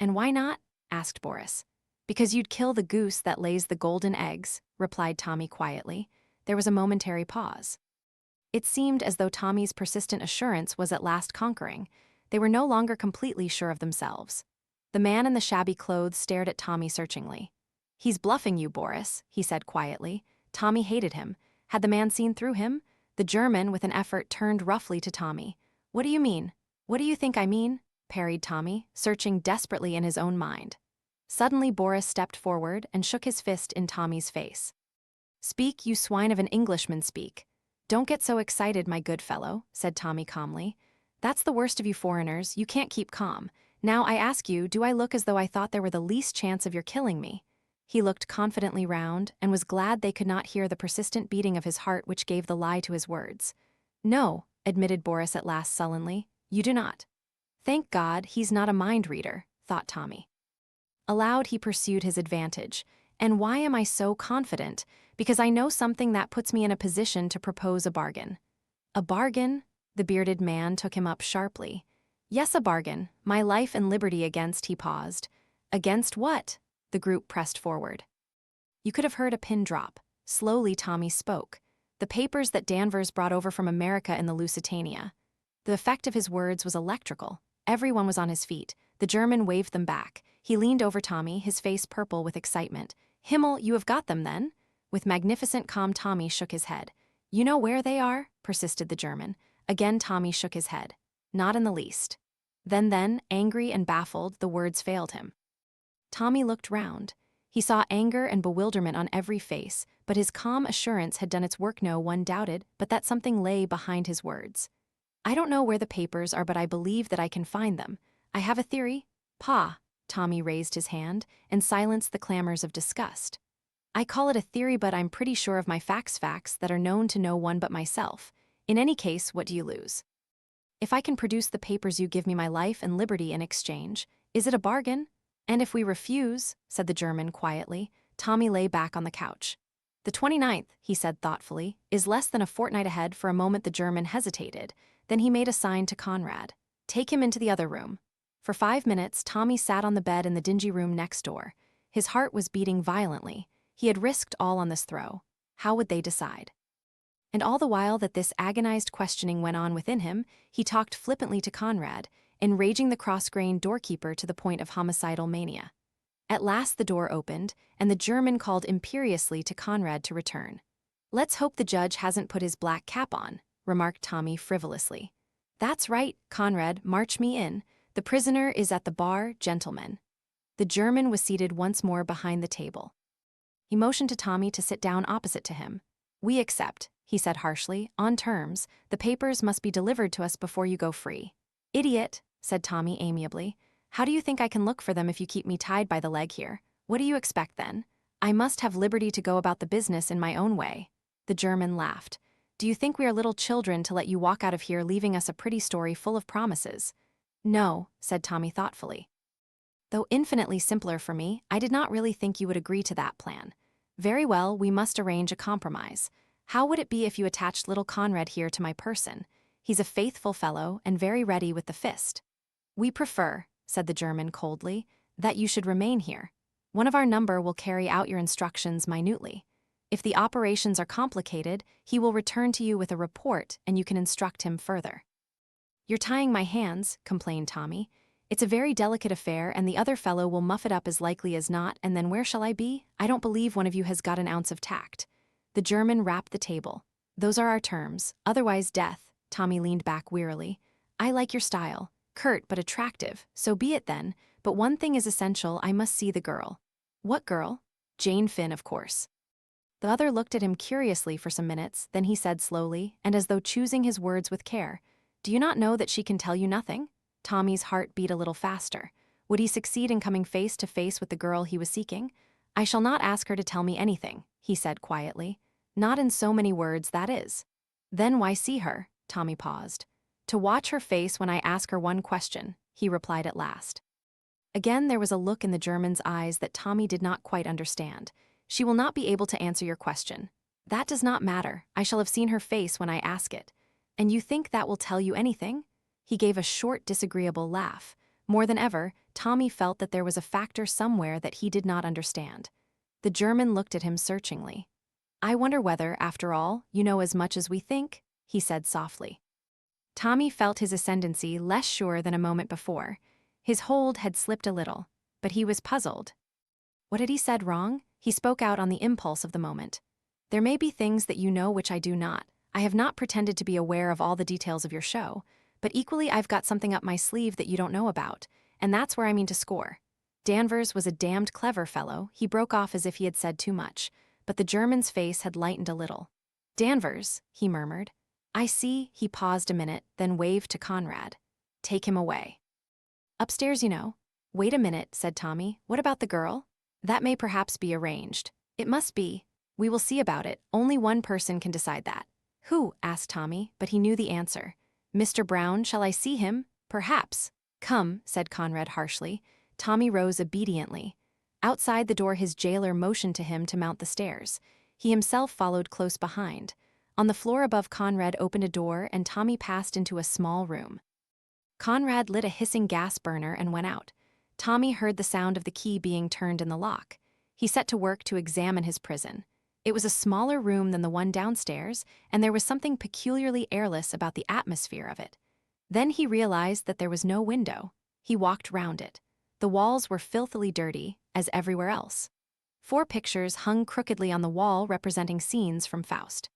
"And why not?" asked Boris. "Because you'd kill the goose that lays the golden eggs," replied Tommy quietly. There was a momentary pause. It seemed as though Tommy's persistent assurance was at last conquering. They were no longer completely sure of themselves. The man in the shabby clothes stared at Tommy searchingly. "He's bluffing you, Boris," he said quietly. Tommy hated him. Had the man seen through him? The German, with an effort, turned roughly to Tommy. "What do you mean? What do you think I mean?" parried Tommy, searching desperately in his own mind. Suddenly Boris stepped forward and shook his fist in Tommy's face. "Speak, you swine of an Englishman, speak." "Don't get so excited, my good fellow," said Tommy calmly. "That's the worst of you foreigners, you can't keep calm. Now I ask you, do I look as though I thought there were the least chance of your killing me?" He looked confidently round, and was glad they could not hear the persistent beating of his heart which gave the lie to his words. "No," admitted Boris at last sullenly, "you do not." "Thank God, he's not a mind-reader," thought Tommy. Aloud he pursued his advantage. "And why am I so confident? Because I know something that puts me in a position to propose a bargain." "A bargain?" The bearded man took him up sharply. "Yes, a bargain. My life and liberty against," he paused. "Against what?" The group pressed forward. You could have heard a pin drop. Slowly Tommy spoke. "The papers that Danvers brought over from America in the Lusitania." The effect of his words was electrical. Everyone was on his feet. The German waved them back. He leaned over Tommy, his face purple with excitement. "Himmel, you have got them, then?" With magnificent calm, Tommy shook his head. "You know where they are?" persisted the German. Again Tommy shook his head. "Not in the least." Then, angry and baffled, the words failed him. Tommy looked round. He saw anger and bewilderment on every face, but his calm assurance had done its work. No one doubted, but that something lay behind his words. "I don't know where the papers are, but I believe that I can find them. I have a theory." "Pa!" Tommy raised his hand and silenced the clamors of disgust. "I call it a theory, but I'm pretty sure of my facts that are known to no one but myself. In any case, what do you lose? If I can produce the papers, you give me my life and liberty in exchange. Is it a bargain?" "And if we refuse," said the German quietly. Tommy lay back on the couch. "The 29th, he said thoughtfully, "is less than a fortnight ahead." For a moment the German hesitated. Then he made a sign to Conrad. "Take him into the other room." For 5 minutes, Tommy sat on the bed in the dingy room next door. His heart was beating violently. He had risked all on this throw. How would they decide? And all the while that this agonized questioning went on within him, he talked flippantly to Conrad, enraging the cross-grained doorkeeper to the point of homicidal mania. At last the door opened, and the German called imperiously to Conrad to return. "Let's hope the judge hasn't put his black cap on," remarked Tommy frivolously. "That's right, Conrad, march me in. The prisoner is at the bar, gentlemen." The German was seated once more behind the table. He motioned to Tommy to sit down opposite to him. "We accept," he said harshly, "on terms. The papers must be delivered to us before you go free." "Idiot," said Tommy amiably. "How do you think I can look for them if you keep me tied by the leg here? What do you expect then? I must have liberty to go about the business in my own way." The German laughed. "Do you think we are little children to let you walk out of here leaving us a pretty story full of promises?" "No," said Tommy thoughtfully. "Though infinitely simpler for me, I did not really think you would agree to that plan. Very well, we must arrange a compromise. How would it be if you attached little Conrad here to my person? He's a faithful fellow and very ready with the fist." "We prefer," said the German coldly, "that you should remain here. One of our number will carry out your instructions minutely. If the operations are complicated, he will return to you with a report and you can instruct him further." "You're tying my hands," complained Tommy. "It's a very delicate affair and the other fellow will muff it up as likely as not, and then where shall I be? I don't believe one of you has got an ounce of tact." The German rapped the table. "Those are our terms, otherwise death." Tommy leaned back wearily. "I like your style. Curt but attractive, so be it then, but one thing is essential, I must see the girl." "What girl?" "Jane Finn, of course." The other looked at him curiously for some minutes, then he said slowly, and as though choosing his words with care, "Do you not know that she can tell you nothing?" Tommy's heart beat a little faster. Would he succeed in coming face to face with the girl he was seeking? "I shall not ask her to tell me anything," he said quietly. "Not in so many words, that is." "Then why see her?" Tommy paused. "To watch her face when I ask her one question," he replied at last. Again there was a look in the German's eyes that Tommy did not quite understand. "She will not be able to answer your question." "That does not matter. I shall have seen her face when I ask it." "And you think that will tell you anything?" He gave a short, disagreeable laugh. More than ever, Tommy felt that there was a factor somewhere that he did not understand. The German looked at him searchingly. "I wonder whether, after all, you know as much as we think," he said softly. Tommy felt his ascendancy less sure than a moment before. His hold had slipped a little, but he was puzzled. What had he said wrong? He spoke out on the impulse of the moment. "There may be things that you know which I do not. I have not pretended to be aware of all the details of your show, but equally I've got something up my sleeve that you don't know about, and that's where I mean to score." Danvers was a damned clever fellow. He broke off as if he had said too much, but the German's face had lightened a little. "Danvers," he murmured. "I see." He paused a minute, then waved to Conrad. "Take him away." "Upstairs, you know." "Wait a minute," said Tommy. "What about the girl?" "That may perhaps be arranged." "It must be. We will see about it. Only one person can decide that." "Who?" asked Tommy, but he knew the answer. "Mr. Brown, shall I see him?" "Perhaps." "Come," said Conrad harshly. Tommy rose obediently. Outside the door his jailer motioned to him to mount the stairs. He himself followed close behind. On the floor above Conrad opened a door and Tommy passed into a small room. Conrad lit a hissing gas burner and went out. Tommy heard the sound of the key being turned in the lock. He set to work to examine his prison. It was a smaller room than the one downstairs, and there was something peculiarly airless about the atmosphere of it. Then he realized that there was no window. He walked round it. The walls were filthily dirty, as everywhere else. 4 pictures hung crookedly on the wall representing scenes from Faust.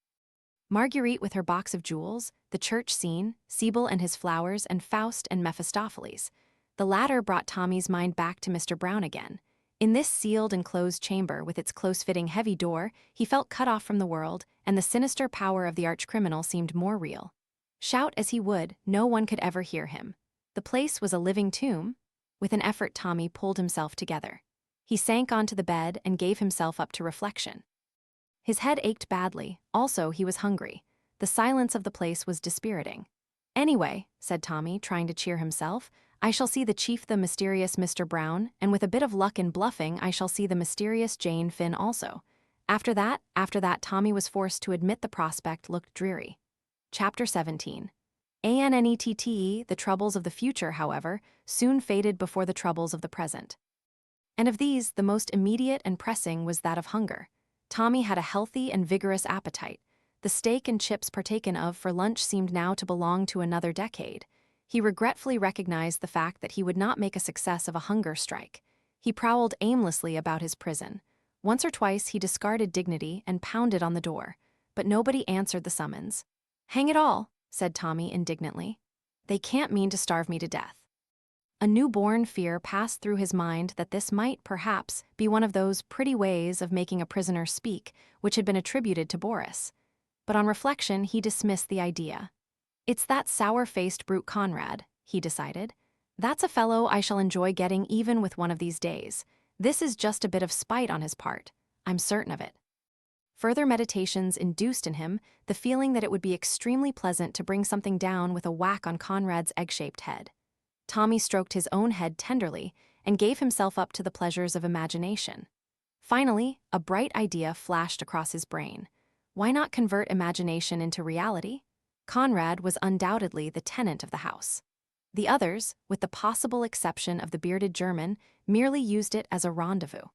Marguerite with her box of jewels, the church scene, Sibyl and his flowers, and Faust and Mephistopheles. The latter brought Tommy's mind back to Mr. Brown again. In this sealed and closed chamber with its close-fitting heavy door, he felt cut off from the world, and the sinister power of the arch-criminal seemed more real. Shout as he would, no one could ever hear him. The place was a living tomb. With an effort, Tommy pulled himself together. He sank onto the bed and gave himself up to reflection. His head ached badly, also he was hungry. The silence of the place was dispiriting. "Anyway," said Tommy, trying to cheer himself, "I shall see the chief, the mysterious Mr. Brown, and with a bit of luck and bluffing I shall see the mysterious Jane Finn also." After that, Tommy was forced to admit the prospect looked dreary. Chapter 17. The troubles of the future, however, soon faded before the troubles of the present. And of these, the most immediate and pressing was that of hunger. Tommy had a healthy and vigorous appetite. The steak and chips partaken of for lunch seemed now to belong to another decade. He regretfully recognized the fact that he would not make a success of a hunger strike. He prowled aimlessly about his prison. Once or twice he discarded dignity and pounded on the door, but nobody answered the summons. "Hang it all," said Tommy indignantly. "They can't mean to starve me to death." A newborn fear passed through his mind that this might, perhaps, be one of those pretty ways of making a prisoner speak, which had been attributed to Boris. But on reflection, he dismissed the idea. "It's that sour-faced brute Conrad," he decided. "That's a fellow I shall enjoy getting even with one of these days. This is just a bit of spite on his part. I'm certain of it." Further meditations induced in him the feeling that it would be extremely pleasant to bring something down with a whack on Conrad's egg-shaped head. Tommy stroked his own head tenderly and gave himself up to the pleasures of imagination. Finally, a bright idea flashed across his brain. Why not convert imagination into reality? Conrad was undoubtedly the tenant of the house. The others, with the possible exception of the bearded German, merely used it as a rendezvous.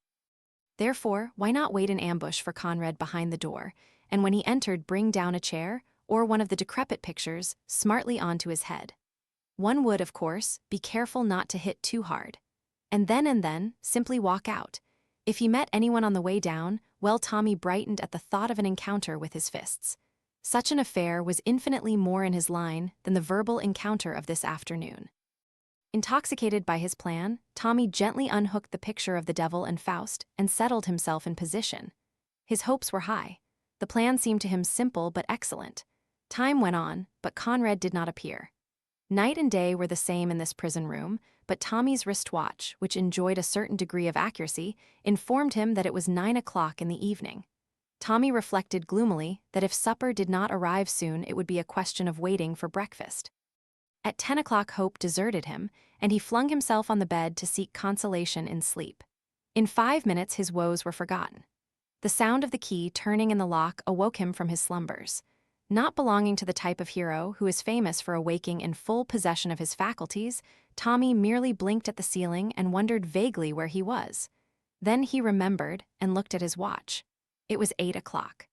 Therefore, why not wait in ambush for Conrad behind the door, and when he entered bring down a chair, or one of the decrepit pictures, smartly onto his head? One would, of course, be careful not to hit too hard. And then, simply walk out. If he met anyone on the way down, well, Tommy brightened at the thought of an encounter with his fists. Such an affair was infinitely more in his line than the verbal encounter of this afternoon. Intoxicated by his plan, Tommy gently unhooked the picture of the devil and Faust and settled himself in position. His hopes were high. The plan seemed to him simple but excellent. Time went on, but Conrad did not appear. Night and day were the same in this prison room, but Tommy's wristwatch, which enjoyed a certain degree of accuracy, informed him that it was 9 o'clock in the evening. Tommy reflected gloomily that if supper did not arrive soon, it would be a question of waiting for breakfast. At 10 o'clock hope deserted him, and he flung himself on the bed to seek consolation in sleep. In 5 minutes his woes were forgotten. The sound of the key turning in the lock awoke him from his slumbers. Not belonging to the type of hero who is famous for awaking in full possession of his faculties, Tommy merely blinked at the ceiling and wondered vaguely where he was. Then he remembered and looked at his watch. It was 8 o'clock.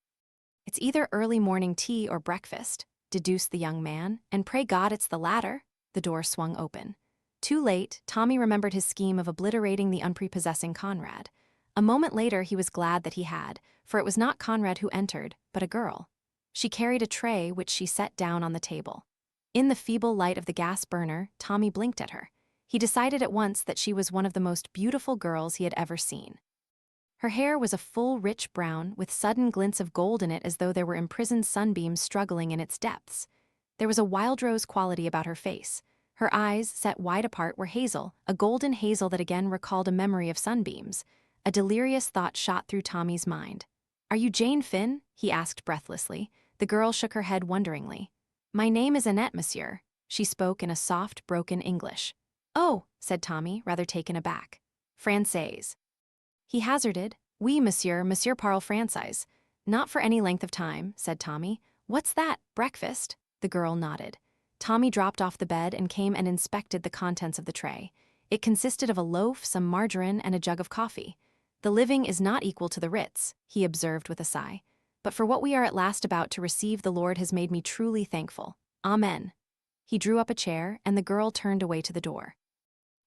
"It's either early morning tea or breakfast," deduced the young man, "and pray God it's the latter." The door swung open. Too late, Tommy remembered his scheme of obliterating the unprepossessing Conrad. A moment later he was glad that he had, for it was not Conrad who entered, but a girl. She carried a tray which she set down on the table. In the feeble light of the gas burner, Tommy blinked at her. He decided at once that she was one of the most beautiful girls he had ever seen. Her hair was a full, rich brown, with sudden glints of gold in it as though there were imprisoned sunbeams struggling in its depths. There was a wild rose quality about her face. Her eyes, set wide apart, were hazel, a golden hazel that again recalled a memory of sunbeams. A delirious thought shot through Tommy's mind. "Are you Jane Finn?" he asked breathlessly. The girl shook her head wonderingly. "My name is Annette, monsieur." She spoke in a soft, broken English. "Oh," said Tommy, rather taken aback. "Française." He hazarded, "Oui, monsieur, monsieur parle français." "Not for any length of time," said Tommy. "What's that, breakfast?" The girl nodded. Tommy dropped off the bed and came and inspected the contents of the tray. It consisted of a loaf, some margarine, and a jug of coffee. "The living is not equal to the Ritz," he observed with a sigh. "But for what we are at last about to receive, the Lord has made me truly thankful. Amen." He drew up a chair, and the girl turned away to the door.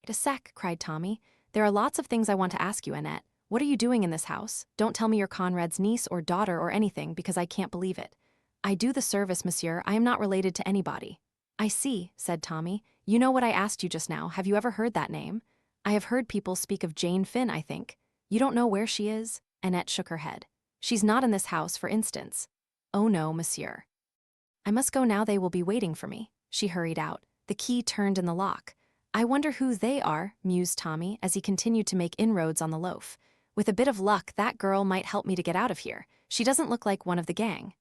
"Wait a sec," cried Tommy. "There are lots of things I want to ask you, Annette. What are you doing in this house? Don't tell me you're Conrad's niece or daughter or anything, because I can't believe it." "I do the service, monsieur. I am not related to anybody." "I see," said Tommy. "You know what I asked you just now. Have you ever heard that name?" "I have heard people speak of Jane Finn, I think." "You don't know where she is?" Annette shook her head. "She's not in this house, for instance." "Oh no, monsieur." "I must go now. They will be waiting for me." She hurried out. The key turned in the lock. "I wonder who they are," mused Tommy as he continued to make inroads on the loaf. "With a bit of luck, that girl might help me to get out of here. She doesn't look like one of the gang."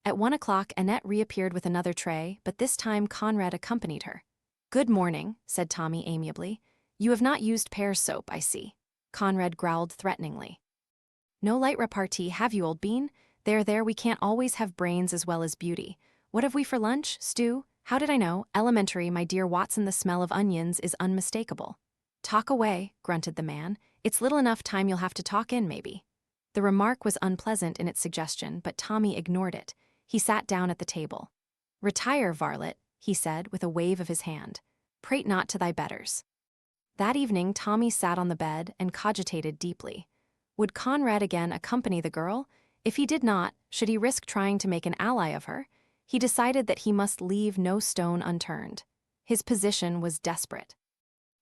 At 1 o'clock, Annette reappeared with another tray, but this time Conrad accompanied her. "Good morning," said Tommy amiably. "You have not used Pear's soap, I see." Conrad growled threateningly. "No light repartee, have you, old bean? There, we can't always have brains as well as beauty. What have we for lunch? Stew? How did I know? Elementary, my dear Watson, the smell of onions is unmistakable." "Talk away," grunted the man. "It's little enough time you'll have to talk in, maybe." The remark was unpleasant in its suggestion, but Tommy ignored it. He sat down at the table. "Retire, varlet," he said with a wave of his hand. "Prate not to thy betters." That evening Tommy sat on the bed and cogitated deeply. Would Conrad again accompany the girl? If he did not, should he risk trying to make an ally of her? He decided that he must leave no stone unturned. His position was desperate.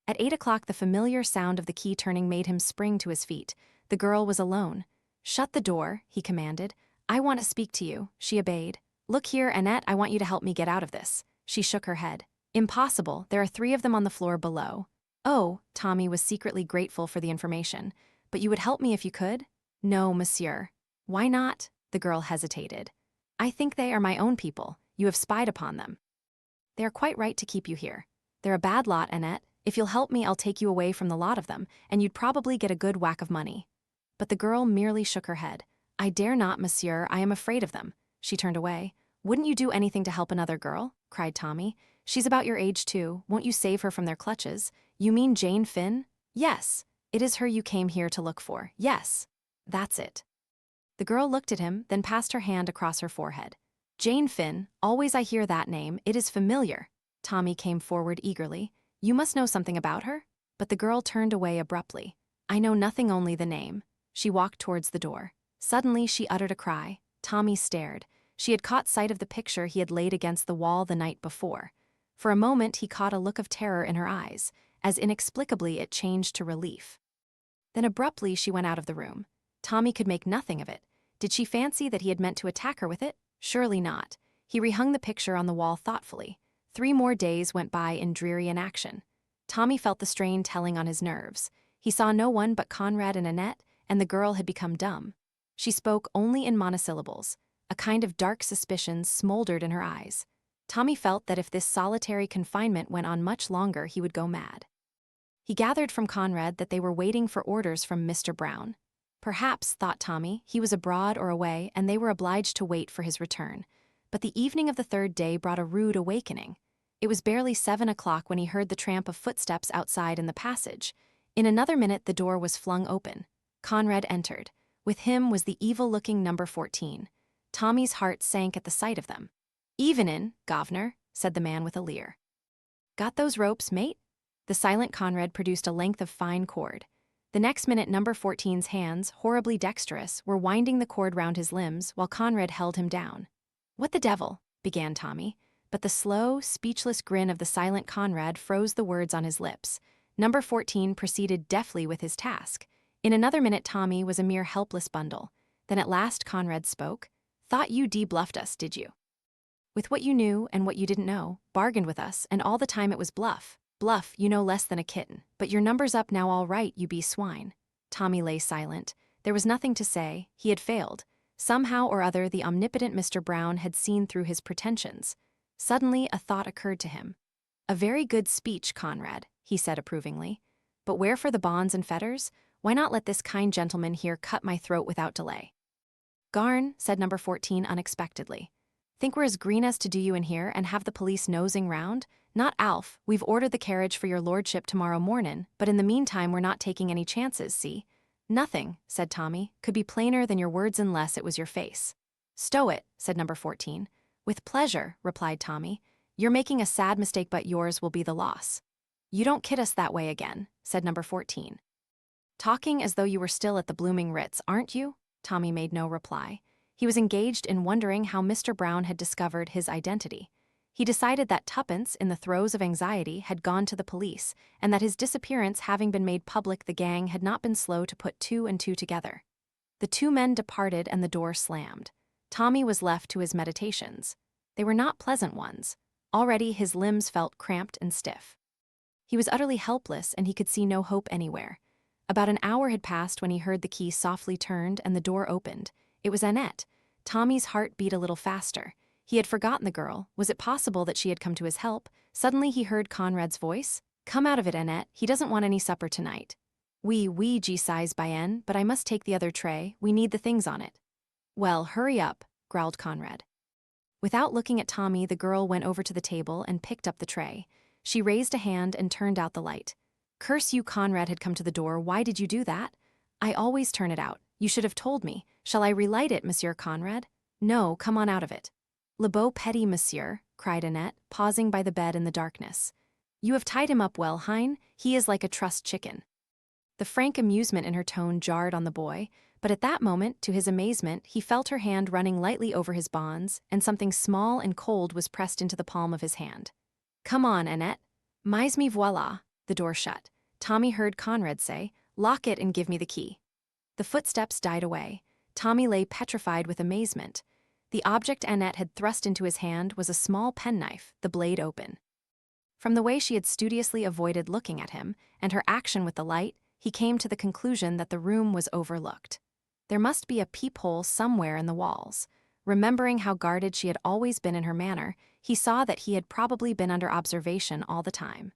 At 8 o'clock the familiar sound of the key turning made him spring to his feet. The girl was alone. "Shut the door," he commanded. "I want to speak to you." She obeyed. "Look here, Annette, I want you to help me get out of this." She shook her head. "Impossible. There are 3 of them on the floor below." "Oh," Tommy was secretly grateful for the information. "But you would help me if you could?" "No, monsieur." "Why not?" The girl hesitated. "I think they are my own people. You have spied upon them. They are quite right to keep you here. They're a bad lot, Annette. If you'll help me, I'll take you away from the lot of them, and you'd probably get a good whack of money." But the girl merely shook her head. "I dare not, monsieur. I am afraid of them." She turned away. "Wouldn't you do anything to help another girl?" cried Tommy. "She's about your age, too. Won't you save her from their clutches?" "You mean Jane Finn?" "Yes. It is her you came here to look for." "Yes. That's it." The girl looked at him, then passed her hand across her forehead. "Jane Finn, always I hear that name. It is familiar." Tommy came forward eagerly. "You must know something about her?" But the girl turned away abruptly. "I know nothing, only the name." She walked towards the door. Suddenly she uttered a cry. Tommy stared. She had caught sight of the picture he had laid against the wall the night before. For a moment he caught a look of terror in her eyes, as inexplicably it changed to relief. Then abruptly she went out of the room. Tommy could make nothing of it. Did she fancy that he had meant to attack her with it? Surely not. He rehung the picture on the wall thoughtfully. 3 more days went by in dreary inaction. Tommy felt the strain telling on his nerves. He saw no one but Conrad and Annette, and the girl had become dumb. She spoke only in monosyllables. A kind of dark suspicion smoldered in her eyes. Tommy felt that if this solitary confinement went on much longer, he would go mad. He gathered from Conrad that they were waiting for orders from Mr. Brown. Perhaps, thought Tommy, he was abroad or away, and they were obliged to wait for his return. But the evening of the 3rd day brought a rude awakening. It was barely 7 o'clock when he heard the tramp of footsteps outside in the passage. In another minute the door was flung open. Conrad entered. With him was the evil-looking number 14. Tommy's heart sank at the sight of them. "Evenin', governor," said the man with a leer. "Got those ropes, mate?" The silent Conrad produced a length of fine cord. The next minute number 14's hands, horribly dexterous, were winding the cord round his limbs while Conrad held him down. "What the devil?" began Tommy, but the slow, speechless grin of the silent Conrad froze the words on his lips. Number 14 proceeded deftly with his task. In another minute Tommy was a mere helpless bundle. Then at last Conrad spoke. "Thought you de-bluffed us, did you? With what you knew and what you didn't know, bargained with us, and all the time it was bluff. Bluff, you know less than a kitten. But your number's up now all right, you be swine." Tommy lay silent. There was nothing to say. He had failed. Somehow or other the omnipotent Mr. Brown had seen through his pretensions. Suddenly a thought occurred to him. "A very good speech, Conrad," he said approvingly. "But where for the bonds and fetters? Why not let this kind gentleman here cut my throat without delay?" "Garn," said number 14 unexpectedly. "Think we're as green as to do you in here and have the police nosing round? Not Alf, we've ordered the carriage for your lordship tomorrow mornin', but in the meantime we're not taking any chances, see?" "Nothing," said Tommy, "could be plainer than your words unless it was your face." "Stow it," said number 14. "With pleasure," replied Tommy. "You're making a sad mistake, but yours will be the loss." "You don't kid us that way again," said number 14. "Talking as though you were still at the blooming Ritz, aren't you?" Tommy made no reply. He was engaged in wondering how Mr. Brown had discovered his identity. He decided that Tuppence, in the throes of anxiety, had gone to the police, and that his disappearance having been made public, the gang had not been slow to put 2 and 2 together. The 2 men departed and the door slammed. Tommy was left to his meditations. They were not pleasant ones. Already his limbs felt cramped and stiff. He was utterly helpless and he could see no hope anywhere. About an hour had passed when he heard the key softly turned and the door opened. It was Annette. Tommy's heart beat a little faster. He had forgotten the girl. Was it possible that she had come to his help? Suddenly he heard Conrad's voice. "Come out of it, Annette. He doesn't want any supper tonight." Oui, G sighs Bien, but I must take the other tray. We need the things on it." "Well, hurry up," growled Conrad. Without looking at Tommy, the girl went over to the table and picked up the tray. She raised a hand and turned out the light. "Curse you," Conrad had come to the door. "Why did you do that?" "I always turn it out. You should have told me. Shall I relight it, Monsieur Conrad?" "No, come on out of it." "Le beau petit monsieur," cried Annette, pausing by the bed in the darkness. "You have tied him up well, Hein. He is like a trussed chicken." The frank amusement in her tone jarred on the boy, but at that moment, to his amazement, he felt her hand running lightly over his bonds, and something small and cold was pressed into the palm of his hand. "Come on, Annette." "Mais me voilà." The door shut. Tommy heard Conrad say, "Lock it and give me the key." The footsteps died away. Tommy lay petrified with amazement. The object Annette had thrust into his hand was a small penknife, the blade open. From the way she had studiously avoided looking at him, and her action with the light, he came to the conclusion that the room was overlooked. There must be a peephole somewhere in the walls. Remembering how guarded she had always been in her manner, he saw that he had probably been under observation all the time.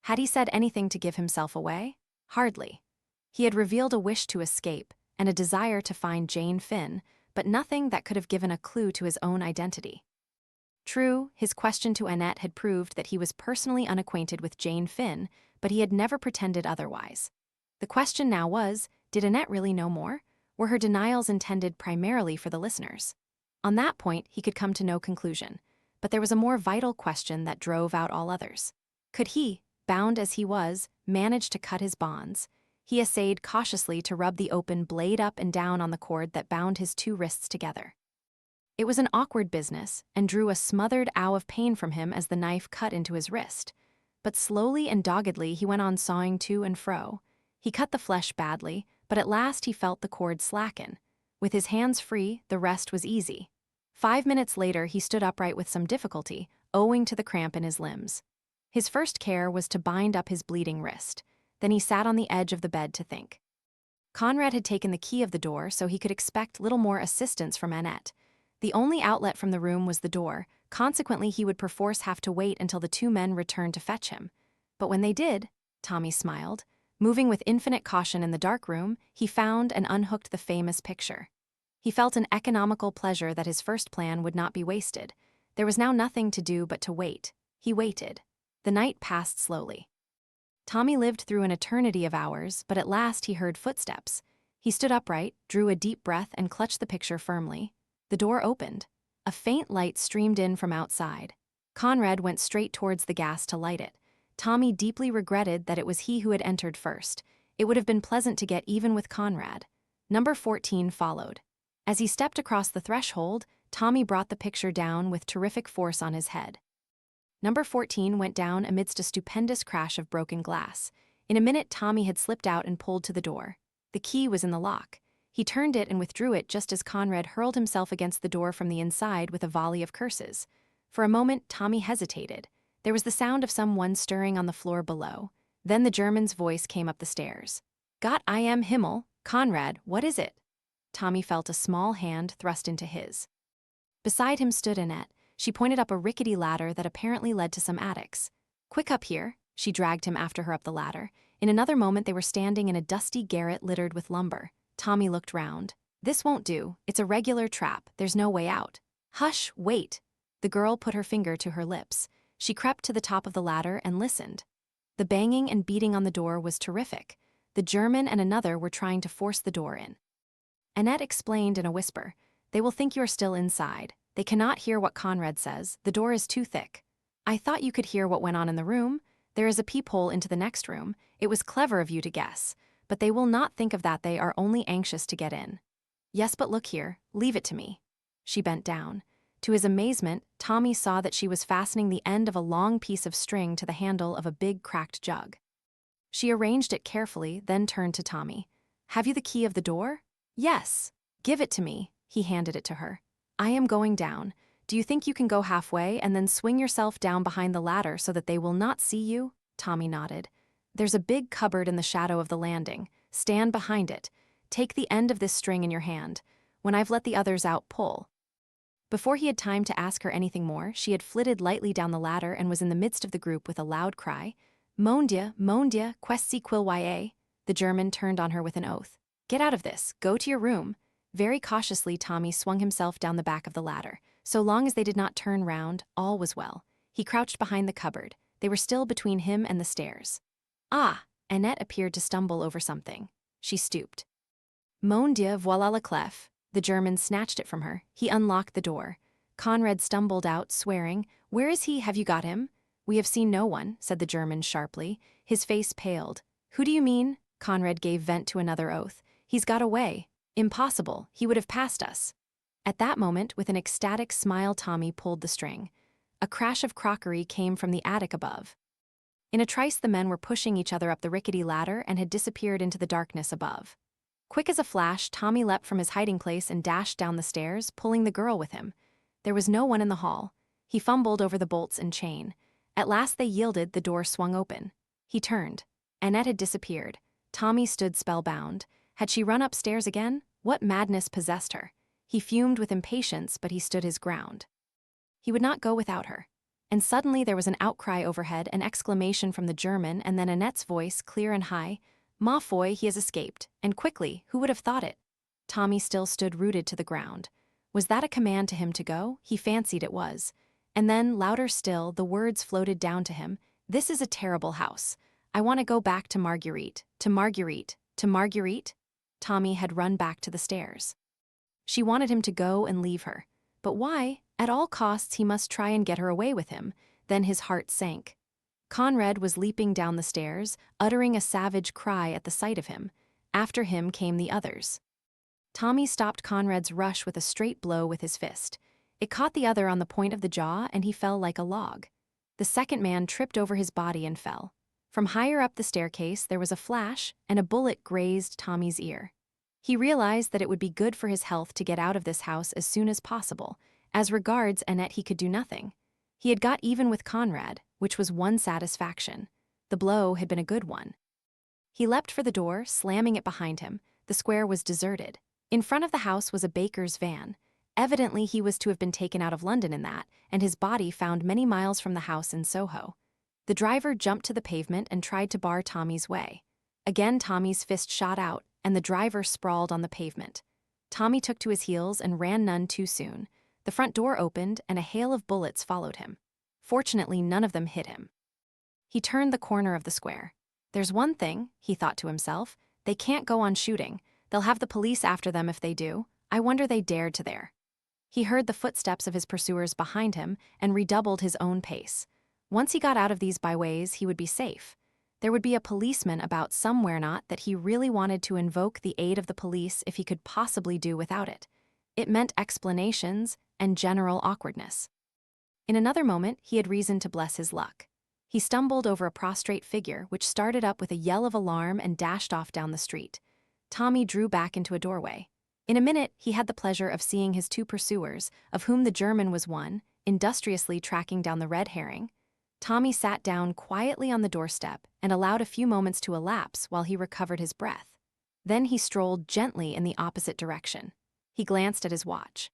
Had he said anything to give himself away? Hardly. He had revealed a wish to escape, and a desire to find Jane Finn, but nothing that could have given a clue to his own identity. True, his question to Annette had proved that he was personally unacquainted with Jane Finn, but he had never pretended otherwise. The question now was, did Annette really know more? Were her denials intended primarily for the listeners? On that point, he could come to no conclusion, but there was a more vital question that drove out all others. Could he, bound as he was, manage to cut his bonds? He essayed cautiously to rub the open blade up and down on the cord that bound his 2 wrists together. It was an awkward business, and drew a smothered ow of pain from him as the knife cut into his wrist. But slowly and doggedly he went on sawing to and fro. He cut the flesh badly, but at last he felt the cord slacken. With his hands free, the rest was easy. 5 minutes later, he stood upright with some difficulty, owing to the cramp in his limbs. His first care was to bind up his bleeding wrist. Then he sat on the edge of the bed to think. Conrad had taken the key of the door, so he could expect little more assistance from Annette. The only outlet from the room was the door, consequently he would perforce have to wait until the two men returned to fetch him. But when they did, Tommy smiled. Moving with infinite caution in the dark room, he found and unhooked the famous picture. He felt an economical pleasure that his first plan would not be wasted. There was now nothing to do but to wait. He waited. The night passed slowly. Tommy lived through an eternity of hours, but at last he heard footsteps. He stood upright, drew a deep breath, and clutched the picture firmly. The door opened. A faint light streamed in from outside. Conrad went straight towards the gas to light it. Tommy deeply regretted that it was he who had entered first. It would have been pleasant to get even with Conrad. Number 14 followed. As he stepped across the threshold, Tommy brought the picture down with terrific force on his head. Number 14 went down amidst a stupendous crash of broken glass. In a minute, Tommy had slipped out and pulled to the door. The key was in the lock. He turned it and withdrew it just as Conrad hurled himself against the door from the inside with a volley of curses. For a moment, Tommy hesitated. There was the sound of someone stirring on the floor below. Then the German's voice came up the stairs. "Gott I am Himmel, Conrad, what is it?" Tommy felt a small hand thrust into his. Beside him stood Annette. She pointed up a rickety ladder that apparently led to some attics. "Quick up here," she dragged him after her up the ladder. In another moment they were standing in a dusty garret littered with lumber. Tommy looked round. "This won't do. It's a regular trap. There's no way out." "Hush, wait." The girl put her finger to her lips. She crept to the top of the ladder and listened. The banging and beating on the door was terrific. The German and another were trying to force the door in. Annette explained in a whisper, "They will think you are still inside. They cannot hear what Conrad says. The door is too thick. I thought you could hear what went on in the room. There is a peephole into the next room. It was clever of you to guess. But they will not think of that. They are only anxious to get in." "Yes, but look here. Leave it to me." She bent down. To his amazement, Tommy saw that she was fastening the end of a long piece of string to the handle of a big cracked jug. She arranged it carefully, then turned to Tommy. "Have you the key of the door?" "Yes." "Give it to me." He handed it to her. "I am going down. Do you think you can go halfway and then swing yourself down behind the ladder so that they will not see you?" Tommy nodded. "There's a big cupboard in the shadow of the landing. Stand behind it. Take the end of this string in your hand. When I've let the others out, pull." Before he had time to ask her anything more, she had flitted lightly down the ladder and was in the midst of the group with a loud cry. Mon Dieu, questi quil voyez." The German turned on her with an oath. "Get out of this. Go to your room." Very cautiously, Tommy swung himself down the back of the ladder. So long as they did not turn round, all was well. He crouched behind the cupboard. They were still between him and the stairs. "Ah!" Annette appeared to stumble over something. She stooped. "Mon Dieu, voilà la clef." The German snatched it from her. He unlocked the door. Conrad stumbled out, swearing. "Where is he? Have you got him?" "We have seen no one," said the German sharply. His face paled. "Who do you mean?" Conrad gave vent to another oath. "He's got away." "Impossible. He would have passed us." At that moment, with an ecstatic smile, Tommy pulled the string. A crash of crockery came from the attic above. In a trice, the men were pushing each other up the rickety ladder and had disappeared into the darkness above. Quick as a flash, Tommy leapt from his hiding place and dashed down the stairs, pulling the girl with him. There was no one in the hall. He fumbled over the bolts and chain. At last they yielded, the door swung open. He turned. Annette had disappeared. Tommy stood spellbound. Had she run upstairs again? What madness possessed her? He fumed with impatience, but he stood his ground. He would not go without her. And suddenly there was an outcry overhead, an exclamation from the German, and then Annette's voice, clear and high. "Ma foi, he has escaped, and quickly, who would have thought it?" Tommy still stood rooted to the ground. Was that a command to him to go? He fancied it was. And then, louder still, the words floated down to him. "This is a terrible house. I want to go back to Marguerite, to Marguerite, to Marguerite." Tommy had run back to the stairs. She wanted him to go and leave her. But why? At all costs he must try and get her away with him. Then his heart sank. Conrad was leaping down the stairs, uttering a savage cry at the sight of him. After him came the others. Tommy stopped Conrad's rush with a straight blow with his fist. It caught the other on the point of the jaw, and he fell like a log. The second man tripped over his body and fell. From higher up the staircase there was a flash, and a bullet grazed Tommy's ear. He realized that it would be good for his health to get out of this house as soon as possible. As regards Annette, he could do nothing. He had got even with Conrad, which was one satisfaction. The blow had been a good one. He leapt for the door, slamming it behind him. The square was deserted. In front of the house was a baker's van. Evidently he was to have been taken out of London in that, and his body found many miles from the house in Soho. The driver jumped to the pavement and tried to bar Tommy's way. Again Tommy's fist shot out, and the driver sprawled on the pavement. Tommy took to his heels and ran none too soon. The front door opened, and a hail of bullets followed him. Fortunately, none of them hit him. He turned the corner of the square. There's one thing, he thought to himself, they can't go on shooting. They'll have the police after them if they do. I wonder they dared to there. He heard the footsteps of his pursuers behind him and redoubled his own pace. Once he got out of these byways, he would be safe. There would be a policeman about somewhere, not that he really wanted to invoke the aid of the police if he could possibly do without it. It meant explanations and general awkwardness. In another moment, he had reason to bless his luck. He stumbled over a prostrate figure, which started up with a yell of alarm and dashed off down the street. Tommy drew back into a doorway. In a minute, he had the pleasure of seeing his two pursuers, of whom the German was one, industriously tracking down the red herring. Tommy sat down quietly on the doorstep and allowed a few moments to elapse while he recovered his breath. Then he strolled gently in the opposite direction. He glanced at his watch.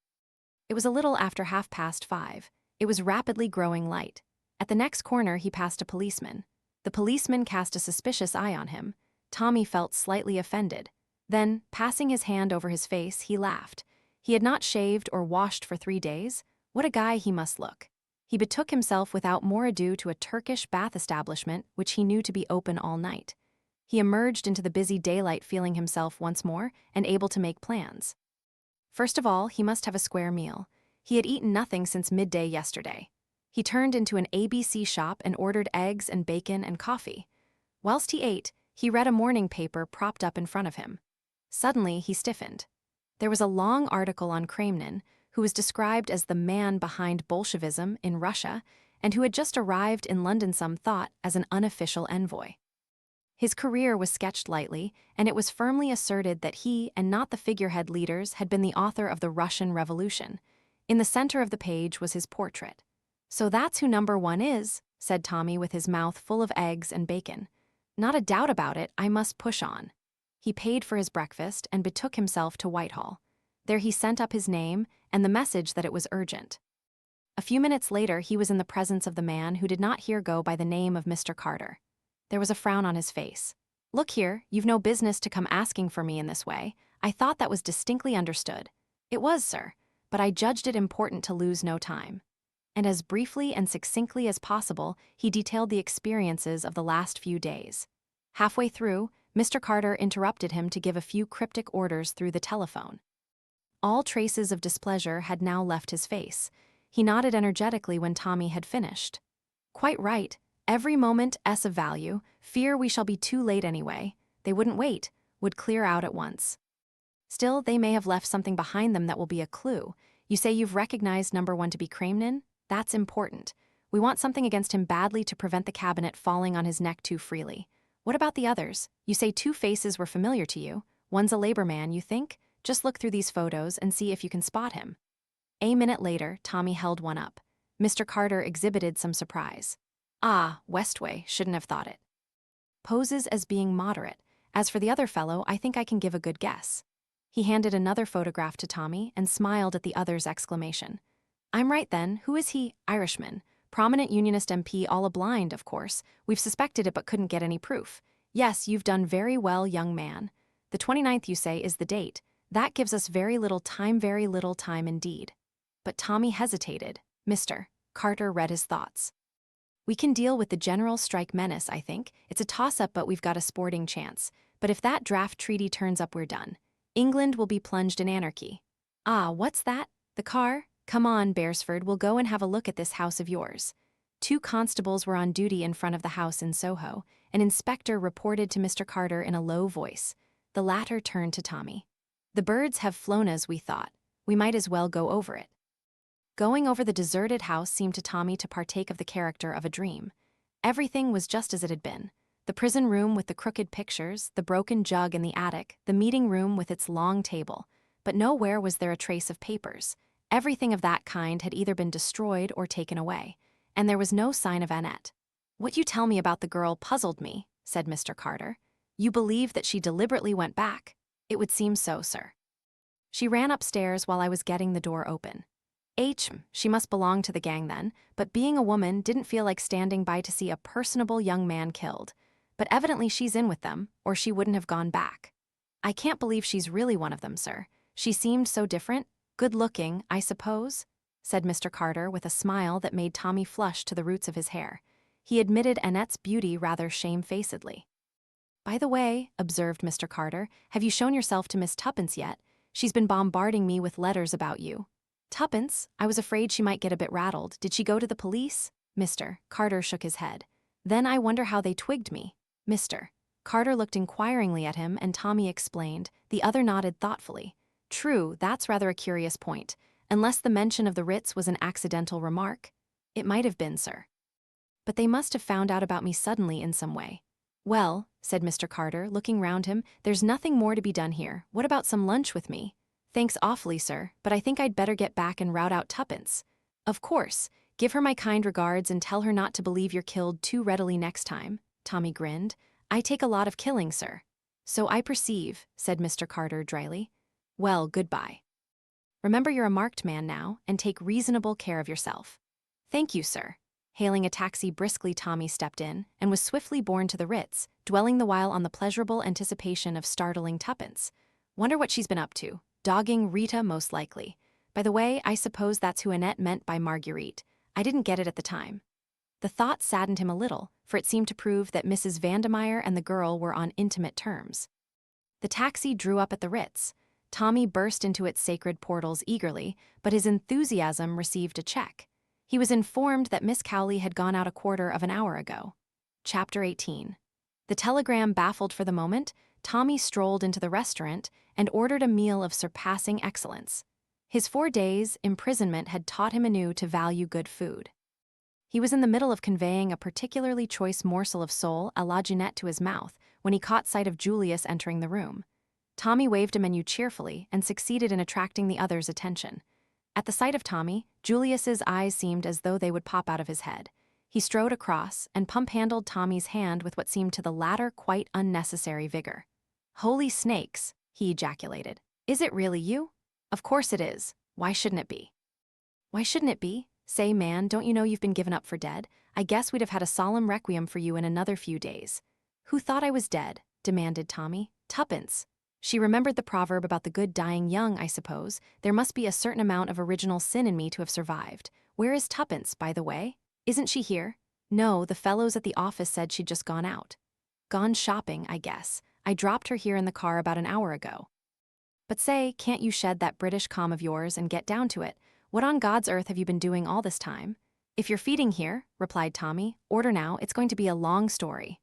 It was a little after 5:30. It was rapidly growing light. At the next corner, he passed a policeman. The policeman cast a suspicious eye on him. Tommy felt slightly offended. Then, passing his hand over his face, he laughed. He had not shaved or washed for 3 days. What a guy he must look. He betook himself without more ado to a Turkish bath establishment which he knew to be open all night. He emerged into the busy daylight feeling himself once more and able to make plans. First of all, he must have a square meal. He had eaten nothing since midday yesterday. He turned into an ABC shop and ordered eggs and bacon and coffee. Whilst he ate, he read a morning paper propped up in front of him. Suddenly, he stiffened. There was a long article on Kremlin, who was described as the man behind Bolshevism in Russia, and who had just arrived in London, some thought, as an unofficial envoy. His career was sketched lightly, and it was firmly asserted that he, and not the figurehead leaders, had been the author of the Russian Revolution. In the center of the page was his portrait. "So that's who number one is," said Tommy with his mouth full of eggs and bacon. "Not a doubt about it, I must push on." He paid for his breakfast and betook himself to Whitehall. There he sent up his name and the message that it was urgent. A few minutes later, he was in the presence of the man who did not here go by the name of Mr. Carter. There was a frown on his face. "Look here, you've no business to come asking for me in this way. I thought that was distinctly understood." "It was, sir, but I judged it important to lose no time." And as briefly and succinctly as possible, he detailed the experiences of the last few days. Halfway through, Mr. Carter interrupted him to give a few cryptic orders through the telephone. All traces of displeasure had now left his face. He nodded energetically when Tommy had finished. "Quite right. Every moment is of value. Fear we shall be too late anyway. They wouldn't wait, would clear out at once. Still, they may have left something behind them that will be a clue. You say you've recognized number one to be Kremlin? That's important. We want something against him badly to prevent the cabinet falling on his neck too freely. What about the others? You say 2 faces were familiar to you. One's a labor man, you think? Just look through these photos and see if you can spot him." A minute later, Tommy held one up. Mr. Carter exhibited some surprise. "Ah, Westway, shouldn't have thought it. Poses as being moderate. As for the other fellow, I think I can give a good guess." He handed another photograph to Tommy and smiled at the other's exclamation. "I'm right then. Who is he? Irishman. Prominent Unionist MP, all a blind, of course. We've suspected it but couldn't get any proof. Yes, you've done very well, young man. The 29th, you say, is the date. That gives us very little time indeed." But Tommy hesitated. Mr. Carter read his thoughts. "We can deal with the general strike menace, I think. It's a toss-up, but we've got a sporting chance. But if that draft treaty turns up, we're done. England will be plunged in anarchy." "Ah, what's that? The car? Come on, Beresford, we'll go and have a look at this house of yours." 2 constables were on duty in front of the house in Soho. An inspector reported to Mr. Carter in a low voice. The latter turned to Tommy. "The birds have flown as we thought. We might as well go over it." Going over the deserted house seemed to Tommy to partake of the character of a dream. Everything was just as it had been. The prison room with the crooked pictures, the broken jug in the attic, the meeting room with its long table. But nowhere was there a trace of papers. Everything of that kind had either been destroyed or taken away. And there was no sign of Annette. "What you tell me about the girl puzzled me," said Mr. Carter. "You believe that she deliberately went back?" "It would seem so, sir. She ran upstairs while I was getting the door open." She must belong to the gang then, but being a woman didn't feel like standing by to see a personable young man killed. But evidently she's in with them, or she wouldn't have gone back. "I can't believe she's really one of them, sir. She seemed so different. Good-looking, I suppose?" said Mr. Carter with a smile that made Tommy flush to the roots of his hair. He admitted Annette's beauty rather shamefacedly. "By the way," observed Mr. Carter, "have you shown yourself to Miss Tuppence yet? She's been bombarding me with letters about you." "Tuppence? I was afraid she might get a bit rattled. Did she go to the police?" Mr. Carter shook his head. "Then I wonder how they twigged me." Mr. Carter looked inquiringly at him and Tommy explained. The other nodded thoughtfully. "True, that's rather a curious point. Unless the mention of the writs was an accidental remark." "It might have been, sir. But they must have found out about me suddenly in some way." "Well," said Mr. Carter, looking round him, "there's nothing more to be done here. What about some lunch with me?" "Thanks awfully, sir, but I think I'd better get back and rout out Tuppence." "Of course. Give her my kind regards and tell her not to believe you're killed too readily next time." Tommy grinned. "I take a lot of killing, sir." "So I perceive," said Mr. Carter dryly. "Well, goodbye. Remember you're a marked man now, and take reasonable care of yourself." "Thank you, sir." Hailing a taxi briskly, Tommy stepped in, and was swiftly borne to the Ritz, dwelling the while on the pleasurable anticipation of startling Tuppence. "Wonder what she's been up to. Dogging Rita, most likely. By the way, I suppose that's who Annette meant by Marguerite. I didn't get it at the time." The thought saddened him a little, for it seemed to prove that Mrs. Vandemeyer and the girl were on intimate terms. The taxi drew up at the Ritz. Tommy burst into its sacred portals eagerly, but his enthusiasm received a check. He was informed that Miss Cowley had gone out a quarter of an hour ago. Chapter 18. The telegram baffled for the moment, Tommy strolled into the restaurant and ordered a meal of surpassing excellence. His 4 days' imprisonment had taught him anew to value good food. He was in the middle of conveying a particularly choice morsel of sole à la Jeanette to his mouth when he caught sight of Julius entering the room. Tommy waved a menu cheerfully and succeeded in attracting the other's attention. At the sight of Tommy, Julius's eyes seemed as though they would pop out of his head. He strode across and pump-handled Tommy's hand with what seemed to the latter quite unnecessary vigor. "Holy snakes," he ejaculated. "Is it really you?" "Of course it is. Why shouldn't it be?" "Why shouldn't it be? Say, man, don't you know you've been given up for dead? I guess we'd have had a solemn requiem for you in another few days." "Who thought I was dead?" demanded Tommy. "Tuppence." She remembered the proverb about the good dying young, I suppose. There must be a certain amount of original sin in me to have survived. Where is Tuppence, by the way? Isn't she here? "No, the fellows at the office said she'd just gone out." "Gone shopping, I guess. I dropped her here in the car about an hour ago." "But say, can't you shed that British calm of yours and get down to it? What on God's earth have you been doing all this time?" "If you're feeding here," replied Tommy, "order now, it's going to be a long story."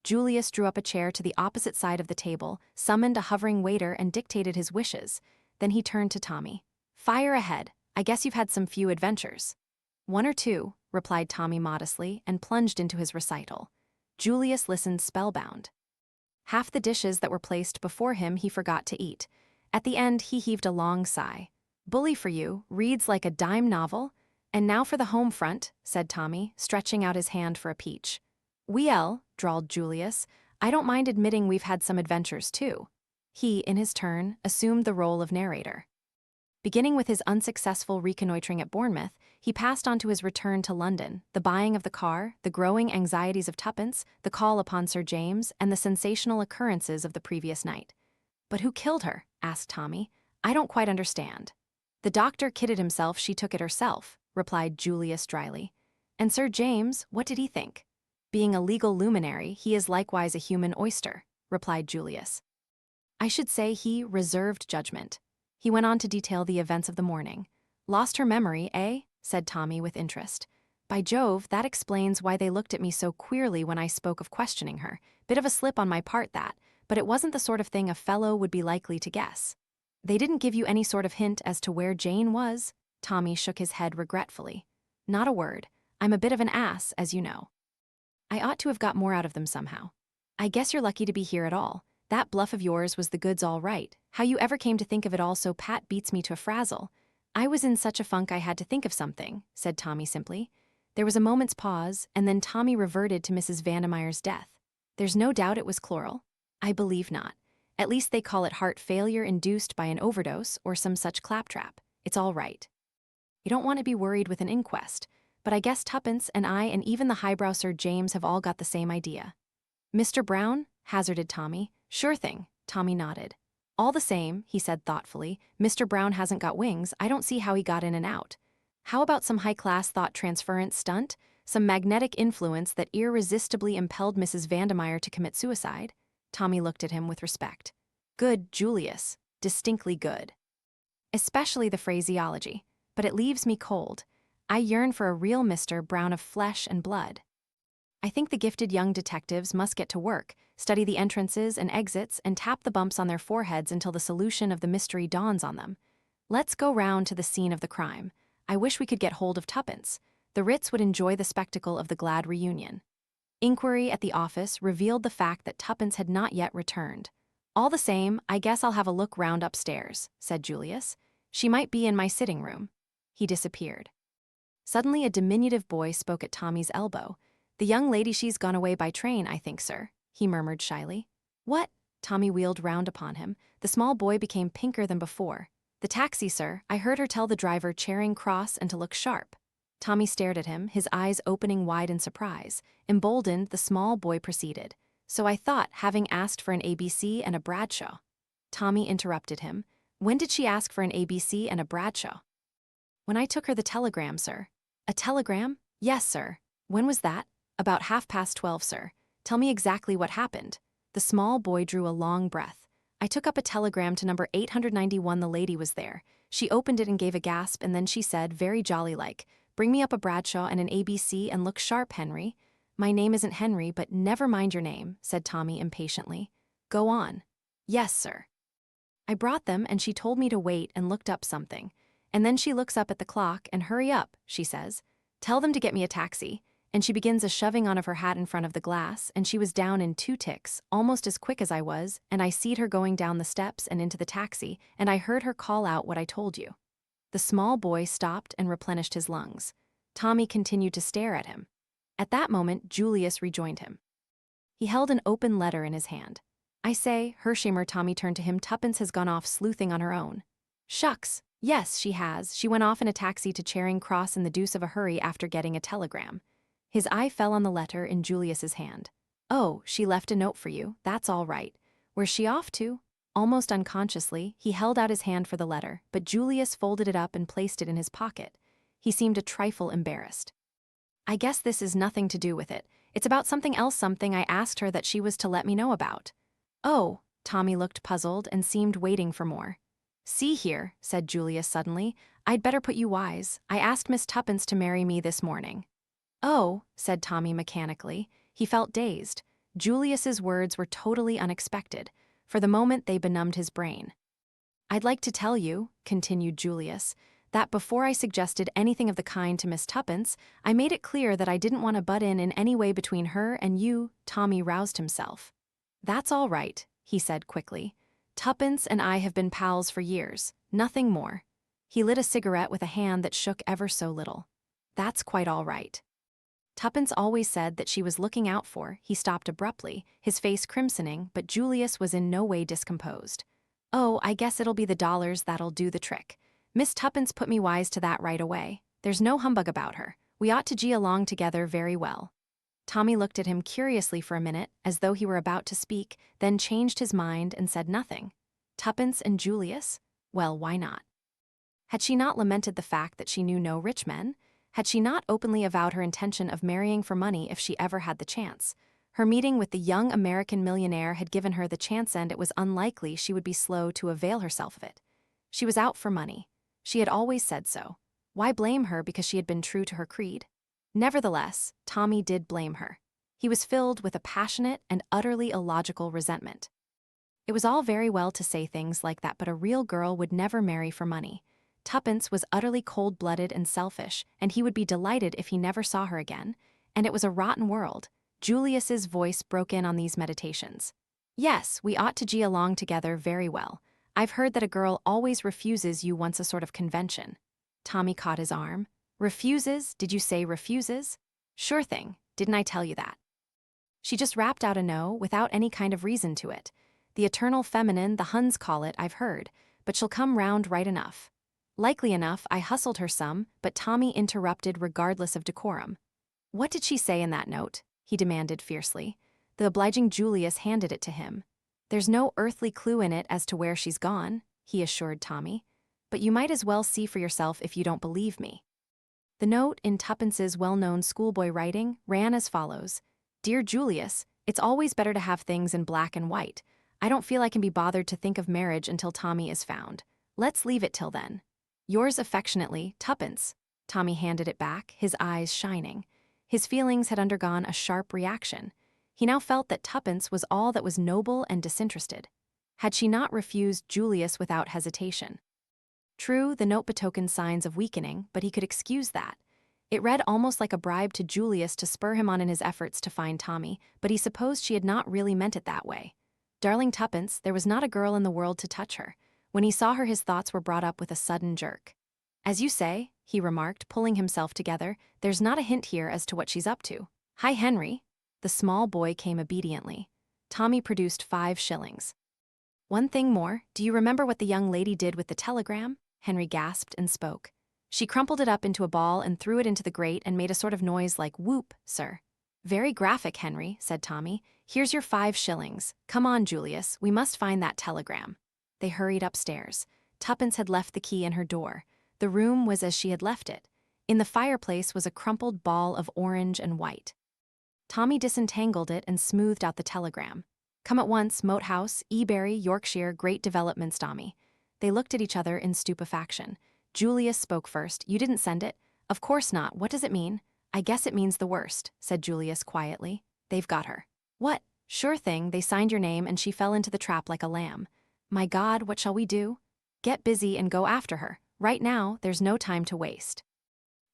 Julius drew up a chair to the opposite side of the table, summoned a hovering waiter and dictated his wishes. Then he turned to Tommy. "Fire ahead. I guess you've had some few adventures." "1 or 2, replied Tommy modestly and plunged into his recital. Julius listened spellbound. Half the dishes that were placed before him he forgot to eat. At the end he heaved a long sigh. "Bully for you, reads like a dime novel. And now for the home front," said Tommy, stretching out his hand for a peach. "Well," drawled Julius, "I don't mind admitting we've had some adventures too." He, in his turn, assumed the role of narrator. Beginning with his unsuccessful reconnoitering at Bournemouth, he passed on to his return to London, the buying of the car, the growing anxieties of Tuppence, the call upon Sir James, and the sensational occurrences of the previous night. "But who killed her?" asked Tommy. "I don't quite understand." "The doctor kidded himself she took it herself," replied Julius dryly. "And Sir James, what did he think?" "Being a legal luminary, he is likewise a human oyster," replied Julius. "I should say he reserved judgment." He went on to detail the events of the morning. "Lost her memory, eh?" said Tommy with interest. "By Jove, that explains why they looked at me so queerly when I spoke of questioning her. Bit of a slip on my part, that, but it wasn't the sort of thing a fellow would be likely to guess." "They didn't give you any sort of hint as to where Jane was?" Tommy shook his head regretfully. "Not a word. I'm a bit of an ass, as you know. I ought to have got more out of them somehow." I guess you're lucky to be here at all. That bluff of yours was the goods all right. How you ever came to think of it all so pat beats me to a frazzle. I was in such a funk I had to think of something, said Tommy simply. There was a moment's pause, and then Tommy reverted to Mrs. Vandemeyer's death. There's no doubt it was chloral? I believe not. At least they call it heart failure induced by an overdose or some such claptrap. It's all right. You don't want to be worried with an inquest, but I guess Tuppence and I and even the highbrow Sir James have all got the same idea. Mr. Brown? Hazarded Tommy. Sure thing, Tommy nodded. All the same, he said thoughtfully, Mr. Brown hasn't got wings. I don't see how he got in and out. How about some high-class thought transference stunt? Some magnetic influence that irresistibly impelled Mrs. Vandemeyer to commit suicide? Tommy looked at him with respect. Good, Julius. Distinctly good. Especially the phraseology. But it leaves me cold. I yearn for a real Mr. Brown of flesh and blood. I think the gifted young detectives must get to work, study the entrances and exits, and tap the bumps on their foreheads until the solution of the mystery dawns on them. Let's go round to the scene of the crime. I wish we could get hold of Tuppence. The Ritz would enjoy the spectacle of the glad reunion. Inquiry at the office revealed the fact that Tuppence had not yet returned. All the same, I guess I'll have a look round upstairs, said Julius. She might be in my sitting room. He disappeared. Suddenly a diminutive boy spoke at Tommy's elbow. The young lady, she's gone away by train, I think, sir, he murmured shyly. What? Tommy wheeled round upon him. The small boy became pinker than before. The taxi, sir. I heard her tell the driver Charing Cross and to look sharp. Tommy stared at him, his eyes opening wide in surprise. Emboldened, the small boy proceeded. So I thought, having asked for an ABC and a Bradshaw. Tommy interrupted him. When did she ask for an ABC and a Bradshaw? When I took her the telegram, sir. A telegram? Yes, sir. When was that? About 12:30, sir. Tell me exactly what happened. The small boy drew a long breath. I took up a telegram to number 891. The lady was there. She opened it and gave a gasp, and then she said, very jolly-like, bring me up a Bradshaw and an ABC and look sharp, Henry. My name isn't Henry, but never mind your name, said Tommy impatiently. Go on. Yes, sir. I brought them, and she told me to wait and looked up something. And then she looks up at the clock and hurry up, she says. Tell them to get me a taxi. And she begins a shoving on of her hat in front of the glass, and she was down in 2 ticks, almost as quick as I was, and I seed her going down the steps and into the taxi, and I heard her call out what I told you. The small boy stopped and replenished his lungs. Tommy continued to stare at him. At that moment, Julius rejoined him. He held an open letter in his hand. I say, Hershamer, Tommy turned to him, Tuppence has gone off sleuthing on her own. Shucks. Yes, she has. She went off in a taxi to Charing Cross in the deuce of a hurry after getting a telegram. His eye fell on the letter in Julius's hand. Oh, she left a note for you. That's all right. Where's she off to? Almost unconsciously, he held out his hand for the letter, but Julius folded it up and placed it in his pocket. He seemed a trifle embarrassed. I guess this is nothing to do with it. It's about something else, something I asked her that she was to let me know about. Oh, Tommy looked puzzled and seemed waiting for more. See here, said Julius suddenly, I'd better put you wise. I asked Miss Tuppence to marry me this morning. Oh, said Tommy mechanically. He felt dazed. Julius's words were totally unexpected. For the moment they benumbed his brain. I'd like to tell you, continued Julius, that before I suggested anything of the kind to Miss Tuppence, I made it clear that I didn't want to butt in any way between her and you. Tommy roused himself. That's all right, he said quickly. Tuppence and I have been pals for years, nothing more. He lit a cigarette with a hand that shook ever so little. That's quite all right. Tuppence always said that she was looking out for. He stopped abruptly, his face crimsoning, but Julius was in no way discomposed. Oh, I guess it'll be the dollars that'll do the trick. Miss Tuppence put me wise to that right away. There's no humbug about her. We ought to gee along together very well. Tommy looked at him curiously for a minute, as though he were about to speak, then changed his mind and said nothing. Tuppence and Julius? Well, why not? Had she not lamented the fact that she knew no rich men? Had she not openly avowed her intention of marrying for money if she ever had the chance? Her meeting with the young American millionaire had given her the chance, and it was unlikely she would be slow to avail herself of it. She was out for money. She had always said so. Why blame her because she had been true to her creed? Nevertheless, Tommy did blame her. He was filled with a passionate and utterly illogical resentment. It was all very well to say things like that, but a real girl would never marry for money. Tuppence was utterly cold-blooded and selfish, and he would be delighted if he never saw her again. And it was a rotten world. Julius's voice broke in on these meditations. Yes, we ought to gee along together very well. I've heard that a girl always refuses you once a sort of convention. Tommy caught his arm. Refuses? Did you say refuses? Sure thing, didn't I tell you that? She just rapped out a no without any kind of reason to it. The eternal feminine, the Huns call it, I've heard, but she'll come round right enough. Likely enough, I hustled her some, but Tommy interrupted regardless of decorum. What did she say in that note? He demanded fiercely. The obliging Julius handed it to him. There's no earthly clue in it as to where she's gone, he assured Tommy, but you might as well see for yourself if you don't believe me. The note, in Tuppence's well-known schoolboy writing, ran as follows. Dear Julius, it's always better to have things in black and white. I don't feel I can be bothered to think of marriage until Tommy is found. Let's leave it till then. Yours affectionately, Tuppence. Tommy handed it back, his eyes shining. His feelings had undergone a sharp reaction. He now felt that Tuppence was all that was noble and disinterested. Had she not refused Julius without hesitation? True, the note betokened signs of weakening, but he could excuse that. It read almost like a bribe to Julius to spur him on in his efforts to find Tommy, but he supposed she had not really meant it that way. Darling Tuppence, there was not a girl in the world to touch her. When he saw her, his thoughts were brought up with a sudden jerk. As you say, he remarked, pulling himself together, there's not a hint here as to what she's up to. Hi, Henry. The small boy came obediently. Tommy produced 5 shillings. One thing more, do you remember what the young lady did with the telegram? Henry gasped and spoke. She crumpled it up into a ball and threw it into the grate and made a sort of noise like whoop, sir. Very graphic, Henry, said Tommy. Here's your 5 shillings. Come on, Julius, we must find that telegram. They hurried upstairs. Tuppence had left the key in her door. The room was as she had left it. In the fireplace was a crumpled ball of orange and white. Tommy disentangled it and smoothed out the telegram. Come at once, Moat House, Ebury, Yorkshire, Great Developments, Tommy. They looked at each other in stupefaction. Julius spoke first. You didn't send it? Of course not. What does it mean? I guess it means the worst, said Julius quietly. They've got her. What? Sure thing, they signed your name and she fell into the trap like a lamb. My God, what shall we do? Get busy and go after her. Right now, there's no time to waste.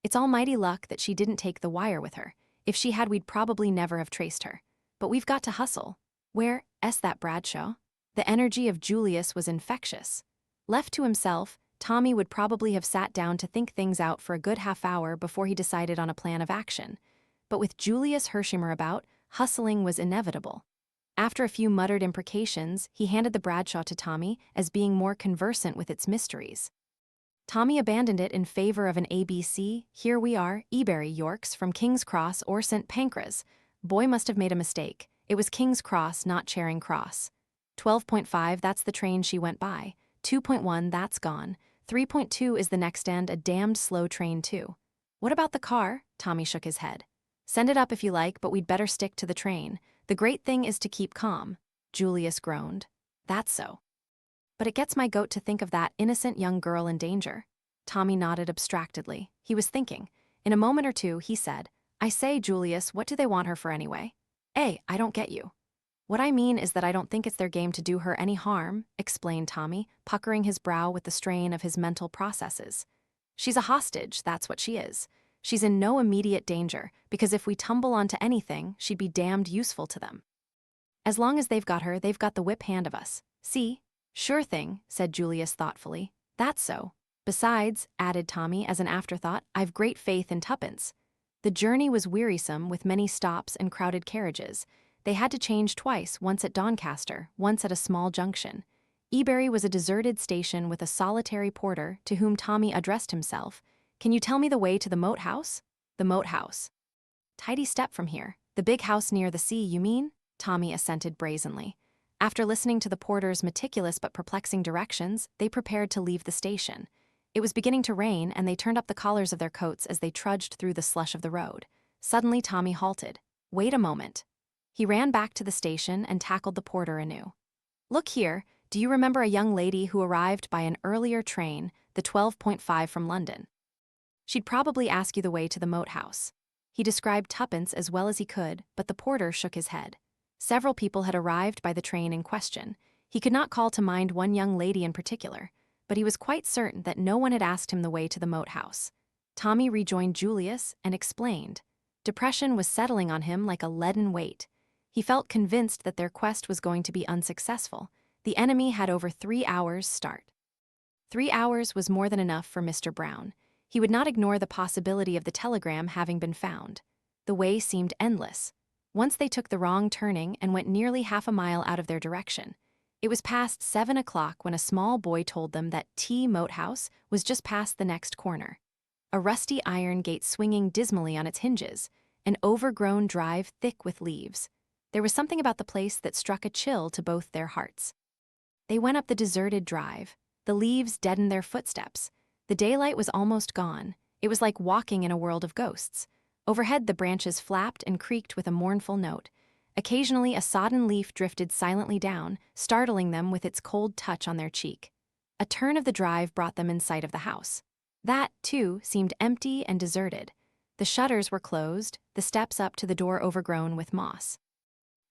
It's almighty luck that she didn't take the wire with her. If she had, we'd probably never have traced her. But we've got to hustle. Where's that Bradshaw? The energy of Julius was infectious. Left to himself, Tommy would probably have sat down to think things out for a good half-hour before he decided on a plan of action. But with Julius Hershimer about, hustling was inevitable. After a few muttered imprecations, he handed the Bradshaw to Tommy as being more conversant with its mysteries. Tommy abandoned it in favor of an ABC. Here we are, Ebury, Yorks, from King's Cross or St. Pancras. Boy must have made a mistake. It was King's Cross, not Charing Cross. 12.5, that's the train she went by. 2.1, that's gone. 3.2 is the next end, a damned slow train too. What about the car? Tommy shook his head. Send it up if you like, but we'd better stick to the train. The great thing is to keep calm. Julius groaned. That's so. But it gets my goat to think of that innocent young girl in danger. Tommy nodded abstractedly. He was thinking. In a moment or two, he said, I say, Julius, what do they want her for anyway? I don't get you. What I mean is that I don't think it's their game to do her any harm, explained Tommy, puckering his brow with the strain of his mental processes. She's a hostage, that's what she is. She's in no immediate danger, because if we tumble onto anything, she'd be damned useful to them. As long as they've got her, they've got the whip hand of us. See? Sure thing, said Julius thoughtfully. That's so. Besides, added Tommy as an afterthought, I've great faith in Tuppence. The journey was wearisome with many stops and crowded carriages. They had to change twice, once at Doncaster, once at a small junction. Ebury was a deserted station with a solitary porter to whom Tommy addressed himself. Can you tell me the way to the Moat House? The Moat House. Tidy step from here. The big house near the sea, you mean? Tommy assented brazenly. After listening to the porter's meticulous but perplexing directions, they prepared to leave the station. It was beginning to rain, and they turned up the collars of their coats as they trudged through the slush of the road. Suddenly Tommy halted. Wait a moment. He ran back to the station and tackled the porter anew. Look here, do you remember a young lady who arrived by an earlier train, the 12.5 from London? She'd probably ask you the way to the Moat House. He described Tuppence as well as he could, but the porter shook his head. Several people had arrived by the train in question. He could not call to mind one young lady in particular, but he was quite certain that no one had asked him the way to the Moat House. Tommy rejoined Julius and explained. Depression was settling on him like a leaden weight. He felt convinced that their quest was going to be unsuccessful. The enemy had over 3 hours start. 3 hours was more than enough for Mr. Brown. He would not ignore the possibility of the telegram having been found. The way seemed endless. Once they took the wrong turning and went nearly half a mile out of their direction. It was past 7 o'clock when a small boy told them that T. Moat House was just past the next corner. A rusty iron gate swinging dismally on its hinges, an overgrown drive thick with leaves. There was something about the place that struck a chill to both their hearts. They went up the deserted drive. The leaves deadened their footsteps. The daylight was almost gone. It was like walking in a world of ghosts. Overhead, the branches flapped and creaked with a mournful note. Occasionally, a sodden leaf drifted silently down, startling them with its cold touch on their cheek. A turn of the drive brought them in sight of the house. That, too, seemed empty and deserted. The shutters were closed, the steps up to the door overgrown with moss.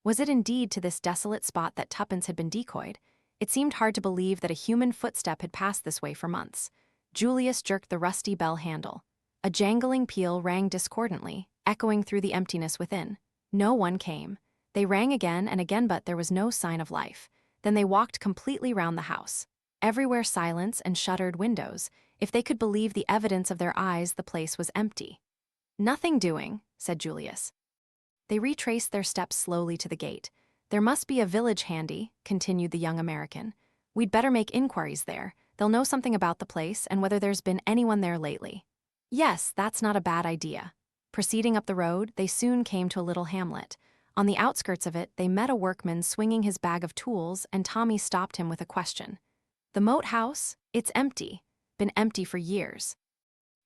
Was it indeed to this desolate spot that Tuppence had been decoyed? It seemed hard to believe that a human footstep had passed this way for months. Julius jerked the rusty bell handle. A jangling peal rang discordantly, echoing through the emptiness within. No one came. They rang again and again, but there was no sign of life. Then they walked completely round the house. Everywhere silence and shuttered windows. If they could believe the evidence of their eyes, the place was empty. "Nothing doing," said Julius. They retraced their steps slowly to the gate. "There must be a village handy," continued the young American. "We'd better make inquiries there. They'll know something about the place and whether there's been anyone there lately." Yes, that's not a bad idea. Proceeding up the road, they soon came to a little hamlet. On the outskirts of it, they met a workman swinging his bag of tools, and Tommy stopped him with a question. "The Moat House? It's empty. Been empty for years.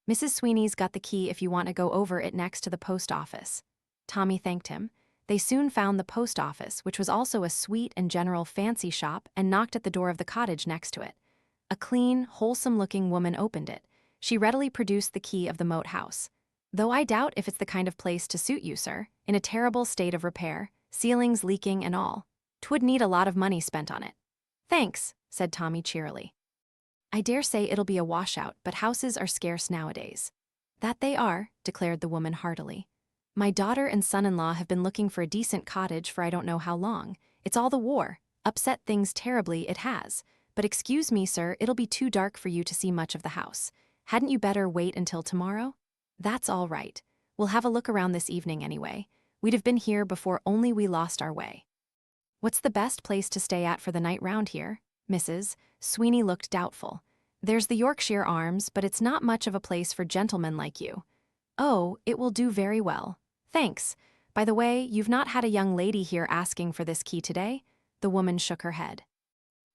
Mrs. Sweeney's got the key if you want to go over it next to the post office." Tommy thanked him. They soon found the post office, which was also a sweet and general fancy shop, and knocked at the door of the cottage next to it. A clean, wholesome-looking woman opened it. She readily produced the key of the Moat House. "Though I doubt if it's the kind of place to suit you, sir. In a terrible state of repair, ceilings leaking and all. 'Twould need a lot of money spent on it." "Thanks," said Tommy cheerily. "I dare say it'll be a washout, but houses are scarce nowadays." "That they are," declared the woman heartily. "My daughter and son-in-law have been looking for a decent cottage for I don't know how long. It's all the war. Upset things terribly, it has. But excuse me, sir, it'll be too dark for you to see much of the house. Hadn't you better wait until tomorrow?" "That's all right. We'll have a look around this evening anyway. We'd have been here before only we lost our way." "What's the best place to stay at for the night round here, Mrs.?" Sweeney looked doubtful. "There's the Yorkshire Arms, but it's not much of a place for gentlemen like you." "Oh, it will do very well. Thanks. By the way, you've not had a young lady here asking for this key today?" The woman shook her head.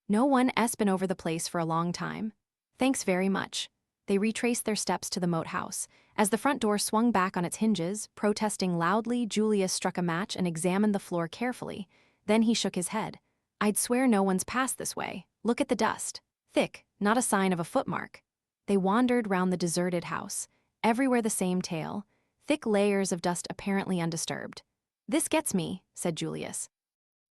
"No one's been over the place for a long time. Thanks very much." They retraced their steps to the Moat House. As the front door swung back on its hinges, protesting loudly, Julius struck a match and examined the floor carefully. Then he shook his head. "I'd swear no one's passed this way. Look at the dust. Thick, not a sign of a footmark." They wandered round the deserted house. Everywhere the same tale. Thick layers of dust apparently undisturbed. "This gets me," said Julius.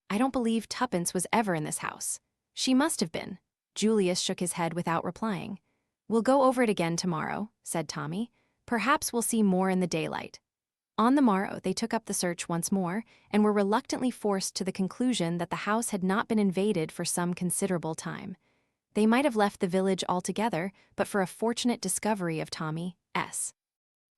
"I don't believe Tuppence was ever in this house." "She must have been." Julius shook his head without replying. "We'll go over it again tomorrow," said Tommy. "Perhaps we'll see more in the daylight." On the morrow, they took up the search once more, and were reluctantly forced to the conclusion that the house had not been invaded for some considerable time. They might have left the village altogether, but for a fortunate discovery of Tommy S.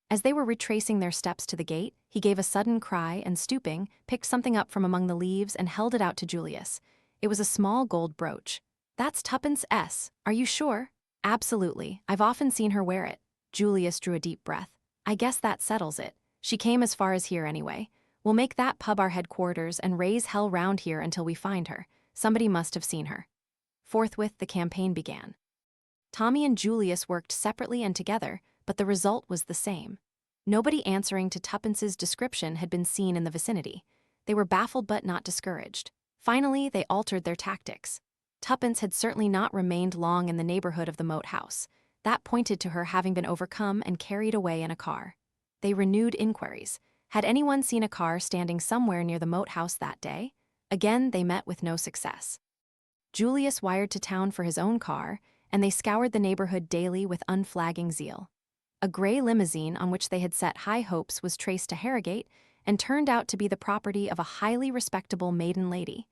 As they were retracing their steps to the gate, he gave a sudden cry and, stooping, picked something up from among the leaves and held it out to Julius. It was a small gold brooch. "That's Tuppence S. Are you sure?" "Absolutely. I've often seen her wear it." Julius drew a deep breath. "I guess that settles it. She came as far as here anyway. We'll make that pub our headquarters and raise hell round here until we find her. Somebody must have seen her." Forthwith, the campaign began. Tommy and Julius worked separately and together, but the result was the same. Nobody answering to Tuppence's description had been seen in the vicinity. They were baffled but not discouraged. Finally, they altered their tactics. Tuppence had certainly not remained long in the neighborhood of the Moat House. That pointed to her having been overcome and carried away in a car. They renewed inquiries. Had anyone seen a car standing somewhere near the Moat House that day? Again, they met with no success. Julius wired to town for his own car, and they scoured the neighborhood daily with unflagging zeal. A gray limousine on which they had set high hopes was traced to Harrogate and turned out to be the property of a highly respectable maiden lady.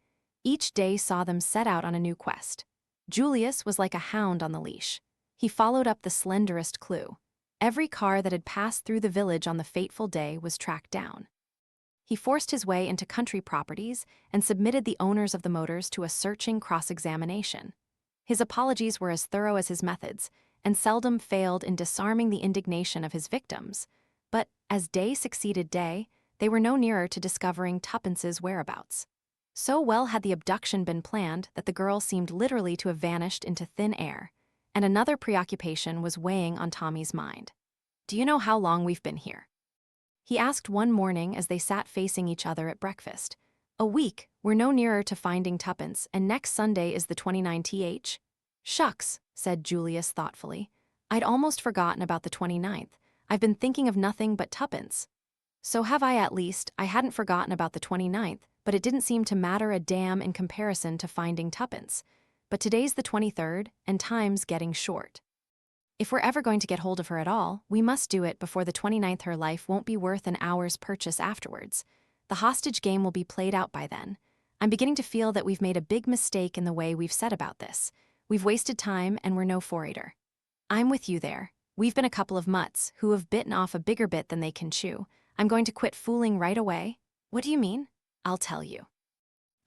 Each day saw them set out on a new quest. Julius was like a hound on the leash. He followed up the slenderest clue. Every car that had passed through the village on the fateful day was tracked down. He forced his way into country properties and submitted the owners of the motors to a searching cross-examination. His apologies were as thorough as his methods, and seldom failed in disarming the indignation of his victims. But, as day succeeded day, they were no nearer to discovering Tuppence's whereabouts. So well had the abduction been planned that the girl seemed literally to have vanished into thin air, and another preoccupation was weighing on Tommy's mind. "Do you know how long we've been here?" he asked one morning as they sat facing each other at breakfast. "A week. We're no nearer to finding Tuppence, and next Sunday is the 29th. "Shucks," said Julius thoughtfully. "I'd almost forgotten about the 29th. I've been thinking of nothing but Tuppence." "So have I, at least. I hadn't forgotten about the 29th, but it didn't seem to matter a damn in comparison to finding Tuppence. But today's the 23rd, and time's getting short. If we're ever going to get hold of her at all, we must do it before the 29th. Her life won't be worth an hour's purchase afterwards. The hostage game will be played out by then. I'm beginning to feel that we've made a big mistake in the way we've set about this. We've wasted time and we're no 4-8er. I'm with you there. We've been a couple of mutts who have bitten off a bigger bit than they can chew. I'm going to quit fooling right away." "What do you mean?" "I'll tell you.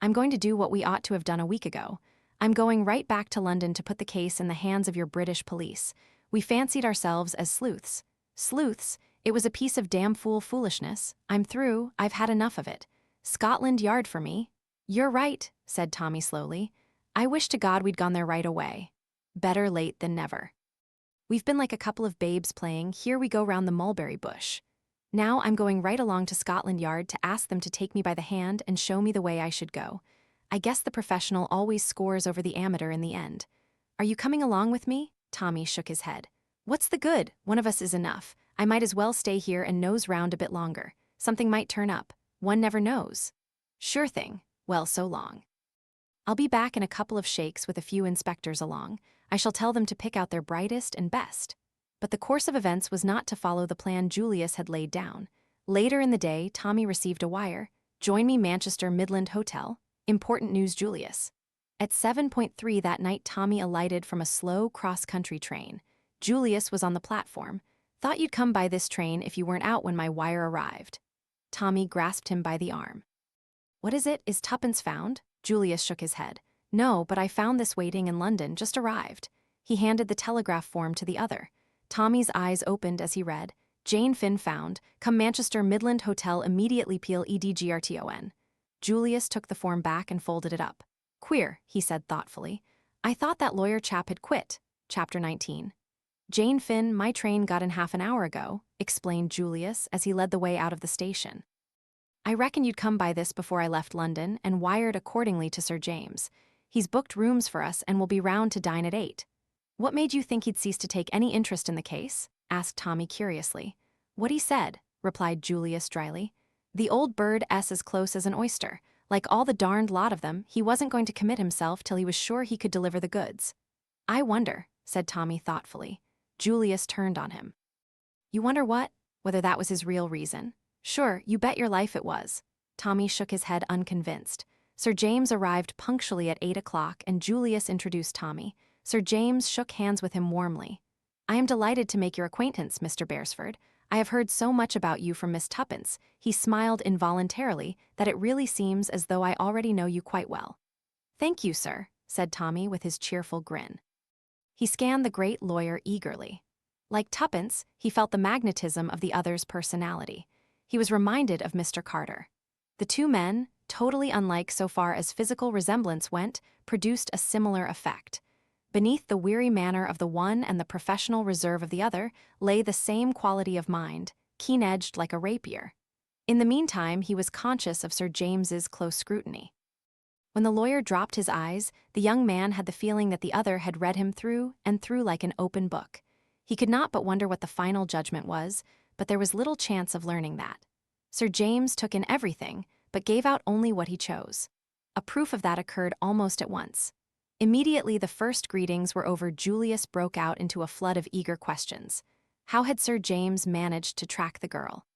I'm going to do what we ought to have done a week ago. I'm going right back to London to put the case in the hands of your British police. We fancied ourselves as sleuths. Sleuths? It was a piece of damn foolishness. I'm through. I've had enough of it. Scotland Yard for me." "You're right," said Tommy slowly. "I wish to God we'd gone there right away. Better late than never. We've been like a couple of babes playing, here we go round the mulberry bush. Now I'm going right along to Scotland Yard to ask them to take me by the hand and show me the way I should go. I guess the professional always scores over the amateur in the end. Are you coming along with me?" Tommy shook his head. "What's the good? One of us is enough. I might as well stay here and nose round a bit longer. Something might turn up. One never knows." "Sure thing. Well, so long. I'll be back in a couple of shakes with a few inspectors along. I shall tell them to pick out their brightest and best." But the course of events was not to follow the plan Julius had laid down. Later in the day, Tommy received a wire. "Join me, Manchester Midland Hotel. Important news, Julius." At 7:3 that night, Tommy alighted from a slow cross-country train. Julius was on the platform. "Thought you'd come by this train if you weren't out when my wire arrived." Tommy grasped him by the arm. "What is it? Is Tuppence found?" Julius shook his head. "No, but I found this waiting in London, just arrived." He handed the telegraph form to the other. Tommy's eyes opened as he read, "Jane Finn found. Come Manchester Midland Hotel immediately, Peel EDGRTON." Julius took the form back and folded it up. "Queer," he said thoughtfully. "I thought that lawyer chap had quit." Chapter 19. "Jane Finn, my train got in half an hour ago," explained Julius as he led the way out of the station. "I reckon you'd come by this before I left London and wired accordingly to Sir James. He's booked rooms for us and will be round to dine at 8. "What made you think he'd cease to take any interest in the case?" asked Tommy curiously. "What he said," replied Julius dryly. "The old bird's as close as an oyster. Like all the darned lot of them, he wasn't going to commit himself till he was sure he could deliver the goods." "I wonder," said Tommy thoughtfully. Julius turned on him. "You wonder what? Whether that was his real reason?" "Sure, you bet your life it was." Tommy shook his head unconvinced. Sir James arrived punctually at 8 o'clock and Julius introduced Tommy. Sir James shook hands with him warmly. "I am delighted to make your acquaintance, Mr. Beresford. I have heard so much about you from Miss Tuppence." He smiled involuntarily, "that it really seems as though I already know you quite well." "Thank you, sir," said Tommy with his cheerful grin. He scanned the great lawyer eagerly. Like Tuppence, he felt the magnetism of the other's personality. He was reminded of Mr. Carter. The two men, totally unlike so far as physical resemblance went, produced a similar effect. Beneath the weary manner of the one and the professional reserve of the other lay the same quality of mind, keen-edged like a rapier. In the meantime, he was conscious of Sir James's close scrutiny. When the lawyer dropped his eyes, the young man had the feeling that the other had read him through and through like an open book. He could not but wonder what the final judgment was, but there was little chance of learning that. Sir James took in everything, but gave out only what he chose. A proof of that occurred almost at once. Immediately the first greetings were over, Julius broke out into a flood of eager questions. How had Sir James managed to track the girl?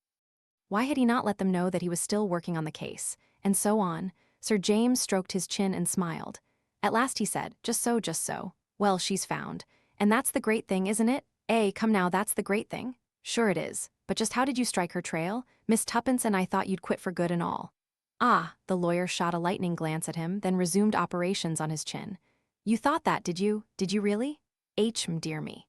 Why had he not let them know that he was still working on the case? And so on. Sir James stroked his chin and smiled. At last he said, just so, just so. Well, she's found. And that's the great thing, isn't it? Come now, that's the great thing. Sure it is. But just how did you strike her trail? Miss Tuppence and I thought you'd quit for good and all. Ah, the lawyer shot a lightning glance at him, then resumed operations on his chin. You thought that, did you? Did you really? Dear me.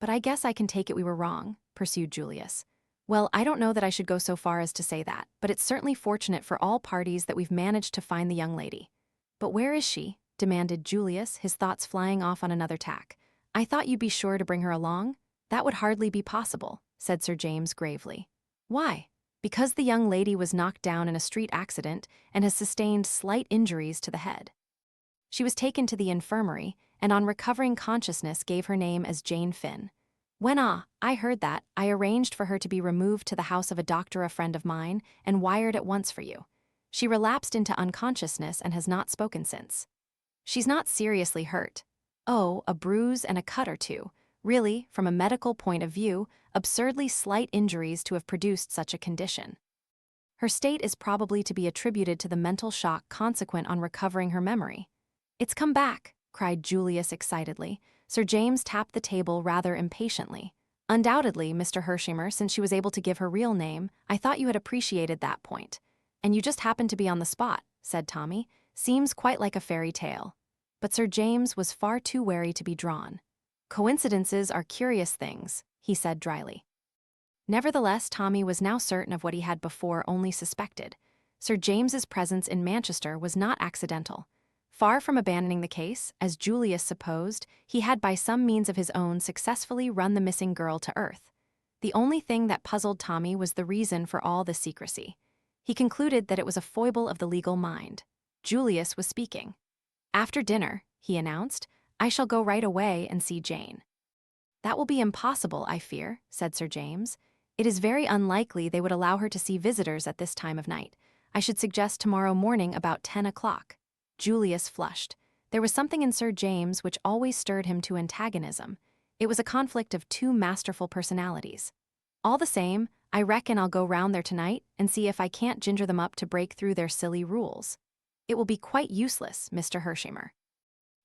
But I guess I can take it we were wrong, pursued Julius. Well, I don't know that I should go so far as to say that, but it's certainly fortunate for all parties that we've managed to find the young lady. But where is she? Demanded Julius, his thoughts flying off on another tack. I thought you'd be sure to bring her along? That would hardly be possible, said Sir James gravely. Why? Because the young lady was knocked down in a street accident and has sustained slight injuries to the head. She was taken to the infirmary, and on recovering consciousness gave her name as Jane Finn. When I heard that, I arranged for her to be removed to the house of a doctor, a friend of mine, and wired at once for you. She relapsed into unconsciousness and has not spoken since. She's not seriously hurt. Oh, a bruise and a cut or two. Really, from a medical point of view, absurdly slight injuries to have produced such a condition. Her state is probably to be attributed to the mental shock consequent on recovering her memory. It's come back, cried Julius excitedly. Sir James tapped the table rather impatiently. Undoubtedly, Mr. Hershimer, since she was able to give her real name, I thought you had appreciated that point. And you just happened to be on the spot, said Tommy. Seems quite like a fairy tale. But Sir James was far too wary to be drawn. Coincidences are curious things, he said dryly. Nevertheless, Tommy was now certain of what he had before only suspected. Sir James's presence in Manchester was not accidental. Far from abandoning the case, as Julius supposed, he had by some means of his own successfully run the missing girl to earth. The only thing that puzzled Tommy was the reason for all the secrecy. He concluded that it was a foible of the legal mind. Julius was speaking. After dinner, he announced, I shall go right away and see Jane. That will be impossible, I fear, said Sir James. It is very unlikely they would allow her to see visitors at this time of night. I should suggest tomorrow morning about 10 o'clock. Julius flushed. There was something in Sir James which always stirred him to antagonism. It was a conflict of two masterful personalities. All the same, I reckon I'll go round there tonight and see if I can't ginger them up to break through their silly rules. It will be quite useless, Mr. Hershimer.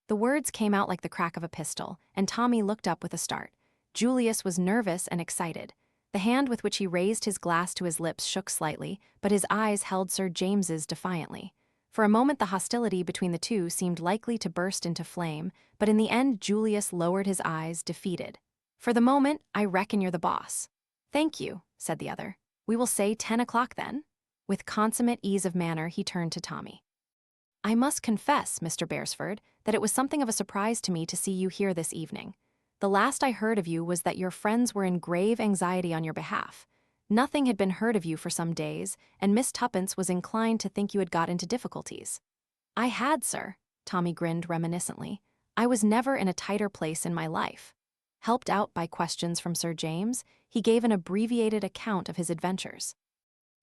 The words came out like the crack of a pistol, and Tommy looked up with a start. Julius was nervous and excited. The hand with which he raised his glass to his lips shook slightly, but his eyes held Sir James's defiantly. For a moment the hostility between the two seemed likely to burst into flame, but in the end Julius lowered his eyes, defeated. For the moment, I reckon you're the boss. Thank you, said the other. We will say 10 o'clock then? With consummate ease of manner, he turned to Tommy. I must confess, Mr. Beresford, that it was something of a surprise to me to see you here this evening. The last I heard of you was that your friends were in grave anxiety on your behalf. Nothing had been heard of you for some days, and Miss Tuppence was inclined to think you had got into difficulties. I had, sir, Tommy grinned reminiscently. I was never in a tighter place in my life. Helped out by questions from Sir James, he gave an abbreviated account of his adventures.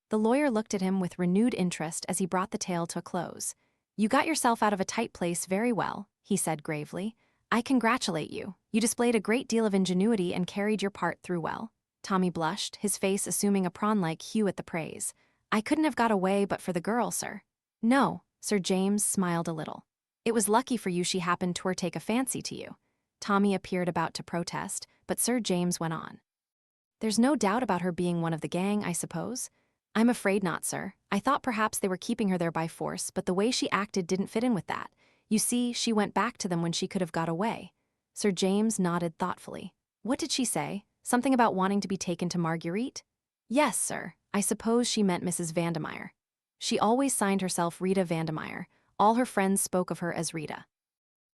The lawyer looked at him with renewed interest as he brought the tale to a close. You got yourself out of a tight place very well, he said gravely. I congratulate you. You displayed a great deal of ingenuity and carried your part through well. Tommy blushed, his face assuming a prawn-like hue at the praise. I couldn't have got away but for the girl, sir. No, Sir James smiled a little. It was lucky for you she happened to take a fancy to you. Tommy appeared about to protest, but Sir James went on. There's no doubt about her being one of the gang, I suppose? I'm afraid not, sir. I thought perhaps they were keeping her there by force, but the way she acted didn't fit in with that. You see, she went back to them when she could have got away. Sir James nodded thoughtfully. What did she say? Something about wanting to be taken to Marguerite? Yes, sir. I suppose she meant Mrs. Vandemeyer. She always signed herself Rita Vandemeyer. All her friends spoke of her as Rita.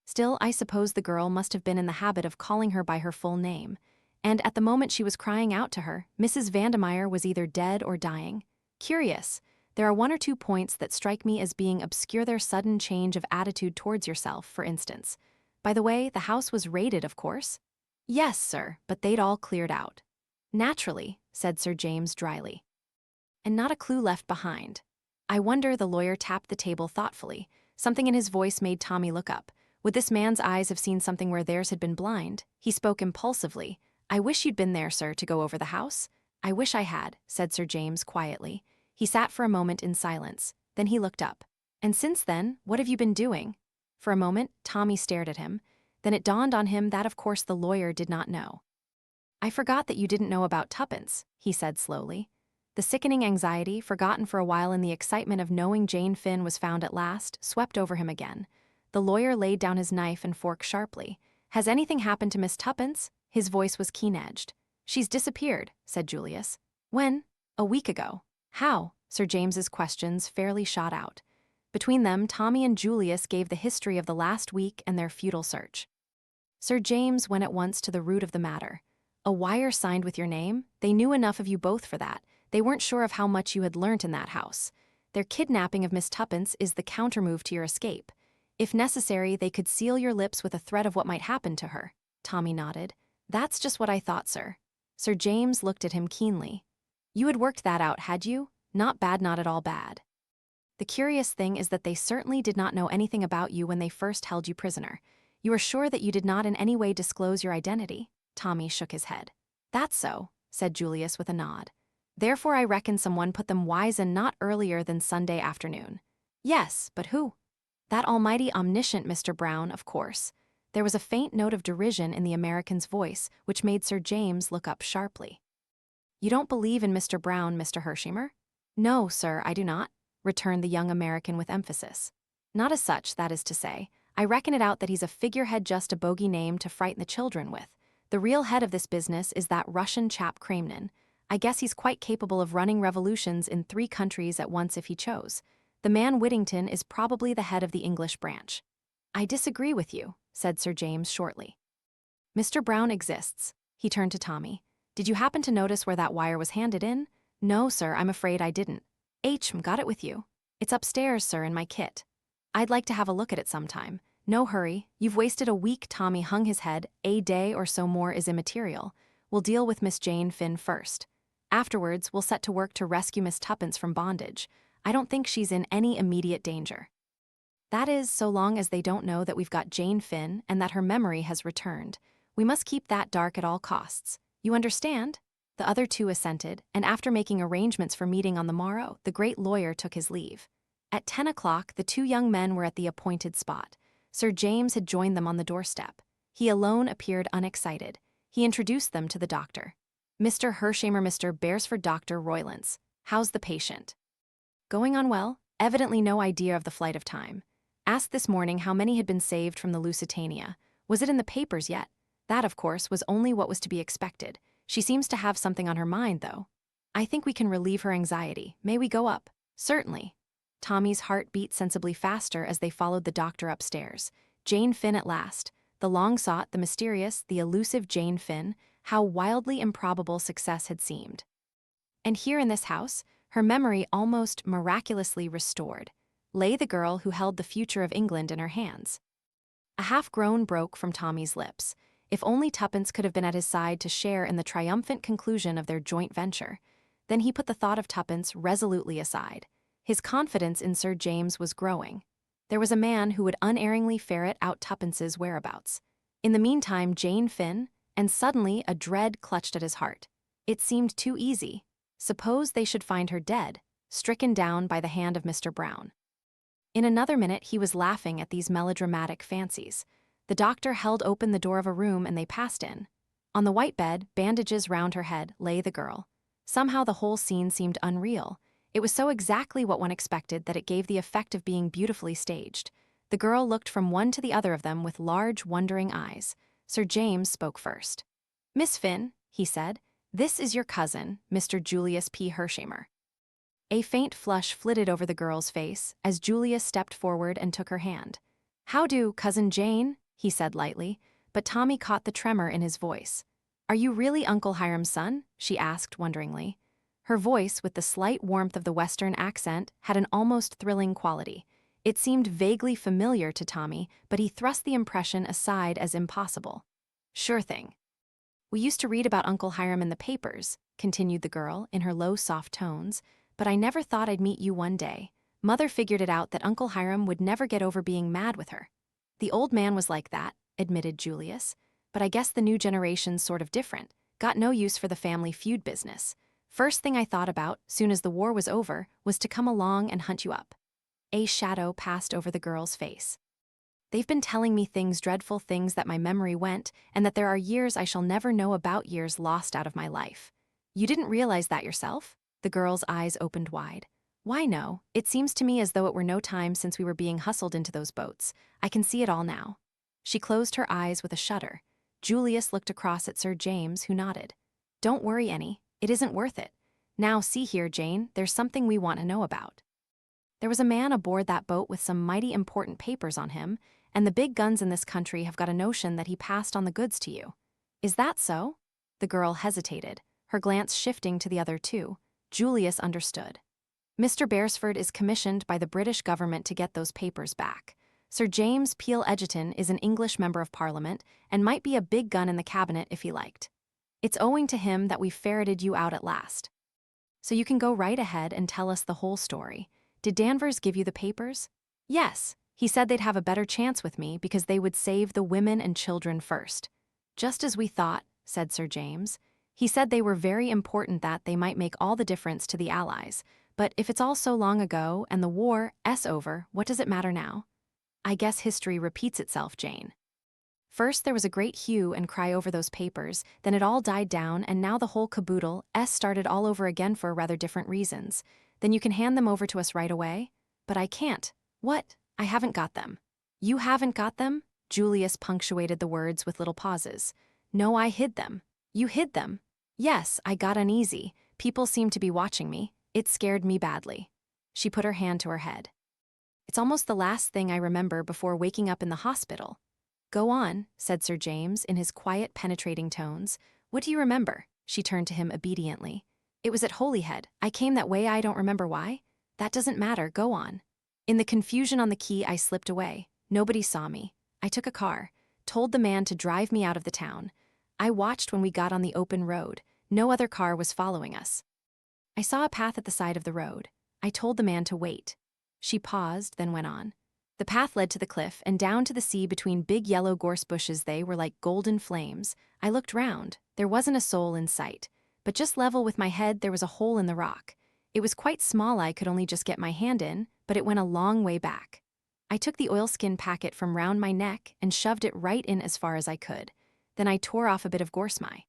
Still, I suppose the girl must have been in the habit of calling her by her full name. And at the moment she was crying out to her, Mrs. Vandemeyer was either dead or dying. Curious. There are one or two points that strike me as being obscure. Their sudden change of attitude towards yourself, for instance. By the way, the house was raided, of course? Yes, sir, but they'd all cleared out. Naturally, said Sir James dryly. And not a clue left behind. I wonder, the lawyer tapped the table thoughtfully. Something in his voice made Tommy look up. Would this man's eyes have seen something where theirs had been blind? He spoke impulsively. I wish you'd been there, sir, to go over the house. I wish I had, said Sir James quietly. He sat for a moment in silence. Then he looked up. And since then, what have you been doing? For a moment, Tommy stared at him. Then it dawned on him that of course the lawyer did not know. I forgot that you didn't know about Tuppence, he said slowly. The sickening anxiety, forgotten for a while in the excitement of knowing Jane Finn was found at last, swept over him again. The lawyer laid down his knife and fork sharply. Has anything happened to Miss Tuppence? His voice was keen-edged. She's disappeared, said Julius. When? A week ago. How? Sir James's questions fairly shot out. Between them, Tommy and Julius gave the history of the last week and their futile search. Sir James went at once to the root of the matter. A wire signed with your name? They knew enough of you both for that. They weren't sure of how much you had learnt in that house. Their kidnapping of Miss Tuppence is the countermove to your escape. If necessary, they could seal your lips with a threat of what might happen to her. Tommy nodded. That's just what I thought, sir. Sir James looked at him keenly. You had worked that out, had you? Not bad, not at all bad. The curious thing is that they certainly did not know anything about you when they first held you prisoner. You are sure that you did not in any way disclose your identity? Tommy shook his head. That's so, said Julius with a nod. Therefore I reckon someone put them wise and not earlier than Sunday afternoon. Yes, but who? That almighty omniscient Mr. Brown, of course. There was a faint note of derision in the American's voice, which made Sir James look up sharply. You don't believe in Mr. Brown, Mr. Hershimer? No, sir, I do not, returned the young American with emphasis. Not as such, that is to say. I reckon it out that he's a figurehead, just a bogey name to frighten the children with. The real head of this business is that Russian chap Kramnin. I guess he's quite capable of running revolutions in 3 countries at once if he chose. The man Whittington is probably the head of the English branch. I disagree with you, said Sir James shortly. Mr. Brown exists. He turned to Tommy. Did you happen to notice where that wire was handed in? No, sir, I'm afraid I didn't. Got it with you? It's upstairs, sir, in my kit. I'd like to have a look at it sometime. No hurry. You've wasted a week. Tommy hung his head. A day or so more is immaterial. We'll deal with Miss Jane Finn first. Afterwards, we'll set to work to rescue Miss Tuppence from bondage. I don't think she's in any immediate danger. That is, so long as they don't know that we've got Jane Finn and that her memory has returned. We must keep that dark at all costs. You understand? The other 2 assented, and after making arrangements for meeting on the morrow, the great lawyer took his leave. At 10 o'clock, the 2 young men were at the appointed spot. Sir James had joined them on the doorstep. He alone appeared unexcited. He introduced them to the doctor. Mr. Hershimer, Mr. Beresford, Dr. Roylance. How's the patient? Going on well? Evidently no idea of the flight of time. Asked this morning how many had been saved from the Lusitania. Was it in the papers yet? That, of course, was only what was to be expected. She seems to have something on her mind, though. I think we can relieve her anxiety. May we go up? Certainly. Tommy's heart beat sensibly faster as they followed the doctor upstairs. Jane Finn at last. The long-sought, the mysterious, the elusive Jane Finn. How wildly improbable success had seemed. And here in this house, her memory almost miraculously restored, lay the girl who held the future of England in her hands. A half-groan broke from Tommy's lips. If only Tuppence could have been at his side to share in the triumphant conclusion of their joint venture. Then he put the thought of Tuppence resolutely aside. His confidence in Sir James was growing. There was a man who would unerringly ferret out Tuppence's whereabouts. In the meantime, Jane Finn, and suddenly a dread clutched at his heart. It seemed too easy. Suppose they should find her dead, stricken down by the hand of Mr. Brown. In another minute he was laughing at these melodramatic fancies. The doctor held open the door of a room and they passed in. On the white bed, bandages round her head, lay the girl. Somehow the whole scene seemed unreal. It was so exactly what one expected that it gave the effect of being beautifully staged. The girl looked from one to the other of them with large, wondering eyes. Sir James spoke first. Miss Finn, he said, this is your cousin, Mr. Julius P. Hershimer. A faint flush flitted over the girl's face as Julius stepped forward and took her hand. How do, Cousin Jane? He said lightly, but Tommy caught the tremor in his voice. Are you really Uncle Hiram's son? She asked wonderingly. Her voice, with the slight warmth of the Western accent, had an almost thrilling quality. It seemed vaguely familiar to Tommy, but he thrust the impression aside as impossible. Sure thing. We used to read about Uncle Hiram in the papers, continued the girl in her low, soft tones, but I never thought I'd meet you one day. Mother figured it out that Uncle Hiram would never get over being mad with her. The old man was like that, admitted Julius, but I guess the new generation's sort of different. Got no use for the family feud business. First thing I thought about, soon as the war was over, was to come along and hunt you up." A shadow passed over the girl's face. "They've been telling me things, dreadful things, that my memory went, and that there are years I shall never know about, years lost out of my life." "You didn't realize that yourself?" The girl's eyes opened wide. "Why no, it seems to me as though it were no time since we were being hustled into those boats. I can see it all now." She closed her eyes with a shudder. Julius looked across at Sir James, who nodded. "Don't worry, Annie. It isn't worth it. Now see here, Jane, there's something we want to know about. There was a man aboard that boat with some mighty important papers on him, and the big guns in this country have got a notion that he passed on the goods to you. Is that so?" The girl hesitated, her glance shifting to the other two. Julius understood. "Mr. Beresford is commissioned by the British government to get those papers back. Sir James Peel Egerton is an English member of Parliament and might be a big gun in the cabinet if he liked. It's owing to him that we've ferreted you out at last. So you can go right ahead and tell us the whole story. Did Danvers give you the papers?" "Yes. He said they'd have a better chance with me because they would save the women and children first." "Just as we thought," said Sir James. "He said they were very important, that they might make all the difference to the Allies. But if it's all so long ago and the war's over, what does it matter now? I guess history repeats itself, Jane. First there was a great hue and cry over those papers, then it all died down, and now the whole caboodle started all over again for rather different reasons. Then you can hand them over to us right away?" "But I can't." "What? I haven't got them." "You haven't got them?" Julius punctuated the words with little pauses. "No, I hid them." "You hid them?" "Yes, I got uneasy. People seemed to be watching me. It scared me badly." She put her hand to her head. "It's almost the last thing I remember before waking up in the hospital." "Go on," said Sir James in his quiet, penetrating tones. "What do you remember?" She turned to him obediently. "It was at Holyhead. I came that way, I don't remember why." "That doesn't matter, go on." "In the confusion on the quay, I slipped away. Nobody saw me. I took a car, told the man to drive me out of the town. I watched when we got on the open road. No other car was following us. I saw a path at the side of the road. I told the man to wait." She paused, then went on. "The path led to the cliff and down to the sea between big yellow gorse bushes. They were like golden flames. I looked round. There wasn't a soul in sight. But just level with my head there was a hole in the rock. It was quite small, I could only just get my hand in, but it went a long way back. I took the oilskin packet from round my neck and shoved it right in as far as I could. Then I tore off a bit of gorsemy.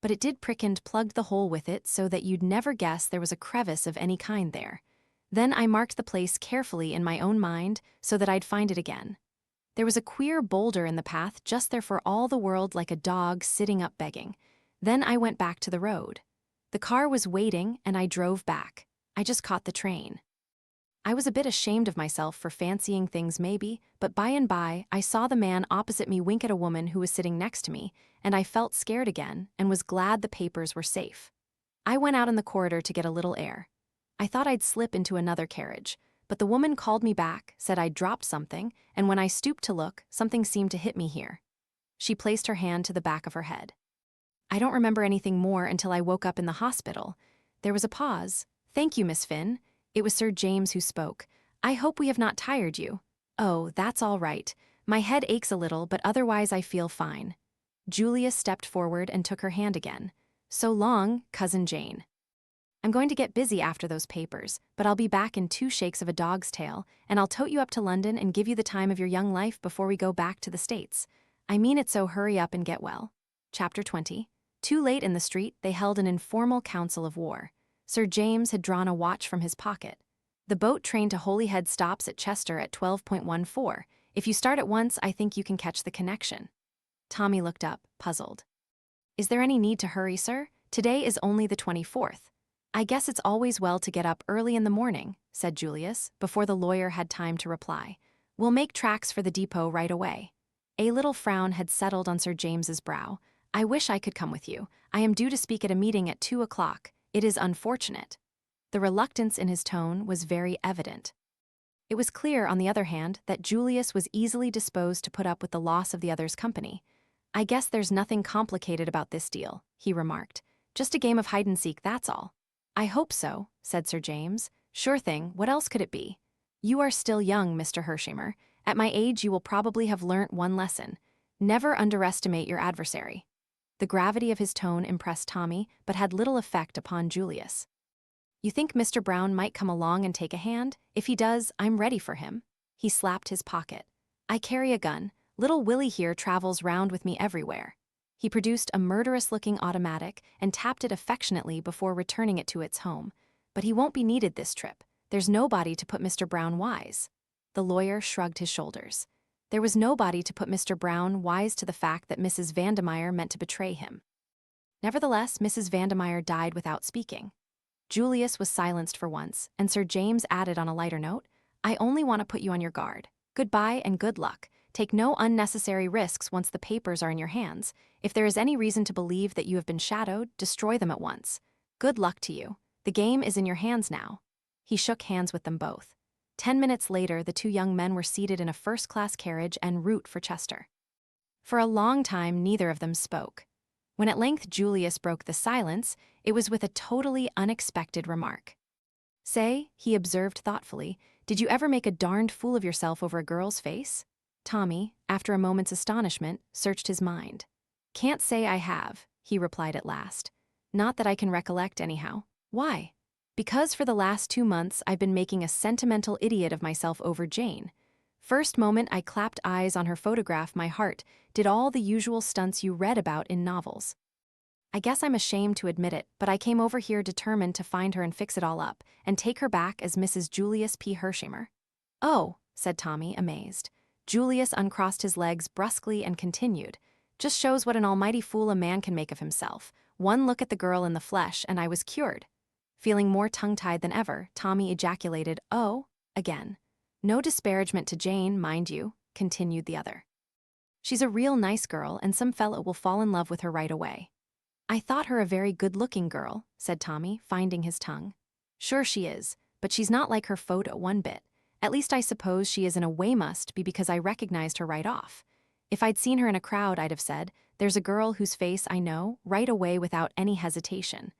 But it did prick and plugged the hole with it so that you'd never guess there was a crevice of any kind there. Then I marked the place carefully in my own mind so that I'd find it again. There was a queer boulder in the path just there for all the world like a dog sitting up begging. Then I went back to the road. The car was waiting and I drove back. I just caught the train. I was a bit ashamed of myself for fancying things maybe, but by and by I saw the man opposite me wink at a woman who was sitting next to me, and I felt scared again and was glad the papers were safe. I went out in the corridor to get a little air. I thought I'd slip into another carriage, but the woman called me back, said I'd dropped something, and when I stooped to look, something seemed to hit me here. She placed her hand to the back of her head. I don't remember anything more until I woke up in the hospital. There was a pause. "Thank you, Miss Finn." It was Sir James who spoke. "I hope we have not tired you." "Oh, that's all right. My head aches a little, but otherwise I feel fine." Julius stepped forward and took her hand again. "So long, Cousin Jane. I'm going to get busy after those papers, but I'll be back in 2 shakes of a dog's tail, and I'll tote you up to London and give you the time of your young life before we go back to the States. I mean it, so hurry up and get well." Chapter 20. Too late in the street, they held an informal council of war. Sir James had drawn a watch from his pocket. "The boat train to Holyhead stops at Chester at 12:14. If you start at once, I think you can catch the connection." Tommy looked up, puzzled. "Is there any need to hurry, sir? Today is only the 24th. "I guess it's always well to get up early in the morning," said Julius, before the lawyer had time to reply. "We'll make tracks for the depot right away." A little frown had settled on Sir James's brow. "I wish I could come with you. I am due to speak at a meeting at 2 o'clock. It is unfortunate." The reluctance in his tone was very evident. It was clear, on the other hand, that Julius was easily disposed to put up with the loss of the other's company. "I guess there's nothing complicated about this deal," he remarked. "Just a game of hide-and-seek, that's all." "I hope so," said Sir James. "Sure thing, what else could it be? You are still young, Mr. Hershimer. At my age you will probably have learnt one lesson. Never underestimate your adversary. The gravity of his tone impressed Tommy, but had little effect upon Julius. You think Mr. Brown might come along and take a hand? If he does, I'm ready for him. He slapped his pocket. I carry a gun. Little Willie here travels round with me everywhere. He produced a murderous-looking automatic and tapped it affectionately before returning it to its home. But he won't be needed this trip. There's nobody to put Mr. Brown wise. The lawyer shrugged his shoulders. There was nobody to put Mr. Brown wise to the fact that Mrs. Vandemeyer meant to betray him. Nevertheless, Mrs. Vandemeyer died without speaking. Julius was silenced for once, and Sir James added on a lighter note, I only want to put you on your guard. Goodbye and good luck. Take no unnecessary risks once the papers are in your hands. If there is any reason to believe that you have been shadowed, destroy them at once. Good luck to you. The game is in your hands now. He shook hands with them both. 10 minutes later, the two young men were seated in a first-class carriage en route for Chester. For a long time, neither of them spoke. When at length Julius broke the silence, it was with a totally unexpected remark. Say, he observed thoughtfully, did you ever make a darned fool of yourself over a girl's face? Tommy, after a moment's astonishment, searched his mind. Can't say I have, he replied at last. Not that I can recollect anyhow. Why? Because for the last 2 months I've been making a sentimental idiot of myself over Jane. First moment I clapped eyes on her photograph, my heart did all the usual stunts you read about in novels. I guess I'm ashamed to admit it, but I came over here determined to find her and fix it all up, and take her back as Mrs. Julius P. Hershimer. Oh, said Tommy, amazed. Julius uncrossed his legs brusquely and continued. Just shows what an almighty fool a man can make of himself. One look at the girl in the flesh and I was cured. Feeling more tongue-tied than ever, Tommy ejaculated, oh, again. No disparagement to Jane, mind you, continued the other. She's a real nice girl and some fellow will fall in love with her right away. I thought her a very good-looking girl, said Tommy, finding his tongue. Sure she is, but she's not like her photo one bit. At least I suppose she is in a way must be because I recognized her right off. If I'd seen her in a crowd, I'd have said, there's a girl whose face I know right away without any hesitation.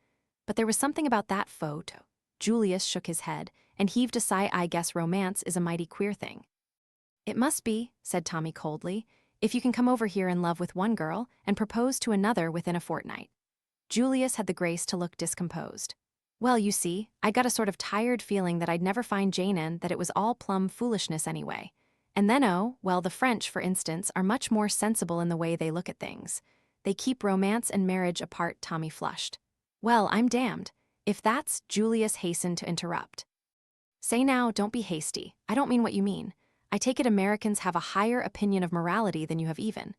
But there was something about that photo. Julius shook his head and heaved a sigh. I guess romance is a mighty queer thing. It must be, said Tommy coldly, if you can come over here in love with one girl and propose to another within a fortnight. Julius had the grace to look discomposed. Well, you see, I got a sort of tired feeling that I'd never find Jane in, that it was all plumb foolishness anyway. And then well, the French, for instance, are much more sensible in the way they look at things. They keep romance and marriage apart. Tommy flushed. Well, I'm damned. If that's, Julius hastened to interrupt. Say now, don't be hasty. I don't mean what you mean. I take it Americans have a higher opinion of morality than you have even.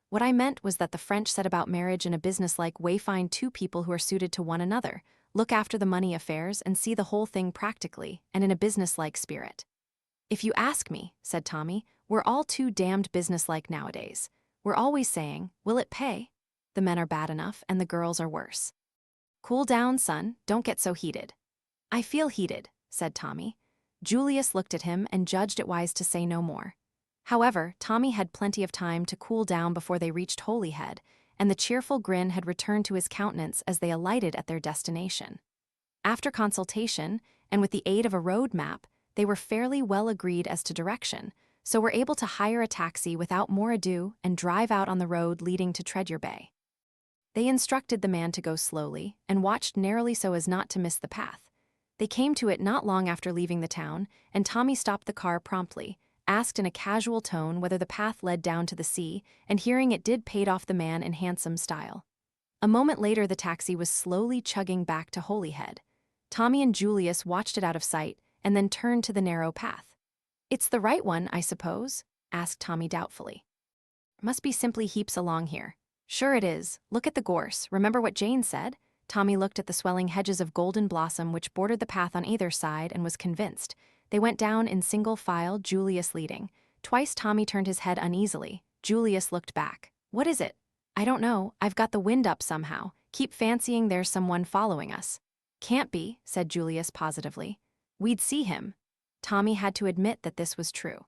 What I meant was that the French set about marriage in a businesslike way, find two people who are suited to one another, look after the money affairs and see the whole thing practically and in a businesslike spirit. If you ask me, said Tommy, we're all too damned businesslike nowadays. We're always saying, will it pay? The men are bad enough and the girls are worse. Cool down, son, don't get so heated. I feel heated, said Tommy. Julius looked at him and judged it wise to say no more. However, Tommy had plenty of time to cool down before they reached Holyhead, and the cheerful grin had returned to his countenance as they alighted at their destination. After consultation, and with the aid of a road map, they were fairly well agreed as to direction, so were able to hire a taxi without more ado and drive out on the road leading to Tredyor Bay. They instructed the man to go slowly and watched narrowly so as not to miss the path. They came to it not long after leaving the town, and Tommy stopped the car promptly, asked in a casual tone whether the path led down to the sea, and hearing it did, paid off the man in handsome style. A moment later the taxi was slowly chugging back to Holyhead. Tommy and Julius watched it out of sight, and then turned to the narrow path. It's the right one, I suppose? Asked Tommy doubtfully. Must be simply heaps along here. Sure it is. Look at the gorse. Remember what Jane said? Tommy looked at the swelling hedges of golden blossom which bordered the path on either side and was convinced. They went down in single file, Julius leading. Twice Tommy turned his head uneasily. Julius looked back. What is it? I don't know. I've got the wind up somehow. Keep fancying there's someone following us. Can't be, said Julius positively. We'd see him. Tommy had to admit that this was true.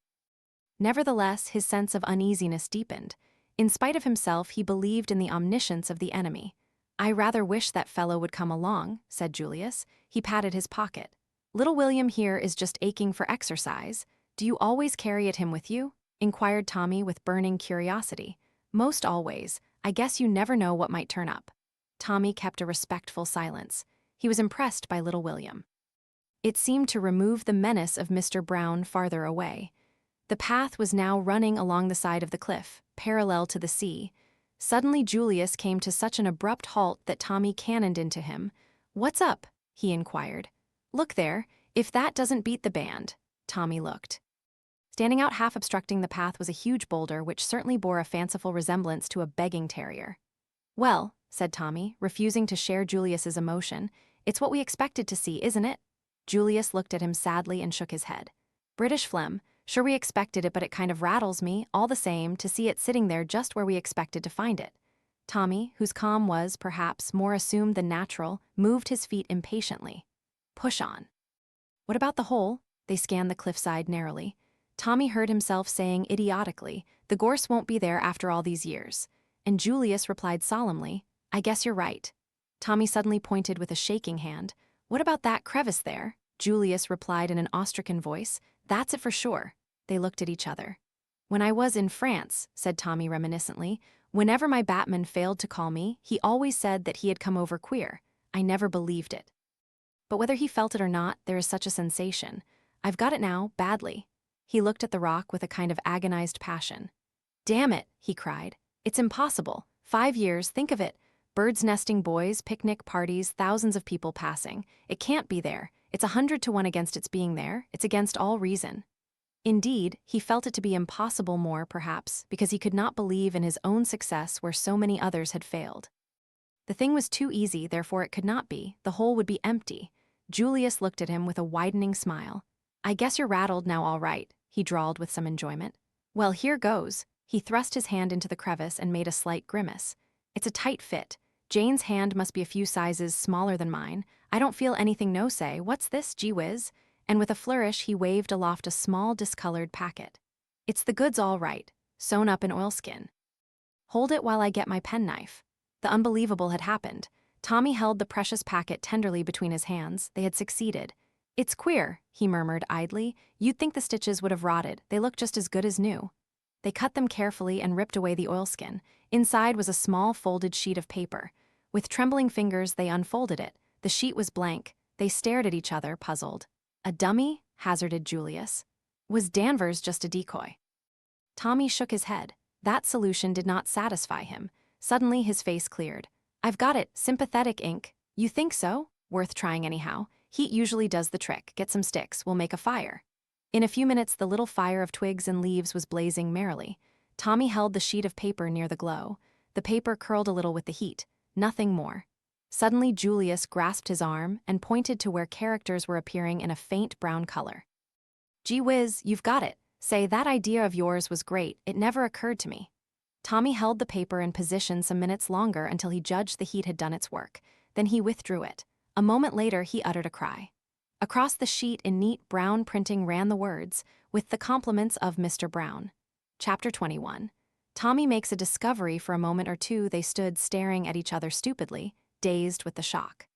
Nevertheless, his sense of uneasiness deepened. In spite of himself, he believed in the omniscience of the enemy. I rather wish that fellow would come along, said Julius. He patted his pocket. Little William here is just aching for exercise. Do you always carry him with you? Inquired Tommy with burning curiosity. Most always. I guess you never know what might turn up. Tommy kept a respectful silence. He was impressed by little William. It seemed to remove the menace of Mr. Brown farther away. The path was now running along the side of the cliff, parallel to the sea. Suddenly Julius came to such an abrupt halt that Tommy cannoned into him. "What's up?" he inquired. "Look there, if that doesn't beat the band." Tommy looked. Standing out half obstructing the path was a huge boulder which certainly bore a fanciful resemblance to a begging terrier. "Well," said Tommy, refusing to share Julius's emotion, "it's what we expected to see, isn't it?" Julius looked at him sadly and shook his head. "British phlegm. Sure we expected it, but it kind of rattles me, all the same, to see it sitting there just where we expected to find it." Tommy, whose calm was, perhaps, more assumed than natural, moved his feet impatiently. "Push on." "What about the hole?" They scanned the cliffside narrowly. Tommy heard himself saying idiotically, "The gorse won't be there after all these years." And Julius replied solemnly, "I guess you're right." Tommy suddenly pointed with a shaking hand. "What about that crevice there?" Julius replied in an Austrican voice, "That's it for sure." They looked at each other. "When I was in France," said Tommy reminiscently, "whenever my Batman failed to call me, he always said that he had come over queer. I never believed it. But whether he felt it or not, there is such a sensation. I've got it now, badly." He looked at the rock with a kind of agonized passion. "Damn it," he cried. "It's impossible. 5 years, think of it. Birds nesting, boys, picnic parties, thousands of people passing. It can't be there. It's 100 to 1 against its being there. It's against all reason." Indeed, he felt it to be impossible more, perhaps, because he could not believe in his own success where so many others had failed. The thing was too easy, therefore it could not be. The hole would be empty. Julius looked at him with a widening smile. "I guess you're rattled now, all right," he drawled with some enjoyment. "Well, here goes." He thrust his hand into the crevice and made a slight grimace. "It's a tight fit. Jane's hand must be a few sizes smaller than mine. I don't feel anything no say. What's this, gee whiz?" And with a flourish he waved aloft a small discolored packet. "It's the goods all right, sewn up in oilskin. Hold it while I get my penknife." The unbelievable had happened. Tommy held the precious packet tenderly between his hands. They had succeeded. "It's queer," he murmured idly. "You'd think the stitches would have rotted. They look just as good as new." They cut them carefully and ripped away the oilskin. Inside was a small folded sheet of paper. With trembling fingers they unfolded it. The sheet was blank. They stared at each other, puzzled. "A dummy?" hazarded Julius. Was Danvers just a decoy? Tommy shook his head. That solution did not satisfy him. Suddenly his face cleared. "I've got it, sympathetic ink." "You think so? Worth trying anyhow. Heat usually does the trick. Get some sticks, we'll make a fire." In a few minutes the little fire of twigs and leaves was blazing merrily. Tommy held the sheet of paper near the glow. The paper curled a little with the heat. Nothing more. Suddenly Julius grasped his arm and pointed to where characters were appearing in a faint brown color. "Gee whiz, you've got it. Say, that idea of yours was great. It never occurred to me." Tommy held the paper in position some minutes longer until he judged the heat had done its work. Then he withdrew it. A moment later he uttered a cry. Across the sheet in neat brown printing ran the words, "With the compliments of Mr. Brown." Chapter 21. Tommy makes a discovery. For a moment or two they stood staring at each other stupidly, dazed with the shock.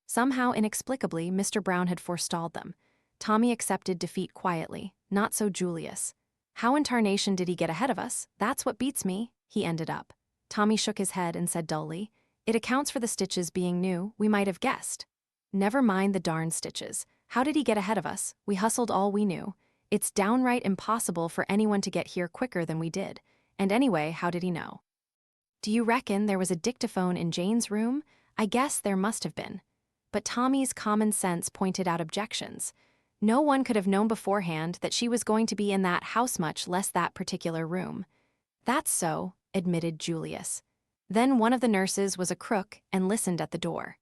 Somehow, inexplicably, Mr. Brown had forestalled them. Tommy accepted defeat quietly, not so Julius. "How in tarnation did he get ahead of us? That's what beats me," he ended up. Tommy shook his head and said dully, "It accounts for the stitches being new. We might have guessed." "Never mind the darn stitches. How did he get ahead of us? We hustled all we knew. It's downright impossible for anyone to get here quicker than we did. And anyway, how did he know?" "Do you reckon there was a dictaphone in Jane's room? I guess there must have been." But Tommy's common sense pointed out objections. No one could have known beforehand that she was going to be in that house, much less that particular room. "That's so," admitted Julius. "Then one of the nurses was a crook and listened at the door."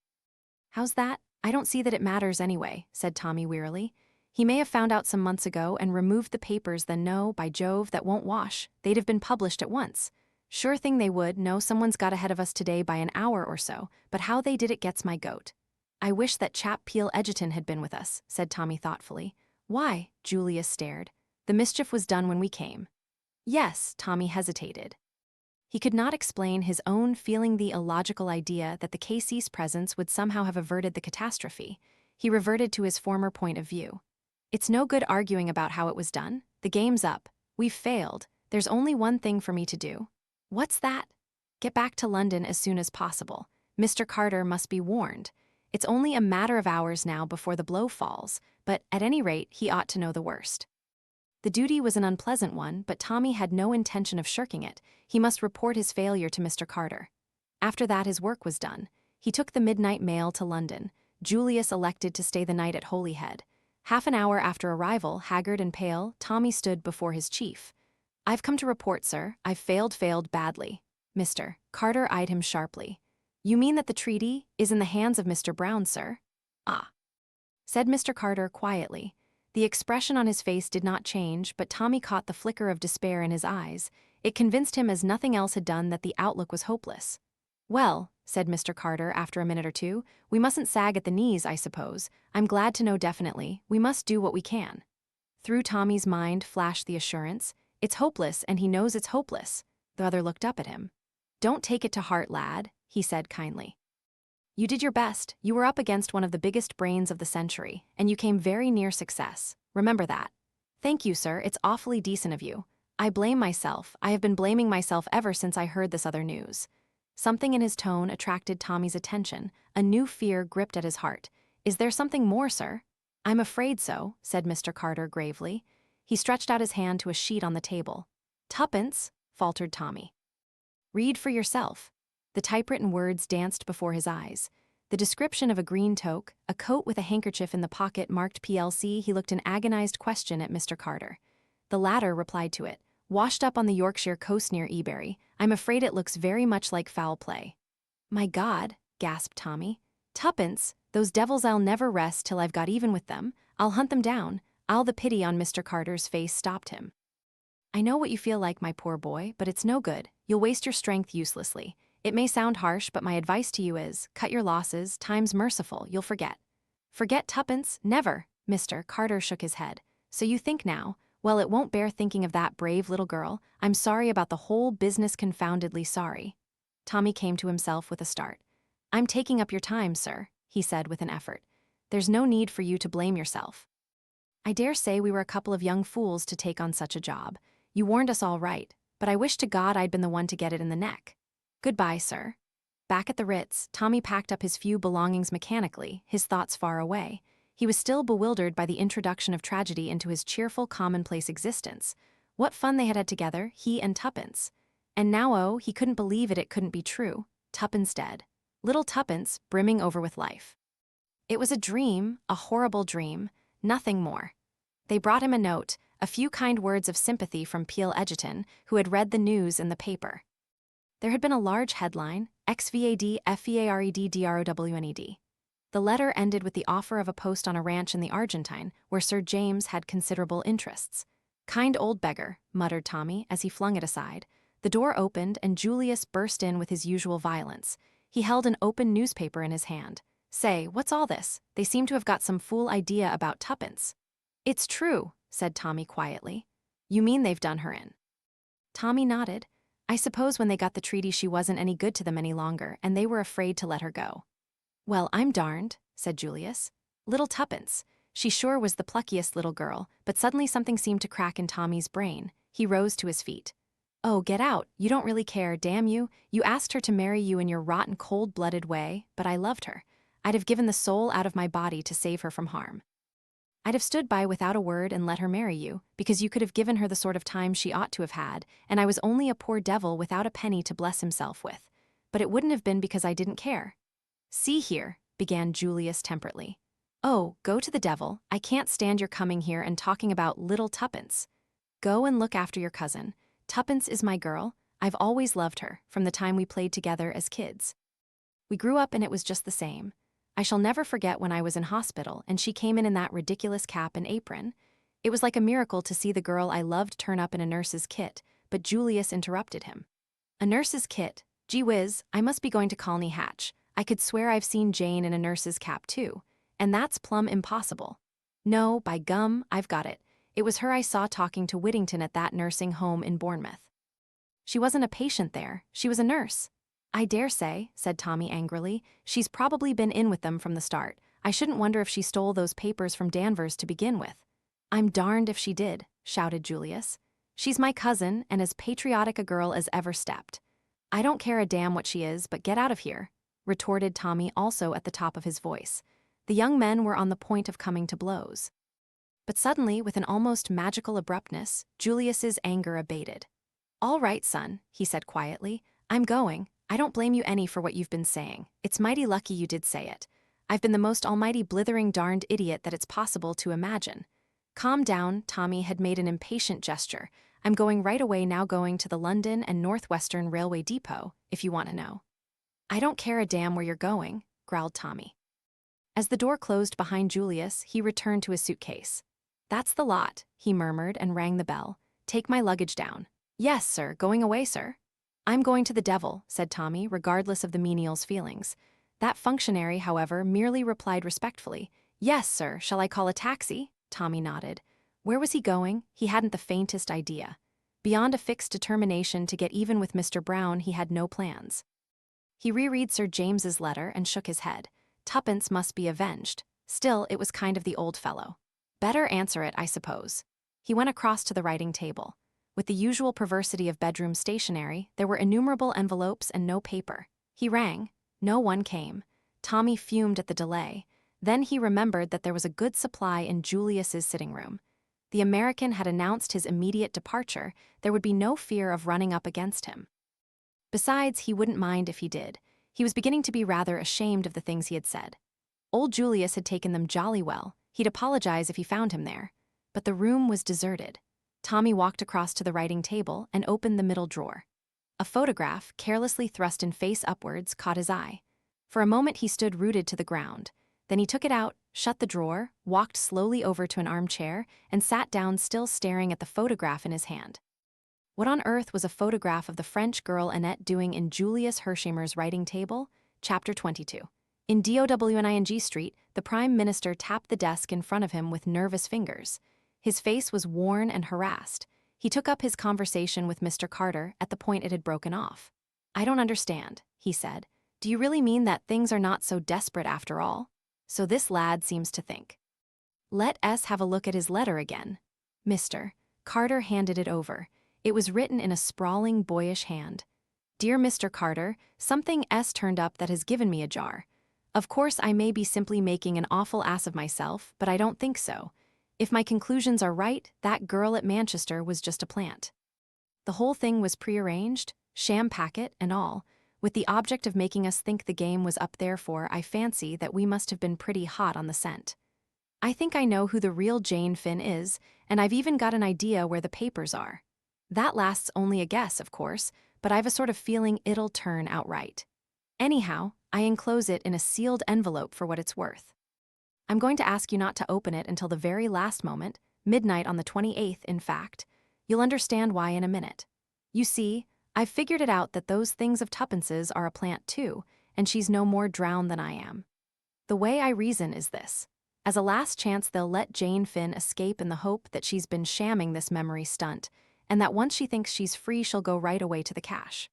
"How's that? I don't see that it matters anyway," said Tommy wearily. "He may have found out some months ago and removed the papers, then no, by Jove, that won't wash. They'd have been published at once. Sure thing they would. No, someone's got ahead of us today by an hour or so, but how they did it gets my goat." "I wish that chap Peel Egerton had been with us," said Tommy thoughtfully. "Why?" Julius stared. "The mischief was done when we came." "Yes," Tommy hesitated. He could not explain his own feeling the illogical idea that the Casey's presence would somehow have averted the catastrophe. He reverted to his former point of view. "It's no good arguing about how it was done. The game's up. We've failed. There's only one thing for me to do." What's that? Get back to London as soon as possible. Mr. Carter must be warned. It's only a matter of hours now before the blow falls, but at any rate, he ought to know the worst. The duty was an unpleasant one, but Tommy had no intention of shirking it. He must report his failure to Mr. Carter. After that, his work was done. He took the midnight mail to London. Julius elected to stay the night at Holyhead. Half an hour after arrival, haggard and pale, Tommy stood before his chief. "I've come to report, sir. I've failed badly." Mr. Carter eyed him sharply. "You mean that the treaty is in the hands of Mr. Brown, sir?" "Ah," said Mr. Carter quietly. The expression on his face did not change, but Tommy caught the flicker of despair in his eyes. It convinced him as nothing else had done that the outlook was hopeless. "Well," said Mr. Carter after a minute or two, "we mustn't sag at the knees, I suppose. I'm glad to know definitely. We must do what we can." Through Tommy's mind flashed the assurance, "It's hopeless, and he knows it's hopeless." The other looked up at him. "Don't take it to heart, lad," he said kindly. "You did your best. You were up against one of the biggest brains of the century, and you came very near success. Remember that." "Thank you, sir. It's awfully decent of you. I blame myself. I have been blaming myself ever since I heard this other news." Something in his tone attracted Tommy's attention. A new fear gripped at his heart. "Is there something more, sir?" "I'm afraid so," said Mr. Carter gravely. He stretched out his hand to a sheet on the table. "Tuppence," faltered Tommy. "Read for yourself." The typewritten words danced before his eyes. The description of a green toque, a coat with a handkerchief in the pocket marked PLC. He looked an agonized question at Mr. Carter. The latter replied to it. "Washed up on the Yorkshire coast near Ebury. I'm afraid it looks very much like foul play." "My God," gasped Tommy. "Tuppence, those devils, I'll never rest till I've got even with them. I'll hunt them down." The pity on Mr. Carter's face stopped him. "I know what you feel like, my poor boy, but it's no good. You'll waste your strength uselessly. It may sound harsh, but my advice to you is, cut your losses, time's merciful, you'll forget." "Forget Tuppence? Never." Mr. Carter shook his head. "So you think now? Well, it won't bear thinking of that brave little girl. I'm sorry about the whole business, confoundedly sorry." Tommy came to himself with a start. "I'm taking up your time, sir," he said with an effort. "There's no need for you to blame yourself. I dare say we were a couple of young fools to take on such a job. You warned us all right, but I wish to God I'd been the one to get it in the neck. Goodbye, sir." Back at the Ritz, Tommy packed up his few belongings mechanically, his thoughts far away. He was still bewildered by the introduction of tragedy into his cheerful, commonplace existence. What fun they had had together, he and Tuppence. And now, he couldn't believe it couldn't be true. Tuppence dead. Little Tuppence brimming over with life. It was a dream, a horrible dream, nothing more. They brought him a note, a few kind words of sympathy from Peel Egerton, who had read the news in the paper. There had been a large headline, XVAD FEARED DROWNED. The letter ended with the offer of a post on a ranch in the Argentine, where Sir James had considerable interests. "Kind old beggar," muttered Tommy as he flung it aside. The door opened and Julius burst in with his usual violence. He held an open newspaper in his hand. "Say, what's all this? They seem to have got some fool idea about Tuppence." "It's true," said Tommy quietly. "You mean they've done her in?" Tommy nodded. "I suppose when they got the treaty she wasn't any good to them any longer, and they were afraid to let her go." "Well, I'm darned," said Julius. "Little Tuppence. She sure was the pluckiest little girl," but suddenly something seemed to crack in Tommy's brain. He rose to his feet. "Oh, get out. You don't really care, damn you. You asked her to marry you in your rotten, cold-blooded way, but I loved her. I'd have given the soul out of my body to save her from harm. I'd have stood by without a word and let her marry you, because you could have given her the sort of time she ought to have had, and I was only a poor devil without a penny to bless himself with. But it wouldn't have been because I didn't care." "See here," began Julius temperately. "Oh, go to the devil. I can't stand your coming here and talking about little Tuppence. Go and look after your cousin. Tuppence is my girl. I've always loved her, from the time we played together as kids. We grew up and it was just the same. I shall never forget when I was in hospital and she came in that ridiculous cap and apron. It was like a miracle to see the girl I loved turn up in a nurse's kit, but Julius interrupted him. "A nurse's kit? Gee whiz, I must be going to Colney Hatch. I could swear I've seen Jane in a nurse's cap too. And that's plumb impossible. No, by gum, I've got it. It was her I saw talking to Whittington at that nursing home in Bournemouth. She wasn't a patient there, she was a nurse." "I dare say," said Tommy angrily. "She's probably been in with them from the start. I shouldn't wonder if she stole those papers from Danvers to begin with." "I'm darned if she did," shouted Julius. She's my cousin and as patriotic a girl as ever stepped. I don't care a damn what she is, but get out of here, retorted Tommy, also at the top of his voice. The young men were on the point of coming to blows. But suddenly, with an almost magical abruptness, Julius's anger abated. All right, son, he said quietly. I'm going. I don't blame you any for what you've been saying. It's mighty lucky you did say it. I've been the most almighty blithering darned idiot that it's possible to imagine. Calm down, Tommy had made an impatient gesture. I'm going right away now, going to the London and Northwestern Railway Depot, if you want to know. I don't care a damn where you're going, growled Tommy. As the door closed behind Julius, he returned to his suitcase. That's the lot, he murmured and rang the bell. Take my luggage down. Yes, sir, going away, sir. I'm going to the devil, said Tommy, regardless of the menial's feelings. That functionary, however, merely replied respectfully. Yes, sir, shall I call a taxi? Tommy nodded. Where was he going? He hadn't the faintest idea. Beyond a fixed determination to get even with Mr. Brown, he had no plans. He reread Sir James's letter and shook his head. Tuppence must be avenged. Still, it was kind of the old fellow. Better answer it, I suppose. He went across to the writing table. With the usual perversity of bedroom stationery, there were innumerable envelopes and no paper. He rang. No one came. Tommy fumed at the delay. Then he remembered that there was a good supply in Julius's sitting room. The American had announced his immediate departure. There would be no fear of running up against him. Besides, he wouldn't mind if he did. He was beginning to be rather ashamed of the things he had said. Old Julius had taken them jolly well. He'd apologize if he found him there. But the room was deserted. Tommy walked across to the writing table and opened the middle drawer. A photograph, carelessly thrust in face upwards, caught his eye. For a moment he stood rooted to the ground. Then he took it out, shut the drawer, walked slowly over to an armchair, and sat down, still staring at the photograph in his hand. What on earth was a photograph of the French girl Annette doing in Julius Hershamer's writing table? Chapter 22. In DOWNING Street, the Prime Minister tapped the desk in front of him with nervous fingers. His face was worn and harassed. He took up his conversation with Mr. Carter at the point it had broken off. I don't understand, he said. Do you really mean that things are not so desperate after all? So this lad seems to think. Let us have a look at his letter again. Mr. Carter handed it over. It was written in a sprawling, boyish hand. Dear Mr. Carter, something S turned up that has given me a jar. Of course, I may be simply making an awful ass of myself, but I don't think so. If my conclusions are right, that girl at Manchester was just a plant. The whole thing was prearranged, sham packet and all, with the object of making us think the game was up. Therefore, I fancy that we must have been pretty hot on the scent. I think I know who the real Jane Finn is, and I've even got an idea where the papers are. That last's only a guess, of course, but I've a sort of feeling it'll turn out right. Anyhow, I enclose it in a sealed envelope for what it's worth. I'm going to ask you not to open it until the very last moment, midnight on the 28th, in fact. You'll understand why in a minute. You see, I've figured it out that those things of Tuppence's are a plant too, and she's no more drowned than I am. The way I reason is this. As a last chance, they'll let Jane Finn escape in the hope that she's been shamming this memory stunt, and that once she thinks she's free, she'll go right away to the cash.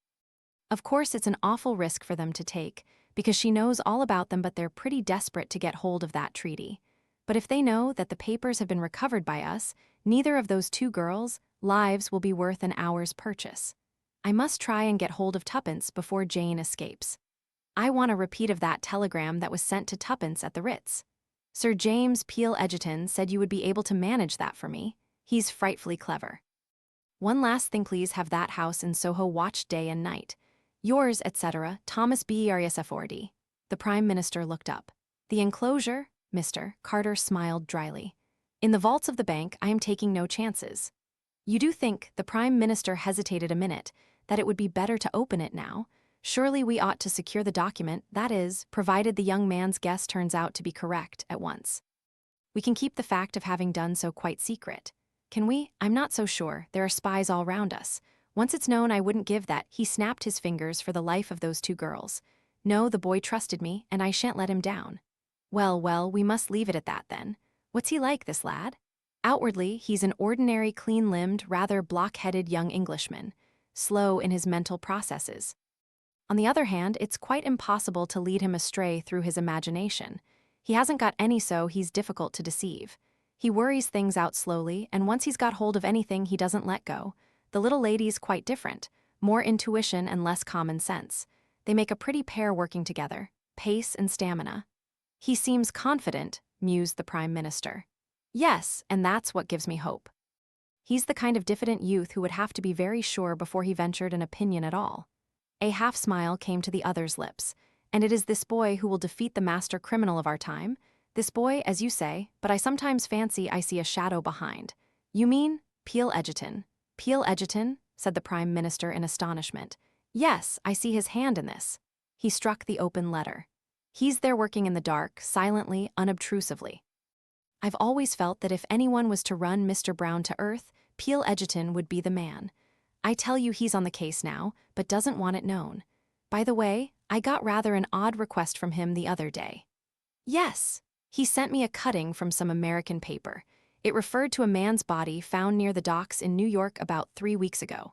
Of course, it's an awful risk for them to take, because she knows all about them, but they're pretty desperate to get hold of that treaty. But if they know that the papers have been recovered by us, neither of those two girls' lives will be worth an hour's purchase. I must try and get hold of Tuppence before Jane escapes. I want a repeat of that telegram that was sent to Tuppence at the Ritz. Sir James Peel Egerton said you would be able to manage that for me. He's frightfully clever. One last thing, please have that house in Soho watched day and night. Yours, etc., Thomas B. RSFORD. The Prime Minister looked up. The enclosure, Mr. Carter smiled dryly. In the vaults of the bank, I am taking no chances. You do think, the Prime Minister hesitated a minute, that it would be better to open it now? Surely we ought to secure the document, that is, provided the young man's guess turns out to be correct at once. We can keep the fact of having done so quite secret. Can we? I'm not so sure. There are spies all round us. Once it's known, I wouldn't give that. He snapped his fingers for the life of those two girls. No, the boy trusted me, and I shan't let him down. Well, we must leave it at that then. What's he like, this lad? Outwardly, he's an ordinary, clean-limbed, rather block-headed young Englishman, slow in his mental processes. On the other hand, it's quite impossible to lead him astray through his imagination. He hasn't got any, so he's difficult to deceive. He worries things out slowly, and once he's got hold of anything, he doesn't let go. The little lady's quite different, more intuition and less common sense. They make a pretty pair working together, pace and stamina. He seems confident, mused the Prime Minister. Yes, and that's what gives me hope. He's the kind of diffident youth who would have to be very sure before he ventured an opinion at all. A half-smile came to the other's lips. And it is this boy who will defeat the master criminal of our time. This boy, as you say, but I sometimes fancy I see a shadow behind. You mean Peel Egerton? Peel Egerton? Said the Prime Minister in astonishment. Yes, I see his hand in this. He struck the open letter. He's there working in the dark, silently, unobtrusively. I've always felt that if anyone was to run Mr. Brown to earth, Peel Egerton would be the man. I tell you he's on the case now, but doesn't want it known. By the way, I got rather an odd request from him the other day. Yes, he sent me a cutting from some American paper. It referred to a man's body found near the docks in New York about 3 weeks ago.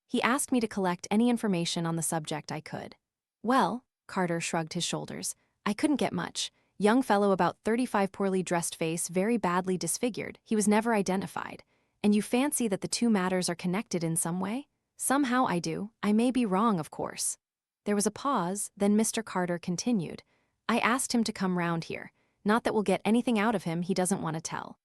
He asked me to collect any information on the subject I could. Well, Carter shrugged his shoulders, I couldn't get much. Young fellow about 35, poorly dressed face, very badly disfigured. He was never identified. And you fancy that the two matters are connected in some way? Somehow I do. I may be wrong, of course. There was a pause, then Mr. Carter continued. I asked him to come round here. Not that we'll get anything out of him he doesn't want to tell.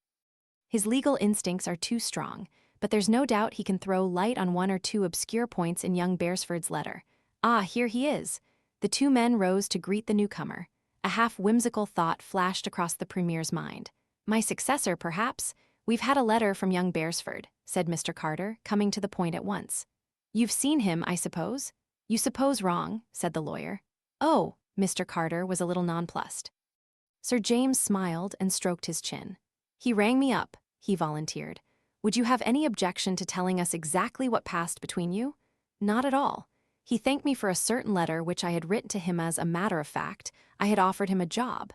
His legal instincts are too strong, but there's no doubt he can throw light on one or two obscure points in young Beresford's letter. Ah, here he is. The two men rose to greet the newcomer. A half-whimsical thought flashed across the Premier's mind. My successor, perhaps? We've had a letter from young Beresford, said Mr. Carter, coming to the point at once. You've seen him, I suppose? You suppose wrong, said the lawyer. Oh, Mr. Carter was a little nonplussed. Sir James smiled and stroked his chin. He rang me up, he volunteered. Would you have any objection to telling us exactly what passed between you? Not at all. He thanked me for a certain letter which I had written to him as a matter of fact. I had offered him a job.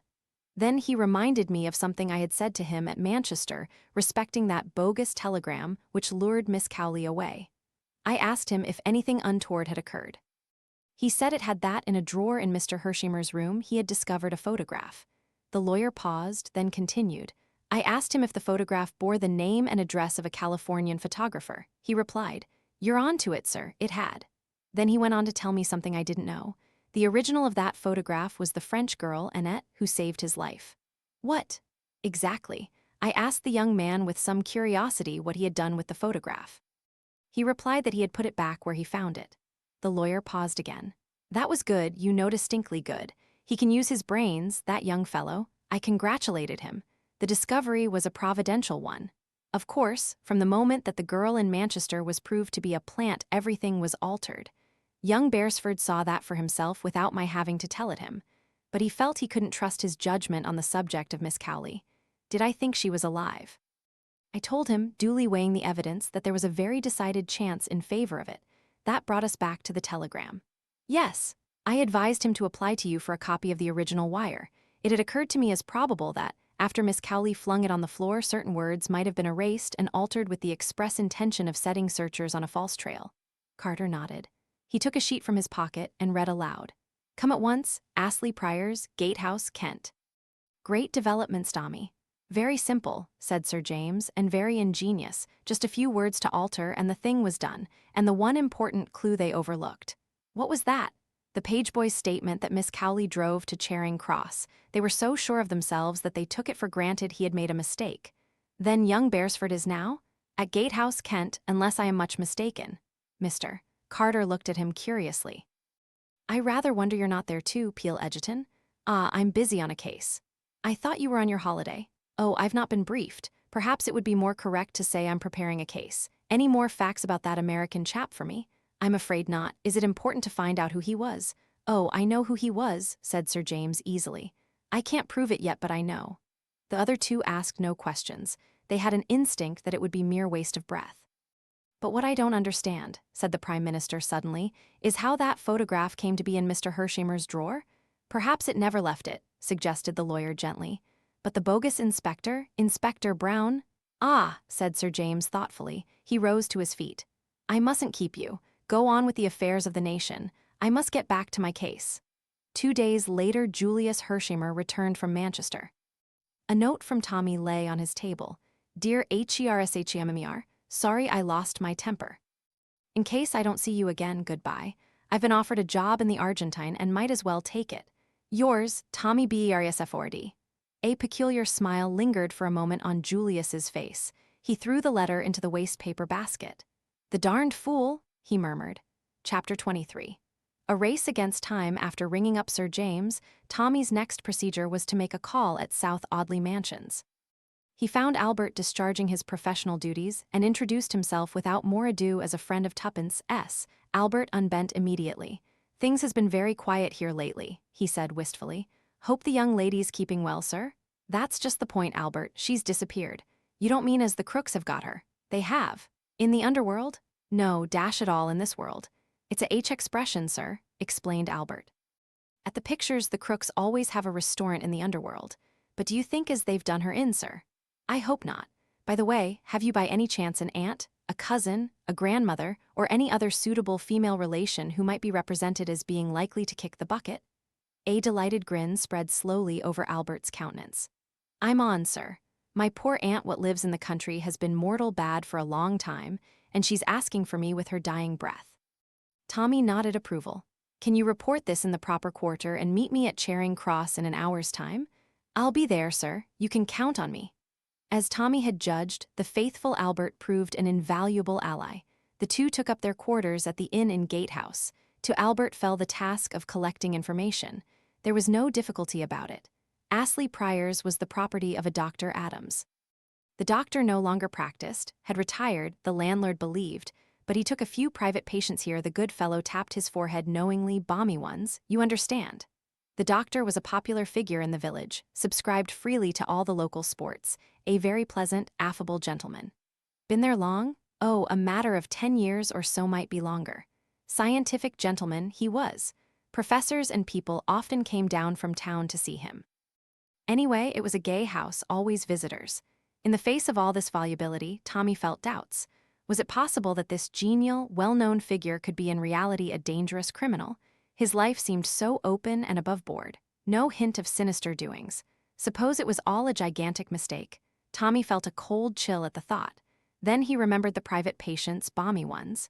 Then he reminded me of something I had said to him at Manchester respecting that bogus telegram which lured Miss Cowley away. I asked him if anything untoward had occurred. He said it had that in a drawer in Mr. Hershimer's room he had discovered a photograph. The lawyer paused, then continued. I asked him if the photograph bore the name and address of a Californian photographer. He replied, You're on to it, sir, it had. Then he went on to tell me something I didn't know. The original of that photograph was the French girl, Annette, who saved his life. What? Exactly. I asked the young man with some curiosity what he had done with the photograph. He replied that he had put it back where he found it. The lawyer paused again. That was good, you know, distinctly good. He can use his brains, that young fellow. I congratulated him. The discovery was a providential one. Of course, from the moment that the girl in Manchester was proved to be a plant, everything was altered. Young Beresford saw that for himself without my having to tell it him. But he felt he couldn't trust his judgment on the subject of Miss Cowley. Did I think she was alive? I told him, duly weighing the evidence, that there was a very decided chance in favor of it. That brought us back to the telegram. Yes, I advised him to apply to you for a copy of the original wire. It had occurred to me as probable that, after Miss Cowley flung it on the floor, certain words might have been erased and altered with the express intention of setting searchers on a false trail. Carter nodded. He took a sheet from his pocket and read aloud. Come at once, Astley Priors, Gatehouse, Kent. Great developments, Tommy. Very simple, said Sir James, and very ingenious. Just a few words to alter and the thing was done, and the one important clue they overlooked. What was that? The page boy's statement that Miss Cowley drove to Charing Cross. They were so sure of themselves that they took it for granted he had made a mistake. Then young Beresford is now? At Gatehouse, Kent, unless I am much mistaken. Mr. Carter looked at him curiously. I rather wonder you're not there too, Peel Egerton. Ah, I'm busy on a case. I thought you were on your holiday. Oh, I've not been briefed. Perhaps it would be more correct to say I'm preparing a case. Any more facts about that American chap for me? I'm afraid not. Is it important to find out who he was? Oh, I know who he was, said Sir James easily. I can't prove it yet, but I know. The other two asked no questions. They had an instinct that it would be mere waste of breath. But what I don't understand, said the Prime Minister suddenly, is how that photograph came to be in Mr. Hershimer's drawer? Perhaps it never left it, suggested the lawyer gently. But the bogus inspector, Inspector Brown? Ah, said Sir James thoughtfully. He rose to his feet. I mustn't keep you. Go on with the affairs of the nation. I must get back to my case. 2 days later, Julius Hershimer returned from Manchester. A note from Tommy lay on his table. Dear HERSHEMMER, sorry I lost my temper. In case I don't see you again, goodbye. I've been offered a job in the Argentine and might as well take it. Yours, Tommy BERSFORD. A peculiar smile lingered for a moment on Julius's face. He threw the letter into the wastepaper basket. The darned fool, he murmured. Chapter 23. A race against time. After ringing up Sir James, Tommy's next procedure was to make a call at South Audley Mansions. He found Albert discharging his professional duties and introduced himself without more ado as a friend of Tuppence. Albert unbent immediately. Things has been very quiet here lately, he said wistfully. Hope the young lady's keeping well, sir? That's just the point, Albert. She's disappeared. You don't mean as the crooks have got her? They have. In the underworld? No, dash it all, in this world. It's a H expression, sir, explained Albert. At the pictures, the crooks always have a restaurant in the underworld. But do you think as they've done her in, sir? I hope not. By the way, have you by any chance an aunt, a cousin, a grandmother, or any other suitable female relation who might be represented as being likely to kick the bucket? A delighted grin spread slowly over Albert's countenance. I'm on, sir. My poor aunt what lives in the country has been mortal bad for a long time, and she's asking for me with her dying breath. Tommy nodded approval. Can you report this in the proper quarter and meet me at Charing Cross in an hour's time? I'll be there, sir. You can count on me. As Tommy had judged, the faithful Albert proved an invaluable ally. The two took up their quarters at the inn in Gatehouse. To Albert fell the task of collecting information. There was no difficulty about it. Astley Priors was the property of a Dr. Adams. The doctor no longer practiced, had retired, the landlord believed, but he took a few private patients here. The good fellow tapped his forehead knowingly, balmy ones, you understand. The doctor was a popular figure in the village, subscribed freely to all the local sports, a very pleasant, affable gentleman. Been there long? Oh, a matter of 10 years or so, might be longer. Scientific gentleman he was. Professors and people often came down from town to see him. Anyway, it was a gay house, always visitors. In the face of all this volubility, Tommy felt doubts. Was it possible that this genial, well-known figure could be in reality a dangerous criminal? His life seemed so open and above board. No hint of sinister doings. Suppose it was all a gigantic mistake. Tommy felt a cold chill at the thought. Then he remembered the private patients, balmy ones.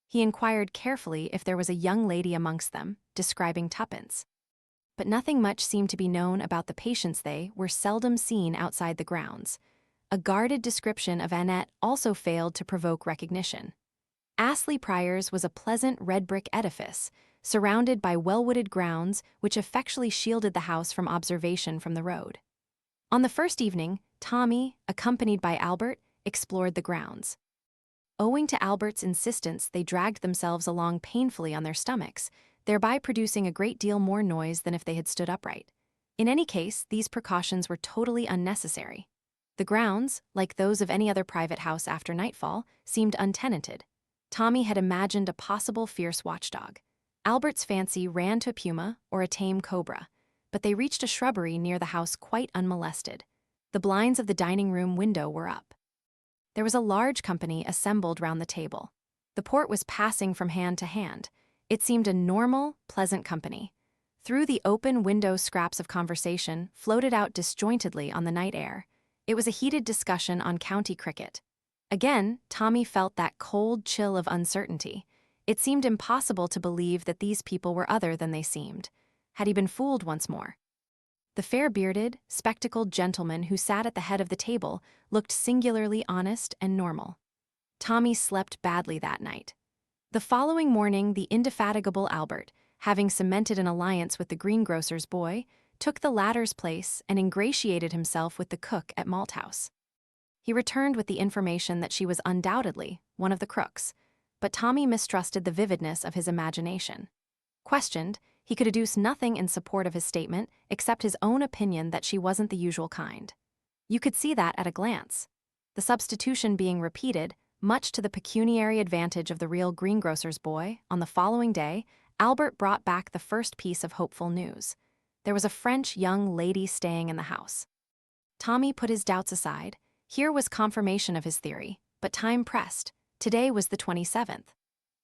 He inquired carefully if there was a young lady amongst them, describing Tuppence. But nothing much seemed to be known about the patients. They were seldom seen outside the grounds. A guarded description of Annette also failed to provoke recognition. Astley Priors was a pleasant red-brick edifice, surrounded by well-wooded grounds which effectually shielded the house from observation from the road. On the first evening, Tommy, accompanied by Albert, explored the grounds. Owing to Albert's insistence, they dragged themselves along painfully on their stomachs, thereby producing a great deal more noise than if they had stood upright. In any case, these precautions were totally unnecessary. The grounds, like those of any other private house after nightfall, seemed untenanted. Tommy had imagined a possible fierce watchdog. Albert's fancy ran to a puma or a tame cobra, but they reached a shrubbery near the house quite unmolested. The blinds of the dining room window were up. There was a large company assembled round the table. The port was passing from hand to hand. It seemed a normal, pleasant company. Through the open window, scraps of conversation floated out disjointedly on the night air. It was a heated discussion on county cricket. Again, Tommy felt that cold chill of uncertainty. It seemed impossible to believe that these people were other than they seemed. Had he been fooled once more? The fair-bearded, spectacled gentleman who sat at the head of the table looked singularly honest and normal. Tommy slept badly that night. The following morning, the indefatigable Albert, having cemented an alliance with the greengrocer's boy, took the latter's place and ingratiated himself with the cook at Malthouse. He returned with the information that she was undoubtedly one of the crooks, but Tommy mistrusted the vividness of his imagination. Questioned, he could adduce nothing in support of his statement except his own opinion that she wasn't the usual kind. You could see that at a glance. The substitution being repeated, much to the pecuniary advantage of the real greengrocer's boy, on the following day, Albert brought back the first piece of hopeful news. There was a French young lady staying in the house. Tommy put his doubts aside. Here was confirmation of his theory, but time pressed. Today was the 27th.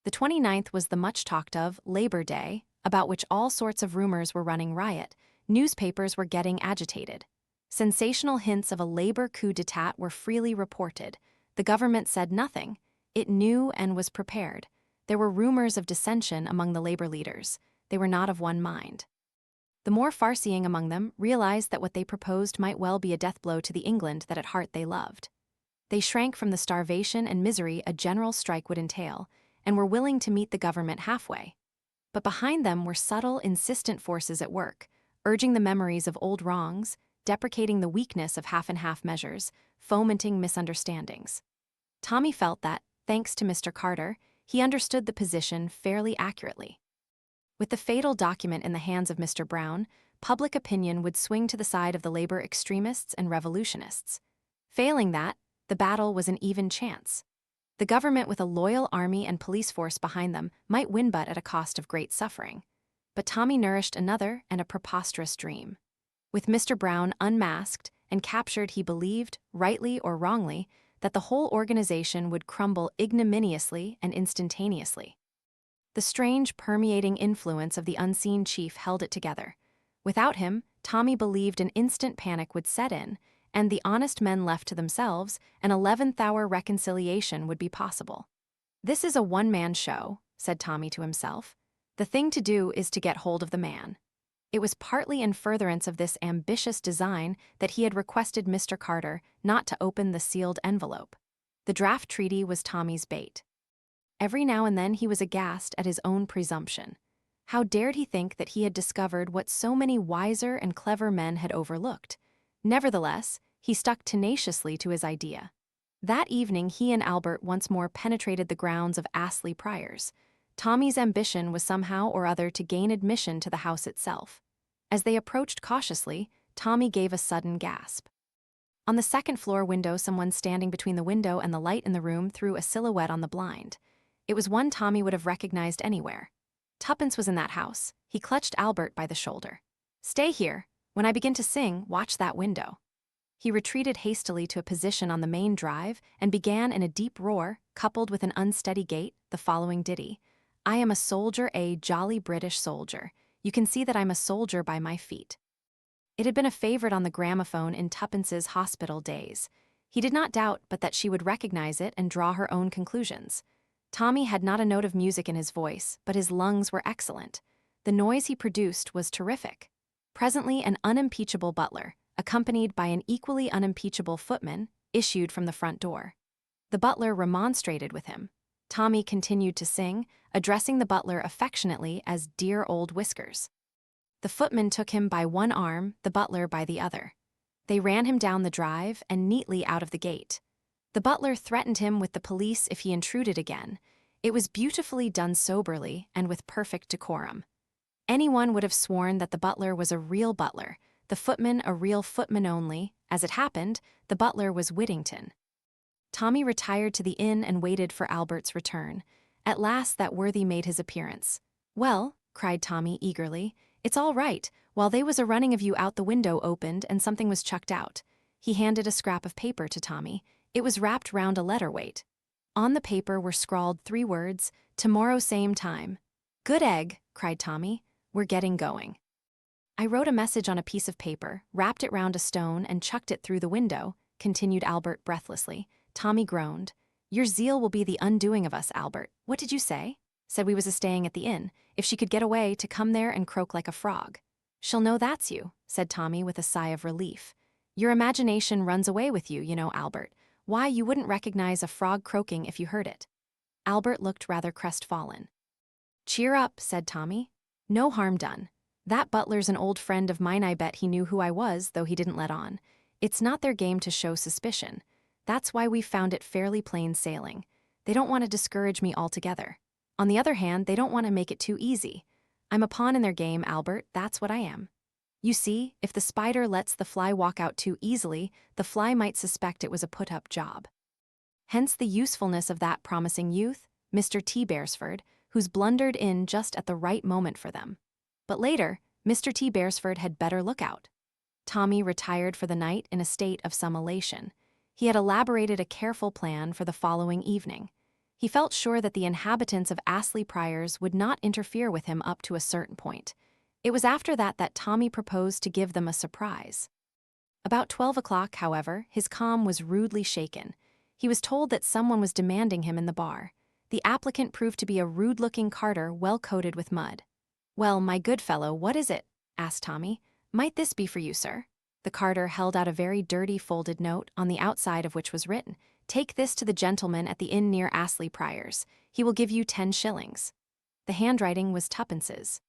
The 29th was the much-talked-of Labor Day, about which all sorts of rumors were running riot. Newspapers were getting agitated. Sensational hints of a labor coup d'etat were freely reported. The government said nothing. It knew and was prepared. There were rumors of dissension among the labor leaders. They were not of one mind. The more far-seeing among them realized that what they proposed might well be a death blow to the England that at heart they loved. They shrank from the starvation and misery a general strike would entail, and were willing to meet the government halfway. But behind them were subtle, insistent forces at work, urging the memories of old wrongs, deprecating the weakness of half-and-half measures, fomenting misunderstandings. Tommy felt that, thanks to Mr. Carter, he understood the position fairly accurately. With the fatal document in the hands of Mr. Brown, public opinion would swing to the side of the labor extremists and revolutionists. Failing that, the battle was an even chance. The government with a loyal army and police force behind them might win, but at a cost of great suffering. But Tommy nourished another and a preposterous dream. With Mr. Brown unmasked and captured, he believed, rightly or wrongly, that the whole organization would crumble ignominiously and instantaneously. The strange, permeating influence of the unseen chief held it together. Without him, Tommy believed an instant panic would set in, and the honest men left to themselves, an 11th-hour reconciliation would be possible. "This is a one-man show," said Tommy to himself. "The thing to do is to get hold of the man." It was partly in furtherance of this ambitious design that he had requested Mr. Carter not to open the sealed envelope. The draft treaty was Tommy's bait. Every now and then he was aghast at his own presumption. How dared he think that he had discovered what so many wiser and clever men had overlooked? Nevertheless, he stuck tenaciously to his idea. That evening he and Albert once more penetrated the grounds of Astley Priors. Tommy's ambition was somehow or other to gain admission to the house itself. As they approached cautiously, Tommy gave a sudden gasp. On the second-floor window, someone standing between the window and the light in the room threw a silhouette on the blind. It was one Tommy would have recognized anywhere. Tuppence was in that house. He clutched Albert by the shoulder. "Stay here. When I begin to sing, watch that window." He retreated hastily to a position on the main drive and began in a deep roar, coupled with an unsteady gait, the following ditty. "I am a soldier, a jolly British soldier. You can see that I'm a soldier by my feet." It had been a favorite on the gramophone in Tuppence's hospital days. He did not doubt but that she would recognize it and draw her own conclusions. Tommy had not a note of music in his voice, but his lungs were excellent. The noise he produced was terrific. Presently an unimpeachable butler, accompanied by an equally unimpeachable footman, issued from the front door. The butler remonstrated with him. Tommy continued to sing, addressing the butler affectionately as "dear old Whiskers." The footman took him by one arm, the butler by the other. They ran him down the drive and neatly out of the gate. The butler threatened him with the police if he intruded again. It was beautifully done soberly and with perfect decorum. Anyone would have sworn that the butler was a real butler, the footman a real footman only. As it happened, the butler was Whittington. Tommy retired to the inn and waited for Albert's return. At last that worthy made his appearance. "Well," cried Tommy eagerly, "it's all right. While they was a running of you out, the window opened and something was chucked out." He handed a scrap of paper to Tommy. It was wrapped round a letter weight. On the paper were scrawled 3 words, "Tomorrow same time." "Good egg," cried Tommy. "We're getting going." "I wrote a message on a piece of paper, wrapped it round a stone, and chucked it through the window," continued Albert breathlessly. Tommy groaned. "Your zeal will be the undoing of us, Albert. What did you say?" "Said we was a-staying at the inn. If she could get away, to come there and croak like a frog." "She'll know that's you," said Tommy with a sigh of relief. "Your imagination runs away with you, you know, Albert. Why, you wouldn't recognize a frog croaking if you heard it." Albert looked rather crestfallen. "Cheer up," said Tommy. "No harm done. That butler's an old friend of mine. I bet he knew who I was, though he didn't let on. It's not their game to show suspicion. That's why we've found it fairly plain sailing. They don't want to discourage me altogether. On the other hand, they don't want to make it too easy. I'm a pawn in their game, Albert, that's what I am. You see, if the spider lets the fly walk out too easily, the fly might suspect it was a put-up job. Hence the usefulness of that promising youth, Mr. T. Beresford, who's blundered in just at the right moment for them. But later, Mr. T. Beresford had better look out." Tommy retired for the night in a state of some elation. He had elaborated a careful plan for the following evening. He felt sure that the inhabitants of Astley Priors would not interfere with him up to a certain point. It was after that that Tommy proposed to give them a surprise. About 12 o'clock, however, his calm was rudely shaken. He was told that someone was demanding him in the bar. The applicant proved to be a rude-looking carter well coated with mud. "Well, my good fellow, what is it?" asked Tommy. "Might this be for you, sir?" The carter held out a very dirty folded note, on the outside of which was written, "Take this to the gentleman at the inn near Astley Priors. He will give you 10 shillings. The handwriting was Tuppence's.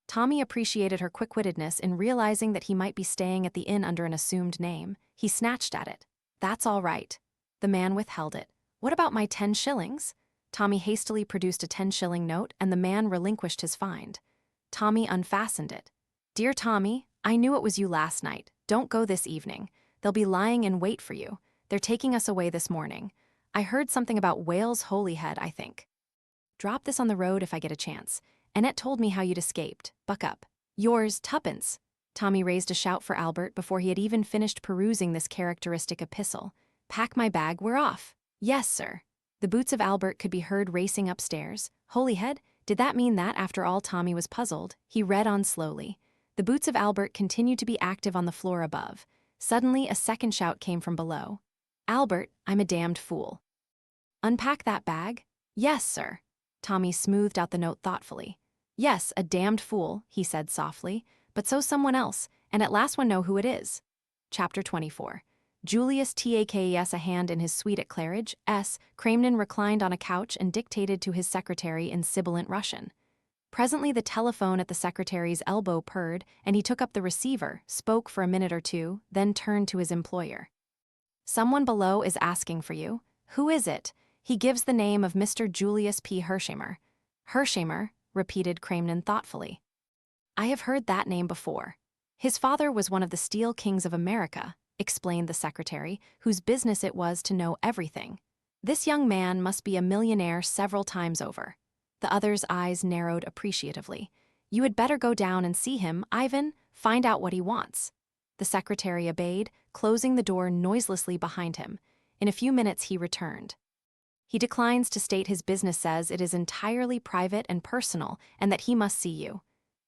Tommy appreciated her quick-wittedness in realizing that he might be staying at the inn under an assumed name. He snatched at it. "That's all right." The man withheld it. "What about my 10 shillings? Tommy hastily produced a 10-shilling note, and the man relinquished his find. Tommy unfastened it. "Dear Tommy, I knew it was you last night. Don't go this evening. They'll be lying in wait for you. They're taking us away this morning. I heard something about Wales Holyhead, I think. Drop this on the road if I get a chance. Annette told me how you'd escaped. Buck up. Yours, Tuppence." Tommy raised a shout for Albert before he had even finished perusing this characteristic epistle. "Pack my bag, we're off." "Yes, sir." The boots of Albert could be heard racing upstairs. Holyhead? Did that mean that, after all? Tommy was puzzled. He read on slowly. The boots of Albert continued to be active on the floor above. Suddenly, a second shout came from below. "Albert, I'm a damned fool." "Unpack that bag?" "Yes, sir." Tommy smoothed out the note thoughtfully. "Yes, a damned fool," he said softly, "but so's someone else, and at last one know who it is." Chapter 24. Julius Takes a hand in his suite at Claridge. Cramden reclined on a couch and dictated to his secretary in sibilant Russian. Presently the telephone at the secretary's elbow purred, and he took up the receiver, spoke for a minute or two, then turned to his employer. "Someone below is asking for you. Who is it?" "He gives the name of Mr. Julius P. Hershamer." "Hershamer," repeated Cramden thoughtfully. "I have heard that name before. His father was one of the steel kings of America," explained the secretary, whose business it was to know everything. "This young man must be a millionaire several times over." The other's eyes narrowed appreciatively. "You had better go down and see him, Ivan. Find out what he wants." The secretary obeyed, closing the door noiselessly behind him. In a few minutes he returned. "He declines to state his business, says it is entirely private and personal, and that he must see you."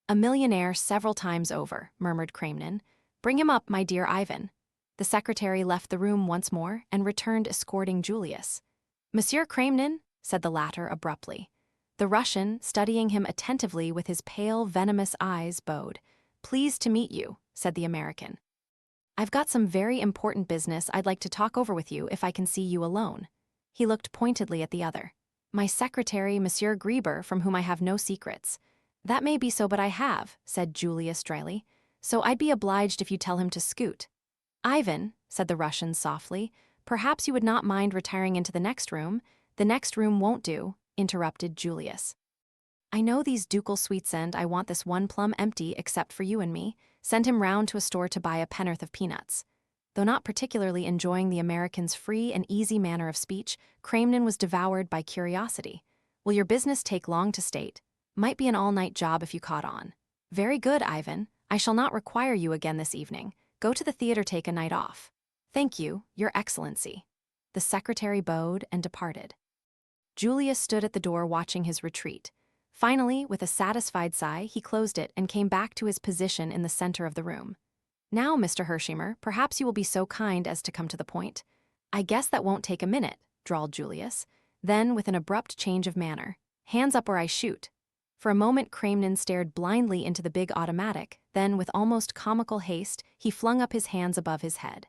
"A millionaire several times over," murmured Cramden. "Bring him up, my dear Ivan." The secretary left the room once more and returned escorting Julius. "Monsieur Cramden," said the latter abruptly. The Russian, studying him attentively with his pale, venomous eyes, bowed. "Pleased to meet you," said the American. "I've got some very important business I'd like to talk over with you if I can see you alone." He looked pointedly at the other. "My secretary, Monsieur Grieber, from whom I have no secrets." "That may be so, but I have," said Julius dryly. "So I'd be obliged if you tell him to scoot." "Ivan," said the Russian softly, "perhaps you would not mind retiring into the next room." "The next room won't do," interrupted Julius. "I know these ducal suites, and I want this one plum empty except for you and me. Send him round to a store to buy a pen'orth of peanuts." Though not particularly enjoying the American's free and easy manner of speech, Cramden was devoured by curiosity. "Will your business take long to state?" "Might be an all-night job if you caught on." "Very good, Ivan. I shall not require you again this evening. Go to the theater, take a night off." "Thank you, Your Excellency." The secretary bowed and departed. Julius stood at the door watching his retreat. Finally, with a satisfied sigh, he closed it and came back to his position in the center of the room. "Now, Mr. Hershamer, perhaps you will be so kind as to come to the point." "I guess that won't take a minute," drawled Julius. Then, with an abrupt change of manner, "Hands up or I shoot." For a moment Cramden stared blindly into the big automatic, then, with almost comical haste, he flung up his hands above his head.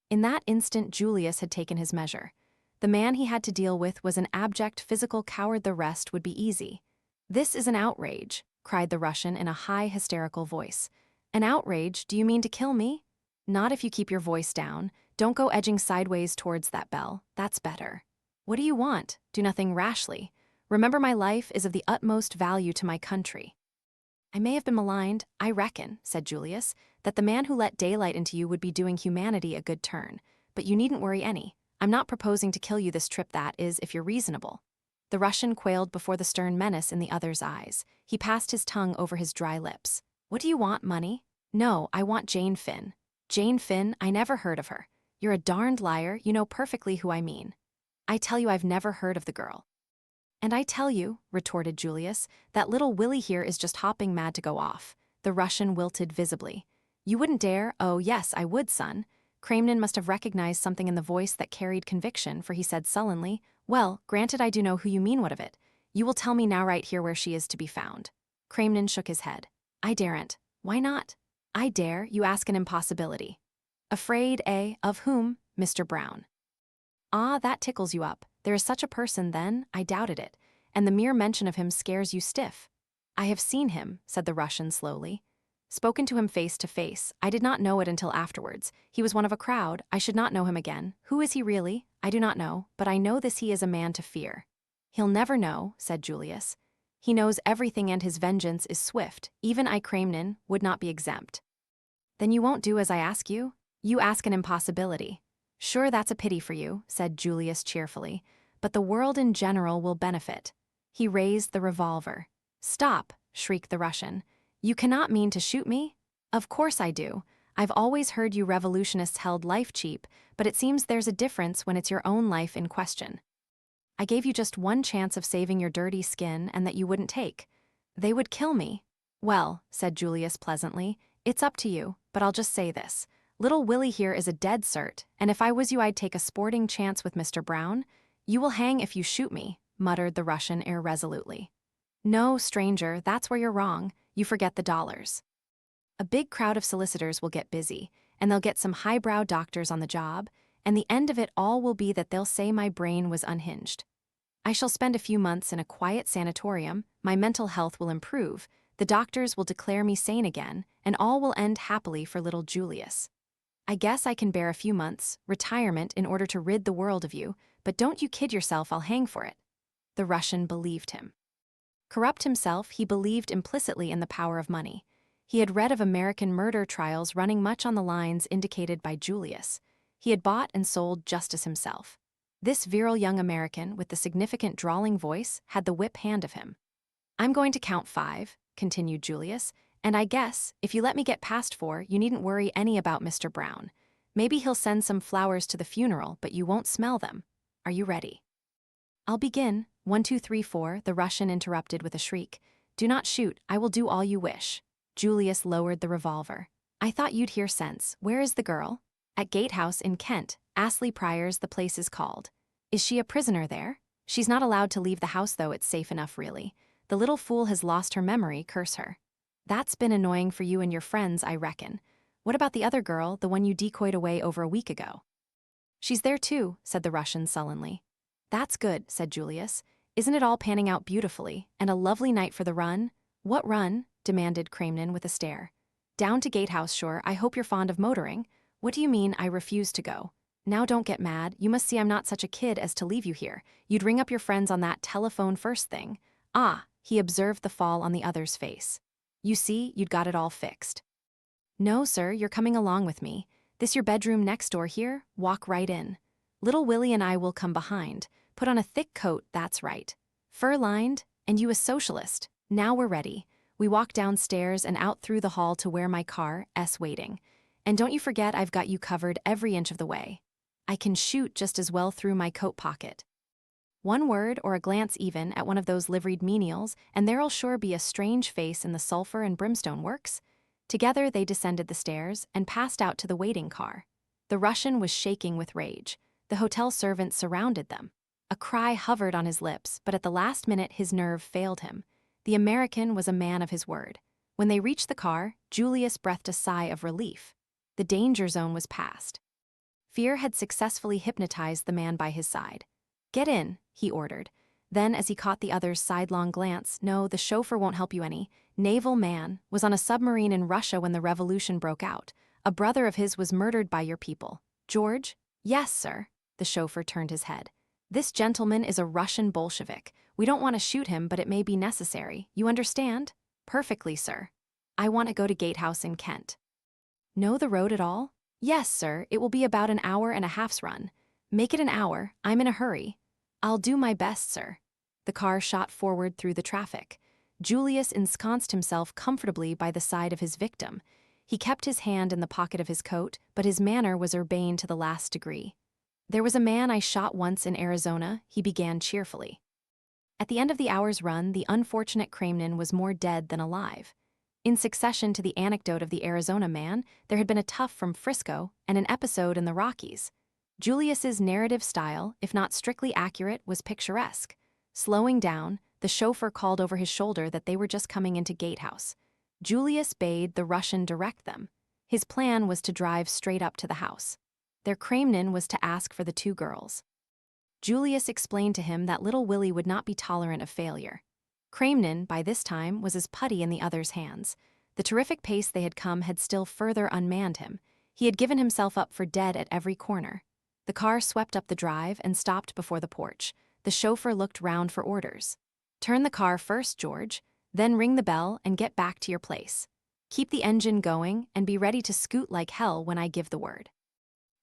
In that instant Julius had taken his measure. The man he had to deal with was an abject physical coward. The rest would be easy. "This is an outrage," cried the Russian in a high, hysterical voice. "An outrage? Do you mean to kill me?" "Not if you keep your voice down. Don't go edging sideways towards that bell. That's better." "What do you want? Do nothing rashly. Remember, my life is of the utmost value to my country." "I may have been maligned, I reckon," said Julius, "that the man who let daylight into you would be doing humanity a good turn. But you needn't worry any. I'm not proposing to kill you this trip, that is, if you're reasonable." The Russian quailed before the stern menace in the other's eyes. He passed his tongue over his dry lips. "What do you want, money?" "No, I want Jane Finn." "Jane Finn? I never heard of her." "You're a darned liar. You know perfectly who I mean." "I tell you I've never heard of the girl." "And I tell you," retorted Julius, "that little Willie here is just hopping mad to go off." The Russian wilted visibly. You wouldn't dare? Oh, yes, I would, son. Cramnin must have recognized something in the voice that carried conviction, for he said sullenly, Well, granted I do know who you mean. What of it? You will tell me now right here where she is to be found. Cramnin shook his head. I daren't. Why not? I dare, you ask an impossibility. Afraid, eh? Of whom? Mr. Brown. Ah, that tickles you up. There is such a person, then? I doubted it. And the mere mention of him scares you stiff. I have seen him, said the Russian slowly. Spoken to him face to face. I did not know it until afterwards. He was one of a crowd. I should not know him again. Who is he really? I do not know, but I know this: he is a man to fear. He'll never know, said Julius. He knows everything, and his vengeance is swift. Even I, Cramnin, would not be exempt. Then you won't do as I ask you? You ask an impossibility. Sure, that's a pity for you, said Julius cheerfully, but the world in general will benefit. He raised the revolver. Stop, shrieked the Russian. You cannot mean to shoot me? Of course I do. I've always heard you revolutionists held life cheap, but it seems there's a difference when it's your own life in question. I gave you just one chance of saving your dirty skin, and that you wouldn't take. They would kill me. Well, said Julius pleasantly, it's up to you, but I'll just say this. Little Willie here is a dead cert, and if I was you I'd take a sporting chance with Mr. Brown. You will hang if you shoot me, muttered the Russian irresolutely. No, stranger, that's where you're wrong. You forget the dollars. A big crowd of solicitors will get busy, and they'll get some highbrow doctors on the job, and the end of it all will be that they'll say my brain was unhinged. I shall spend a few months in a quiet sanatorium, my mental health will improve, the doctors will declare me sane again, and all will end happily for little Julius. I guess I can bear a few months, retirement, in order to rid the world of you, but don't you kid yourself, I'll hang for it. The Russian believed him. Corrupt himself, he believed implicitly in the power of money. He had read of American murder trials running much on the lines indicated by Julius. He had bought and sold justice himself. This virile young American with the significant drawling voice had the whip hand of him. I'm going to count 5, continued Julius, and I guess, if you let me get past 4, you needn't worry any about Mr. Brown. Maybe he'll send some flowers to the funeral, but you won't smell them. Are you ready? I'll begin. 1, 2, 3, 4, the Russian interrupted with a shriek. Do not shoot, I will do all you wish. Julius lowered the revolver. I thought you'd hear sense. Where is the girl? At Gatehouse in Kent, Astley Priors the place is called. Is she a prisoner there? She's not allowed to leave the house, though. It's safe enough, really. The little fool has lost her memory, curse her. That's been annoying for you and your friends, I reckon. What about the other girl, the one you decoyed away over a week ago? She's there too, said the Russian sullenly. That's good, said Julius. Isn't it all panning out beautifully, and a lovely night for the run? What run? Demanded Cramnin with a stare. Down to Gatehouse Shore. I hope you're fond of motoring. What do you mean I refuse to go? Now don't get mad. You must see I'm not such a kid as to leave you here. You'd ring up your friends on that telephone first thing. Ah, he observed the fall on the other's face. You see, you'd got it all fixed. No, sir, you're coming along with me. This your bedroom next door here? Walk right in. Little Willie and I will come behind. Put on a thick coat, that's right. Fur-lined, and you a socialist. Now we're ready. We walk downstairs and out through the hall to where my car is waiting. And don't you forget I've got you covered every inch of the way. I can shoot just as well through my coat pocket. One word, or a glance even, at one of those liveried menials, and there'll sure be a strange face in the sulphur and brimstone works. Together they descended the stairs and passed out to the waiting car. The Russian was shaking with rage. The hotel servants surrounded them. A cry hovered on his lips, but at the last minute his nerve failed him. The American was a man of his word. When they reached the car, Julius breathed a sigh of relief. The danger zone was past. Fear had successfully hypnotized the man by his side. Get in, he ordered. Then, as he caught the other's sidelong glance, no, the chauffeur won't help you any. Naval man, was on a submarine in Russia when the revolution broke out. A brother of his was murdered by your people. George? Yes, sir. The chauffeur turned his head. This gentleman is a Russian Bolshevik. We don't want to shoot him, but it may be necessary. You understand? Perfectly, sir. I want to go to Gatehouse in Kent. Know the road at all? Yes, sir. It will be about an hour and a half's run. Make it an hour. I'm in a hurry. I'll do my best, sir. The car shot forward through the traffic. Julius ensconced himself comfortably by the side of his victim. He kept his hand in the pocket of his coat, but his manner was urbane to the last degree. There was a man I shot once in Arizona, he began cheerfully. At the end of the hour's run, the unfortunate Cramnin was more dead than alive. In succession to the anecdote of the Arizona man, there had been a tough from Frisco and an episode in the Rockies. Julius's narrative style, if not strictly accurate, was picturesque. Slowing down, the chauffeur called over his shoulder that they were just coming into Gatehouse. Julius bade the Russian direct them. His plan was to drive straight up to the house. Their Kremlin was to ask for the two girls. Julius explained to him that little Willie would not be tolerant of failure. Kremlin, by this time, was as putty in the other's hands. The terrific pace they had come had still further unmanned him. He had given himself up for dead at every corner. The car swept up the drive and stopped before the porch. The chauffeur looked round for orders. "Turn the car first, George, then ring the bell and get back to your place. Keep the engine going and be ready to scoot like hell when I give the word."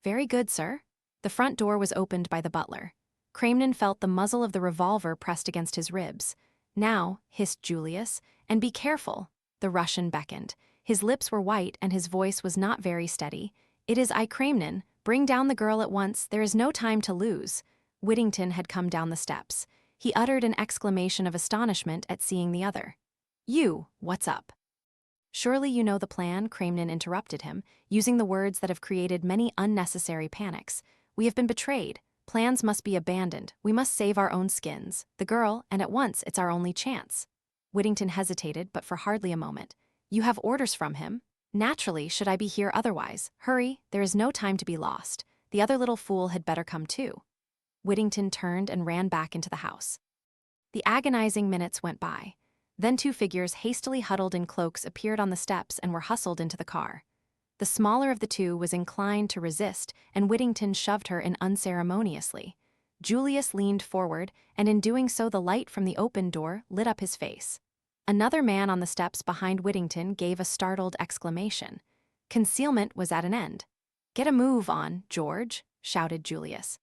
"Very good, sir." The front door was opened by the butler. Kremlin felt the muzzle of the revolver pressed against his ribs. "Now," hissed Julius, "and be careful." The Russian beckoned. His lips were white and his voice was not very steady. "It is I, Kremlin. Bring down the girl at once. There is no time to lose." Whittington had come down the steps. He uttered an exclamation of astonishment at seeing the other. "You, what's up?" "Surely you know the plan," Kremlin interrupted him, using the words that have created many unnecessary panics. "We have been betrayed. Plans must be abandoned. We must save our own skins. The girl, and at once, it's our only chance." Whittington hesitated, but for hardly a moment. "You have orders from him?" "Naturally, should I be here otherwise? Hurry, there is no time to be lost. The other little fool had better come too." Whittington turned and ran back into the house. The agonizing minutes went by. Then two figures hastily huddled in cloaks appeared on the steps and were hustled into the car. The smaller of the two was inclined to resist, and Whittington shoved her in unceremoniously. Julius leaned forward, and in doing so the light from the open door lit up his face. Another man on the steps behind Whittington gave a startled exclamation. Concealment was at an end. "Get a move on, George," shouted Julius.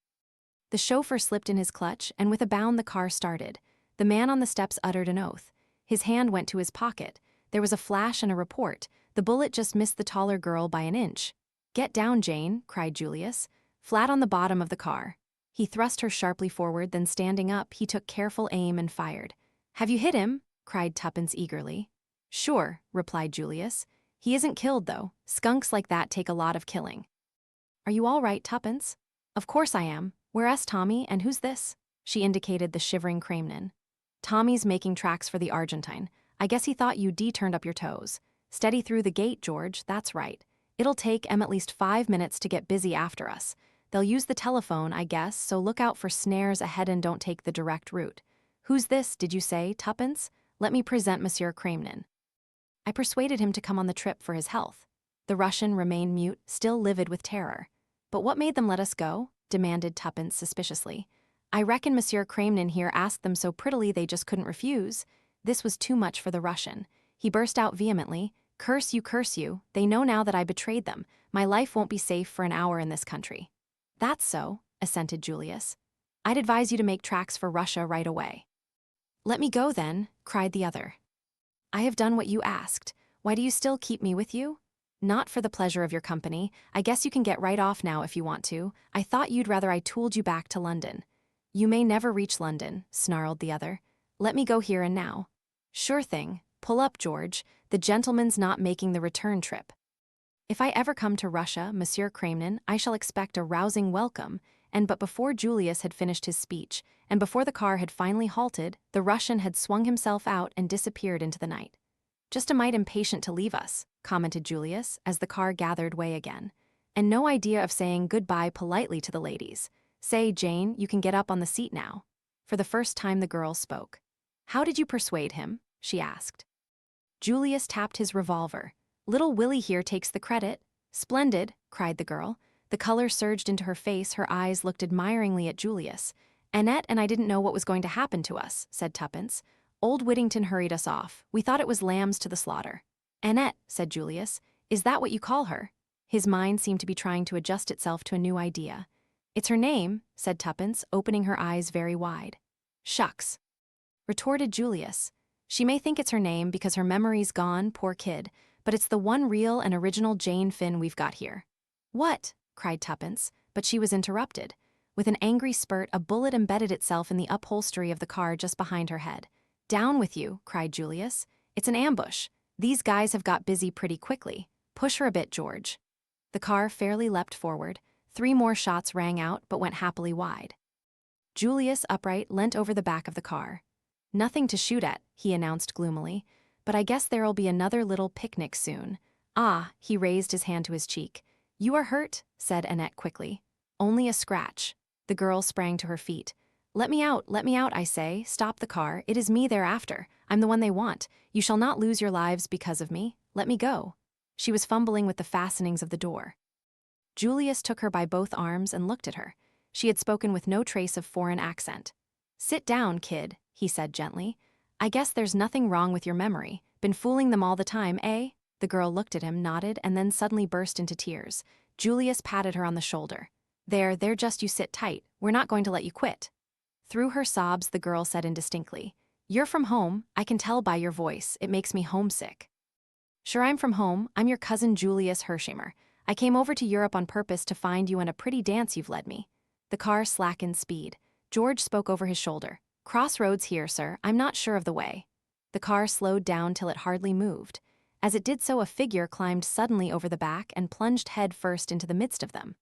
The chauffeur slipped in his clutch, and with a bound the car started. The man on the steps uttered an oath. His hand went to his pocket. There was a flash and a report. The bullet just missed the taller girl by an inch. "Get down, Jane," cried Julius. "Flat on the bottom of the car." He thrust her sharply forward, then standing up, he took careful aim and fired. "Have you hit him?" cried Tuppence eagerly. "Sure," replied Julius. "He isn't killed, though. Skunks like that take a lot of killing." "Are you all right, Tuppence?" "Of course I am. Where's Tommy, and who's this?" She indicated the shivering Kremlin. "Tommy's making tracks for the Argentine. I guess he thought you'd turned up your toes. Steady through the gate, George, that's right. It'll take at least 5 minutes to get busy after us. They'll use the telephone, I guess, so look out for snares ahead and don't take the direct route. Who's this, did you say, Tuppence? Let me present Monsieur Kremlin." I persuaded him to come on the trip for his health. The Russian remained mute, still livid with terror. "But what made them let us go?" demanded Tuppence suspiciously. "I reckon Monsieur Kremlin here asked them so prettily they just couldn't refuse." This was too much for the Russian. He burst out vehemently, curse you, they know now that I betrayed them. My life won't be safe for an hour in this country." "That's so," assented Julius. "I'd advise you to make tracks for Russia right away." "Let me go then," cried the other. "I have done what you asked. Why do you still keep me with you?" "Not for the pleasure of your company. I guess you can get right off now if you want to. I thought you'd rather I tooled you back to London." "You may never reach London," snarled the other. "Let me go here and now." "Sure thing. Pull up, George. The gentleman's not making the return trip." "If I ever come to Russia, Monsieur Kremlin, I shall expect a rousing welcome." But before Julius had finished his speech, and before the car had finally halted, the Russian had swung himself out and disappeared into the night. "Just a mite impatient to leave us," commented Julius, as the car gathered way again. "And no idea of saying goodbye politely to the ladies. Say, Jane, you can get up on the seat now." For the first time the girl spoke. "How did you persuade him?" she asked. Julius tapped his revolver. "Little Willie here takes the credit." "Splendid," cried the girl. The color surged into her face, her eyes looked admiringly at Julius. "Annette and I didn't know what was going to happen to us," said Tuppence. "Old Whittington hurried us off. We thought it was lambs to the slaughter." "Annette," said Julius. "Is that what you call her?" His mind seemed to be trying to adjust itself to a new idea. "It's her name," said Tuppence, opening her eyes very wide. "Shucks," retorted Julius. "She may think it's her name because her memory's gone, poor kid, but it's the one real and original Jane Finn we've got here." "What?" cried Tuppence, but she was interrupted. With an angry spurt, a bullet embedded itself in the upholstery of the car just behind her head. "Down with you," cried Julius. "It's an ambush. These guys have got busy pretty quickly. Push her a bit, George. The car fairly leapt forward. 3 more shots rang out but went happily wide. Julius, upright, leant over the back of the car. Nothing to shoot at, he announced gloomily, but I guess there'll be another little picnic soon. Ah, he raised his hand to his cheek. You are hurt, said Annette quickly. Only a scratch. The girl sprang to her feet. Let me out, I say. Stop the car. It is me they're after. I'm the one they want. You shall not lose your lives because of me. Let me go. She was fumbling with the fastenings of the door. Julius took her by both arms and looked at her. She had spoken with no trace of foreign accent. Sit down, kid, he said gently. I guess there's nothing wrong with your memory. Been fooling them all the time, eh? The girl looked at him, nodded, and then suddenly burst into tears. Julius patted her on the shoulder. There, just you sit tight. We're not going to let you quit. Through her sobs, the girl said indistinctly, You're from home. I can tell by your voice. It makes me homesick. Sure, I'm from home. I'm your cousin Julius Hershimer. I came over to Europe on purpose to find you and a pretty dance you've led me. The car slackened speed. George spoke over his shoulder. Crossroads here, sir. I'm not sure of the way. The car slowed down till it hardly moved. As it did so, a figure climbed suddenly over the back and plunged head first into the midst of them.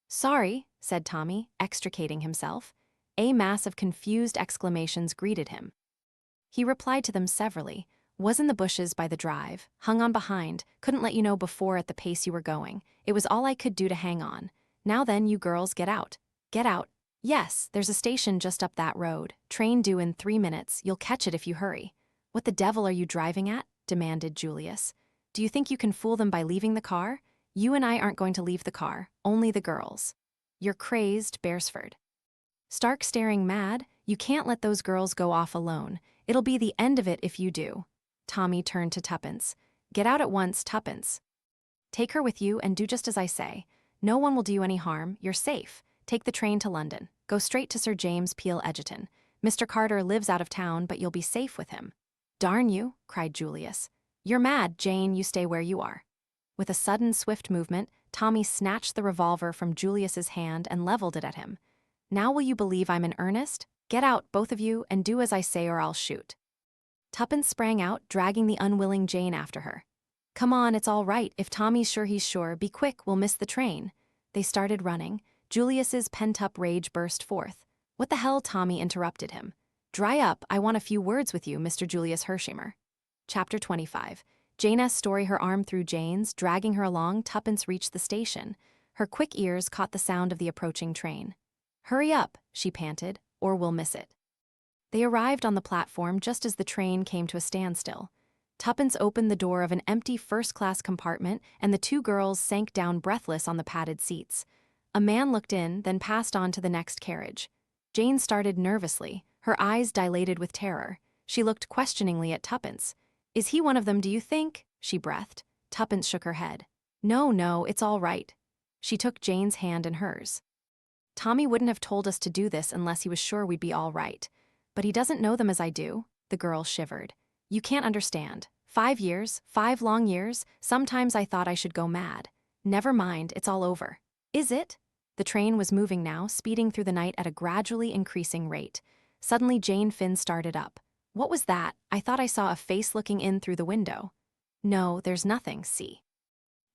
Sorry, said Tommy, extricating himself. A mass of confused exclamations greeted him. He replied to them severally. Was in the bushes by the drive, hung on behind, couldn't let you know before at the pace you were going. It was all I could do to hang on. Now then, you girls, get out. Get out. Yes, there's a station just up that road. Train due in 3 minutes. You'll catch it if you hurry. What the devil are you driving at? Demanded Julius. Do you think you can fool them by leaving the car? You and I aren't going to leave the car, only the girls. You're crazed, Beresford. Stark staring mad? You can't let those girls go off alone. It'll be the end of it if you do. Tommy turned to Tuppence. Get out at once, Tuppence. Take her with you and do just as I say. No one will do you any harm. You're safe. Take the train to London. Go straight to Sir James Peel Egerton. Mr. Carter lives out of town, but you'll be safe with him. Darn you, cried Julius. You're mad, Jane. You stay where you are. With a sudden, swift movement, Tommy snatched the revolver from Julius's hand and leveled it at him. Now will you believe I'm in earnest? Get out, both of you, and do as I say or I'll shoot. Tuppence sprang out, dragging the unwilling Jane after her. Come on, it's all right. If Tommy's sure he's sure, be quick, we'll miss the train. They started running. Julius's pent-up rage burst forth. What the hell, Tommy interrupted him. Dry up, I want a few words with you, Mr. Julius Hershimer. Chapter 25. Jane's story, her arm through Jane's, dragging her along, Tuppence reached the station. Her quick ears caught the sound of the approaching train. Hurry up, she panted, or we'll miss it. They arrived on the platform just as the train came to a standstill. Tuppence opened the door of an empty first-class compartment, and the 2 girls sank down breathless on the padded seats. A man looked in, then passed on to the next carriage. Jane started nervously, her eyes dilated with terror. She looked questioningly at Tuppence. Is he one of them, do you think? She breathed. Tuppence shook her head. No, it's all right. She took Jane's hand in hers. Tommy wouldn't have told us to do this unless he was sure we'd be all right. But he doesn't know them as I do, the girl shivered. You can't understand. 5 years, 5 long years, sometimes I thought I should go mad. Never mind, it's all over. Is it? The train was moving now, speeding through the night at a gradually increasing rate. Suddenly Jane Finn started up. What was that? I thought I saw a face looking in through the window. No, there's nothing, see.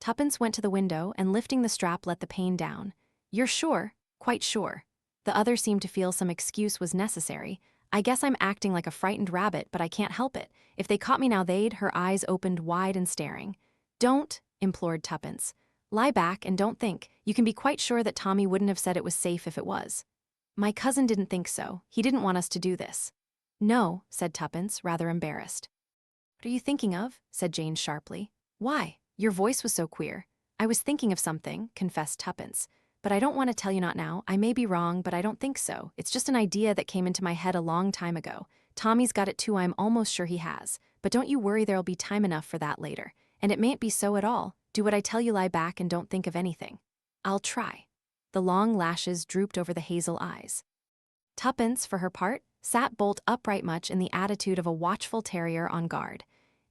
Tuppence went to the window and lifting the strap let the pane down. You're sure? Quite sure. The other seemed to feel some excuse was necessary. I guess I'm acting like a frightened rabbit, but I can't help it. If they caught me now her eyes opened wide and staring. Don't, implored Tuppence. Lie back and don't think. You can be quite sure that Tommy wouldn't have said it was safe if it was. My cousin didn't think so. He didn't want us to do this. No, said Tuppence, rather embarrassed. What are you thinking of? Said Jane sharply. Why? Your voice was so queer. I was thinking of something, confessed Tuppence. But I don't want to tell you not now. I may be wrong, but I don't think so. It's just an idea that came into my head a long time ago. Tommy's got it too, I'm almost sure he has. But don't you worry, there'll be time enough for that later. And it mayn't be so at all. Do what I tell you, lie back and don't think of anything. I'll try. The long lashes drooped over the hazel eyes. Tuppence, for her part, sat bolt upright much in the attitude of a watchful terrier on guard.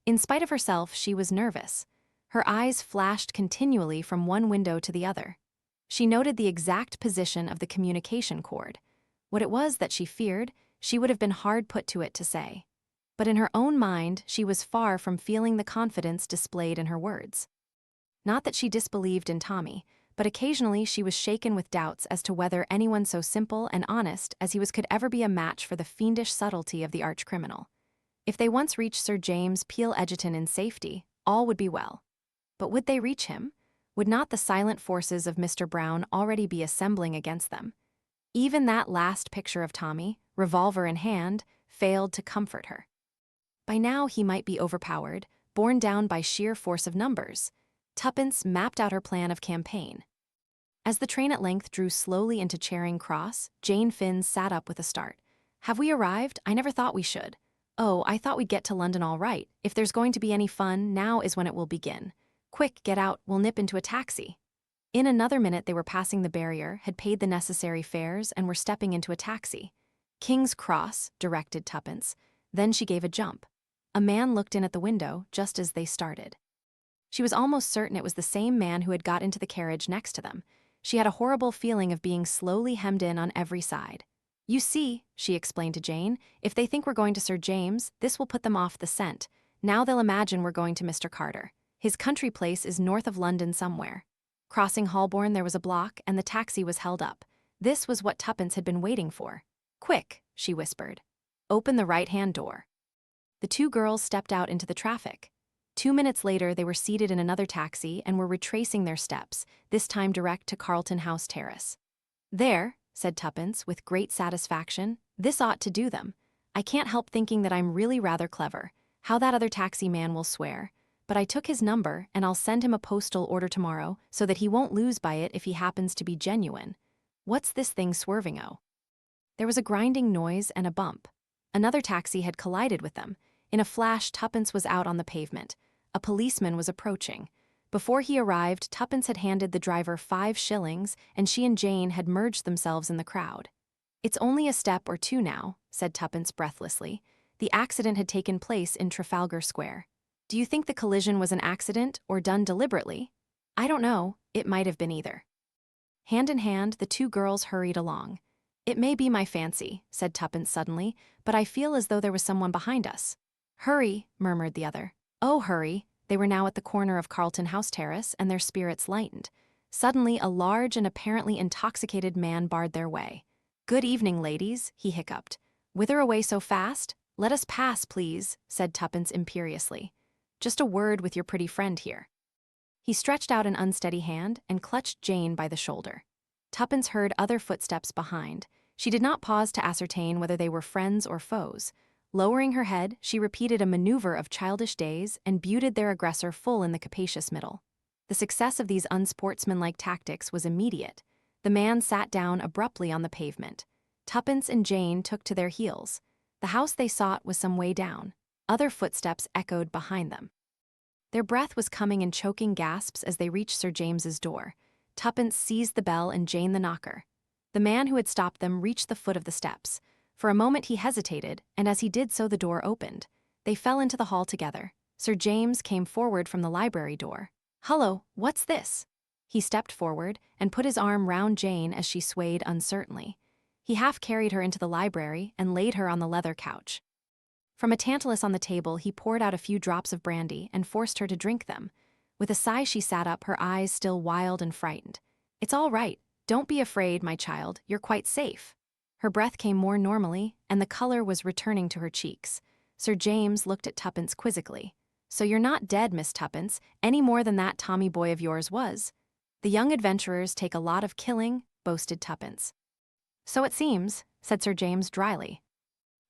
In spite of herself, she was nervous. Her eyes flashed continually from one window to the other. She noted the exact position of the communication cord. What it was that she feared, she would have been hard put to it to say. But in her own mind, she was far from feeling the confidence displayed in her words. Not that she disbelieved in Tommy, but occasionally she was shaken with doubts as to whether anyone so simple and honest as he was could ever be a match for the fiendish subtlety of the arch-criminal. If they once reached Sir James Peel Egerton in safety, all would be well. But would they reach him? Would not the silent forces of Mr. Brown already be assembling against them? Even that last picture of Tommy, revolver in hand, failed to comfort her. By now he might be overpowered, borne down by sheer force of numbers. Tuppence mapped out her plan of campaign. As the train at length drew slowly into Charing Cross, Jane Finn sat up with a start. "Have we arrived? I never thought we should. Oh, I thought we'd get to London all right. If there's going to be any fun, now is when it will begin. Quick, get out, we'll nip into a taxi." In another minute they were passing the barrier, had paid the necessary fares, and were stepping into a taxi. "King's Cross," directed Tuppence. Then she gave a jump. A man looked in at the window just as they started. She was almost certain it was the same man who had got into the carriage next to them. She had a horrible feeling of being slowly hemmed in on every side. "You see," she explained to Jane, "if they think we're going to Sir James, this will put them off the scent. Now they'll imagine we're going to Mr. Carter. His country place is north of London somewhere." Crossing Holborn there was a block, and the taxi was held up. This was what Tuppence had been waiting for. "Quick," she whispered. "Open the right-hand door." The two girls stepped out into the traffic. 2 minutes later they were seated in another taxi and were retracing their steps, this time direct to Carlton House Terrace. "There," said Tuppence with great satisfaction, "this ought to do them. I can't help thinking that I'm really rather clever. How that other taxi man will swear. But I took his number, and I'll send him a postal order tomorrow so that he won't lose by it if he happens to be genuine. What's this thing swerving, oh?" There was a grinding noise and a bump. Another taxi had collided with them. In a flash, Tuppence was out on the pavement. A policeman was approaching. Before he arrived, Tuppence had handed the driver 5 shillings, and she and Jane had merged themselves in the crowd. "It's only a step or two now," said Tuppence breathlessly. The accident had taken place in Trafalgar Square. "Do you think the collision was an accident or done deliberately?" "I don't know. It might have been either." Hand in hand, the two girls hurried along. "It may be my fancy," said Tuppence suddenly, "but I feel as though there was someone behind us." "Hurry," murmured the other. "Oh, hurry." They were now at the corner of Carlton House Terrace, and their spirits lightened. Suddenly, a large and apparently intoxicated man barred their way. "Good evening, ladies," he hiccuped. "Whither away so fast? Let us pass, please," said Tuppence imperiously. "Just a word with your pretty friend here." He stretched out an unsteady hand and clutched Jane by the shoulder. Tuppence heard other footsteps behind. She did not pause to ascertain whether they were friends or foes. Lowering her head, she repeated a maneuver of childish days and buted their aggressor full in the capacious middle. The success of these unsportsmanlike tactics was immediate. The man sat down abruptly on the pavement. Tuppence and Jane took to their heels. The house they sought was some way down. Other footsteps echoed behind them. Their breath was coming in choking gasps as they reached Sir James's door. Tuppence seized the bell and Jane the knocker. The man who had stopped them reached the foot of the steps. For a moment he hesitated, and as he did so the door opened. They fell into the hall together. Sir James came forward from the library door. "Hullo, what's this?" He stepped forward and put his arm round Jane as she swayed uncertainly. He half carried her into the library and laid her on the leather couch. From a tantalus on the table he poured out a few drops of brandy and forced her to drink them. With a sigh she sat up, her eyes still wild and frightened. "It's all right. Don't be afraid, my child. You're quite safe." Her breath came more normally, and the color was returning to her cheeks. Sir James looked at Tuppence quizzically. "So you're not dead, Miss Tuppence, any more than that Tommy boy of yours was." "The young adventurers take a lot of killing," boasted Tuppence. "So it seems," said Sir James dryly.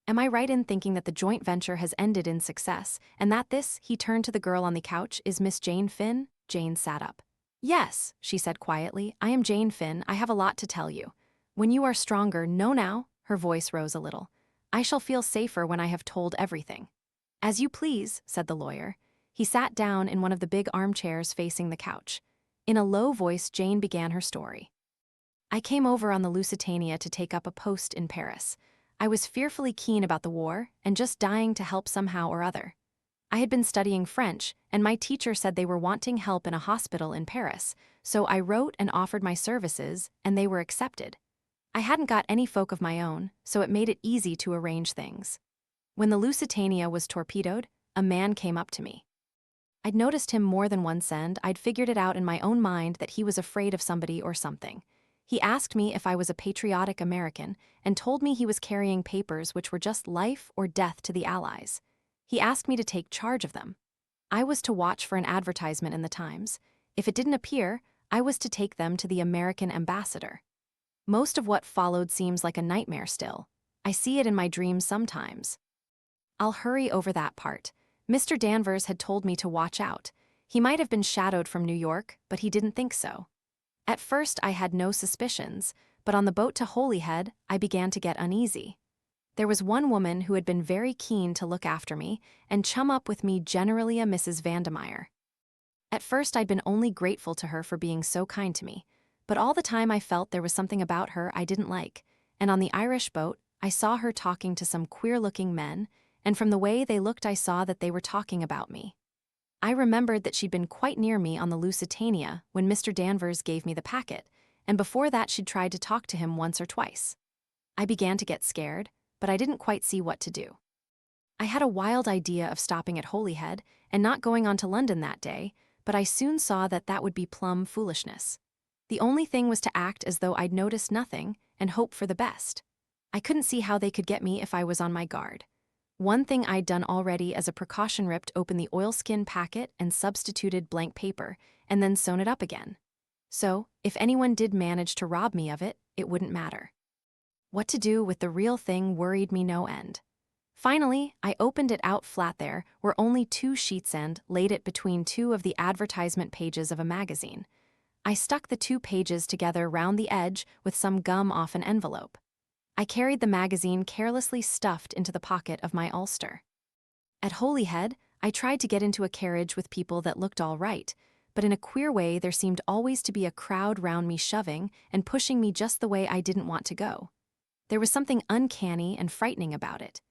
"Am I right in thinking that the joint venture has ended in success, and that this," he turned to the girl on the couch, "is Miss Jane Finn?" Jane sat up. "Yes," she said quietly, "I am Jane Finn. I have a lot to tell you. When you are stronger, no now," her voice rose a little. "I shall feel safer when I have told everything." "As you please," said the lawyer. He sat down in one of the big armchairs facing the couch. In a low voice Jane began her story. "I came over on the Lusitania to take up a post in Paris. I was fearfully keen about the war and just dying to help somehow or other. I had been studying French, and my teacher said they were wanting help in a hospital in Paris, so I wrote and offered my services, and they were accepted. I hadn't got any folk of my own, so it made it easy to arrange things." When the Lusitania was torpedoed, a man came up to me. I'd noticed him more than once and I'd figured it out in my own mind that he was afraid of somebody or something. He asked me if I was a patriotic American and told me he was carrying papers which were just life or death to the Allies. He asked me to take charge of them. I was to watch for an advertisement in the Times. If it didn't appear, I was to take them to the American ambassador. Most of what followed seems like a nightmare still. I see it in my dreams sometimes. I'll hurry over that part. Mr. Danvers had told me to watch out. He might have been shadowed from New York, but he didn't think so. At first, I had no suspicions, but on the boat to Holyhead, I began to get uneasy. There was one woman who had been very keen to look after me and chum up with me, generally a Mrs. Vandemeyer. At first, I'd been only grateful to her for being so kind to me, but all the time I felt there was something about her I didn't like, and on the Irish boat, I saw her talking to some queer-looking men, and from the way they looked I saw that they were talking about me. I remembered that she'd been quite near me on the Lusitania when Mr. Danvers gave me the packet, and before that she'd tried to talk to him once or twice. I began to get scared, but I didn't quite see what to do. I had a wild idea of stopping at Holyhead and not going on to London that day, but I soon saw that that would be plumb foolishness. The only thing was to act as though I'd noticed nothing and hope for the best. I couldn't see how they could get me if I was on my guard. One thing I'd done already as a precaution: ripped open the oilskin packet and substituted blank paper, and then sewn it up again. So, if anyone did manage to rob me of it, it wouldn't matter. What to do with the real thing worried me no end. Finally, I opened it out flat. There were only 2 sheets and laid it between 2 of the advertisement pages of a magazine. I stuck the 2 pages together round the edge with some gum off an envelope. I carried the magazine carelessly stuffed into the pocket of my ulster. At Holyhead, I tried to get into a carriage with people that looked all right, but in a queer way there seemed always to be a crowd round me, shoving and pushing me just the way I didn't want to go. There was something uncanny and frightening about it.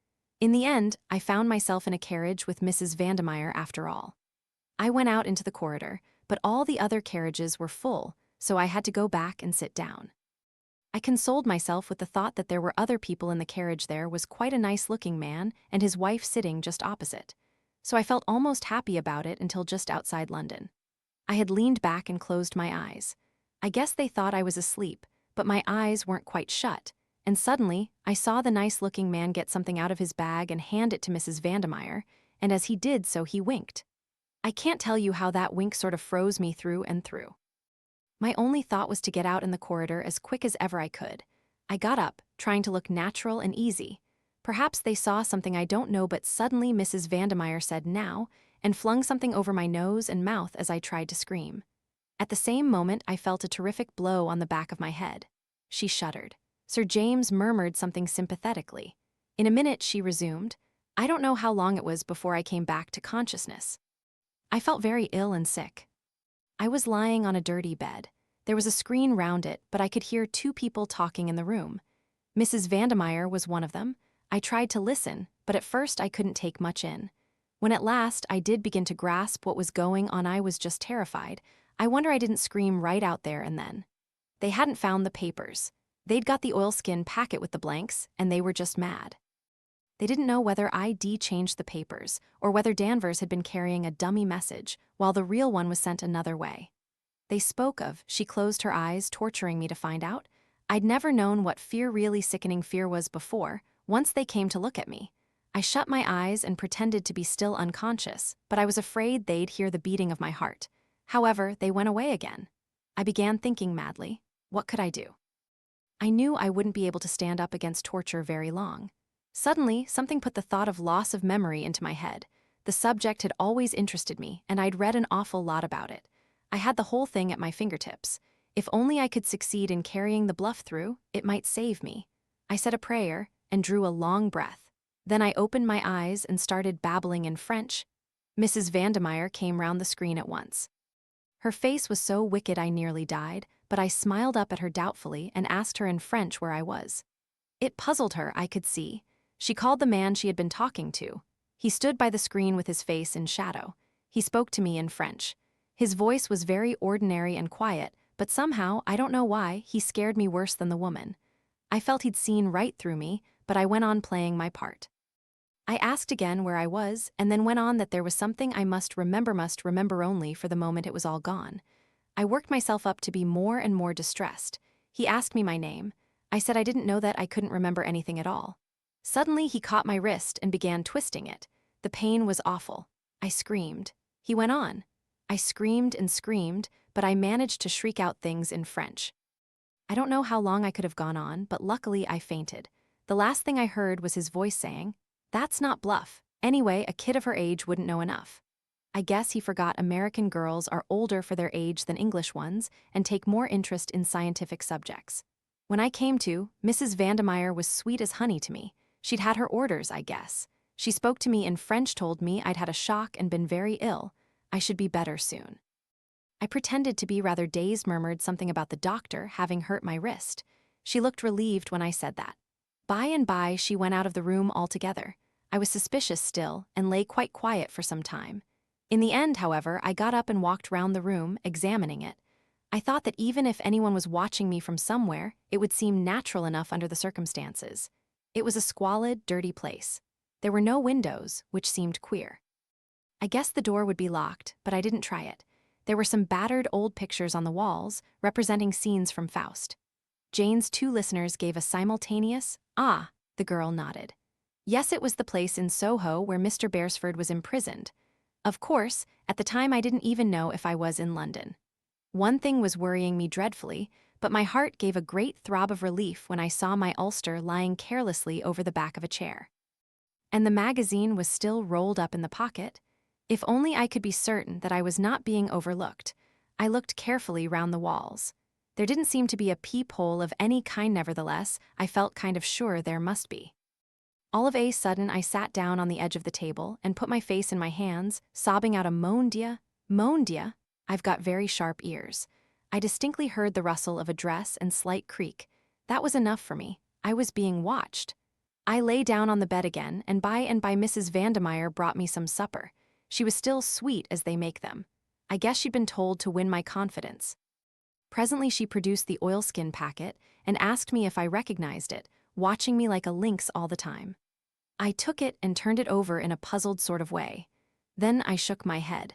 In the end, I found myself in a carriage with Mrs. Vandemeyer after all. I went out into the corridor, but all the other carriages were full, so I had to go back and sit down. I consoled myself with the thought that there were other people in the carriage. There was quite a nice-looking man and his wife sitting just opposite, so I felt almost happy about it until just outside London. I had leaned back and closed my eyes. I guess they thought I was asleep, but my eyes weren't quite shut, and suddenly I saw the nice-looking man get something out of his bag and hand it to Mrs. Vandemeyer, and as he did so he winked. I can't tell you how that wink sort of froze me through and through. My only thought was to get out in the corridor as quick as ever I could. I got up, trying to look natural and easy. Perhaps they saw something I don't know, but suddenly Mrs. Vandemeyer said "now" and flung something over my nose and mouth as I tried to scream. At the same moment I felt a terrific blow on the back of my head. She shuddered. Sir James murmured something sympathetically. In a minute she resumed. I don't know how long it was before I came back to consciousness. I felt very ill and sick. I was lying on a dirty bed. There was a screen round it, but I could hear 2 people talking in the room. Mrs. Vandemeyer was one of them. I tried to listen, but at first I couldn't take much in. When at last I did begin to grasp what was going on, I was just terrified. I wonder I didn't scream right out there and then. They hadn't found the papers. They'd got the oilskin packet with the blanks, and they were just mad. They didn't know whether I'd changed the papers, or whether Danvers had been carrying a dummy message, while the real one was sent another way. They spoke of, she closed her eyes, torturing me to find out. I'd never known what fear, really sickening fear, was before. Once they came to look at me. I shut my eyes and pretended to be still unconscious, but I was afraid they'd hear the beating of my heart. However, they went away again. I began thinking madly, what could I do? I knew I wouldn't be able to stand up against torture very long. Suddenly, something put the thought of loss of memory into my head. The subject had always interested me, and I'd read an awful lot about it. I had the whole thing at my fingertips. If only I could succeed in carrying the bluff through, it might save me. I said a prayer and drew a long breath. Then I opened my eyes and started babbling in French. Mrs. Vandemeyer came round the screen at once. Her face was so wicked I nearly died, but I smiled up at her doubtfully and asked her in French where I was. It puzzled her, I could see. She called the man she had been talking to. He stood by the screen with his face in shadow. He spoke to me in French. His voice was very ordinary and quiet, but somehow, I don't know why, he scared me worse than the woman. I felt he'd seen right through me, but I went on playing my part. I asked again where I was, and then went on that there was something I must remember only for the moment it was all gone. I worked myself up to be more and more distressed. He asked me my name. I said I didn't know that I couldn't remember anything at all. Suddenly he caught my wrist and began twisting it. The pain was awful. I screamed. He went on. I screamed and screamed, but I managed to shriek out things in French. I don't know how long I could have gone on, but luckily I fainted. The last thing I heard was his voice saying, "That's not bluff. Anyway, a kid of her age wouldn't know enough." I guess he forgot American girls are older for their age than English ones and take more interest in scientific subjects. When I came to, Mrs. Vandemeyer was sweet as honey to me. She'd had her orders, I guess. She spoke to me in French, told me I'd had a shock and been very ill. I should be better soon. I pretended to be rather dazed, murmured something about the doctor having hurt my wrist. She looked relieved when I said that. By and by, she went out of the room altogether. I was suspicious still and lay quite quiet for some time. In the end, however, I got up and walked round the room, examining it. I thought that even if anyone was watching me from somewhere, it would seem natural enough under the circumstances. It was a squalid, dirty place. There were no windows, which seemed queer. I guessed the door would be locked, but I didn't try it. There were some battered old pictures on the walls, representing scenes from Faust. Jane's two listeners gave a simultaneous, "Ah," the girl nodded. Yes, it was the place in Soho where Mr. Beresford was imprisoned. Of course, at the time I didn't even know if I was in London. One thing was worrying me dreadfully, but my heart gave a great throb of relief when I saw my ulster lying carelessly over the back of a chair. And the magazine was still rolled up in the pocket. If only I could be certain that I was not being overlooked. I looked carefully round the walls. There didn't seem to be a peephole of any kind. Nevertheless, I felt kind of sure there must be. All of a sudden, I sat down on the edge of the table and put my face in my hands, sobbing out a "Mon Dieu, mon Dieu." I've got very sharp ears. I distinctly heard the rustle of a dress and slight creak. That was enough for me. I was being watched. I lay down on the bed again, and by Mrs. Vandemeyer brought me some supper. She was still sweet as they make them. I guess she'd been told to win my confidence. Presently she produced the oilskin packet and asked me if I recognized it, watching me like a lynx all the time. I took it and turned it over in a puzzled sort of way. Then I shook my head.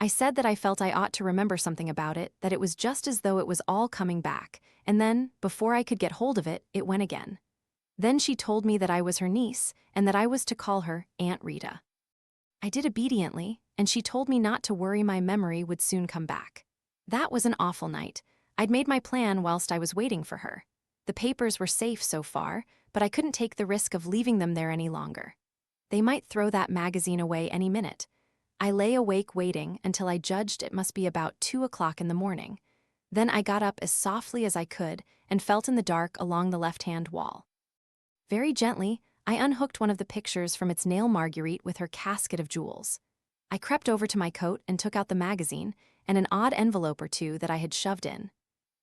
I said that I felt I ought to remember something about it, that it was just as though it was all coming back, and then, before I could get hold of it, it went again. Then she told me that I was her niece and that I was to call her Aunt Rita. I did obediently, and she told me not to worry, my memory would soon come back. That was an awful night. I'd made my plan whilst I was waiting for her. The papers were safe so far, but I couldn't take the risk of leaving them there any longer. They might throw that magazine away any minute. I lay awake waiting until I judged it must be about 2 o'clock in the morning. Then I got up as softly as I could and felt in the dark along the left-hand wall. Very gently, I unhooked one of the pictures from its nail marguerite with her casket of jewels. I crept over to my coat and took out the magazine and an odd envelope or two that I had shoved in.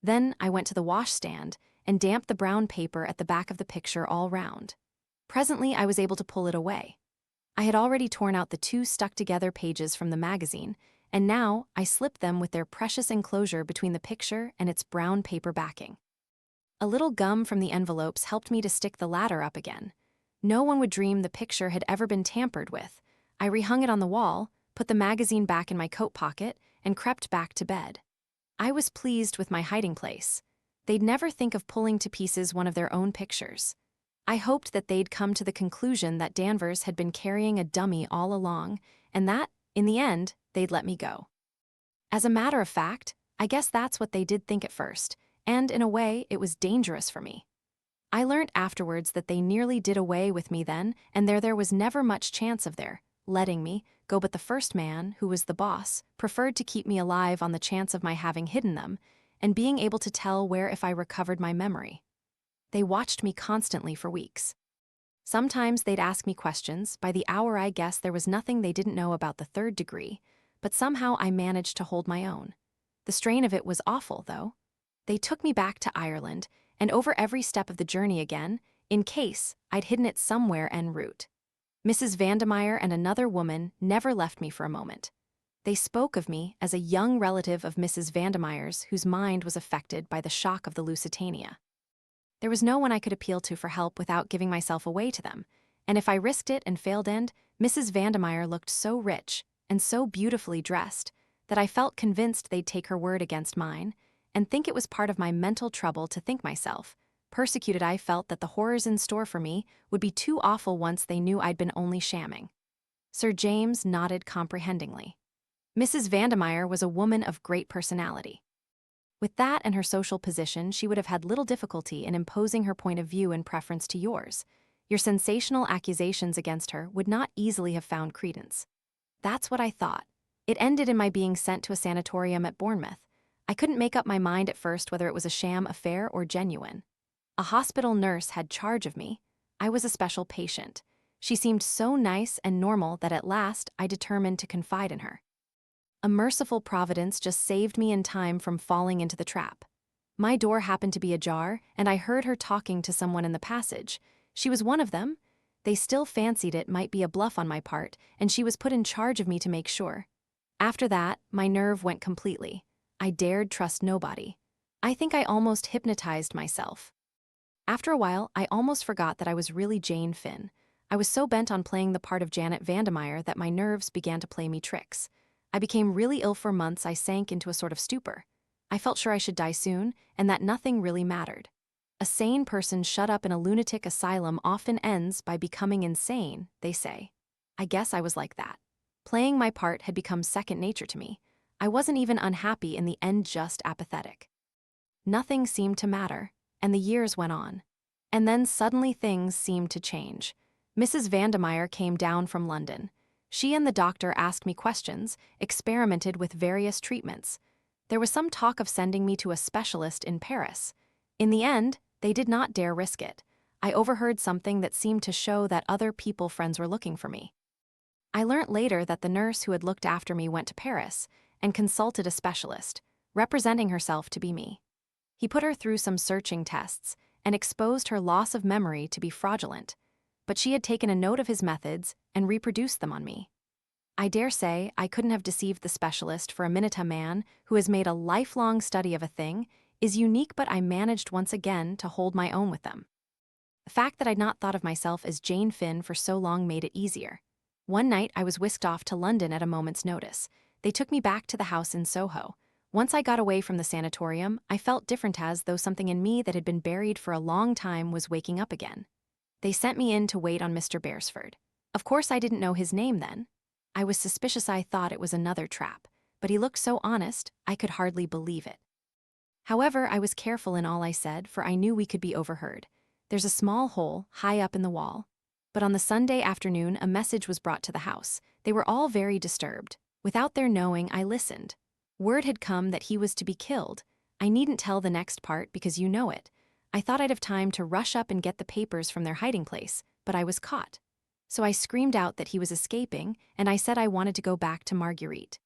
Then I went to the washstand and damped the brown paper at the back of the picture all round. Presently I was able to pull it away. I had already torn out the 2 stuck-together pages from the magazine, and now I slipped them with their precious enclosure between the picture and its brown paper backing. A little gum from the envelopes helped me to stick the latter up again. No one would dream the picture had ever been tampered with. I rehung it on the wall, put the magazine back in my coat pocket, and crept back to bed. I was pleased with my hiding place. They'd never think of pulling to pieces one of their own pictures. I hoped that they'd come to the conclusion that Danvers had been carrying a dummy all along, and that, in the end, they'd let me go. As a matter of fact, I guess that's what they did think at first, and in a way, it was dangerous for me. I learnt afterwards that they nearly did away with me then, and there was never much chance of their letting me go, but the first man, who was the boss, preferred to keep me alive on the chance of my having hidden them, and being able to tell where if I recovered my memory. They watched me constantly for weeks. Sometimes they'd ask me questions. By the hour I guessed there was nothing they didn't know about the 3rd degree, but somehow I managed to hold my own. The strain of it was awful, though. They took me back to Ireland, and over every step of the journey again, in case I'd hidden it somewhere en route. Mrs. Vandemeyer and another woman never left me for a moment. They spoke of me as a young relative of Mrs. Vandemeyer's whose mind was affected by the shock of the Lusitania. There was no one I could appeal to for help without giving myself away to them, And if I risked it and failed Mrs. Vandermeyer looked so rich and so beautifully dressed that I felt convinced they'd take her word against mine and think it was part of my mental trouble to think myself persecuted. I felt that the horrors in store for me would be too awful once they knew I'd been only shamming. Sir James nodded comprehendingly. Mrs. Vandermeyer was a woman of great personality. With that and her social position, she would have had little difficulty in imposing her point of view in preference to yours. Your sensational accusations against her would not easily have found credence. That's what I thought. It ended in my being sent to a sanatorium at Bournemouth. I couldn't make up my mind at first whether it was a sham affair or genuine. A hospital nurse had charge of me. I was a special patient. She seemed so nice and normal that at last I determined to confide in her. A merciful providence just saved me in time from falling into the trap. My door happened to be ajar, and I heard her talking to someone in the passage. She was one of them. They still fancied it might be a bluff on my part, and she was put in charge of me to make sure. After that, my nerve went completely. I dared trust nobody. I think I almost hypnotized myself. After a while, I almost forgot that I was really Jane Finn. I was so bent on playing the part of Janet Vandermeyer that my nerves began to play me tricks. I became really ill for months. I sank into a sort of stupor. I felt sure I should die soon, and that nothing really mattered. A sane person shut up in a lunatic asylum often ends by becoming insane, they say. I guess I was like that. Playing my part had become second nature to me. I wasn't even unhappy in the end, just apathetic. Nothing seemed to matter, and the years went on. And then suddenly things seemed to change. Mrs. Vandermeyer came down from London. She and the doctor asked me questions, experimented with various treatments. There was some talk of sending me to a specialist in Paris. In the end, they did not dare risk it. I overheard something that seemed to show that other friends were looking for me. I learnt later that the nurse who had looked after me went to Paris and consulted a specialist, representing herself to be me. He put her through some searching tests and exposed her loss of memory to be fraudulent, but she had taken a note of his methods and reproduced them on me. I dare say I couldn't have deceived the specialist for a minute. A man who has made a lifelong study of a thing is unique, but I managed once again to hold my own with them. The fact that I'd not thought of myself as Jane Finn for so long made it easier. One night I was whisked off to London at a moment's notice. They took me back to the house in Soho. Once I got away from the sanatorium, I felt different, as though something in me that had been buried for a long time was waking up again. They sent me in to wait on Mr. Beresford. Of course I didn't know his name then. I was suspicious. I thought it was another trap, but he looked so honest, I could hardly believe it. However, I was careful in all I said, for I knew we could be overheard. There's a small hole high up in the wall. But on the Sunday afternoon, a message was brought to the house. They were all very disturbed. Without their knowing, I listened. Word had come that he was to be killed. I needn't tell the next part because you know it. I thought I'd have time to rush up and get the papers from their hiding place, but I was caught. So I screamed out that he was escaping, and I said I wanted to go back to Marguerite.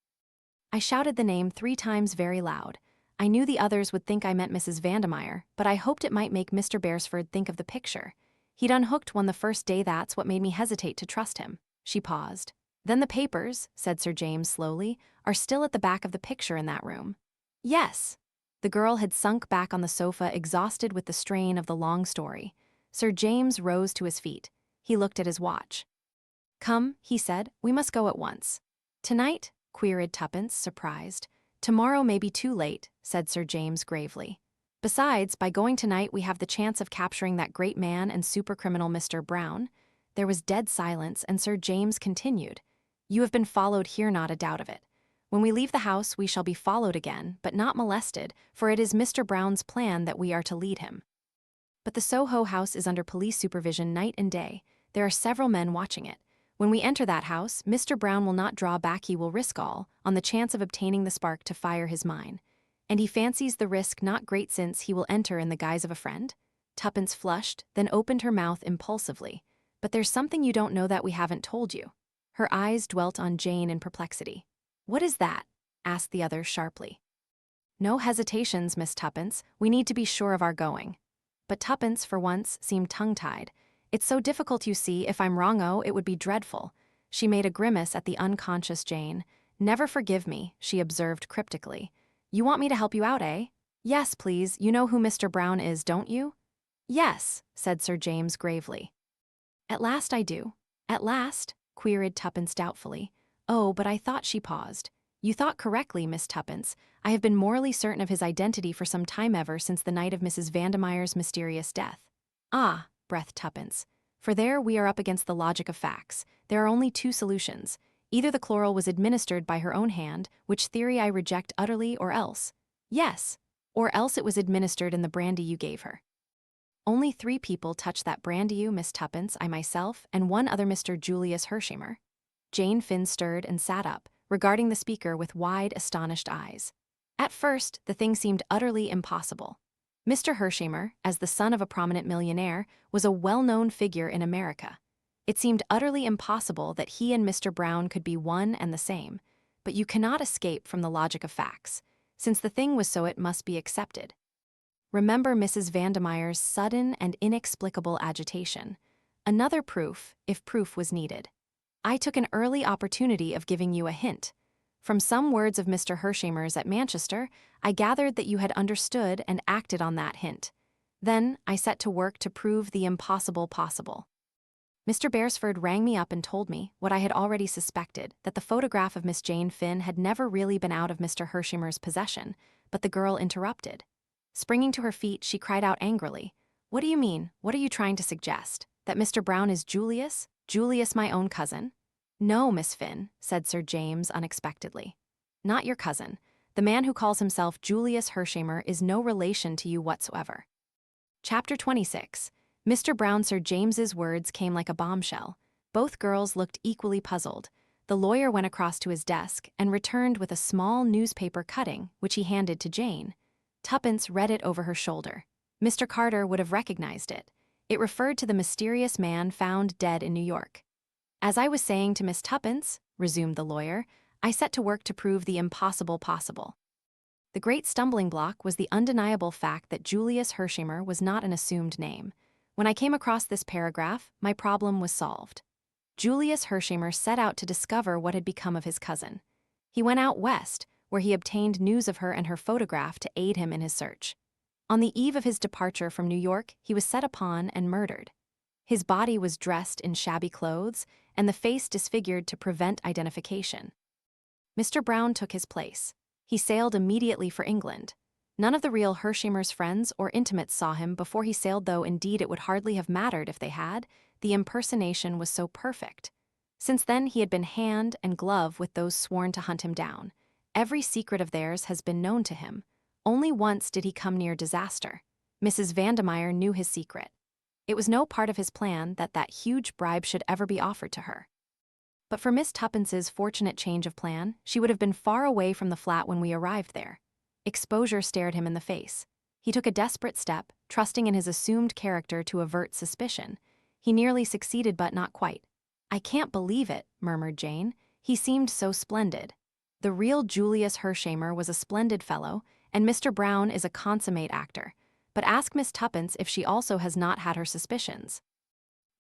I shouted the name 3 times very loud. I knew the others would think I meant Mrs. Vandermeyer, but I hoped it might make Mr. Beresford think of the picture. He'd unhooked one the first day. That's what made me hesitate to trust him. She paused. Then the papers, said Sir James slowly, are still at the back of the picture in that room. Yes. The girl had sunk back on the sofa, exhausted with the strain of the long story. Sir James rose to his feet. He looked at his watch. Come, he said, we must go at once. Tonight? Queried Tuppence, surprised. Tomorrow may be too late, said Sir James gravely. Besides, by going tonight we have the chance of capturing that great man and supercriminal Mr. Brown. There was dead silence, and Sir James continued. You have been followed here, not a doubt of it. When we leave the house we shall be followed again, but not molested, for it is Mr. Brown's plan that we are to lead him. But the Soho house is under police supervision night and day. There are several men watching it. When we enter that house, Mr. Brown will not draw back. He will risk all, on the chance of obtaining the spark to fire his mine. And he fancies the risk not great, since he will enter in the guise of a friend? Tuppence flushed, then opened her mouth impulsively. But there's something you don't know that we haven't told you. Her eyes dwelt on Jane in perplexity. What is that? Asked the other sharply. No hesitations, Miss Tuppence. We need to be sure of our going. But Tuppence, for once, seemed tongue-tied. It's so difficult, you see. If I'm wrong, oh, it would be dreadful. She made a grimace at the unconscious Jane. Never forgive me, she observed cryptically. You want me to help you out, eh? Yes, please. You know who Mr. Brown is, don't you? Yes, said Sir James gravely. At last I do. At last? Queried Tuppence doubtfully. Oh, but I thought she paused. You thought correctly, Miss Tuppence. I have been morally certain of his identity for some time ever since the night of Mrs. Vandemeyer's mysterious death. Ah, breathed Tuppence. For there we are up against the logic of facts. There are only two solutions. Either the chloral was administered by her own hand, which theory I reject utterly, or else. Yes. Or else it was administered in the brandy you gave her. Only 3 people touched that brandy, you, Miss Tuppence, I myself, and one other Mr. Julius Hershemer. Jane Finn stirred and sat up, regarding the speaker with wide, astonished eyes. At first, the thing seemed utterly impossible. Mr. Hershemer, as the son of a prominent millionaire, was a well-known figure in America. It seemed utterly impossible that he and Mr. Brown could be one and the same, but you cannot escape from the logic of facts. Since the thing was so, it must be accepted. Remember Mrs. Vandemeyer's sudden and inexplicable agitation. Another proof, if proof was needed. I took an early opportunity of giving you a hint. From some words of Mr. Hershemer's at Manchester, I gathered that you had understood and acted on that hint. Then I set to work to prove the impossible possible. Mr. Beresford rang me up and told me, what I had already suspected, that the photograph of Miss Jane Finn had never really been out of Mr. Hershemer's possession, but the girl interrupted. Springing to her feet, she cried out angrily, "What do you mean? What are you trying to suggest? That Mr. Brown is Julius? Julius, my own cousin?" "No, Miss Finn," said Sir James unexpectedly. "Not your cousin. The man who calls himself Julius Hershemer is no relation to you whatsoever." Chapter 26. Mr. Brown. Sir James's words came like a bombshell. Both girls looked equally puzzled. The lawyer went across to his desk and returned with a small newspaper cutting, which he handed to Jane. Tuppence read it over her shoulder. Mr. Carter would have recognized it. It referred to the mysterious man found dead in New York. "As I was saying to Miss Tuppence," resumed the lawyer, "I set to work to prove the impossible possible. The great stumbling block was the undeniable fact that Julius Hershemer was not an assumed name. When I came across this paragraph, my problem was solved. Julius Hershemer set out to discover what had become of his cousin. He went out west, where he obtained news of her and her photograph to aid him in his search. On the eve of his departure from New York, he was set upon and murdered. His body was dressed in shabby clothes, and the face disfigured to prevent identification. Mr. Brown took his place. He sailed immediately for England. None of the real Hershemer's friends or intimates saw him before he sailed, though indeed it would hardly have mattered if they had. The impersonation was so perfect. Since then he had been hand and glove with those sworn to hunt him down. Every secret of theirs has been known to him. Only once did he come near disaster. Mrs. Vandemeyer knew his secret. It was no part of his plan that that huge bribe should ever be offered to her. But for Miss Tuppence's fortunate change of plan, she would have been far away from the flat when we arrived there. Exposure stared him in the face. He took a desperate step, trusting in his assumed character to avert suspicion. He nearly succeeded, but not quite. "I can't believe it," murmured Jane. "He seemed so splendid." The real Julius Hershemer was a splendid fellow, and Mr. Brown is a consummate actor. But ask Miss Tuppence if she also has not had her suspicions.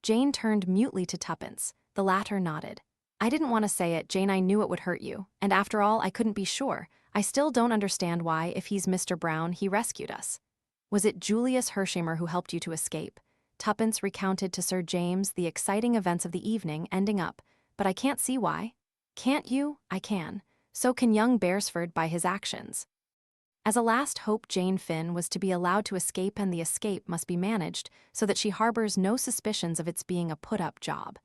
Jane turned mutely to Tuppence. The latter nodded. "I didn't want to say it, Jane. I knew it would hurt you, and after all, I couldn't be sure. I still don't understand why, if he's Mr. Brown, he rescued us." "Was it Julius Hershemer who helped you to escape?" Tuppence recounted to Sir James the exciting events of the evening, ending up, "But I can't see why." "Can't you? I can. So can young Beresford by his actions." As a last hope, Jane Finn was to be allowed to escape, and the escape must be managed so that she harbors no suspicions of its being a put-up job.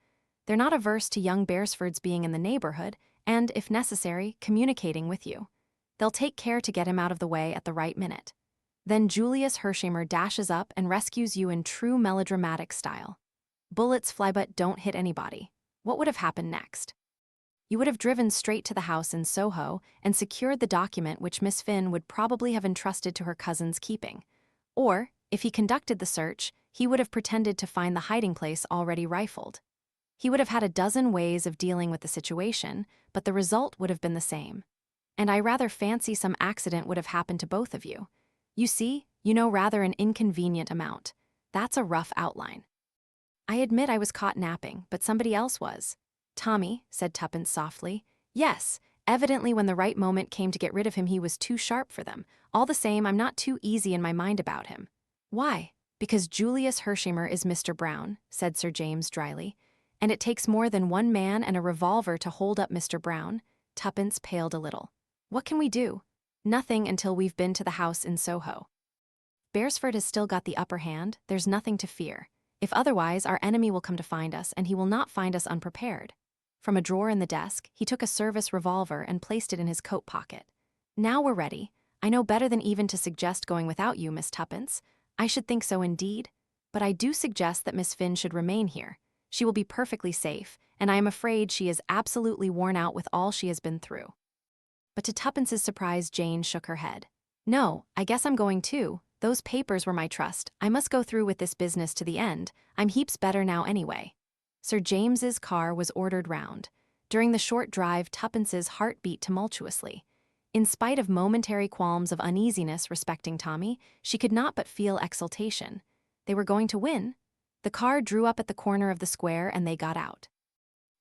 They're not averse to young Beresford's being in the neighborhood and, if necessary, communicating with you. They'll take care to get him out of the way at the right minute. Then Julius Hershemer dashes up and rescues you in true melodramatic style. Bullets fly but don't hit anybody. What would have happened next? You would have driven straight to the house in Soho and secured the document which Miss Finn would probably have entrusted to her cousin's keeping. Or, if he conducted the search, he would have pretended to find the hiding place already rifled. He would have had a dozen ways of dealing with the situation, but the result would have been the same. And I rather fancy some accident would have happened to both of you. You see, you know rather an inconvenient amount. That's a rough outline. I admit I was caught napping, but somebody else was. "Tommy," said Tuppence softly. "Yes, evidently when the right moment came to get rid of him he was too sharp for them. All the same, I'm not too easy in my mind about him." "Why?" Because Julius Hershimer is Mr. Brown, said Sir James dryly, and it takes more than one man and a revolver to hold up Mr. Brown. Tuppence paled a little. What can we do? Nothing until we've been to the house in Soho. Beresford has still got the upper hand, there's nothing to fear. If otherwise, our enemy will come to find us, and he will not find us unprepared. From a drawer in the desk, he took a service revolver and placed it in his coat pocket. Now we're ready. I know better than even to suggest going without you, Miss Tuppence. I should think so indeed. But I do suggest that Miss Finn should remain here. She will be perfectly safe, and I am afraid she is absolutely worn out with all she has been through. But to Tuppence's surprise, Jane shook her head. No, I guess I'm going too. Those papers were my trust. I must go through with this business to the end. I'm heaps better now anyway. Sir James's car was ordered round. During the short drive, Tuppence's heart beat tumultuously. In spite of momentary qualms of uneasiness respecting Tommy, she could not but feel exultation. They were going to win. The car drew up at the corner of the square and they got out.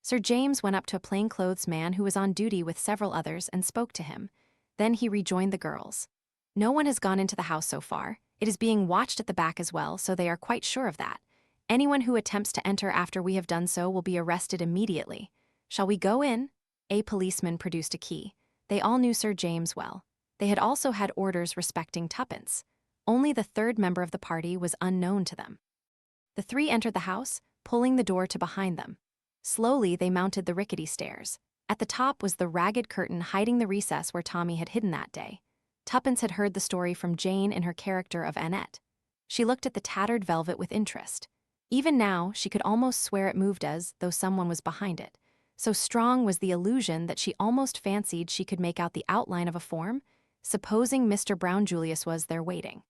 Sir James went up to a plainclothes man who was on duty with several others and spoke to him. Then he rejoined the girls. No one has gone into the house so far. It is being watched at the back as well, so they are quite sure of that. Anyone who attempts to enter after we have done so will be arrested immediately. Shall we go in? A policeman produced a key. They all knew Sir James well. They had also had orders respecting Tuppence. Only the third member of the party was unknown to them. The three entered the house, pulling the door to behind them. Slowly they mounted the rickety stairs. At the top was the ragged curtain hiding the recess where Tommy had hidden that day. Tuppence had heard the story from Jane in her character of Annette. She looked at the tattered velvet with interest. Even now, she could almost swear it moved as though someone was behind it. So strong was the illusion that she almost fancied she could make out the outline of a form, supposing Mr. Brown Julius was there waiting.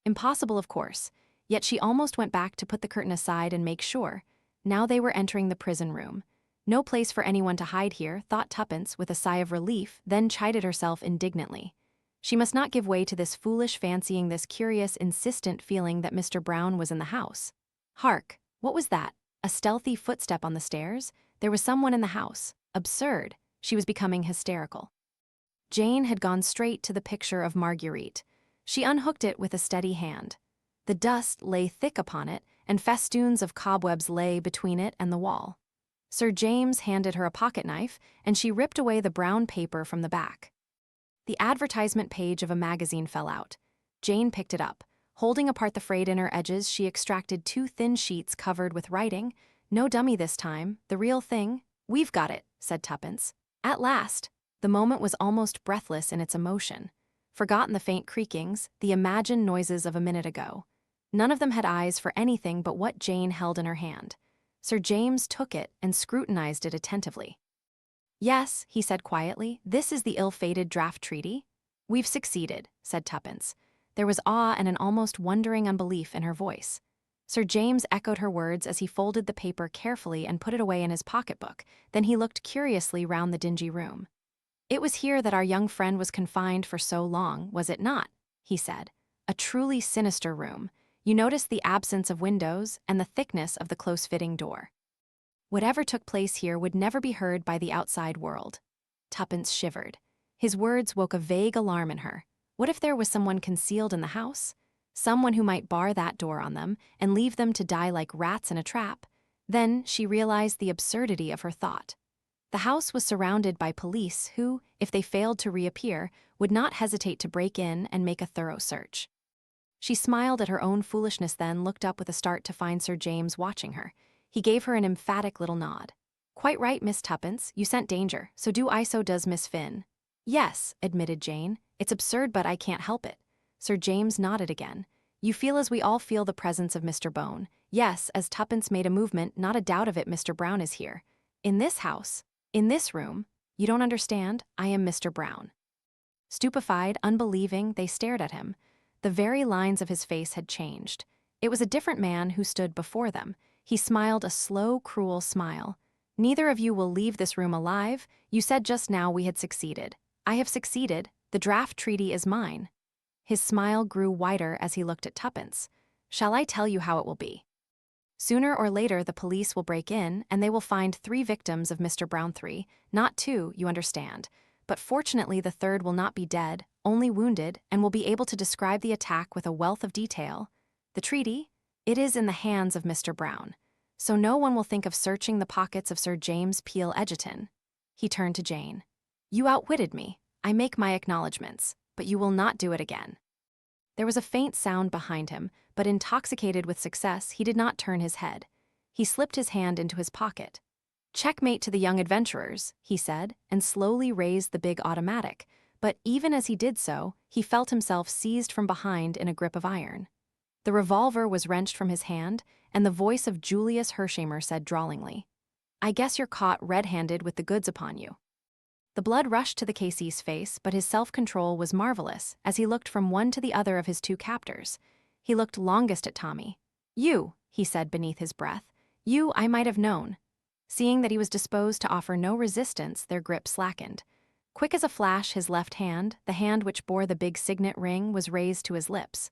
Impossible, of course, yet she almost went back to put the curtain aside and make sure. Now they were entering the prison room. No place for anyone to hide here, thought Tuppence with a sigh of relief, then chided herself indignantly. She must not give way to this foolish fancying, this curious, insistent feeling that Mr. Brown was in the house. Hark! What was that? A stealthy footstep on the stairs? There was someone in the house. Absurd. She was becoming hysterical. Jane had gone straight to the picture of Marguerite. She unhooked it with a steady hand. The dust lay thick upon it, and festoons of cobwebs lay between it and the wall. Sir James handed her a pocket knife, and she ripped away the brown paper from the back. The advertisement page of a magazine fell out. Jane picked it up. Holding apart the frayed inner edges, she extracted 2 thin sheets covered with writing. No dummy this time, the real thing. We've got it, said Tuppence. At last. The moment was almost breathless in its emotion. Forgotten the faint creakings, the imagined noises of a minute ago. None of them had eyes for anything but what Jane held in her hand. Sir James took it and scrutinized it attentively. Yes, he said quietly, this is the ill-fated draft treaty. We've succeeded, said Tuppence. There was awe and an almost wondering unbelief in her voice. Sir James echoed her words as he folded the paper carefully and put it away in his pocketbook. Then he looked curiously round the dingy room. It was here that our young friend was confined for so long, was it not? He said. A truly sinister room. You noticed the absence of windows and the thickness of the close-fitting door. Whatever took place here would never be heard by the outside world. Tuppence shivered. His words woke a vague alarm in her. What if there was someone concealed in the house? Someone who might bar that door on them and leave them to die like rats in a trap? Then she realized the absurdity of her thought. The house was surrounded by police who, if they failed to reappear, would not hesitate to break in and make a thorough search. She smiled at her own foolishness, then looked up with a start to find Sir James watching her. He gave her an emphatic little nod. Quite right, Miss Tuppence. You scent danger. So do I, so does Miss Finn. Yes, admitted Jane. It's absurd, but I can't help it. Sir James nodded again. You feel as we all feel the presence of Mr. Bone. Yes, as Tuppence made a movement, not a doubt of it, Mr. Brown is here. In this house. In this room. You don't understand. I am Mr. Brown. Stupefied, unbelieving, they stared at him. The very lines of his face had changed. It was a different man who stood before them. He smiled a slow, cruel smile. Neither of you will leave this room alive. You said just now we had succeeded. I have succeeded. The draft treaty is mine. His smile grew wider as he looked at Tuppence. Shall I tell you how it will be? Sooner or later the police will break in, and they will find 3 victims of Mr. Brown, 3, not 2, you understand. But fortunately the third will not be dead, only wounded, and will be able to describe the attack with a wealth of detail. The treaty? It is in the hands of Mr. Brown, so no one will think of searching the pockets of Sir James Peel Egerton. He turned to Jane. You outwitted me. I make my acknowledgments, but you will not do it again. There was a faint sound behind him, but intoxicated with success, he did not turn his head. He slipped his hand into his pocket. Checkmate to the young adventurers, he said, and slowly raised the big automatic, but even as he did so, he felt himself seized from behind in a grip of iron. The revolver was wrenched from his hand, and the voice of Julius Hershamer said drawlingly, I guess you're caught red-handed with the goods upon you. The blood rushed to the K.C.'s face, but his self-control was marvelous as he looked from one to the other of his two captors. He looked longest at Tommy. You, he said beneath his breath, you I might have known. Seeing that he was disposed to offer no resistance, their grip slackened. Quick as a flash, his left hand, the hand which bore the big signet ring, was raised to his lips.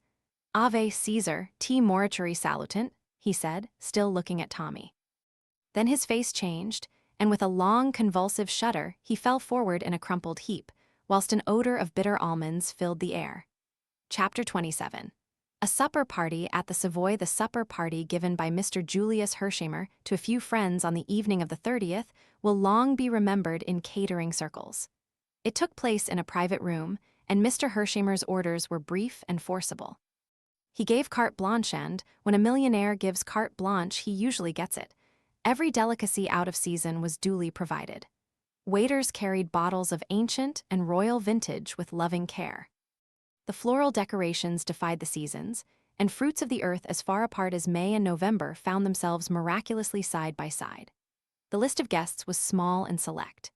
Ave Caesar, te mortuary salutant, he said, still looking at Tommy. Then his face changed, and with a long convulsive shudder, he fell forward in a crumpled heap, whilst an odor of bitter almonds filled the air. Chapter 27. A supper party at the Savoy. The supper party given by Mr. Julius Hershamer to a few friends on the evening of the 30th will long be remembered in catering circles. It took place in a private room, and Mr. Hershamer's orders were brief and forcible. He gave carte blanche, and when a millionaire gives carte blanche, he usually gets it. Every delicacy out of season was duly provided. Waiters carried bottles of ancient and royal vintage with loving care. The floral decorations defied the seasons, and fruits of the earth as far apart as May and November found themselves miraculously side by side. The list of guests was small and select.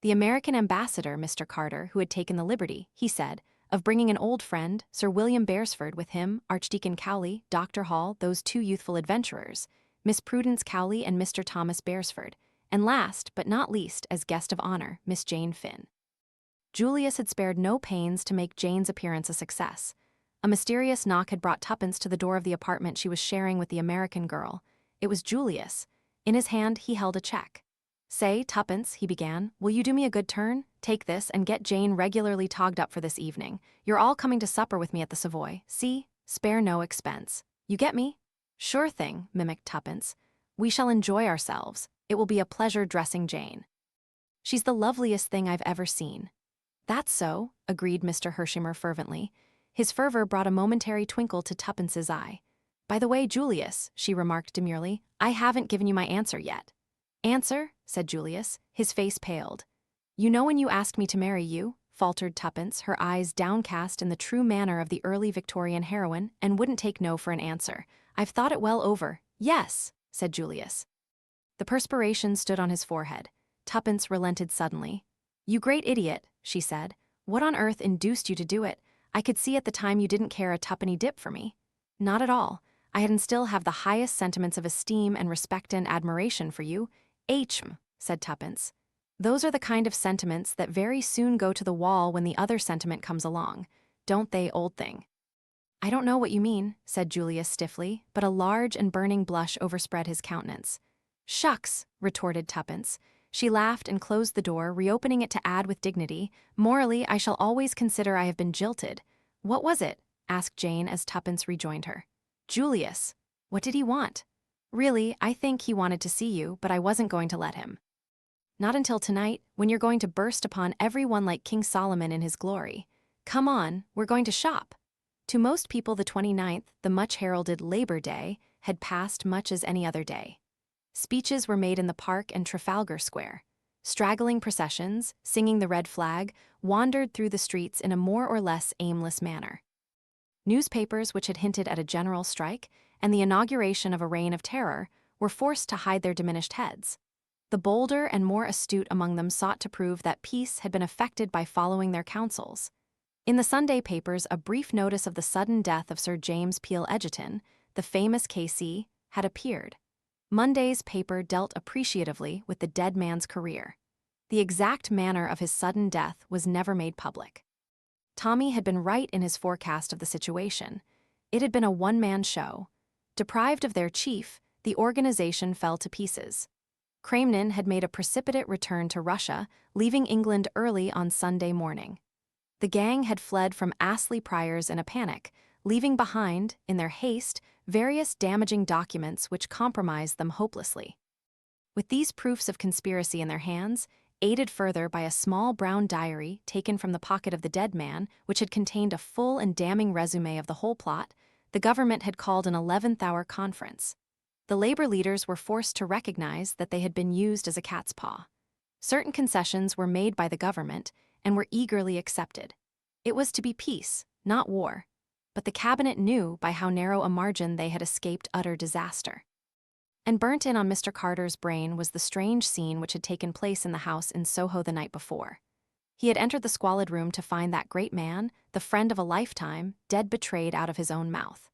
The American ambassador, Mr. Carter, who had taken the liberty, he said, of bringing an old friend, Sir William Beresford, with him, Archdeacon Cowley, Dr. Hall, those two youthful adventurers, Miss Prudence Cowley and Mr. Thomas Beresford, and last but not least, as guest of honor, Miss Jane Finn. Julius had spared no pains to make Jane's appearance a success. A mysterious knock had brought Tuppence to the door of the apartment she was sharing with the American girl. It was Julius. In his hand he held a check. Say, Tuppence, he began, will you do me a good turn? Take this and get Jane regularly togged up for this evening. You're all coming to supper with me at the Savoy. See? Spare no expense. You get me? Sure thing, mimicked Tuppence. We shall enjoy ourselves. It will be a pleasure dressing Jane. She's the loveliest thing I've ever seen. That's so, agreed Mr. Hershamer fervently. His fervor brought a momentary twinkle to Tuppence's eye. By the way, Julius, she remarked demurely, I haven't given you my answer yet. Answer? Said Julius. His face paled. You know when you asked me to marry you, faltered Tuppence, her eyes downcast in the true manner of the early Victorian heroine, and wouldn't take no for an answer. I've thought it well over. Yes, said Julius. The perspiration stood on his forehead. Tuppence relented suddenly. You great idiot, she said. What on earth induced you to do it? I could see at the time you didn't care a tuppenny dip for me. Not at all. I had and still have the highest sentiments of esteem and respect and admiration for you. Said Tuppence. Those are the kind of sentiments that very soon go to the wall when the other sentiment comes along. Don't they, old thing? I don't know what you mean, said Julius stiffly, but a large and burning blush overspread his countenance. Shucks, retorted Tuppence. She laughed and closed the door, reopening it to add with dignity, morally, I shall always consider I have been jilted. What was it? Asked Jane as Tuppence rejoined her. Julius. What did he want? Really, I think he wanted to see you, but I wasn't going to let him. Not until tonight, when you're going to burst upon everyone like King Solomon in his glory. Come on, we're going to shop. To most people the 29th, the much-heralded Labor Day, had passed much as any other day. Speeches were made in the Park and Trafalgar Square. Straggling processions, singing the red flag, wandered through the streets in a more or less aimless manner. Newspapers which had hinted at a general strike and the inauguration of a reign of terror were forced to hide their diminished heads. The bolder and more astute among them sought to prove that peace had been effected by following their counsels. In the Sunday papers, a brief notice of the sudden death of Sir James Peel Egerton, the famous K.C., had appeared. Monday's paper dealt appreciatively with the dead man's career. The exact manner of his sudden death was never made public. Tommy had been right in his forecast of the situation. It had been a one-man show. Deprived of their chief, the organization fell to pieces. Cramnin had made a precipitate return to Russia, leaving England early on Sunday morning. The gang had fled from Astley Priors in a panic, leaving behind, in their haste, various damaging documents which compromised them hopelessly. With these proofs of conspiracy in their hands, aided further by a small brown diary taken from the pocket of the dead man, which had contained a full and damning resume of the whole plot, the government had called an 11th-hour conference. The labor leaders were forced to recognize that they had been used as a cat's paw. Certain concessions were made by the government and were eagerly accepted. It was to be peace, not war. But the cabinet knew by how narrow a margin they had escaped utter disaster. And burnt in on Mr. Carter's brain was the strange scene which had taken place in the house in Soho the night before. He had entered the squalid room to find that great man, the friend of a lifetime, dead betrayed out of his own mouth.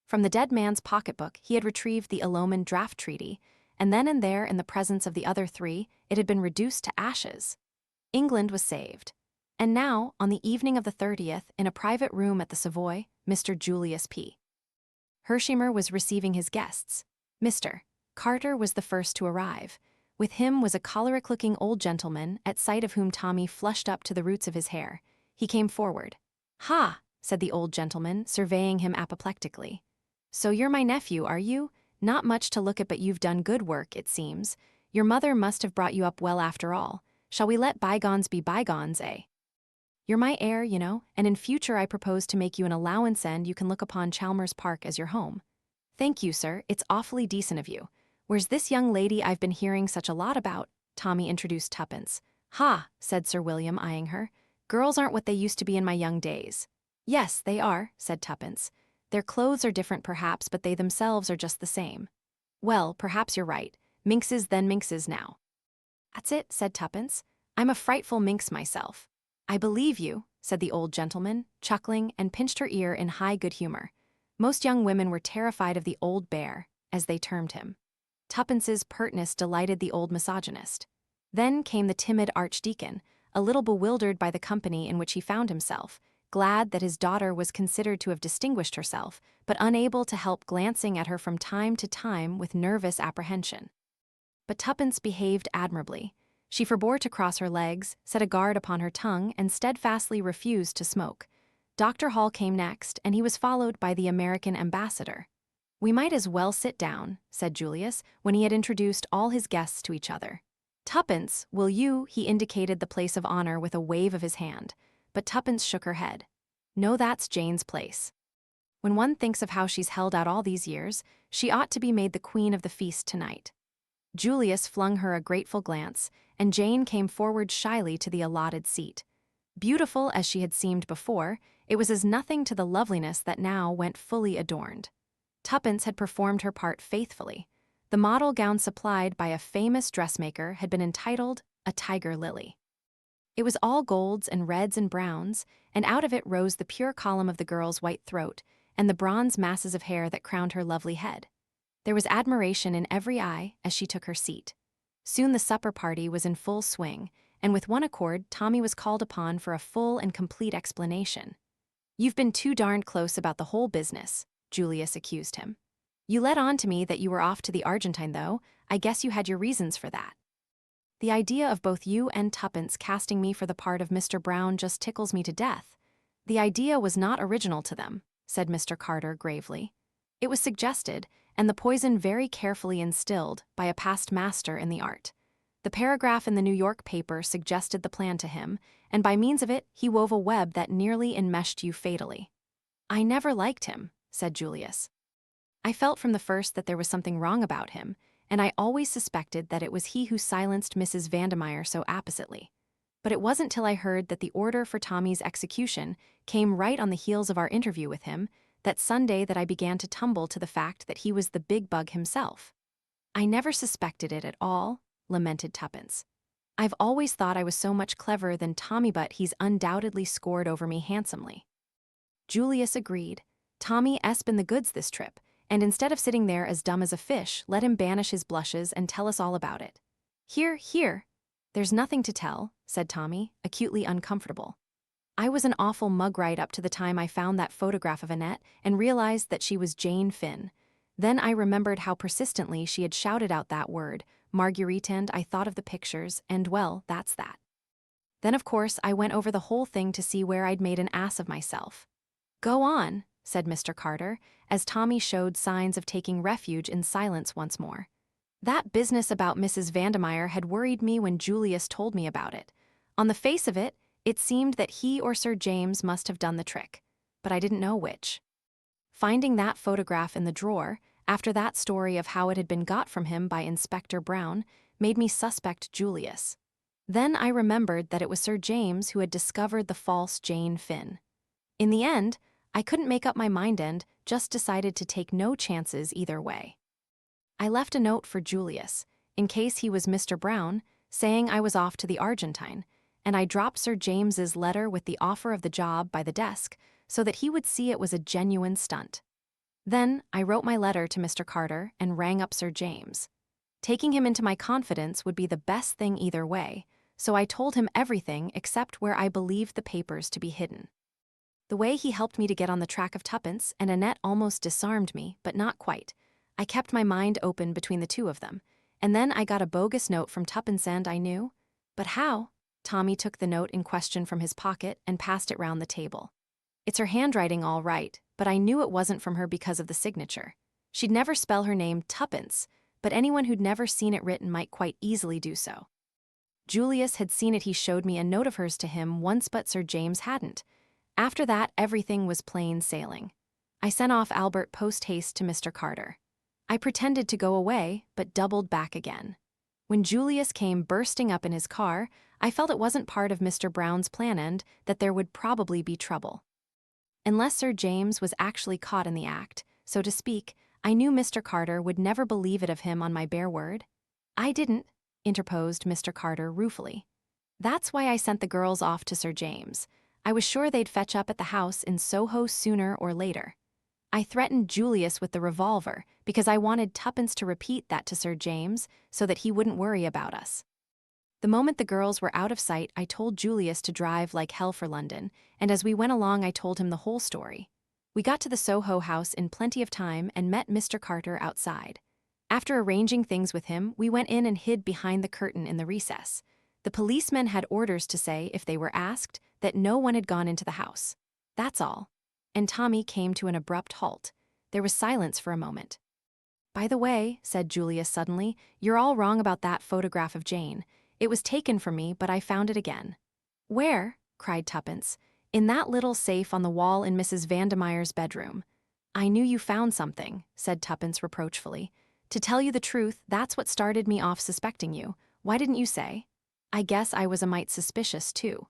From the dead man's pocketbook he had retrieved the Eloman draft treaty, and then and there, in the presence of the other three, it had been reduced to ashes. England was saved. And now, on the evening of the 30th, in a private room at the Savoy, Mr. Julius P. Hershimer was receiving his guests. Mr. Carter was the first to arrive. With him was a choleric-looking old gentleman, at sight of whom Tommy flushed up to the roots of his hair. He came forward. "Ha," said the old gentleman, surveying him apoplectically. "So you're my nephew, are you? Not much to look at, but you've done good work, it seems. Your mother must have brought you up well after all. Shall we let bygones be bygones, eh? You're my heir, you know, and in future I propose to make you an allowance and you can look upon Chalmers Park as your home." "Thank you, sir, it's awfully decent of you. Where's this young lady I've been hearing such a lot about?" Tommy introduced Tuppence. "Ha," said Sir William, eyeing her. "Girls aren't what they used to be in my young days." "Yes, they are," said Tuppence. "Their clothes are different perhaps, but they themselves are just the same." "Well, perhaps you're right. Minxes then minxes now." "That's it," said Tuppence. "I'm a frightful minx myself." "I believe you," said the old gentleman, chuckling, and pinched her ear in high good humor. Most young women were terrified of the old bear, as they termed him. Tuppence's pertness delighted the old misogynist. Then came the timid archdeacon, a little bewildered by the company in which he found himself, glad that his daughter was considered to have distinguished herself, but unable to help glancing at her from time to time with nervous apprehension. But Tuppence behaved admirably. She forbore to cross her legs, set a guard upon her tongue, and steadfastly refused to smoke. Dr. Hall came next, and he was followed by the American ambassador. "We might as well sit down," said Julius, when he had introduced all his guests to each other. "Tuppence, will you?" He indicated the place of honor with a wave of his hand. But Tuppence shook her head. "No, that's Jane's place. When one thinks of how she's held out all these years, she ought to be made the queen of the feast tonight." Julius flung her a grateful glance, and Jane came forward shyly to the allotted seat. Beautiful as she had seemed before, it was as nothing to the loveliness that now went fully adorned. Tuppence had performed her part faithfully. The model gown supplied by a famous dressmaker had been entitled "A Tiger Lily." It was all golds and reds and browns, and out of it rose the pure column of the girl's white throat and the bronze masses of hair that crowned her lovely head. There was admiration in every eye as she took her seat. Soon the supper party was in full swing, and with one accord Tommy was called upon for a full and complete explanation. "You've been too darned close about the whole business," Julius accused him. "You let on to me that you were off to the Argentine, though. I guess you had your reasons for that." "The idea of both you and Tuppence casting me for the part of Mr. Brown just tickles me to death." "The idea was not original to them," said Mr. Carter gravely. "It was suggested, and the poison very carefully instilled, by a past master in the art. The paragraph in the New York paper suggested the plan to him, and by means of it he wove a web that nearly enmeshed you fatally." "I never liked him," said Julius. "I felt from the first that there was something wrong about him, and I always suspected that it was he who silenced Mrs. Vandemeyer so appositely. But it wasn't till I heard that the order for Tommy's execution came right on the heels of our interview with him, that Sunday, that I began to tumble to the fact that he was the big bug himself." "I never suspected it at all," lamented Tuppence. "I've always thought I was so much cleverer than Tommy, but he's undoubtedly scored over me handsomely." Julius agreed. Tommy"s been the goods this trip, and instead of sitting there as dumb as a fish, let him banish his blushes and tell us all about it. "Here, here." "There's nothing to tell," said Tommy, acutely uncomfortable. "I was an awful mug right up to the time I found that photograph of Annette and realized that she was Jane Finn. Then I remembered how persistently she had shouted out that word, Marguerite, and I thought of the pictures, and well, that's that. Then of course I went over the whole thing to see where I'd made an ass of myself." "Go on," said Mr. Carter, as Tommy showed signs of taking refuge in silence once more. That business about Mrs. Vandermeyer had worried me when Julius told me about it. On the face of it, it seemed that he or Sir James must have done the trick, but I didn't know which. Finding that photograph in the drawer, after that story of how it had been got from him by Inspector Brown, made me suspect Julius. Then I remembered that it was Sir James who had discovered the false Jane Finn. In the end, I couldn't make up my mind and just decided to take no chances either way. I left a note for Julius, in case he was Mr. Brown, saying I was off to the Argentine, and I dropped Sir James's letter with the offer of the job by the desk so that he would see it was a genuine stunt. Then I wrote my letter to Mr. Carter and rang up Sir James. Taking him into my confidence would be the best thing either way, so I told him everything except where I believed the papers to be hidden. The way he helped me to get on the track of Tuppence and Annette almost disarmed me, but not quite. I kept my mind open between the two of them, and then I got a bogus note from Tuppence and I knew. But how? Tommy took the note in question from his pocket and passed it round the table. It's her handwriting all right, but I knew it wasn't from her because of the signature. She'd never spell her name Tuppence, but anyone who'd never seen it written might quite easily do so. Julius had seen it. He showed me a note of hers to him once, but Sir James hadn't. After that, everything was plain sailing. I sent off Albert post-haste to Mr. Carter. I pretended to go away, but doubled back again. When Julius came bursting up in his car, I felt it wasn't part of Mr. Brown's plan and that there would probably be trouble. Unless Sir James was actually caught in the act, so to speak, I knew Mr. Carter would never believe it of him on my bare word. I didn't, interposed Mr. Carter ruefully. That's why I sent the girls off to Sir James. I was sure they'd fetch up at the house in Soho sooner or later. I threatened Julius with the revolver because I wanted Tuppence to repeat that to Sir James so that he wouldn't worry about us. The moment the girls were out of sight, I told Julius to drive like hell for London, and as we went along I told him the whole story. We got to the Soho house in plenty of time and met Mr. Carter outside. After arranging things with him, we went in and hid behind the curtain in the recess. The policemen had orders to say, if they were asked, that no one had gone into the house. That's all. And Tommy came to an abrupt halt. There was silence for a moment. By the way, said Julius suddenly, you're all wrong about that photograph of Jane. It was taken from me, but I found it again. Where? Cried Tuppence. In that little safe on the wall in Mrs. Vandemeyer's bedroom. I knew you found something, said Tuppence reproachfully. To tell you the truth, that's what started me off suspecting you. Why didn't you say? I guess I was a mite suspicious, too.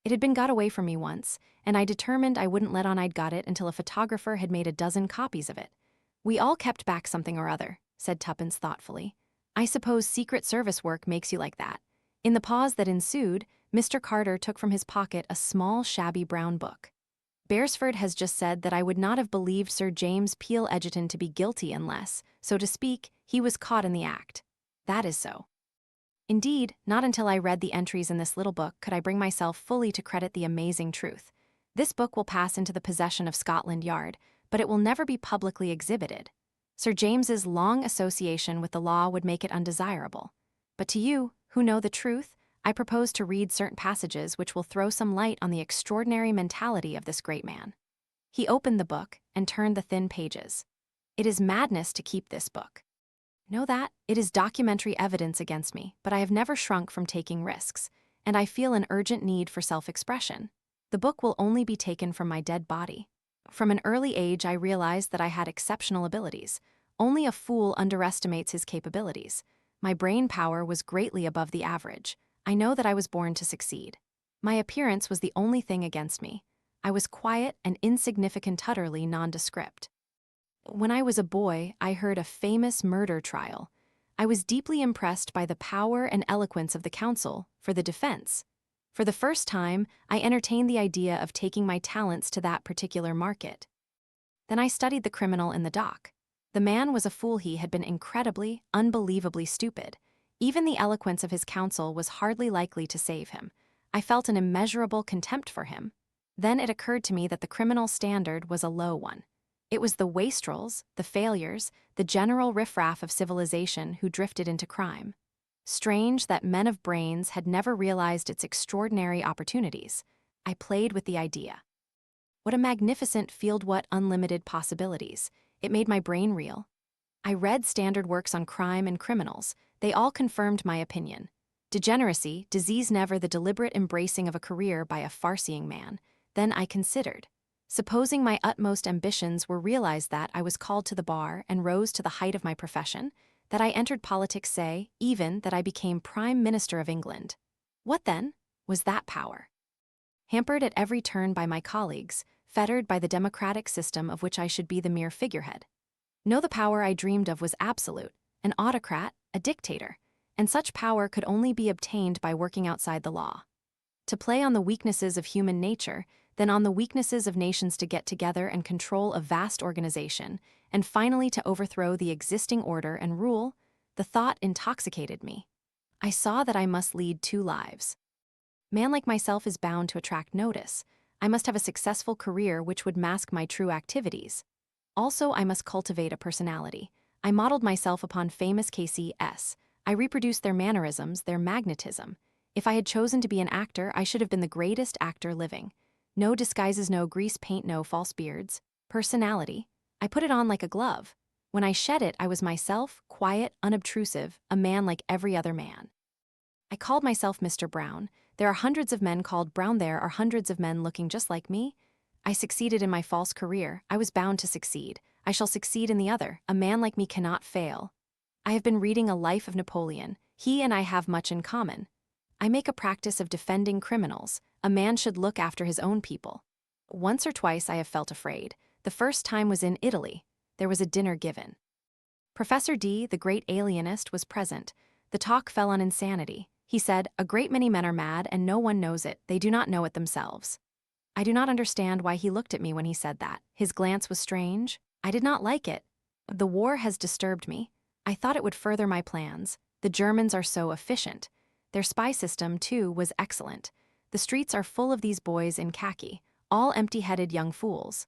It had been got away from me once, and I determined I wouldn't let on I'd got it until a photographer had made a dozen copies of it. We all kept back something or other, said Tuppence thoughtfully. I suppose Secret Service work makes you like that. In the pause that ensued, Mr. Carter took from his pocket a small, shabby brown book. Beresford has just said that I would not have believed Sir James Peel Egerton to be guilty unless, so to speak, he was caught in the act. That is so. Indeed, not until I read the entries in this little book could I bring myself fully to credit the amazing truth. This book will pass into the possession of Scotland Yard, but it will never be publicly exhibited. Sir James's long association with the law would make it undesirable. But to you, who know the truth, I propose to read certain passages which will throw some light on the extraordinary mentality of this great man. He opened the book and turned the thin pages. It is madness to keep this book. Know that, it is documentary evidence against me, but I have never shrunk from taking risks, and I feel an urgent need for self-expression. The book will only be taken from my dead body. From an early age I realized that I had exceptional abilities. Only a fool underestimates his capabilities. My brain power was greatly above the average. I know that I was born to succeed. My appearance was the only thing against me. I was quiet and insignificant, utterly nondescript. When I was a boy, I heard a famous murder trial. I was deeply impressed by the power and eloquence of the counsel for the defense. For the first time, I entertained the idea of taking my talents to that particular market. Then I studied the criminal in the dock. The man was a fool. He had been incredibly, unbelievably stupid. Even the eloquence of his counsel was hardly likely to save him. I felt an immeasurable contempt for him. Then it occurred to me that the criminal standard was a low one. It was the wastrels, the failures, the general riffraff of civilization who drifted into crime. Strange that men of brains had never realized its extraordinary opportunities. I played with the idea. What a magnificent field, what unlimited possibilities. It made my brain reel. I read standard works on crime and criminals. They all confirmed my opinion. Degeneracy, disease, never the deliberate embracing of a career by a farseeing man. Then I considered. Supposing my utmost ambitions were realized, that I was called to the bar and rose to the height of my profession, that I entered politics, say, even that I became Prime Minister of England. What then? Was that power? Hampered at every turn by my colleagues, fettered by the democratic system of which I should be the mere figurehead. No, the power I dreamed of was absolute, an autocrat, a dictator, and such power could only be obtained by working outside the law. To play on the weaknesses of human nature, then on the weaknesses of nations, to get together and control a vast organization, and finally to overthrow the existing order and rule, the thought intoxicated me. I saw that I must lead two lives. Man like myself is bound to attract notice. I must have a successful career which would mask my true activities. Also, I must cultivate a personality. I modeled myself upon famous KCS. I reproduced their mannerisms, their magnetism. If I had chosen to be an actor, I should have been the greatest actor living. No disguises, no grease paint, no false beards. Personality. I put it on like a glove. When I shed it, I was myself, quiet, unobtrusive, a man like every other man. I called myself Mr. Brown. There are hundreds of men called Brown. There are hundreds of men looking just like me. I succeeded in my false career. I was bound to succeed. I shall succeed in the other. A man like me cannot fail. I have been reading a life of Napoleon. He and I have much in common. I make a practice of defending criminals. A man should look after his own people. Once or twice I have felt afraid. The first time was in Italy. There was a dinner given. Professor D, the great alienist, was present. The talk fell on insanity. He said, "A great many men are mad and no one knows it. They do not know it themselves." I do not understand why he looked at me when he said that. His glance was strange. I did not like it. The war has disturbed me. I thought it would further my plans. The Germans are so efficient. Their spy system, too, was excellent. The streets are full of these boys in khaki, all empty-headed young fools.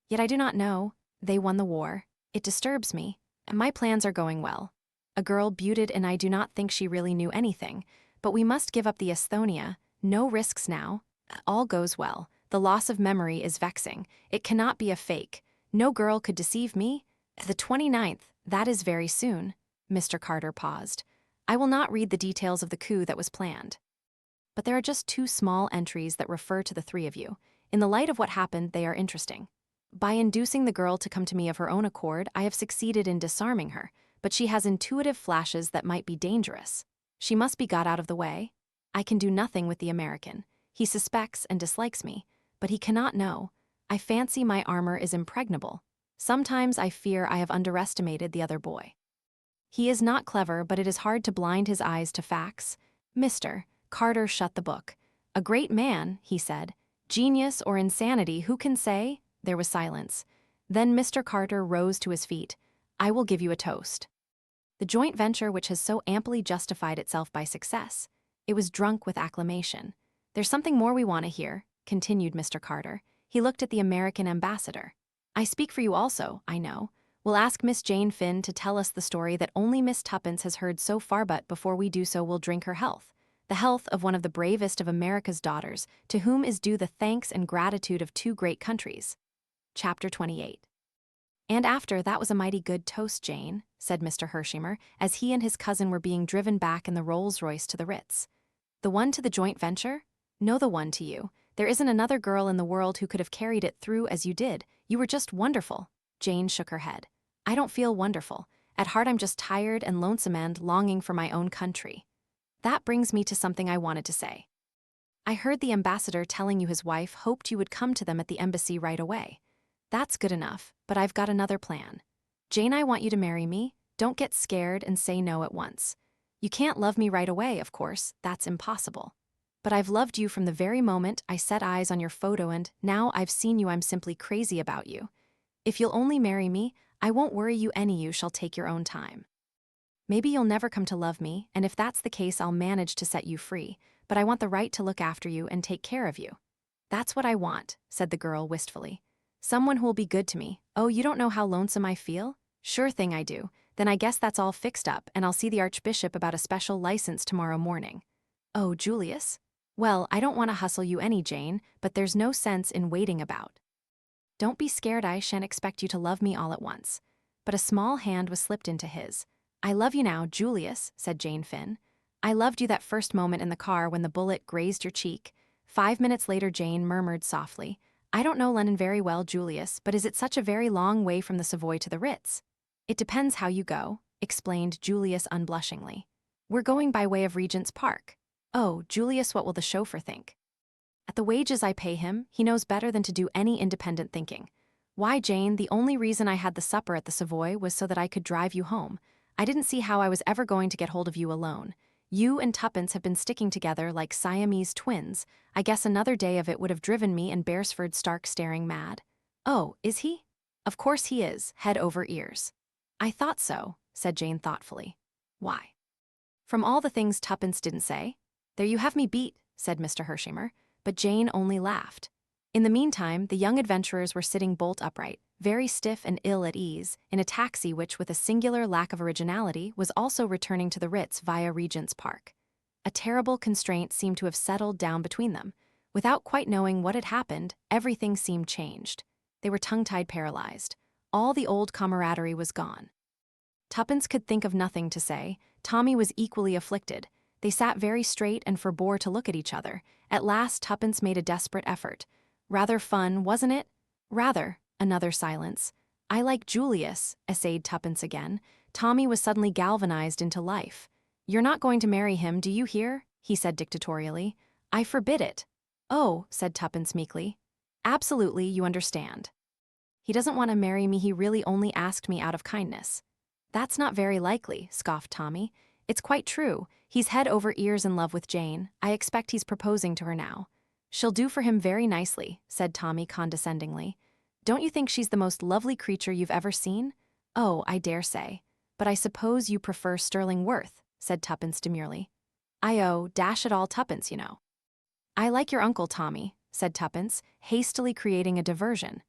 Yet I do not know. They won the war. It disturbs me. My plans are going well. A girl beauted, and I do not think she really knew anything. But we must give up the Esthonia. No risks now. All goes well. The loss of memory is vexing. It cannot be a fake. No girl could deceive me. The 29th, that is very soon. Mr. Carter paused. I will not read the details of the coup that was planned. But there are just two small entries that refer to the three of you. In the light of what happened, they are interesting. By inducing the girl to come to me of her own accord, I have succeeded in disarming her, but she has intuitive flashes that might be dangerous. She must be got out of the way. I can do nothing with the American. He suspects and dislikes me, but he cannot know. I fancy my armor is impregnable. Sometimes I fear I have underestimated the other boy. He is not clever, but it is hard to blind his eyes to facts. Mr. Carter shut the book. A great man, he said. Genius or insanity, who can say? There was silence. Then Mr. Carter rose to his feet. I will give you a toast. The joint venture which has so amply justified itself by success. It was drunk with acclamation. There's something more we want to hear, continued Mr. Carter. He looked at the American ambassador. I speak for you also, I know. We'll ask Miss Jane Finn to tell us the story that only Miss Tuppence has heard so far, but before we do so we'll drink her health. The health of one of the bravest of America's daughters, to whom is due the thanks and gratitude of two great countries. Chapter 28. And after that was a mighty good toast, Jane, said Mr. Hershimer, as he and his cousin were being driven back in the Rolls-Royce to the Ritz. The one to the joint venture? No, the one to you. There isn't another girl in the world who could have carried it through as you did. You were just wonderful. Jane shook her head. I don't feel wonderful. At heart I'm just tired and lonesome and longing for my own country. That brings me to something I wanted to say. I heard the ambassador telling you his wife hoped you would come to them at the embassy right away. That's good enough, but I've got another plan. Jane, I want you to marry me. Don't get scared and say no at once. You can't love me right away, of course. That's impossible. But I've loved you from the very moment I set eyes on your photo, and now I've seen you, I'm simply crazy about you. If you'll only marry me, I won't worry you any. You shall take your own time. Maybe you'll never come to love me, and if that's the case I'll manage to set you free, but I want the right to look after you and take care of you. That's what I want, said the girl wistfully. Someone who'll be good to me. Oh, you don't know how lonesome I feel? Sure thing I do. Then I guess that's all fixed up, and I'll see the Archbishop about a special license tomorrow morning. Oh, Julius? Well, I don't want to hustle you any, Jane, but there's no sense in waiting about. Don't be scared, I shan't expect you to love me all at once. But a small hand was slipped into his. I love you now, Julius, said Jane Finn. I loved you that first moment in the car when the bullet grazed your cheek. 5 minutes later, Jane murmured softly, I don't know London very well, Julius, but is it such a very long way from the Savoy to the Ritz? It depends how you go, explained Julius unblushingly. We're going by way of Regent's Park. Oh, Julius, what will the chauffeur think? At the wages I pay him, he knows better than to do any independent thinking. Why, Jane, the only reason I had the supper at the Savoy was so that I could drive you home. I didn't see how I was ever going to get hold of you alone. You and Tuppence have been sticking together like Siamese twins. I guess another day of it would have driven me and Beresford stark staring mad. Oh, is he? Of course he is, head over ears. I thought so, said Jane thoughtfully. Why? From all the things Tuppence didn't say? There you have me beat, said Mr. Hershimer, but Jane only laughed. In the meantime, the young adventurers were sitting bolt upright, very stiff and ill at ease, in a taxi which, with a singular lack of originality, was also returning to the Ritz via Regent's Park. A terrible constraint seemed to have settled down between them. Without quite knowing what had happened, everything seemed changed. They were tongue-tied, paralyzed. All the old camaraderie was gone. Tuppence could think of nothing to say. Tommy was equally afflicted. They sat very straight and forbore to look at each other. At last, Tuppence made a desperate effort. Rather fun, wasn't it? Rather. Another silence. I like Julius, essayed Tuppence again. Tommy was suddenly galvanized into life. You're not going to marry him, do you hear? He said dictatorially. I forbid it. Oh, said Tuppence meekly. Absolutely, you understand. He doesn't want to marry me, he really only asked me out of kindness. That's not very likely, scoffed Tommy. It's quite true. He's head over ears in love with Jane. I expect he's proposing to her now. She'll do for him very nicely, said Tommy condescendingly. Don't you think she's the most lovely creature you've ever seen? Oh, I dare say. But I suppose you prefer Sterling Worth, said Tuppence demurely. Dash it all, Tuppence, you know. I like your uncle, Tommy, said Tuppence, hastily creating a diversion.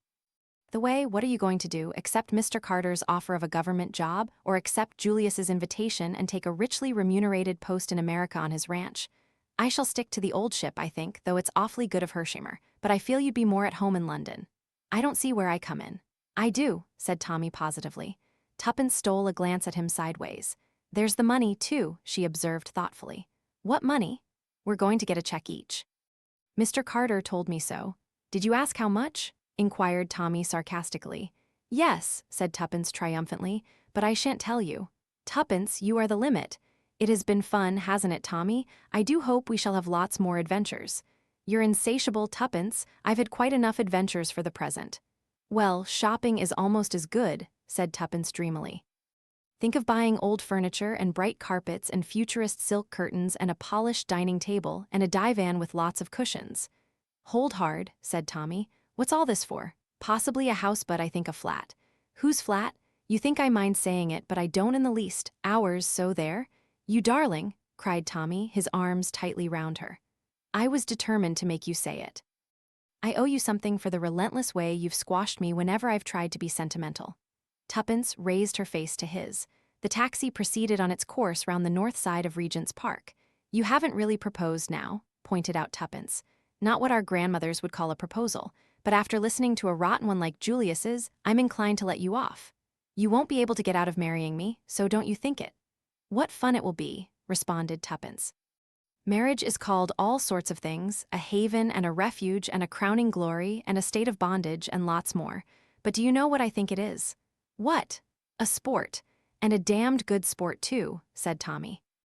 The way, what are you going to do, accept Mr. Carter's offer of a government job, or accept Julius's invitation and take a richly remunerated post in America on his ranch? I shall stick to the old ship, I think, though it's awfully good of Hershimer, but I feel you'd be more at home in London. I don't see where I come in. I do, said Tommy positively. Tuppence stole a glance at him sideways. There's the money, too, she observed thoughtfully. What money? We're going to get a check each. Mr. Carter told me so. Did you ask how much? Inquired Tommy sarcastically. Yes, said Tuppence triumphantly, but I shan't tell you. Tuppence, you are the limit. It has been fun, hasn't it, Tommy? I do hope we shall have lots more adventures. You're insatiable, Tuppence. I've had quite enough adventures for the present. Well, shopping is almost as good, said Tuppence dreamily. Think of buying old furniture and bright carpets and futurist silk curtains and a polished dining table and a divan with lots of cushions. Hold hard, said Tommy. What's all this for? Possibly a house, but I think a flat. Whose flat? You think I mind saying it, but I don't in the least. Ours, so there. You darling, cried Tommy, his arms tightly round her. I was determined to make you say it. I owe you something for the relentless way you've squashed me whenever I've tried to be sentimental. Tuppence raised her face to his. The taxi proceeded on its course round the north side of Regent's Park. You haven't really proposed now, pointed out Tuppence. Not what our grandmothers would call a proposal, but after listening to a rotten one like Julius's, I'm inclined to let you off. You won't be able to get out of marrying me, so don't you think it. What fun it will be, responded Tuppence. Marriage is called all sorts of things, a haven and a refuge and a crowning glory and a state of bondage and lots more. But do you know what I think it is? What? A sport. And a damned good sport, too, said Tommy.